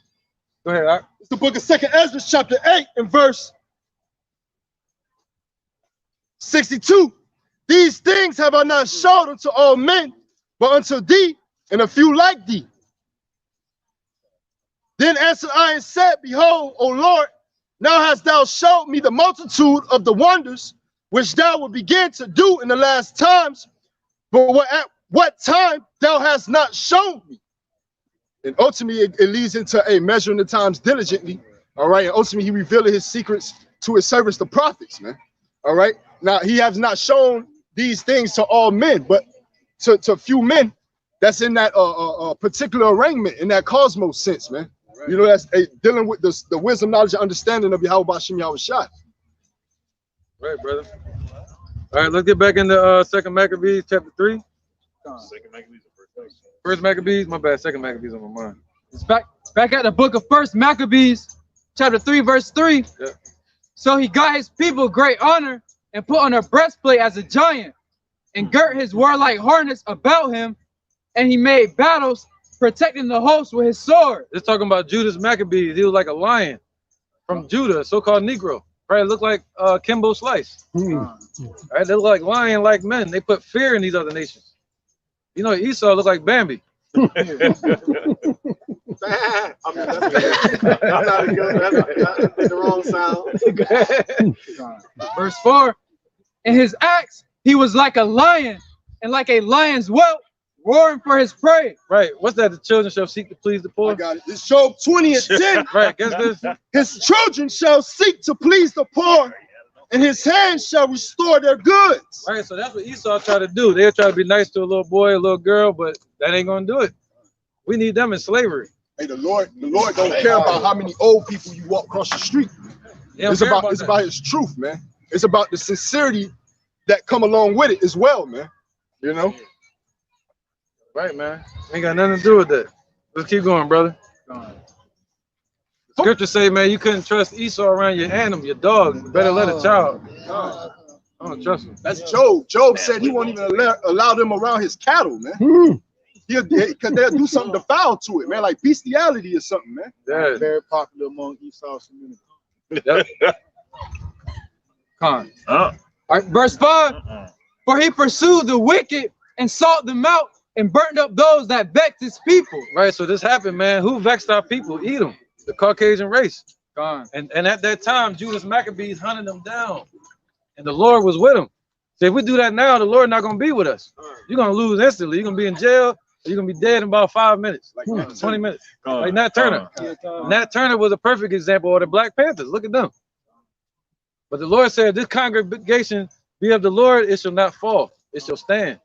ahead, Art. It's the book of 2nd Ezra, chapter 8, and verse 62. These things have I not showed unto all men, but unto thee and a few like thee. Then answered I and said, Behold, O Lord, now hast thou showed me the multitude of the wonders which thou wilt begin to do in the last times, but at what time thou hast not shown me. And ultimately, it leads into a measuring the times diligently. All right. And ultimately, he revealed his secrets to his servants, the prophets, man. All right. Now, he has not shown these things to all men, but to few men that's in that particular arrangement, in that cosmos sense, man. Right. You know, that's dealing with the wisdom, knowledge, and understanding of Yahweh Bashim Yahushua. Right, brother. All right, let's get back into 2nd Maccabees, chapter 3. 2nd Maccabees or 1st Maccabees? My bad, 2nd Maccabees on my mind. It's back at the book of 1st Maccabees, chapter 3, verse 3. Yeah. So he got his people great honor and put on a breastplate as a giant and girt his warlike harness about him, and he made battles, protecting the host with his sword. It's talking about Judas Maccabees. He was like a lion from Judah, so-called Negro. Right, look like Kimbo Slice. Right, they look like lion-like men. They put fear in these other nations. You know, Esau looked like Bambi. I'm not good. That's the wrong sound. Verse 4. In his acts, he was like a lion, and like a lion's whelp, roaring for his prey. Right. What's that? The children shall seek to please the poor. I got it. It's Job 20 and 10. Right. Guess this. His children shall seek to please the poor, and his hands shall restore their goods. Right. So that's what Esau tried to do. They'll try to be nice to a little boy, a little girl, but that ain't gonna do it. We need them in slavery. Hey, the Lord don't care about how many old people you walk across the street. It's about his truth, man. It's about the sincerity that come along with it as well, man. You know. Right, man. Ain't got nothing to do with that. Let's keep going, brother. Scripture say, man, you couldn't trust Esau around your animal, your dog. You better let a child. I don't trust him. That's Job. Job said he won't even allow them around his cattle, man. Because they'll do something to foul to it, man, like bestiality or something, man. Yeah. Very popular among Esau's community. Yep. Con. All right, verse 5. For he pursued the wicked and sought them out and burnt up those that vexed his people. Right, so this happened, man. Who vexed our people? Edom, the Caucasian race. Gone. And at that time, Judas Maccabees hunted them down. And the Lord was with them. So if we do that now, the Lord not going to be with us. You're going to lose instantly. You're going to be in jail. You're going to be dead in about 5 minutes, like 20 minutes. Like Nat Turner. Nat Turner was a perfect example of the Black Panthers. Look at them. But the Lord said, this congregation be of the Lord, it shall not fall. It shall stand.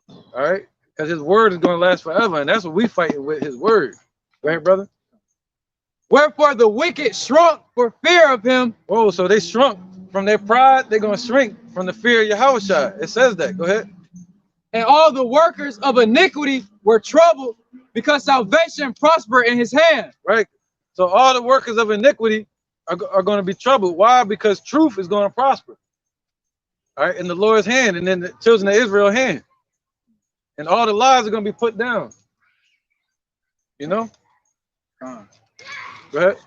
All right? Because his word is going to last forever. And that's what we fighting with, his word. Right, brother? Wherefore the wicked shrunk for fear of him. Oh, so they shrunk from their pride. They're going to shrink from the fear of Yahushua. It says that. Go ahead. And all the workers of iniquity were troubled because salvation prospered in his hand. Right. So all the workers of iniquity are going to be troubled. Why? Because truth is going to prosper. All right. In the Lord's hand and in the children of Israel's hand. And all the lies are going to be put down. You know? Go ahead.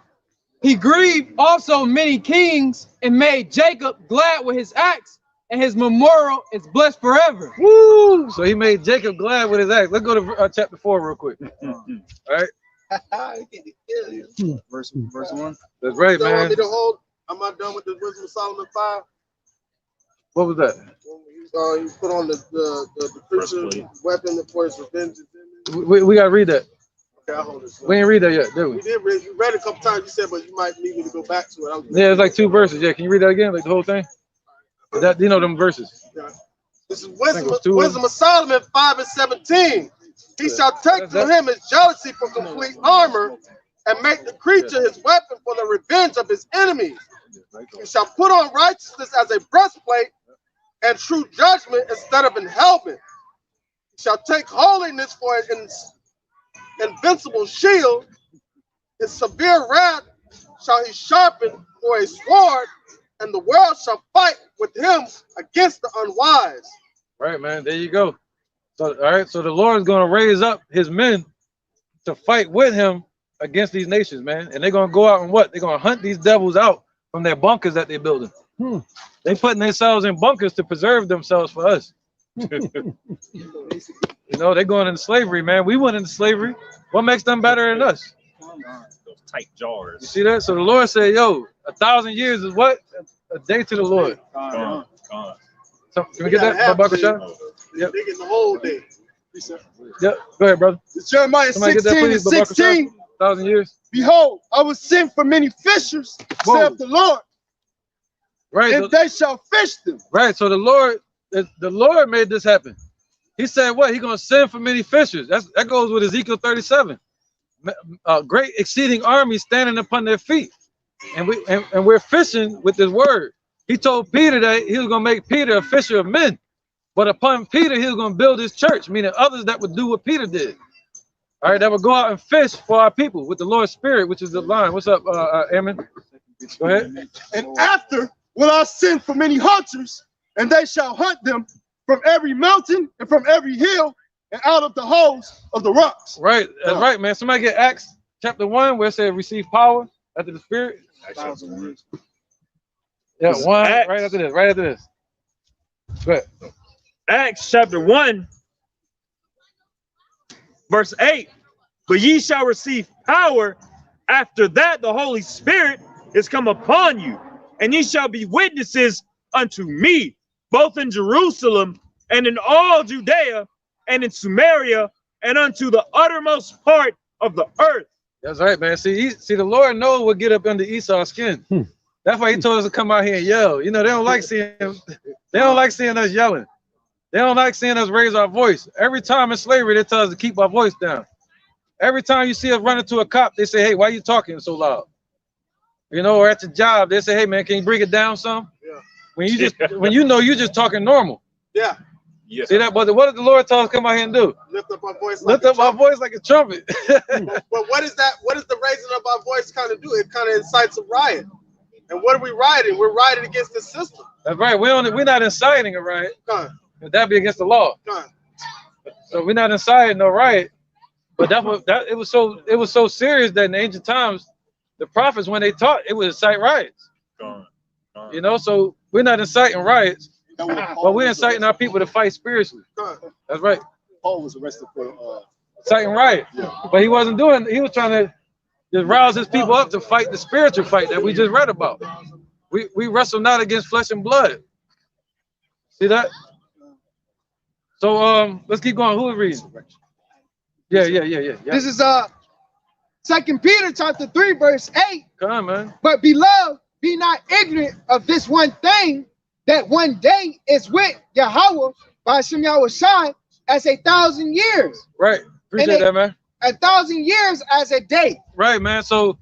He grieved also many kings and made Jacob glad with his acts, and his memorial is blessed forever. Woo! So he made Jacob glad with his acts. Let's go to chapter 4 real quick. All right. Verse 1. That's right, So man. want me to hold? Am I done with the Wisdom of Solomon 5? What was that? He put on the preacher weapon for his revenge. We got to read that. Okay, I'll hold this. We ain't read that yet, did we? We did read. You read it a couple times. You said, but you might need me to go back to it. Yeah, it's like 2 verses. Yeah, can you read that again, like the whole thing? That, you know them verses. Yeah. This is Wisdom of Solomon 5 and 17. He shall take to him his jealousy for complete armor and make the creature his weapon for the revenge of his enemies. He shall put on righteousness as a breastplate and true judgment instead of an helmet. He shall take holiness for an invincible shield. His severe wrath shall he sharpen for a sword, and the world shall fight with him against the unwise. Right, man. There you go. So, all right. So the Lord is going to raise up his men to fight with him against these nations, man. And they're going to go out and what? They're going to hunt these devils out from their bunkers that they're building. They're putting themselves in bunkers to preserve themselves for us. You know, they're going into slavery, man. We went into slavery. What makes them better than us? Those tight jars. You see that? So the Lord said, yo, 1,000 years is what? A day to the Lord. Gone. So, can we get that? Babaka Shah? Yep. They get the whole day. Yep. Go ahead, brother. It's Jeremiah 16 and 16. 1,000 years. Behold, I will send for many fishers, saith the Lord. Right. And they shall fish them. Right. So the Lord made this happen. He said what? He's going to send for many fishers. That goes with Ezekiel 37. A great exceeding army standing upon their feet. And we're fishing with his word. He told Peter that he was going to make Peter a fisher of men. But upon Peter, he was going to build his church, meaning others that would do what Peter did. All right, that would go out and fish for our people with the Lord's Spirit, which is the line. What's up, Ammon? Go ahead. And after will I send for many hunters, and they shall hunt them from every mountain and from every hill and out of the holes of the rocks. Right, that's right, man. Somebody get Acts chapter 1 where it says receive power after the Spirit. Yeah, 1 right after this. Right after this. Go ahead. Acts chapter 1, verse 8. But ye shall receive power. After that, the Holy Spirit is come upon you, and ye shall be witnesses unto me, both in Jerusalem and in all Judea and in Samaria and unto the uttermost part of the earth. That's right, man. See, the Lord knows what get up under Esau's skin. That's why he told us to come out here and yell. You know, they don't like seeing us yelling. They don't like seeing us raise our voice. Every time in slavery, they tell us to keep our voice down. Every time you see us running to a cop, they say, hey, why are you talking so loud? You know, or at your job, they say, hey, man, can you bring it down some? Yeah. When you know you're just talking normal. Yeah. Yeah. See that, brother? What did the Lord tell us to come out here and do? Lift up our voice. Lift up our voice like a trumpet. Well, what is that? What does the raising up our voice kind of do? It kind of incites a riot. And what are we rioting? We're rioting against the system. That's right. We're not inciting a riot. That'd be against the law. So we're not inciting no riot. But it was so serious that in ancient times, the prophets, when they taught, it would incite riots. You know, so we're not inciting riots, but we're inciting our people to fight spiritually. That's right. Paul was arrested for inciting riot, but he wasn't doing. He was trying to just rouse his people up to fight the spiritual fight that we just read about. We wrestle not against flesh and blood. See that? So let's keep going. Who is reading? Yeah. This is 2 Peter chapter 3, verse 8. Come on, man. But beloved, be not ignorant of this one thing, that one day is with Yahweh by Hashem Yahushai as 1,000 years. Right. Appreciate that, man. 1,000 years as a day. Right, man. So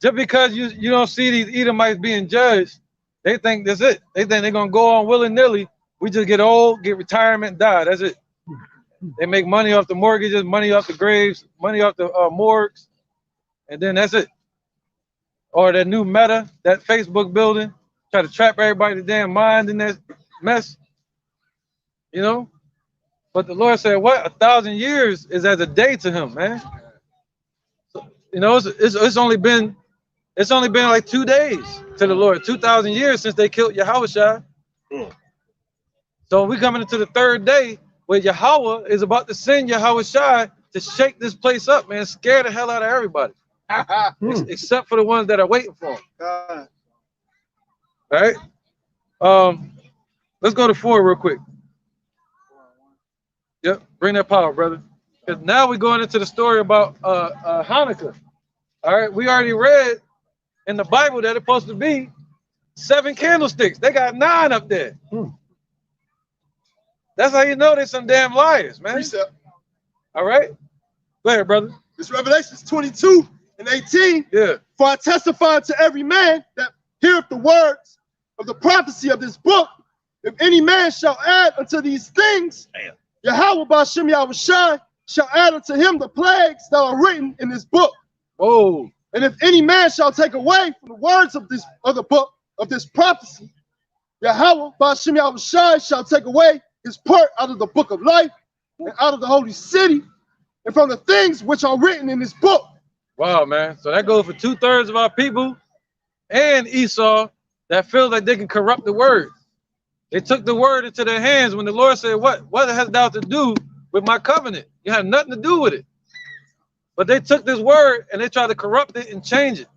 just because you don't see these Edomites being judged, they think that's it. They think they're gonna go on willy-nilly. We just get old, get retirement, and die. That's it. They make money off the mortgages, money off the graves, money off the morgues, and then that's it. Or that new Meta, that Facebook building, try to trap everybody's damn mind in that mess. You know? But the Lord said, what? 1,000 years is as a day to him, man. So, you know, it's only been like 2 days to the Lord. 2,000 years since they killed Yahushua. So we're coming into the third day where Yahweh is about to send Yahushua to shake this place up, man. Scare the hell out of everybody. Except for the ones that are waiting for him. All right. Let's go to 4 real quick. Yep, bring that power, brother. Because now we're going into the story about Chaanakah. All right, we already read in the Bible that it's supposed to be 7 candlesticks. They got 9 up there. That's how you know they're some damn liars, man. Precept. All right, go ahead, brother. It's Revelations 22:18. Yeah. For I testify to every man that heareth the words of the prophecy of this book. If any man shall add unto these things, Yahweh by Hashem Yahushai shall add unto him the plagues that are written in this book. Oh. And if any man shall take away from the words of the book of this prophecy, Yahweh by Hashem Yahushai shall take away his part out of the book of life and out of the holy city and from the things which are written in this book. Wow, man. So that goes for 2/3 of our people and Esau that feel like they can corrupt the word. They took the word into their hands when the Lord said, what has thou to do with my covenant? You have nothing to do with it. But they took this word and they tried to corrupt it and change it.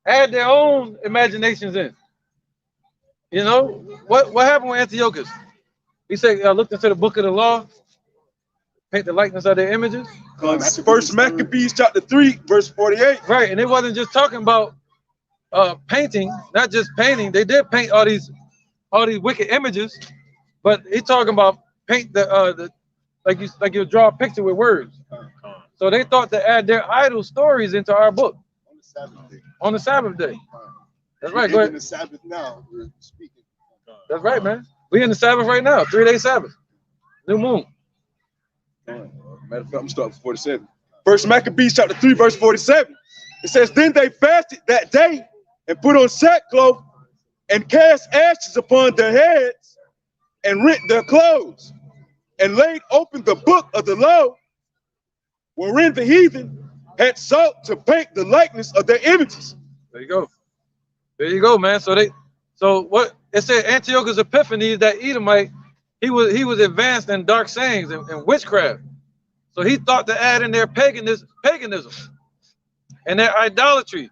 Add their own imaginations in. You know, what happened with Antiochus? He said, I looked into the book of the law, paint the likeness of their images. First Maccabees chapter 3, verse 48. Right, and it wasn't just talking about painting, not just painting. They did paint all these wicked images, but he's talking about paint the like you draw a picture with words. So they thought to add their idol stories into our book on the Sabbath day. That's right. Go ahead. In the Sabbath now, we're speaking. That's right, man. We in the Sabbath right now. 3-day Sabbath. New moon. Matter of fact, I'm gonna start with 47. First Maccabees chapter 3, verse 47. It says, then they fasted that day and put on sackcloth and cast ashes upon their heads and rent their clothes and laid open the book of the law, wherein the heathen had sought to paint the likeness of their images. There you go. There you go, man. So what it said, Antiochus Epiphanes, that Edomite, he was advanced in dark sayings and witchcraft. So he thought to add in their paganism and their idolatry.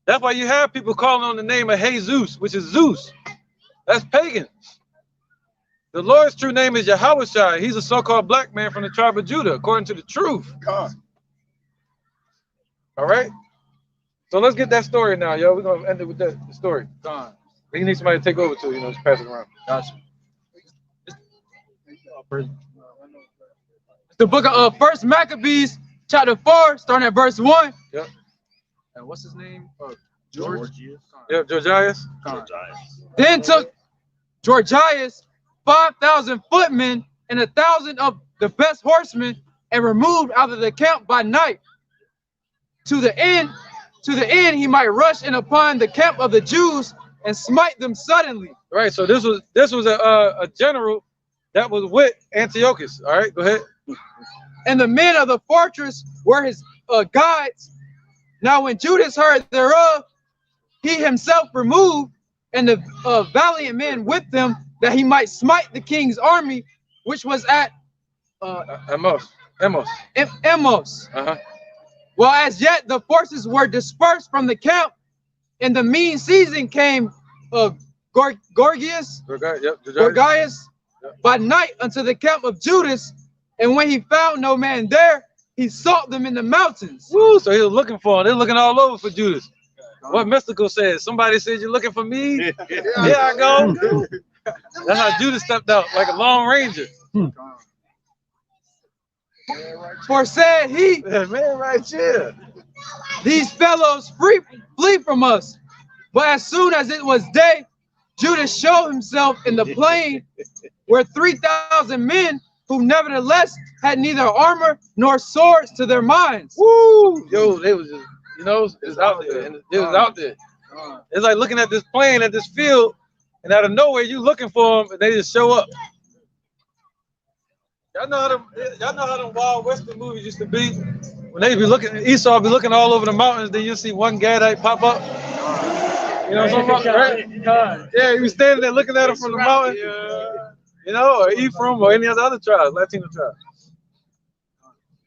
That's why you have people calling on the name of Jesus, which is Zeus. That's pagan. The Lord's true name is Yahushua. He's a so-called black man from the tribe of Judah, according to the truth. God. All right. So let's get that story now, yo. We're gonna end it with that story. Gone. We need somebody to take over too, just pass it around. Gotcha. It's the book of First Maccabees, chapter 4, starting at verse 1. Yep. And what's his name? Georgius. Yep, Georgius. Then took Georgius 5,000 footmen and 1,000 of the best horsemen and removed out of the camp by night. To the end he might rush in upon the camp of the Jews and smite them suddenly. Right. So this was a general that was with Antiochus. All right, go ahead. And the men of the fortress were his guides. Now when Judas heard thereof, he himself removed, and the valiant men with them, that he might smite the king's army, which was at Emos. Well, as yet the forces were dispersed from the camp, and the mean season came Gorgias by night unto the camp of Judas, and when he found no man there, he sought them in the mountains. Woo, so he was looking for him. They're looking all over for Judas. What Mystical says, somebody said, you're looking for me? Here I go. That's how Judas stepped out, like a lone ranger. For said he, man, right here, these fellows flee from us. But as soon as it was day, Judas showed himself in the plain, where 3,000 men, who nevertheless had neither armor nor swords to their minds. Woo! Yo, they was just, you know, it's out there. And it was out there. It's like looking at this plane, at this field, and out of nowhere, you looking for them, and they just show up. Y'all know how them Wild Western movies used to be? When they be looking, Esau be looking all over the mountains, then you see one Gadite pop up. You know what I'm talking about, right? Yeah, you be standing there looking at him from the mountain. You know, or Ephraim, or any other tribes, Latino tribes.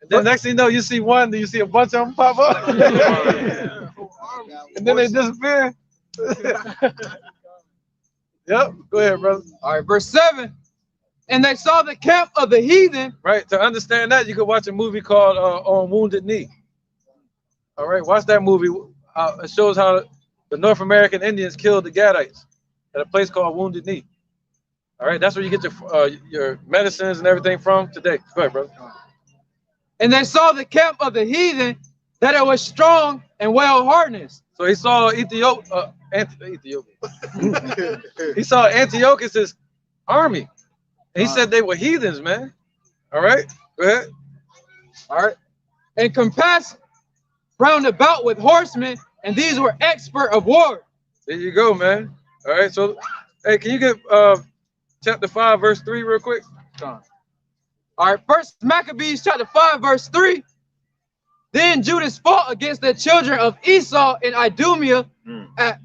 And then next thing you know, you see one, then you see a bunch of them pop up. And then they disappear. Yep, go ahead, brother. All right, verse 7. And they saw the camp of the heathen. Right, to understand that, you could watch a movie called On Wounded Knee. All right, watch that movie. It shows how the North American Indians killed the Gadites at a place called Wounded Knee. All right, that's where you get your medicines and everything from today. Go ahead, brother. And they saw the camp of the heathen, that it was strong and well harnessed. So he saw Ethiopia. He saw Antiochus's army. And he said they were heathens, man. All right, go ahead. All right. And compassed round about with horsemen, and these were expert of war. There you go, man. All right, so, hey, can you get chapter 5, verse 3 real quick? All right, first Maccabees chapter 5, verse 3. Then Judas fought against the children of Esau in Idumea at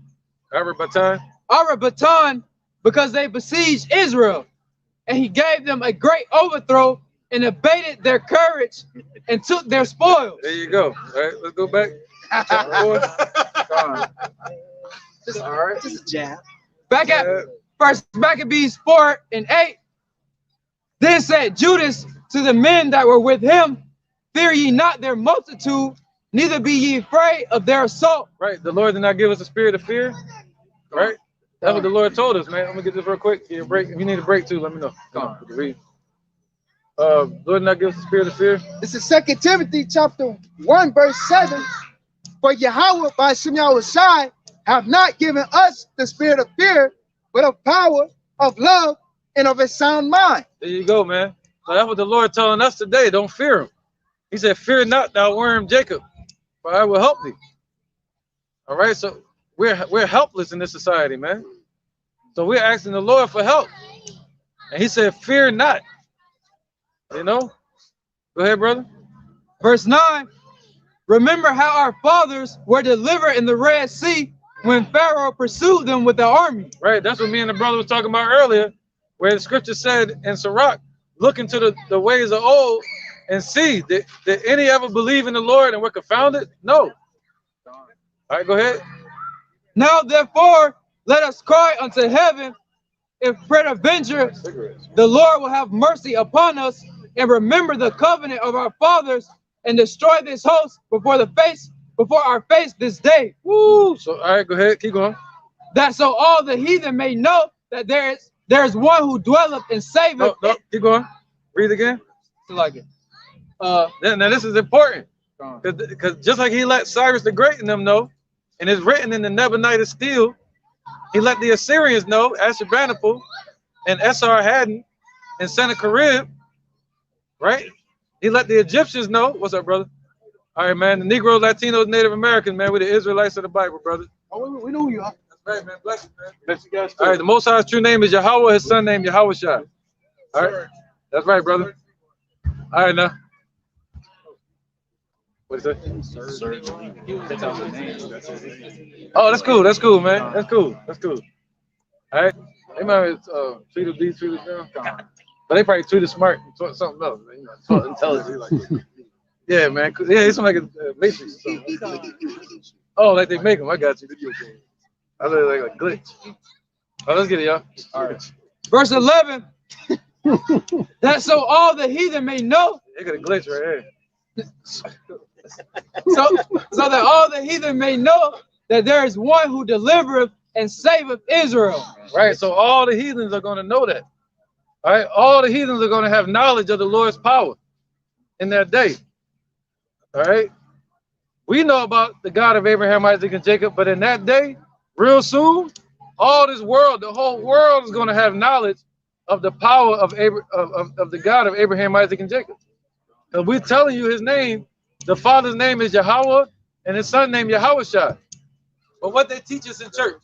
Arabatan, because they besieged Israel. And he gave them a great overthrow and abated their courage and took their spoils. There you go. All right, let's go back. Just a jab. Back at first Maccabees 4 and 8. Then said Judas to the men that were with him, fear ye not their multitude, neither be ye afraid of their assault. Right, the Lord did not give us a spirit of fear. Right? That's what the Lord told us, man. I'm gonna get this real quick. Give you a break. If you need a break too, let me know. Come on, read. Lord did not give us a spirit of fear. This is 2 Timothy chapter 1, verse 7. For Yahweh by Shai have not given us the spirit of fear, but of power, of love, and of a sound mind. There you go, man. So that's what the Lord telling us today. Don't fear him. He said, fear not, thou worm Jacob, for I will help thee. All right, so we're helpless in this society, man. So we're asking the Lord for help. And he said, fear not. You know? Go ahead, brother. Verse 9. Remember how our fathers were delivered in the Red Sea when Pharaoh pursued them with the army. Right, that's what me and the brother was talking about earlier, where the scripture said in Sirach, look into the ways of old and see, did any ever believe in the Lord and were confounded? No. All right, go ahead. Now, therefore, let us cry unto heaven, if peradventure the Lord will have mercy upon us and remember the covenant of our fathers and destroy this host before our face this day. Woo! So, all right, go ahead, keep going. That so all the heathen may know that there is one who dwelleth and saveth. No, keep going. Read again. Like it. Now this is important, because just like he let Cyrus the Great and them know, and it's written in the Nebuchadnezzar steel, he let the Assyrians know, Ashurbanipal and Esarhaddon and Sennacherib, right? He let the Egyptians know. What's up, brother? All right, man. The Negroes, Latinos, Native Americans, man. We're the Israelites of the Bible, brother. Oh, we know who you are. That's right, man. Bless you, man. Bless you guys. All right, the Most High's true name is Yahweh. His son named Yahushua. All right, that's right, brother. All right, now. What is that? Oh, that's cool. That's cool, man. That's cool. That's cool. All right. They might treat us these, treat us down. But they probably treat us smart and something else. Man. You know, sort of intelligent. Yeah, man. Yeah, it's like a matrix. Oh, like they make them. I got you. I look like a glitch. Oh, let's get it, y'all. All right. Verse 11. That so all the heathen may know. They got a glitch right here. So that all the heathen may know that there is one who delivereth and saveth Israel. Right. So all the heathens are going to know that. All right. All the heathens are going to have knowledge of the Lord's power in that day. All right. We know about the God of Abraham, Isaac, and Jacob, but in that day, real soon, all this world, the whole world is going to have knowledge of the power of the God of Abraham, Isaac, and Jacob. Because we're telling you his name, the father's name is Yahweh, and his son name Yahushua. But what they teach us in church,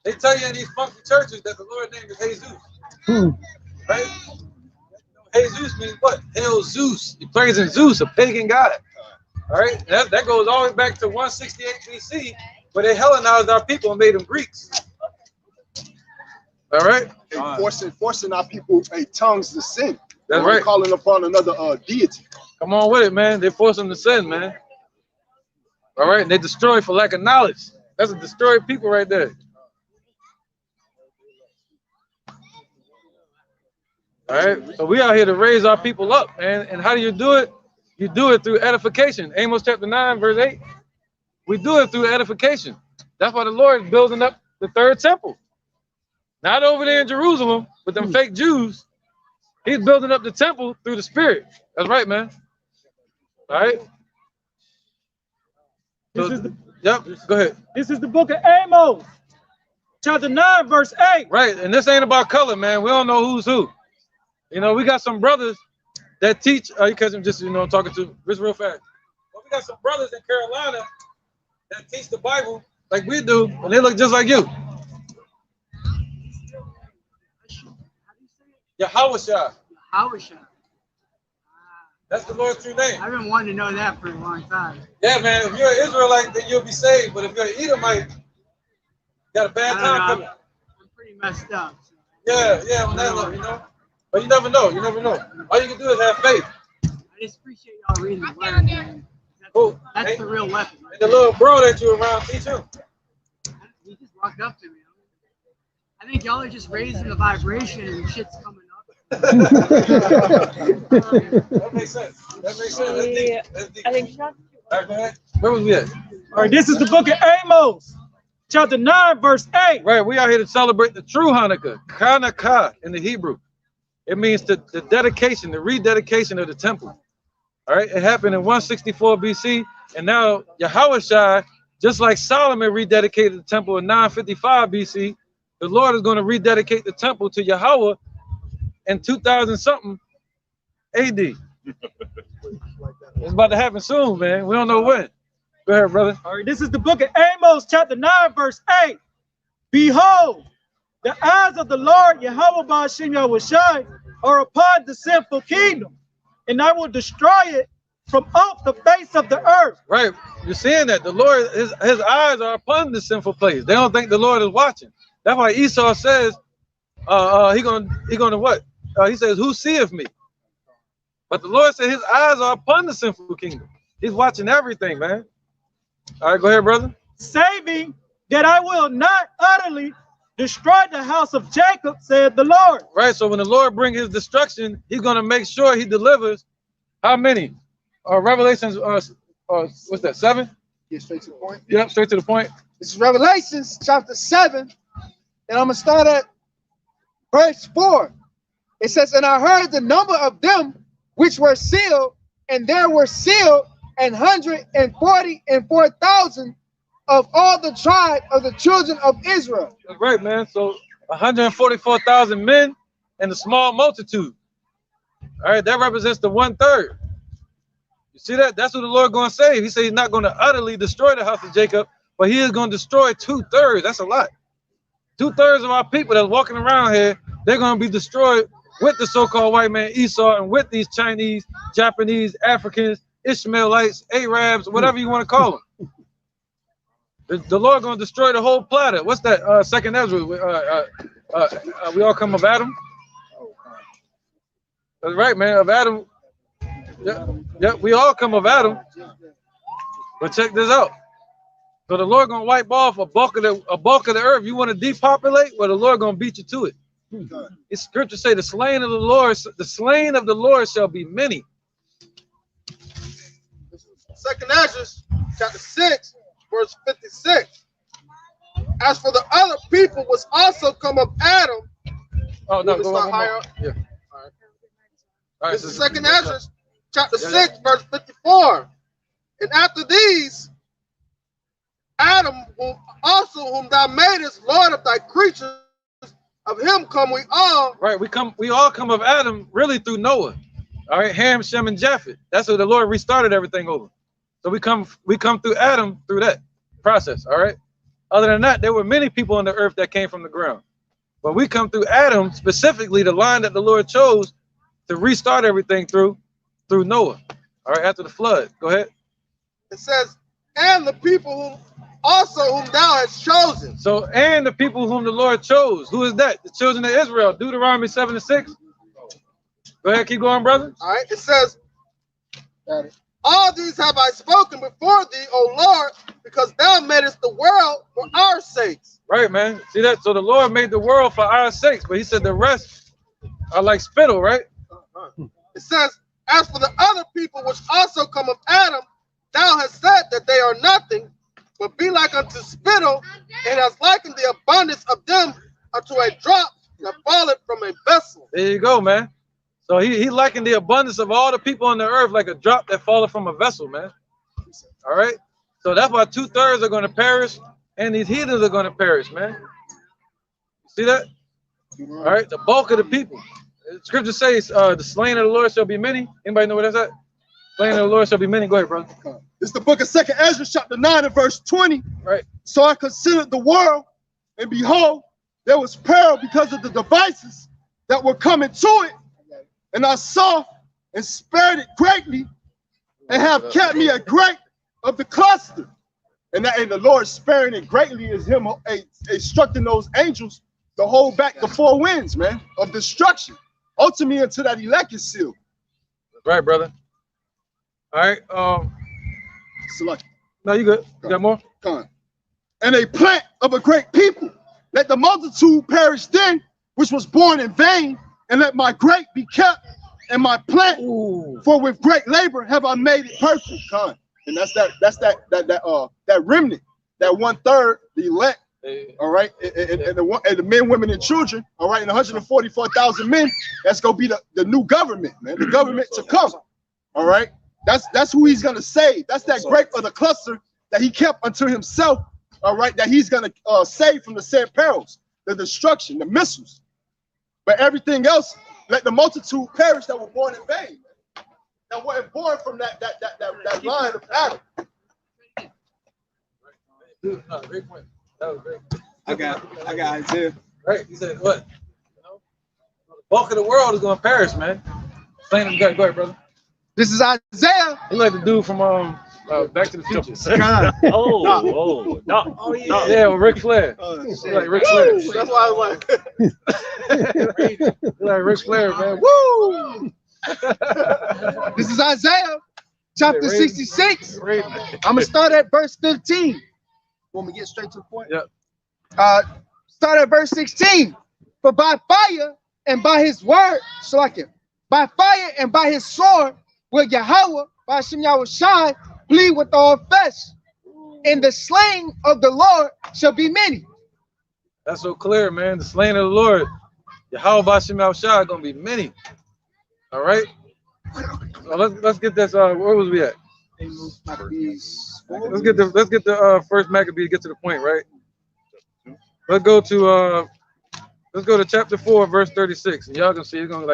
they tell you in these funky churches that the Lord's name is Jesus. Right? Jesus means what? Hail Zeus. You're praising Zeus, a pagan god. All right? That goes all the way back to 168 BC, where they Hellenized our people and made them Greeks. All right? Forcing our people tongues to sin. That's right. Calling upon another deity. Come on with it, man. They force them to sin, man. All right? And they destroy for lack of knowledge. That's a destroyed people right there. All right? So we out here to raise our people up, man. And how do you do it? You do it through edification. Amos chapter 9, verse 8. We do it through edification. That's why the Lord is building up the third temple. Not over there in Jerusalem with them fake Jews. He's building up the temple through the Spirit. That's right, man. All right. So, yep, go ahead. This is the book of Amos, chapter 9, verse 8. Right, and this ain't about color, man. We don't know who's who. You know, we got some brothers that teach. You catch them just, I'm talking to just real fast. But we got some brothers in Carolina that teach the Bible like we do, and they look just like you. Yahushua. Yahushua. That's the Lord's true name. I've been wanting to know that for a long time. Yeah, man. If you're an Israelite, then you'll be saved. But if you're an Edomite, you got a bad time coming. I'm pretty messed up. So. Yeah, on that level, But you never know. You never know. All you can do is have faith. I just appreciate y'all reading the word, man. That's the real weapon. Right? And the little bro that you around, teach him. He just walked up to me. I think y'all are just raising the vibration and shit's coming up. That makes sense. That makes sense. That's deep. That's deep. All right, go ahead. Where was we at? All right, this is the book of Amos, chapter 9, verse 8. Right, we are here to celebrate the true Hanukkah, Chaanakah in the Hebrew. It means the dedication, the rededication of the temple. All right, it happened in 164 BC, and now Yahushua, just like Solomon rededicated the temple in 955 BC, the Lord is going to rededicate the temple to Yahweh in 2000 something AD. It's about to happen soon, man. We don't know when. Go ahead, brother. All right, this is the book of Amos, chapter 9, verse 8. Behold, the eyes of the Lord Yahweh Ba'ashem Yahushai are upon the sinful kingdom, and I will destroy it from off the face of the earth. Right. You're seeing that. The Lord, his eyes are upon the sinful place. They don't think the Lord is watching. That's why Esau says, he gonna what? He says, who seeth me? But the Lord said his eyes are upon the sinful kingdom. He's watching everything, man. All right, go ahead, brother. Saving that I will not utterly destroy the house of Jacob, said the Lord. Right, so when the Lord brings his destruction, he's going to make sure he delivers how many? Revelations, what's that, 7? Get straight to the point. Yep, straight to the point. This is Revelations chapter 7, and I'm going to start at verse 4. It says, and I heard the number of them which were sealed, and there were sealed 144,000 of all the tribe of the children of Israel. That's right, man. So 144,000 men and a small multitude. All right, that represents the 1/3. You see that? That's what the Lord going to save. He said he's not going to utterly destroy the house of Jacob, but he is going to destroy 2/3. That's a lot. 2/3 of our people that's walking around here, they're going to be destroyed with the so-called white man Esau and with these Chinese, Japanese, Africans, Ishmaelites, Arabs, whatever you want to call them. The Lord gonna destroy the whole planet. What's that? Second Ezra. We all come of Adam. That's right, man. Of Adam. Yeah, we all come of Adam. But check this out. So the Lord gonna wipe off a bulk of the earth. You want to depopulate? Well, the Lord gonna beat you to it. It's scripture say the slain of the Lord shall be many. Second Ezra, chapter 6, verse 56. As for the other people which also come of Adam. Oh no, go on. Higher. Yeah. All right. This is Second Ezra, chapter 6, verse 54. And after these, Adam, whom thou madest Lord of thy creatures, of him come we all. Right, we all come of Adam really through Noah. All right, Ham, Shem, and Japheth. That's what the Lord restarted everything over. So we come through Adam through that process. All right. Other than that, there were many people on the earth that came from the ground. But we come through Adam, specifically the line that the Lord chose to restart everything through Noah. All right, after the flood. Go ahead. It says, and the people whom thou hast chosen. So, and the people whom the Lord chose. Who is that? The children of Israel. Deuteronomy 7:6. Go ahead, keep going, brother. All right, it says, all these have I spoken before thee, O Lord, because thou madest the world for our sakes. Right, man. See that? So the Lord made the world for our sakes, but he said the rest are like spittle, right? It says, as for the other people which also come of Adam, thou hast said that they are nothing, but be like unto spittle, and hast likened the abundance of them unto a drop that falleth from a vessel. There you go, man. So he likened the abundance of all the people on the earth like a drop that falleth from a vessel, man. All right. So that's why 2/3 are going to perish, and these heathens are going to perish, man. See that? All right. The bulk of the people. Scripture says, the slain of the Lord shall be many. Anybody know what that's at? Slain of the Lord shall be many. Go ahead, brother. It's the book of Second Ezra, chapter 9 and verse 20. Right. So I considered the world, and behold, there was peril because of the devices that were coming to it. And I saw and spared it greatly, and have kept me a great of the cluster. And the Lord sparing it greatly is him instructing those angels to hold back the four winds, man, of destruction, ultimately until that elect is sealed. That's right, brother. All right. Select. No, you good. You got more? Come on. And a plant of a great people. Let the multitude perish then, which was born in vain, and let my grape be kept, and my plant, for with great labor have I made it perfect. Come on. And that's that remnant, that 1/3, the elect. All right, and the men, women, and children. All right, and 144,000 men. That's gonna be the new government, man. The government to come. All right. That's who he's gonna save. That's that grape of the cluster that he kept unto himself. All right, that he's gonna save from the said perils, the destruction, the missiles. But everything else, let the multitude perish that were born in vain, that weren't born from that line of Adam. Great point. That was great. I got Isaiah. Right. He said what? The bulk of the world is gonna perish, man. Go ahead, brother. This is Isaiah. He like the dude from Back to the Future. Yeah, with Ric Flair. Like Ric Flair. That's why I was like, like Ric Flair, man. Woo! This is Isaiah, chapter 66. I'm gonna start at verse 15. Want me to get straight to the point? Yep. Start at verse 16. For by fire and by his word, by fire and by his sword will Yahweh, by Hashem Yahushai, plead with all flesh. And the slain of the Lord shall be many. That's so clear, man. The slain of the Lord, Yahweh by Hashem Yahushai, gonna be many. All right. So let's get this. Where was we at? Let's get the first Maccabees. Get to the point, right? Let's go to chapter 4, verse 36, and y'all gonna see it's gonna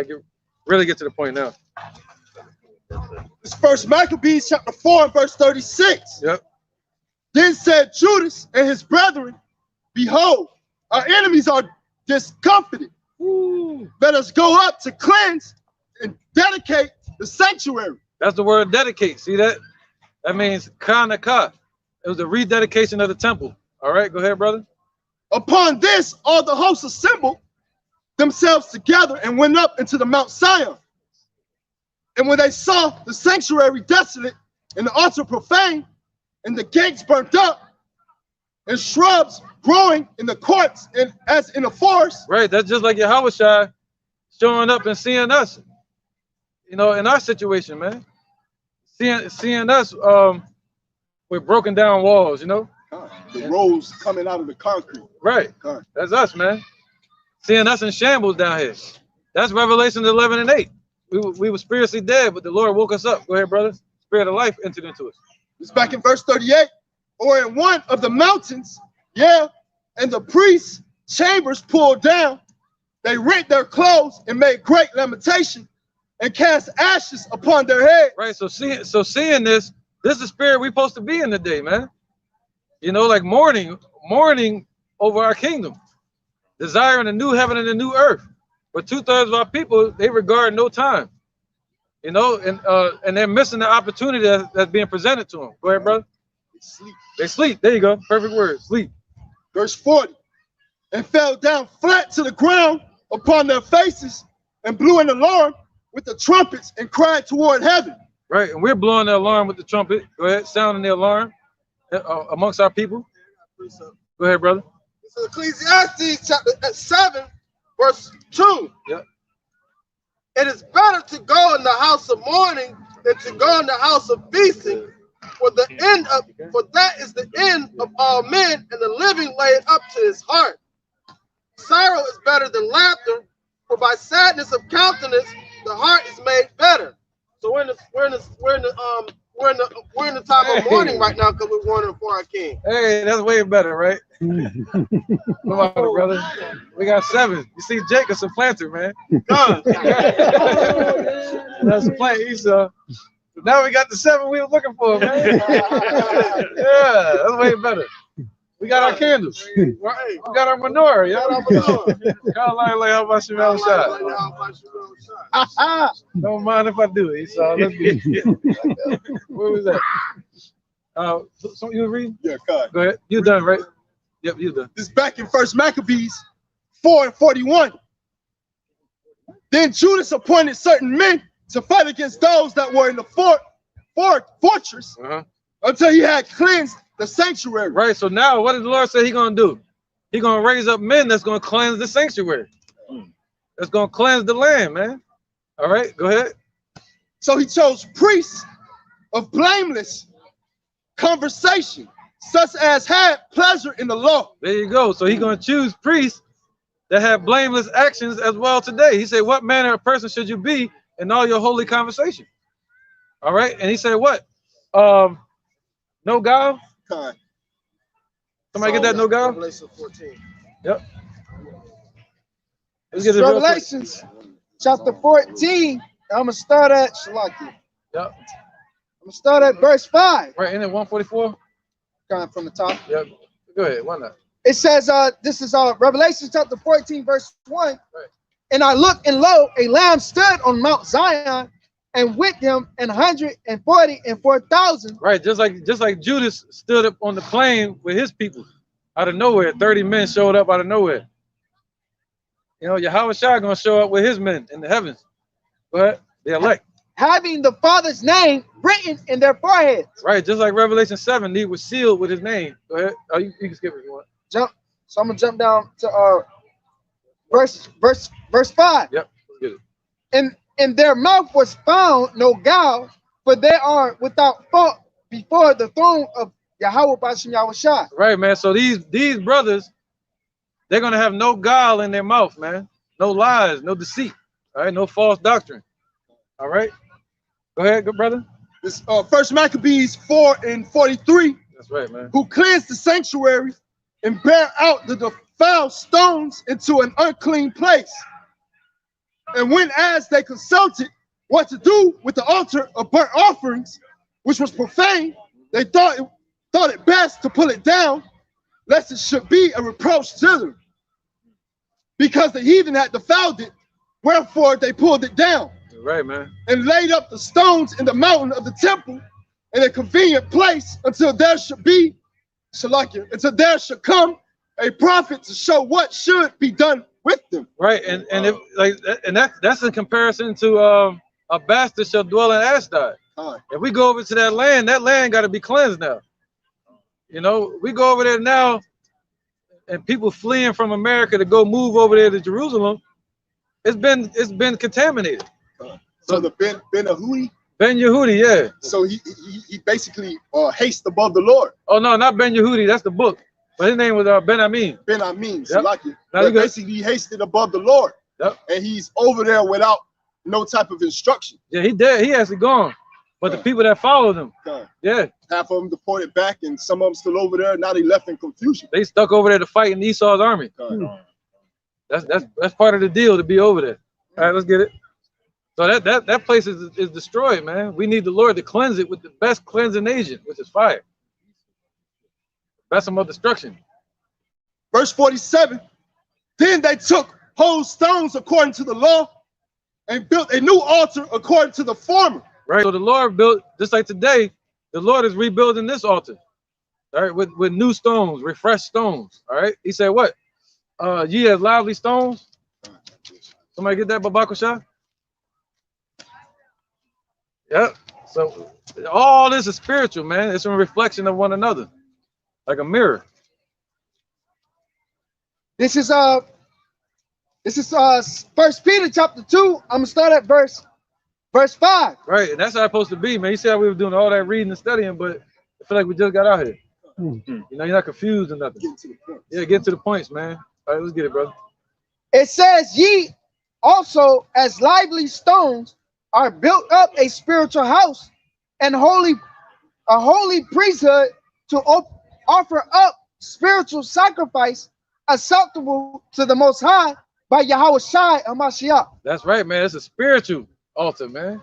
really get to the point now. This first Maccabees chapter 4 and verse 36. Yep. Then said Judas and his brethren, behold, our enemies are discomfited. Let us go up to cleanse and dedicate the sanctuary. That's the word dedicate. See that? That means Chaanakah. It was the rededication of the temple. All right, go ahead, brother. Upon this, all the hosts assembled themselves together and went up into the Mount Zion. And when they saw the sanctuary desolate and the altar profane and the gates burnt up and shrubs growing in the courts and as in a forest. Right, that's just like Yahushua showing up and seeing us, you know, in our situation, man. Seeing us with broken down walls, you know. The roads coming out of the concrete. Right, that's us, man. Seeing us in shambles down here. That's Revelation 11 and 8. We were spiritually dead, but the Lord woke us up. Go ahead, brother. Spirit of life entered into us. It's back in verse 38. Or in one of the mountains, yeah, and the priests' chambers pulled down. They rent their clothes and made great lamentation and cast ashes upon their heads. Right, so seeing this is the spirit we're supposed to be in today, man. You know, like mourning over our kingdom, desiring a new heaven and a new earth. But 2/3 of our people, they regard no time, you know, and they're missing the opportunity that's being presented to them. Go ahead, brother. They sleep. There you go. Perfect word. Sleep. Verse 40. And fell down flat to the ground upon their faces and blew an alarm with the trumpets and cried toward heaven. Right, and we're blowing the alarm with the trumpet. Go ahead, sounding the alarm amongst our people. Go ahead, brother. This is Ecclesiastes chapter 7, verse 2. Yep. It is better to go in the house of mourning than to go in the house of feasting, for that is the end of all men, and the living lay it up to his heart. Sorrow is better than laughter, for by sadness of countenance the heart is made better. So we're in the time of mourning right now because we're mourning for our king. Hey, that's way better, right? Come on, brother. We got 7. You see, Jake is a planter, man. That's a plant Esau. Now we got the 7 we were looking for, man. Yeah, that's way better. We got our candles. Right. We got our menorah, yeah. Kind of like how about Shemel shot. Don't mind if I do it. So let's be. Where was that? So you read? Yeah, God. Go ahead. You done, right? Yep, you done. This is back in 1 Maccabees 4:41. Then Judas appointed certain men to fight against those that were in the fortress until he had cleansed the sanctuary. Right. So now what did the Lord say he's going to do? He's going to raise up men that's going to cleanse the sanctuary. That's going to cleanse the land, man. All right, go ahead. So he chose priests of blameless conversation, such as had pleasure in the law. There you go. So he's going to choose priests that have blameless actions as well today. He said, what manner of person should you be in all your holy conversation? All right. And he said, what? No guile? Somebody get that no guile? Revelation 14. Yep. Revelations chapter 14. I'm going to start at Shalaki. Yep. I'm going to start at verse 5. Right, in it 144? Coming from the top. Yep. Go ahead. Why not? It says, this is Revelation chapter 14, verse 1. Right. And I looked, and lo, a lamb stood on Mount Zion, and with him 144,000. Right, just like Judas stood up on the plain with his people out of nowhere. 30 men showed up out of nowhere. You know, Yahushua gonna show up with his men in the heavens. Go ahead, the elect. Having the Father's name written in their foreheads. Right, just like Revelation 7, he was sealed with his name. Go ahead. Oh, you can skip it if you want. Jump. So I'm gonna jump down to verse 5. Yep, let's get it. And in their mouth was found no guile, for they are without fault before the throne of Yahweh Bashem Yahushua. Right, man. So these brothers, they're gonna have no guile in their mouth, man. No lies, no deceit. All right, no false doctrine. All right. Go ahead, good brother. This 1 Maccabees 4:43. That's right, man. Who cleansed the sanctuary and bare out the defiled stones into an unclean place. And when as they consulted what to do with the altar of burnt offerings, which was profane, they thought it best to pull it down, lest it should be a reproach to them. Because the heathen had defiled it, wherefore they pulled it down. Right, man. And laid up the stones in the mountain of the temple in a convenient place until there should be, Shalakia, until there should come a prophet to show what should be done with them. Right, and if like and that's in comparison to a bastard shall dwell in Ashdod. If we go over to that land got to be cleansed now. You know, we go over there now, and people fleeing from America to go move over there to Jerusalem. It's been contaminated. So the Ben Yehudi? Ben Yehudi, yeah. So he basically hasted above the Lord. Oh no, not Ben Yehudi. That's the book. But his name was Ben Amin. Ben Amin, Yep. Shalakia. Now But basically he hasted above the Lord. Yep. And he's over there without no type of instruction. Yeah, he dead. He actually gone. But the people that followed him, yeah. Half of them deported back, and some of them still over there. Now they left in confusion. They stuck over there to fight in Esau's army. That's part of the deal to be over there. All right, let's get it. So that place is destroyed, man. We need the Lord to cleanse it with the best cleansing agent, which is fire. That's of destruction. Verse 47. Then they took whole stones according to the law and built a new altar according to the former. Right. So the Lord built, just like today, the Lord is rebuilding this altar. All right, with new stones, refreshed stones. All right. He said, what? Ye have lively stones. Somebody get that, Babakusha? Yep. So all this is spiritual, man. It's a reflection of one another, like a mirror. This is 1 Peter chapter 2. I'm gonna start at verse 5. Right, and that's how it's supposed to be, man. You see how we were doing all that reading and studying, but I feel like we just got out here. You know, you're not confused or nothing. Yeah, get to the points, man. All right, let's get it, brother. It says, ye also as lively stones are built up a spiritual house and a holy priesthood to offer up spiritual sacrifice acceptable to the Most High by Yahweh Shai HaMashiach. That's right, man. It's a spiritual altar, man.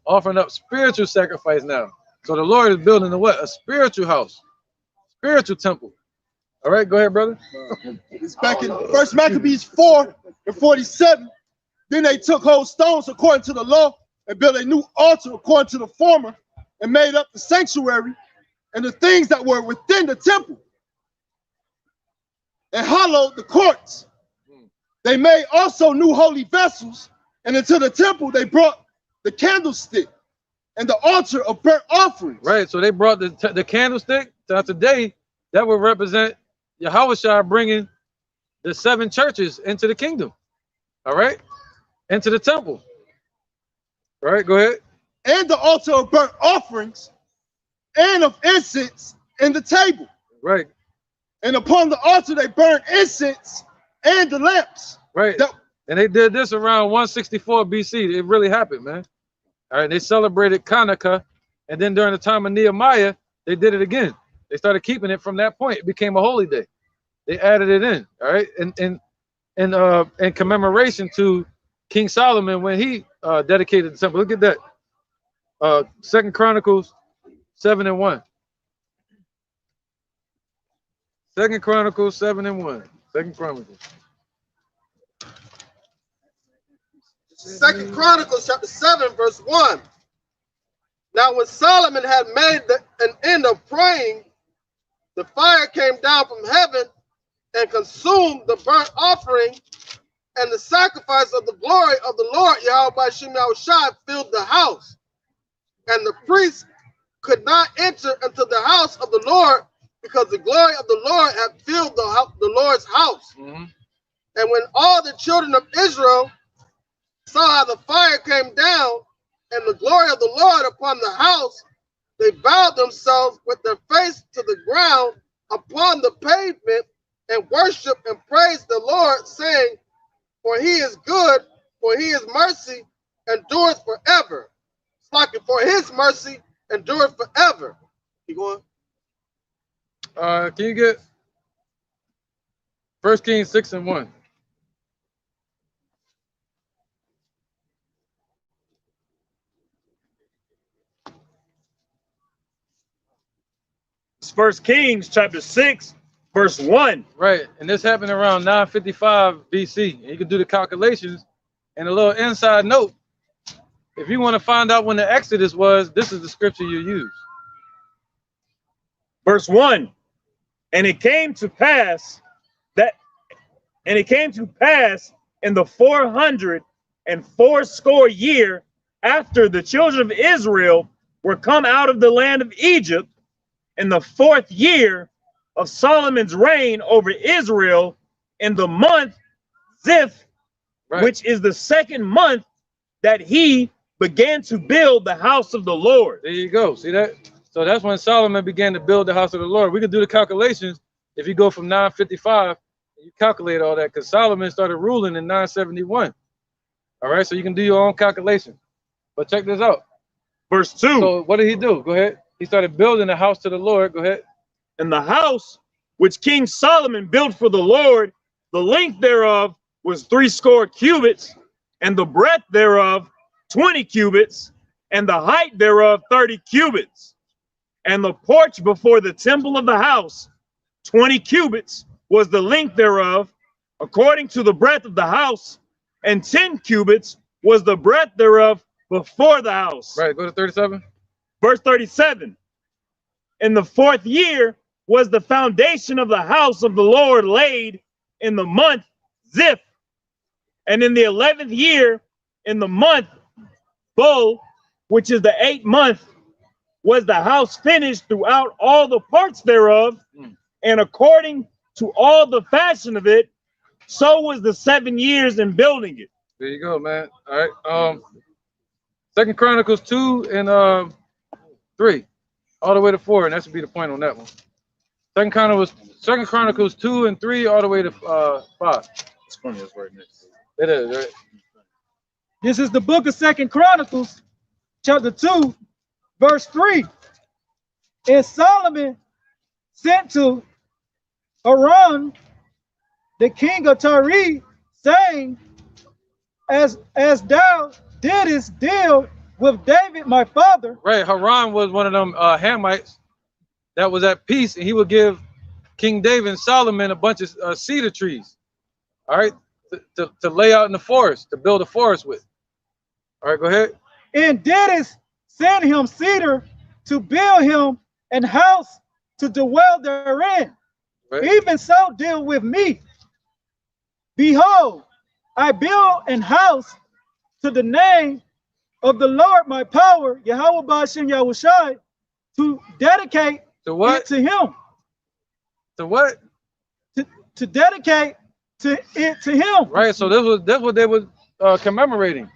Offering up spiritual sacrifice now. So the Lord is building a spiritual house, spiritual temple. All right, go ahead, brother. It's back in 1 Maccabees 4 and 47. Then they took whole stones according to the law and built a new altar according to the former and made up the sanctuary and the things that were within the temple and hollowed the courts. They made also new holy vessels, and into the temple they brought the candlestick and the altar of burnt offerings. Right, so they brought the candlestick. Now today, that would represent Yahushua bringing the 7 churches into the kingdom. All right, into the temple. All right, go ahead. And the altar of burnt offerings and of incense and the table. Right. And upon the altar they burned incense and the lamps. Right. And they did this around 164 BC. It really happened, man. All right, they celebrated Chaanakah, and then during the time of Nehemiah, they did it again. They started keeping it from that point. It became a holy day. They added it in, all right, in commemoration to King Solomon when he dedicated the temple. Look at that. 2 Chronicles 7:1. 2 Chronicles 7:1. 2 Chronicles. 2 Chronicles chapter 7, verse 1. Now when Solomon had made an end of praying, the fire came down from heaven and consumed the burnt offering, and the sacrifice of the glory of the Lord Yahweh by Shem Yahushua filled the house. And the priests could not enter into the house of the Lord because the glory of the Lord had filled the Lord's house. And when all the children of Israel saw how the fire came down and the glory of the Lord upon the house, they bowed themselves with their face to the ground upon the pavement and worshiped and praised the Lord, saying, for he is good, for his mercy endureth forever. It's like for his mercy endureth forever. Keep going. Can you get 1 Kings 6:1? It's 1 Kings chapter 6, verse 1. Right, and this happened around 955 BC. And you can do the calculations. And a little inside note, if you want to find out when the Exodus was, this is the scripture you use. Verse 1. And it came to pass in the 480 year after the children of Israel were come out of the land of Egypt, in the 4th year of Solomon's reign over Israel, in the month Ziph, which is the 2nd month, that he began to build the house of the Lord. There you go. See that? So that's when Solomon began to build the house of the Lord. We could do the calculations if you go from 955 and you calculate all that, because Solomon started ruling in 971. All right, so you can do your own calculation. But check this out. Verse 2. So what did he do? Go ahead. He started building the house to the Lord. Go ahead. And the house which King Solomon built for the Lord, the length thereof was 80 cubits, and the breadth thereof 20 cubits, and the height thereof 30 cubits. And the porch before the temple of the house, 20 cubits was the length thereof, according to the breadth of the house, and 10 cubits was the breadth thereof before the house. Right, go to 37. Verse 37. In the 4th year was the foundation of the house of the Lord laid, in the month Ziph. And in the 11th year, in the month Bul, which is the 8th month, was the house finished throughout all the parts thereof, and according to all the fashion of it, so was the 7 years in building it. There you go, man. All right. 2 Chronicles 2 and 3, all the way to 4, and that should be the point on that one. 2 Chronicles 2 and 3, all the way to 5. It's funny, that's right next. It is, right? This is the book of 2 Chronicles, chapter 2, verse 3. And Solomon sent to Aram, the king of Tyre, saying, as thou didst deal with David my father. Right, Haran was one of them Hamites that was at peace, and he would give King David and Solomon a bunch of cedar trees, all right, to lay out in the forest, to build a forest with. All right, go ahead. And didst send him cedar to build him an house to dwell therein. Right. Even so deal with me. Behold, I build an house to the name of the Lord my power, Yahweh Ba'ashem Yahushai, to dedicate to what? It to him. To what? To dedicate it to him. Right, so that's what they were commemorating.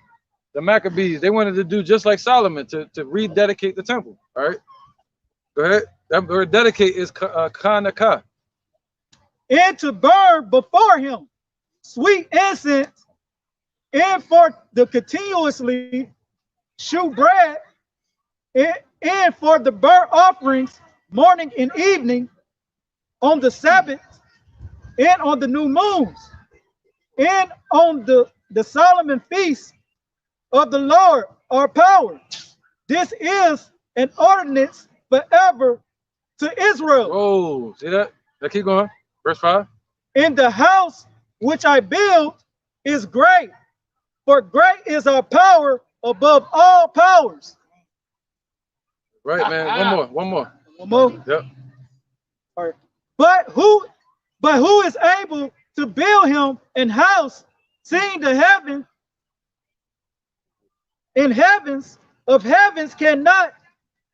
The Maccabees, they wanted to do just like Solomon, to rededicate the temple. All right, go ahead. That word dedicate is Chaanakah. And to burn before him sweet incense, and for the continuously shew bread, and for the burnt offerings morning and evening, on the Sabbath, and on the new moons, and on the Solomon feast of the Lord our power. This is an ordinance forever to Israel. Oh, see that? Now keep going. Verse 5. In the house which I build is great, for great is our power above all powers. Right, man. One more. Yep. All right. But who is able to build him an house, seeing the heaven and heavens of heavens cannot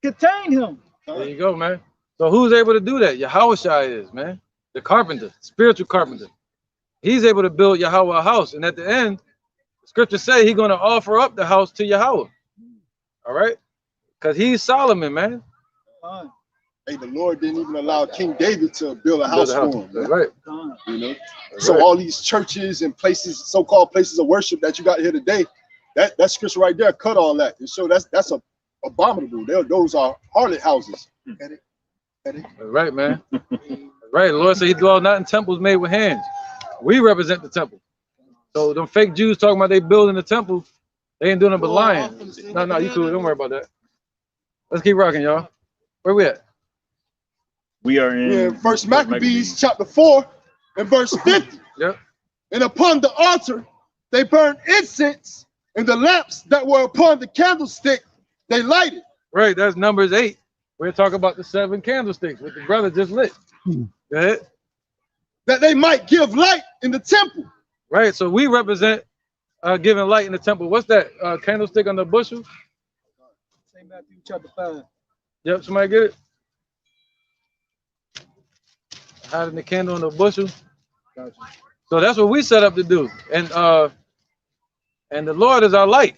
contain him? There you go, man. So who's able to do that? Yahushua is, man. The carpenter, spiritual carpenter. He's able to build Yahweh a house. And at the end, the scriptures say he's going to offer up the house to Yahweh. All right? Because he's Solomon, man. Hey, the Lord didn't even allow King David to build a house for him. That's right. You know? So all these churches and places, so-called places of worship that you got here today, that scripture right there cut all that. And so that's abominable. Those are harlot houses. Right, man. Right. The Lord said he dwells not in temples made with hands. We represent the temple. So them fake Jews talking about they building the temple, they ain't doing it but lying. No, you cool. Don't worry about that. Let's keep rocking, y'all. Where we at? We are in First Maccabees chapter 4 and verse 50. Yep. And upon the altar they burned incense And the lamps that were upon the candlestick, they lighted. Right, that's Numbers 8. We're talking about the 7 candlesticks, which the brother just lit. Go ahead. That they might give light in the temple. Right, so we represent giving light in the temple. What's that candlestick on the bushel? St. Matthew chapter 5. Yep, somebody get it? Hiding the candle on the bushel. Gotcha. So that's what we set up to do. And the Lord is our light.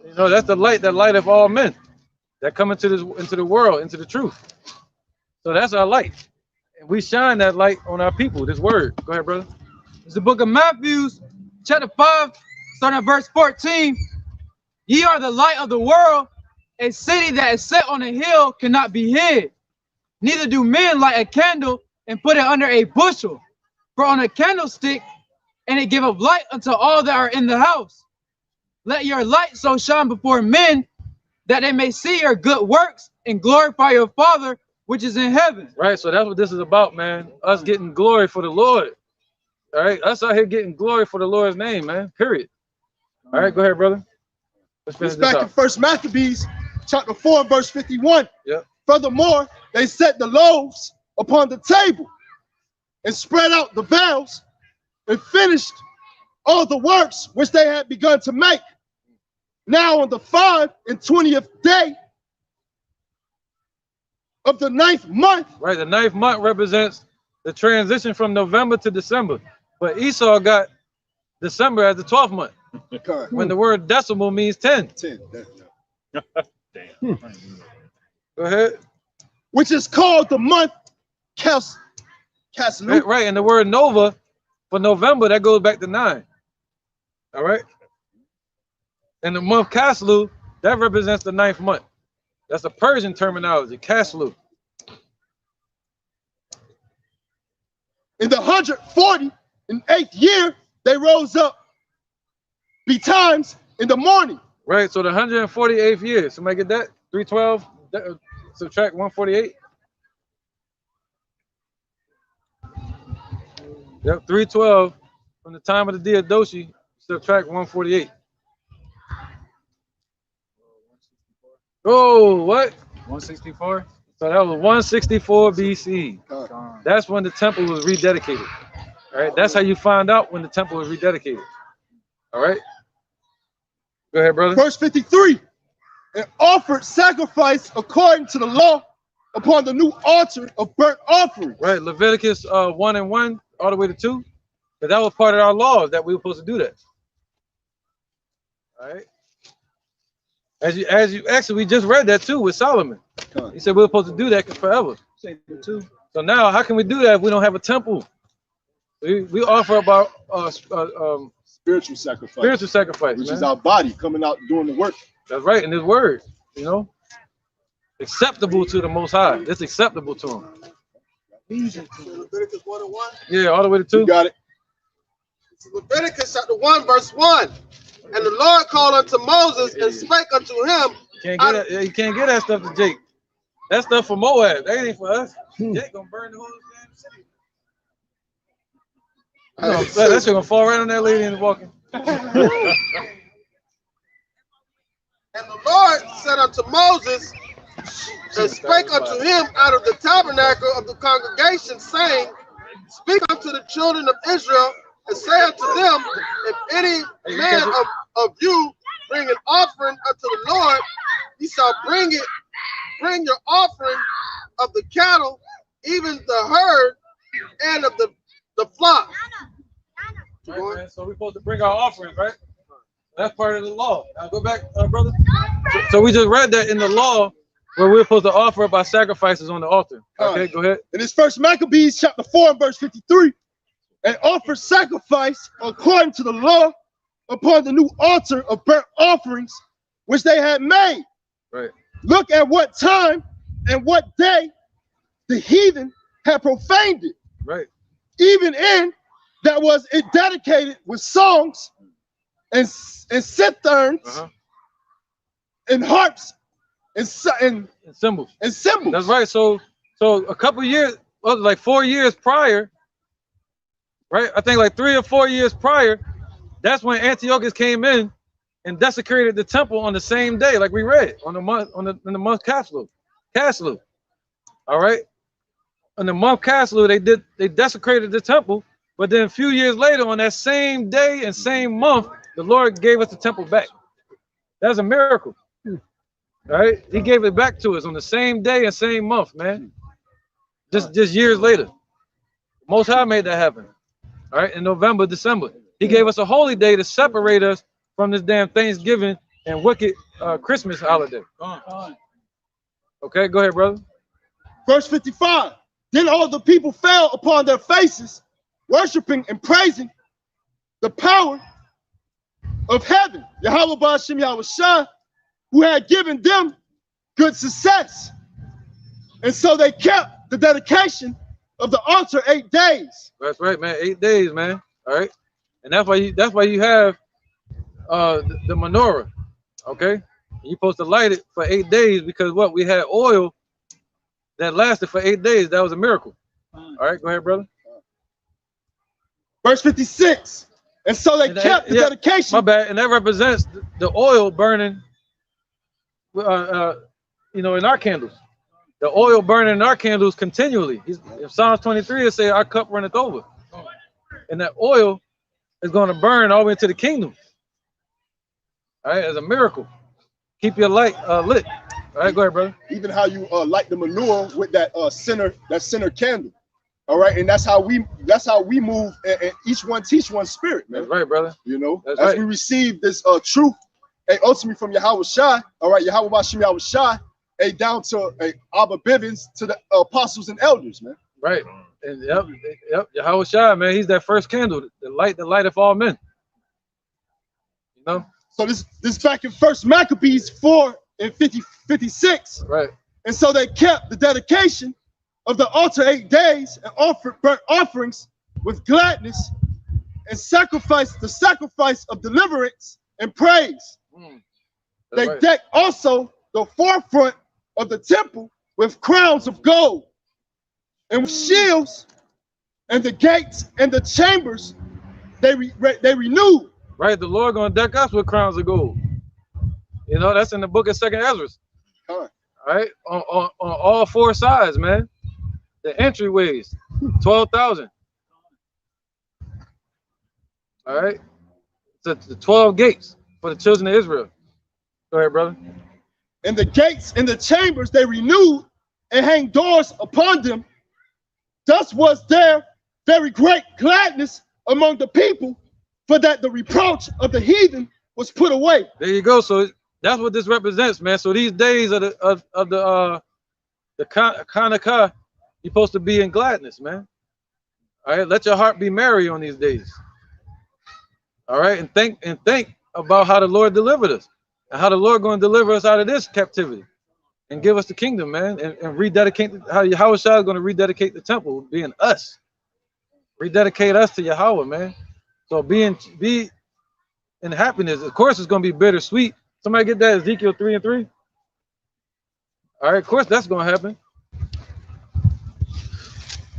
You know, that's the light that lighteth all men that come into the world, into the truth. So that's our light. And we shine that light on our people, this word. Go ahead, brother. It's the book of Matthew, chapter 5, starting at verse 14. Ye are the light of the world. A city that is set on a hill cannot be hid. Neither do men light a candle and put it under a bushel, for on a candlestick, and it giveth light unto all that are in the house. Let your light so shine before men, that they may see your good works and glorify your Father which is in heaven. Right, so that's what this is about, man. Us getting glory for the Lord. All right, us out here getting glory for the Lord's name, man. Period. All right, go ahead, brother. Let's finish It's this back up. in 1 Maccabees chapter 4, verse 51. Yep. Furthermore, they set the loaves upon the table and spread out the veils and finished all the works which they had begun to make. Now on the 25th day of the 9th month. Right, the 9th month represents the transition from November to December. But Esau got December as the 12th month. When the word decimal means 10. 10. Damn. Go ahead. Which is called the month Caslu. Right, and the word Nova for November, that goes back to 9. All right. And the month Caslu, that represents the 9th month. That's a Persian terminology, Caslu. In the 148th year, they rose up betimes in the morning. Right, so the 148th year. Somebody get that? 312, subtract 148. Yep, 312 from the time of the Diadoshi, subtract 148. Oh, what? 164. So that was 164 BC. That's when the temple was rededicated. All right, that's how you find out when the temple was rededicated. All right. Go ahead, brother. Verse 53. And offered sacrifice according to the law upon the new altar of burnt offering. Right, Leviticus 1 and 1 all the way to 2. But that was part of our laws that we were supposed to do that. All right. As you actually, we just read that too with Solomon. He said we're supposed to do that forever. So now, how can we do that if we don't have a temple? We offer up our spiritual sacrifice. Spiritual sacrifice, which man. is our body coming out doing the work. That's right, in His word, you know, acceptable to the Most High. It's acceptable to Him. Leviticus 1 and 1. Yeah, all the way to 2. You got it. It's Leviticus chapter 1, verse 1. And the Lord called unto Moses and spake unto him. You can't get that stuff to Jake. That stuff for Moab. That ain't for us. Jake gonna burn the whole damn city. That's gonna fall right on that lady and walking. And the Lord said unto Moses and spake unto him out of the tabernacle of the congregation, saying, Speak unto the children of Israel and say unto them, if any man of you bring an offering unto the Lord, ye shall bring your offering of the cattle, even the herd, and of the flock. Right, man. So we're supposed to bring our offerings, right? That's part of the law. Now go back, brother. So we just read that in the law where we're supposed to offer up our sacrifices on the altar. Okay, go ahead. In this first Maccabees chapter 4 and verse 53. And offer sacrifice according to the law upon the new altar of burnt offerings which they had made. Right. Look at what time and what day the heathen had profaned it. Right. Even in that was it dedicated with songs and citherns and harps and cymbals. And cymbals. That's right. So a couple years, like 4 years prior. Right, I think like 3 or 4 years prior, that's when Antiochus came in and desecrated the temple on the same day, like we read on the month in the month Caslu. All right. On the month Caslu, they desecrated the temple, but then a few years later, on that same day and same month, the Lord gave us the temple back. That's a miracle. All right. He gave it back to us on the same day and same month, man. Just years later. Most High made that happen. All right, in November, December. He gave us a holy day to separate us from this damn Thanksgiving and wicked Christmas holiday. Okay, go ahead, brother. Verse 55. Then all the people fell upon their faces, worshiping and praising the power of heaven, Yahweh Ba'ashem Yahushua, who had given them good success. And so they kept the dedication of the altar 8 days. That's right, man. 8 days, man. All right, and that's why you have the menorah. Okay, you're supposed to light it for 8 days because what we had oil that lasted for 8 days. That was a miracle. All right, go ahead, brother. Verse 56. And so they kept the dedication. My bad. And that represents the oil burning, in our candles. The oil burning in our candles continually. In Psalms 23, it says our cup runneth over. And that oil is going to burn all the way into the kingdom. All right, as a miracle. Keep your light lit. All right, go ahead, brother. Even how you light the menorah with that center candle. All right, and that's how we move, and each one teach one spirit, man. That's right, brother. You know, that's as right. We receive this truth, ultimately from Yahweh Shai, all right, Yahweh Ba'ashem Yahweh Shai, down to Abba Bivens, to the apostles and elders, man. Right. And yep, Yahweh Shai, man, he's that first candle, the light of all men. You know? So this back in First Maccabees 4 and 56. Right. And so they kept the dedication of the altar 8 days and offered burnt offerings with gladness and sacrificed the sacrifice of deliverance and praise. They right. decked also the forefront of the temple with crowns of gold and with shields, and the gates and the chambers they renewed. Right, the Lord gonna deck us with crowns of gold. You know, that's in the book of 2nd Ezra. All right, on all four sides, man. The entryways, 12,000. All right, so the 12 gates for the children of Israel. Go ahead, brother. And the gates and the chambers they renewed and hang doors upon them. Thus was there very great gladness among the people, for that the reproach of the heathen was put away. There you go. So that's what this represents, man. So these days of the Chaanakah, you're supposed to be in gladness, man. All right, let your heart be merry on these days. All right, and think about how the Lord delivered us, and how the Lord going to deliver us out of this captivity, and give us the kingdom, man, and rededicate. How Yahweh Shai is going to rededicate the temple, being us, rededicate us to Yahweh, man. So be in happiness. Of course, it's going to be bittersweet. Somebody get that Ezekiel 3 and 3. All right, of course that's going to happen.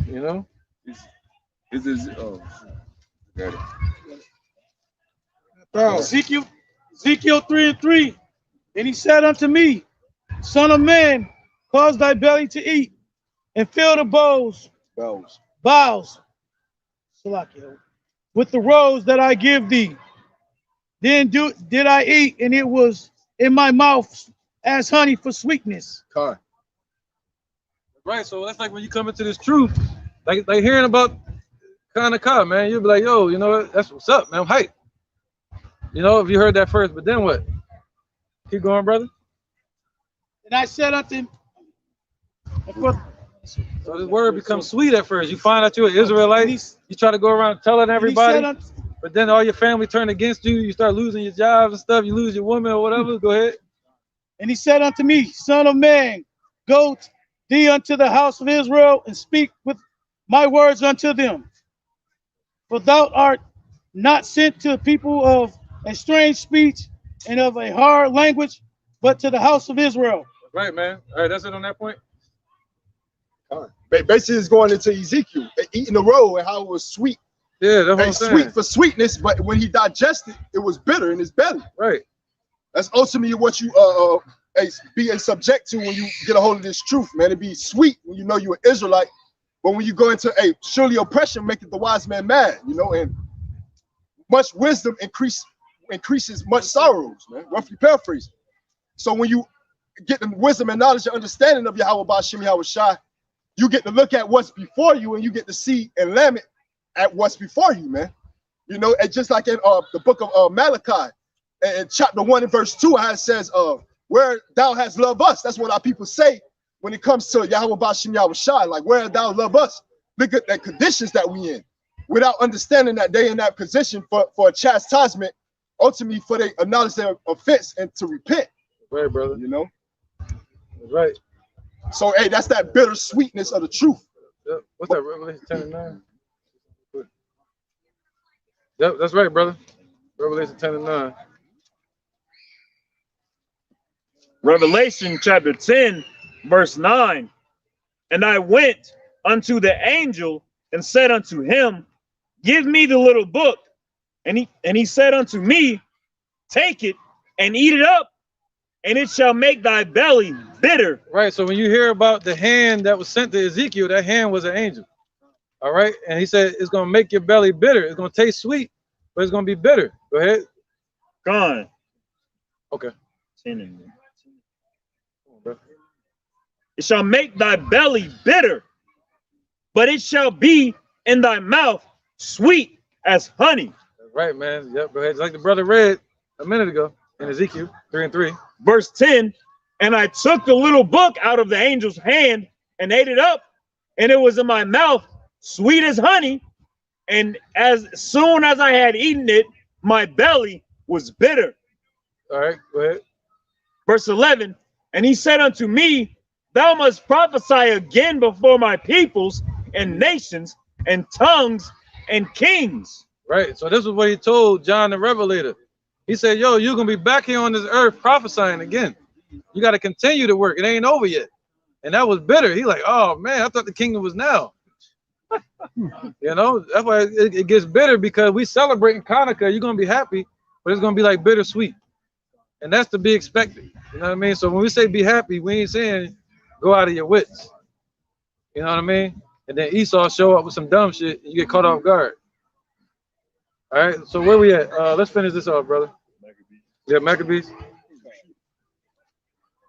You know, Ezekiel 3 and 3. And he said unto me, Son of man, cause thy belly to eat, and fill the bowls with the roes that I give thee. Then did I eat, and it was in my mouth as honey for sweetness. Right, so that's like when you come into this truth, like hearing about Chaanakah, man, you'll be like, yo, you know what? That's what's up, man. I'm hyped. You know, if you heard that first, but then what? Keep going, brother. And I said unto him, so this word becomes sweet at first. You find out you're an Israelite. You try to go around telling everybody, but then all your family turn against you. You start losing your jobs and stuff. You lose your woman or whatever. Go ahead. And he said unto me, Son of man, go thee unto the house of Israel and speak with my words unto them. For thou art not sent to people of a strange speech and of a hard language, but to the house of Israel. Right, man. All right, that's it on that point. Basically, it's going into Ezekiel, eating the roll and how it was sweet. Yeah, that's what I'm saying. Sweet for sweetness, but when he digested, it was bitter in his belly. Right. That's ultimately what you be subject to when you get a hold of this truth, man. It'd be sweet when you know you're an Israelite, but when you go into surely oppression maketh the wise man mad, you know, and much wisdom increases much sorrows, man. Roughly paraphrasing. So when you get the wisdom and knowledge and understanding of Yahweh Ba'Shem Yahweh Shai, you get to look at what's before you, and you get to see and lament at what's before you, man. You know, and just like in the book of Malachi, in chapter 1 and verse 2, how it says, where thou hast loved us. That's what our people say when it comes to Yahweh Ba'Shem Yahweh Shai, like where thou love us. Look at the conditions that we in, without understanding that they in that position for a chastisement, ultimately for they acknowledge their offense and to repent. Right, brother. You know? That's right. So, hey, that's that bitter sweetness of the truth. Yep. What's that, Revelation 10 and 9? Yep, that's right, brother. Revelation 10 and 9. Revelation chapter 10, verse 9. And I went unto the angel and said unto him, give me the little book. And he said unto me, take it and eat it up, and it shall make thy belly bitter. Right, so when you hear about the hand that was sent to Ezekiel, that hand was an angel. All right, and he said it's going to make your belly bitter. It's going to taste sweet, but it's going to be bitter. Go ahead. Gone. Okay. 10 and 9. It shall make thy belly bitter, but it shall be in thy mouth sweet as honey. That's right, man. Yep, go ahead. It's like the brother read a minute ago in Ezekiel 3 and 3. Verse 10, and I took the little book out of the angel's hand and ate it up, and it was in my mouth sweet as honey. And as soon as I had eaten it, my belly was bitter. All right, go ahead. Verse 11, and he said unto me, thou must prophesy again before my peoples and nations and tongues and kings. Right, so this is what he told John the Revelator. He said, yo, you're going to be back here on this earth prophesying again. You got to continue to work. It ain't over yet. And that was bitter. He like, oh, man, I thought the kingdom was now. You know, that's why it gets bitter, because we celebrating Chaanakah. You're going to be happy, but it's going to be like bittersweet. And that's to be expected. You know what I mean? So when we say be happy, we ain't saying go out of your wits. You know what I mean? And then Esau show up with some dumb shit and you get caught off guard. All right, so where we at? Let's finish this off, brother. Yeah, Maccabees.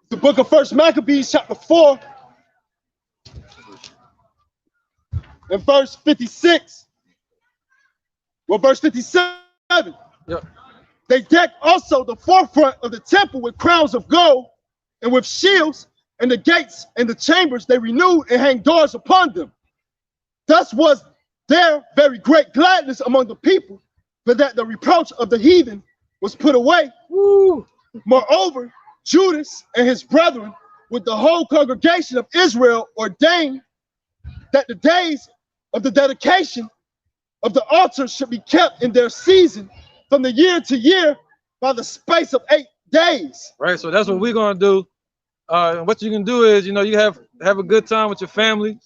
The book of First Maccabees, chapter 4, and verse 56. Well, verse 57. Yep. They decked also the forefront of the temple with crowns of gold and with shields, and the gates and the chambers they renewed and hanged doors upon them. Thus was there very great gladness among the people, for that the reproach of the heathen was put away. Woo. Moreover, Judas and his brethren with the whole congregation of Israel ordained that the days of the dedication of the altar should be kept in their season from the year to year by the space of 8 days. Right, so that's what we're going to do. What you can do is, you know, you have a good time with your family.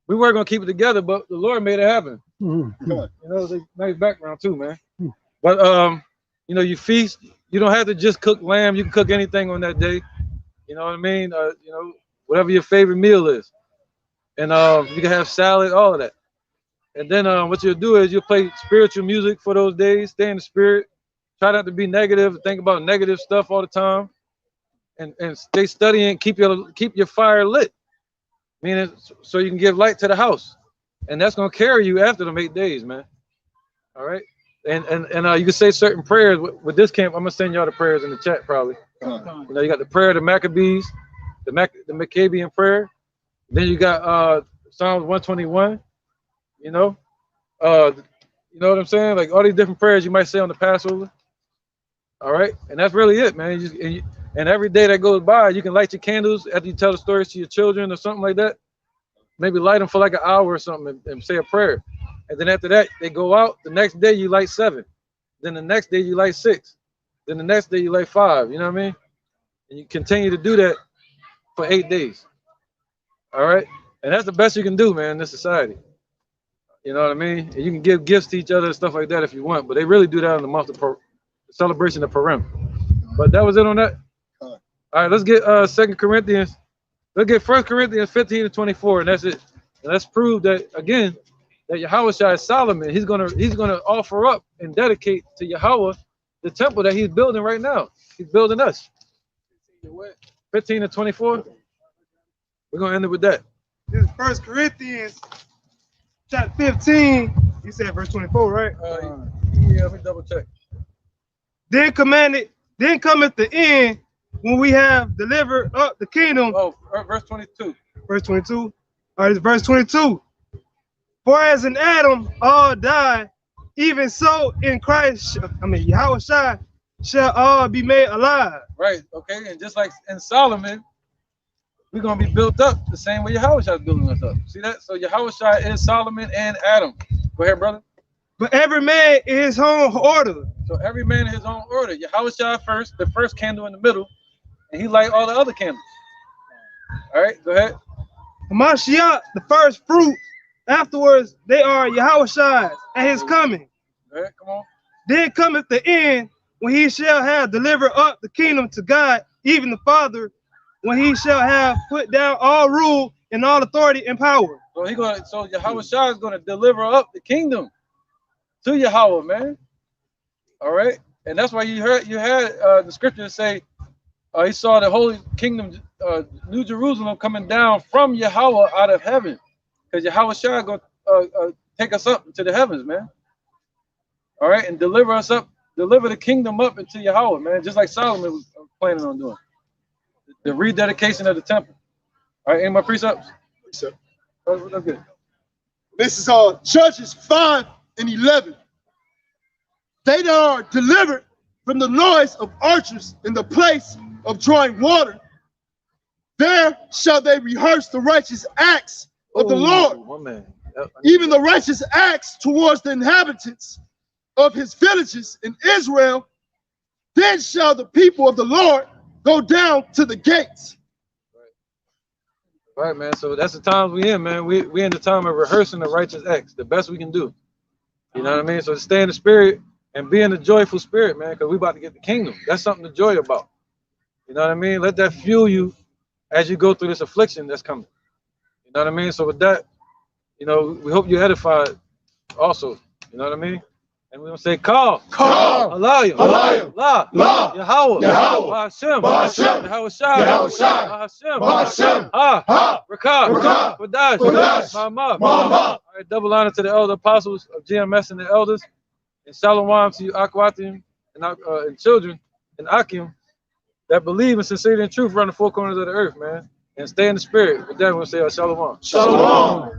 We were going to keep it together, but the Lord made it happen. You know, it's a nice background too, man. But, you know, you feast. You don't have to just cook lamb. You can cook anything on that day. You know what I mean? You know, whatever your favorite meal is. And you can have salad, all of that. And then what you'll do is you'll play spiritual music for those days. Stay in the spirit. Try not to be negative. Think about negative stuff all the time. And stay studying. Keep your fire lit. Meaning, so you can give light to the house. And that's going to carry you after them 8 days, man. All right? And you can say certain prayers. With this camp, I'm going to send y'all the prayers in the chat probably. You know, you got the prayer of the Maccabees, the Maccabean prayer. Then you got Psalms 121. You know what I'm saying? Like all these different prayers you might say on the Passover. All right, and that's really it, man. And every day that goes by, you can light your candles after you tell the stories to your children or something like that. Maybe light them for like an hour or something and say a prayer. And then after that, they go out. The next day you light 7. Then the next day you light 6. Then the next day you light 5. You know what I mean? And you continue to do that for 8 days. All right, and that's the best you can do, man, in this society. You know what I mean? And you can give gifts to each other and stuff like that if you want, but they really do that in the month of celebration of Purim. But that was it on that. All right, let's get 2 Corinthians. Let's get 1 Corinthians 15 to 24, and that's it. And let's prove that again that Yahweh is Solomon. He's gonna offer up and dedicate to Yahweh the temple that he's building right now. He's building us. 15 to 24. We're gonna end it with that. This is 1 Corinthians chapter 15. You said verse 24, right? Yeah, let me double check. Then cometh the end when we have delivered up the kingdom. Oh, verse 22. Verse 22. All right, it's verse 22. For as in Adam all die, even so in Christ, Yahweh shall all be made alive. Right, okay, and just like in Solomon, we're going to be built up the same way Yahweh is building us up. See that? So Yahweh is Solomon and Adam. Go ahead, brother. But every man in his own order. So every man in his own order. Yahweh first, the first candle in the middle, and he light all the other candles. All right, go ahead. Mashiach, the first fruit. Afterwards, they are Yahweh at his coming. Go ahead, come on. Then cometh the end when he shall have delivered up the kingdom to God, even the Father, when he shall have put down all rule and all authority and power. So Yahweh is going to deliver up the kingdom to Yahweh, man. All right, and that's why you had the scriptures say he saw the holy kingdom, New Jerusalem, coming down from Yahweh out of heaven, because Yahweh is going to take us up to the heavens, man. All right, and deliver the kingdom up into Yahweh, man, just like Solomon was planning on doing. The rededication of the temple. All right, any more precepts? Precept. That's good. This is Judges 5 and 11. They that are delivered from the noise of archers in the place of drawing water, there shall they rehearse the righteous acts of the Lord, even the righteous acts towards the inhabitants of his villages in Israel. Then shall the people of the Lord go down to the gates. All right, man. So that's the time we in, man. We in the time of rehearsing the righteous acts, the best we can do. You know what I mean? So stay in the spirit and be in a joyful spirit, man, because we about to get the kingdom. That's something to joy about. You know what I mean? Let that fuel you as you go through this affliction that's coming. You know what I mean? So with that, you know, we hope you're edified also. You know what I mean? And we're going to say, call, Alayim, La, Yahweh, Hashem, Yahweh Shai, Hashem, Ha, Rakah, Wadash, Ma'amah. All right, double honor to the elder apostles of GMS and the elders, and Shalom to you, Akwatim, and children, and Akim, that believe in sincerity and truth around the four corners of the earth, man. And stay in the spirit. With that, we'll say, Shalom. Shalom.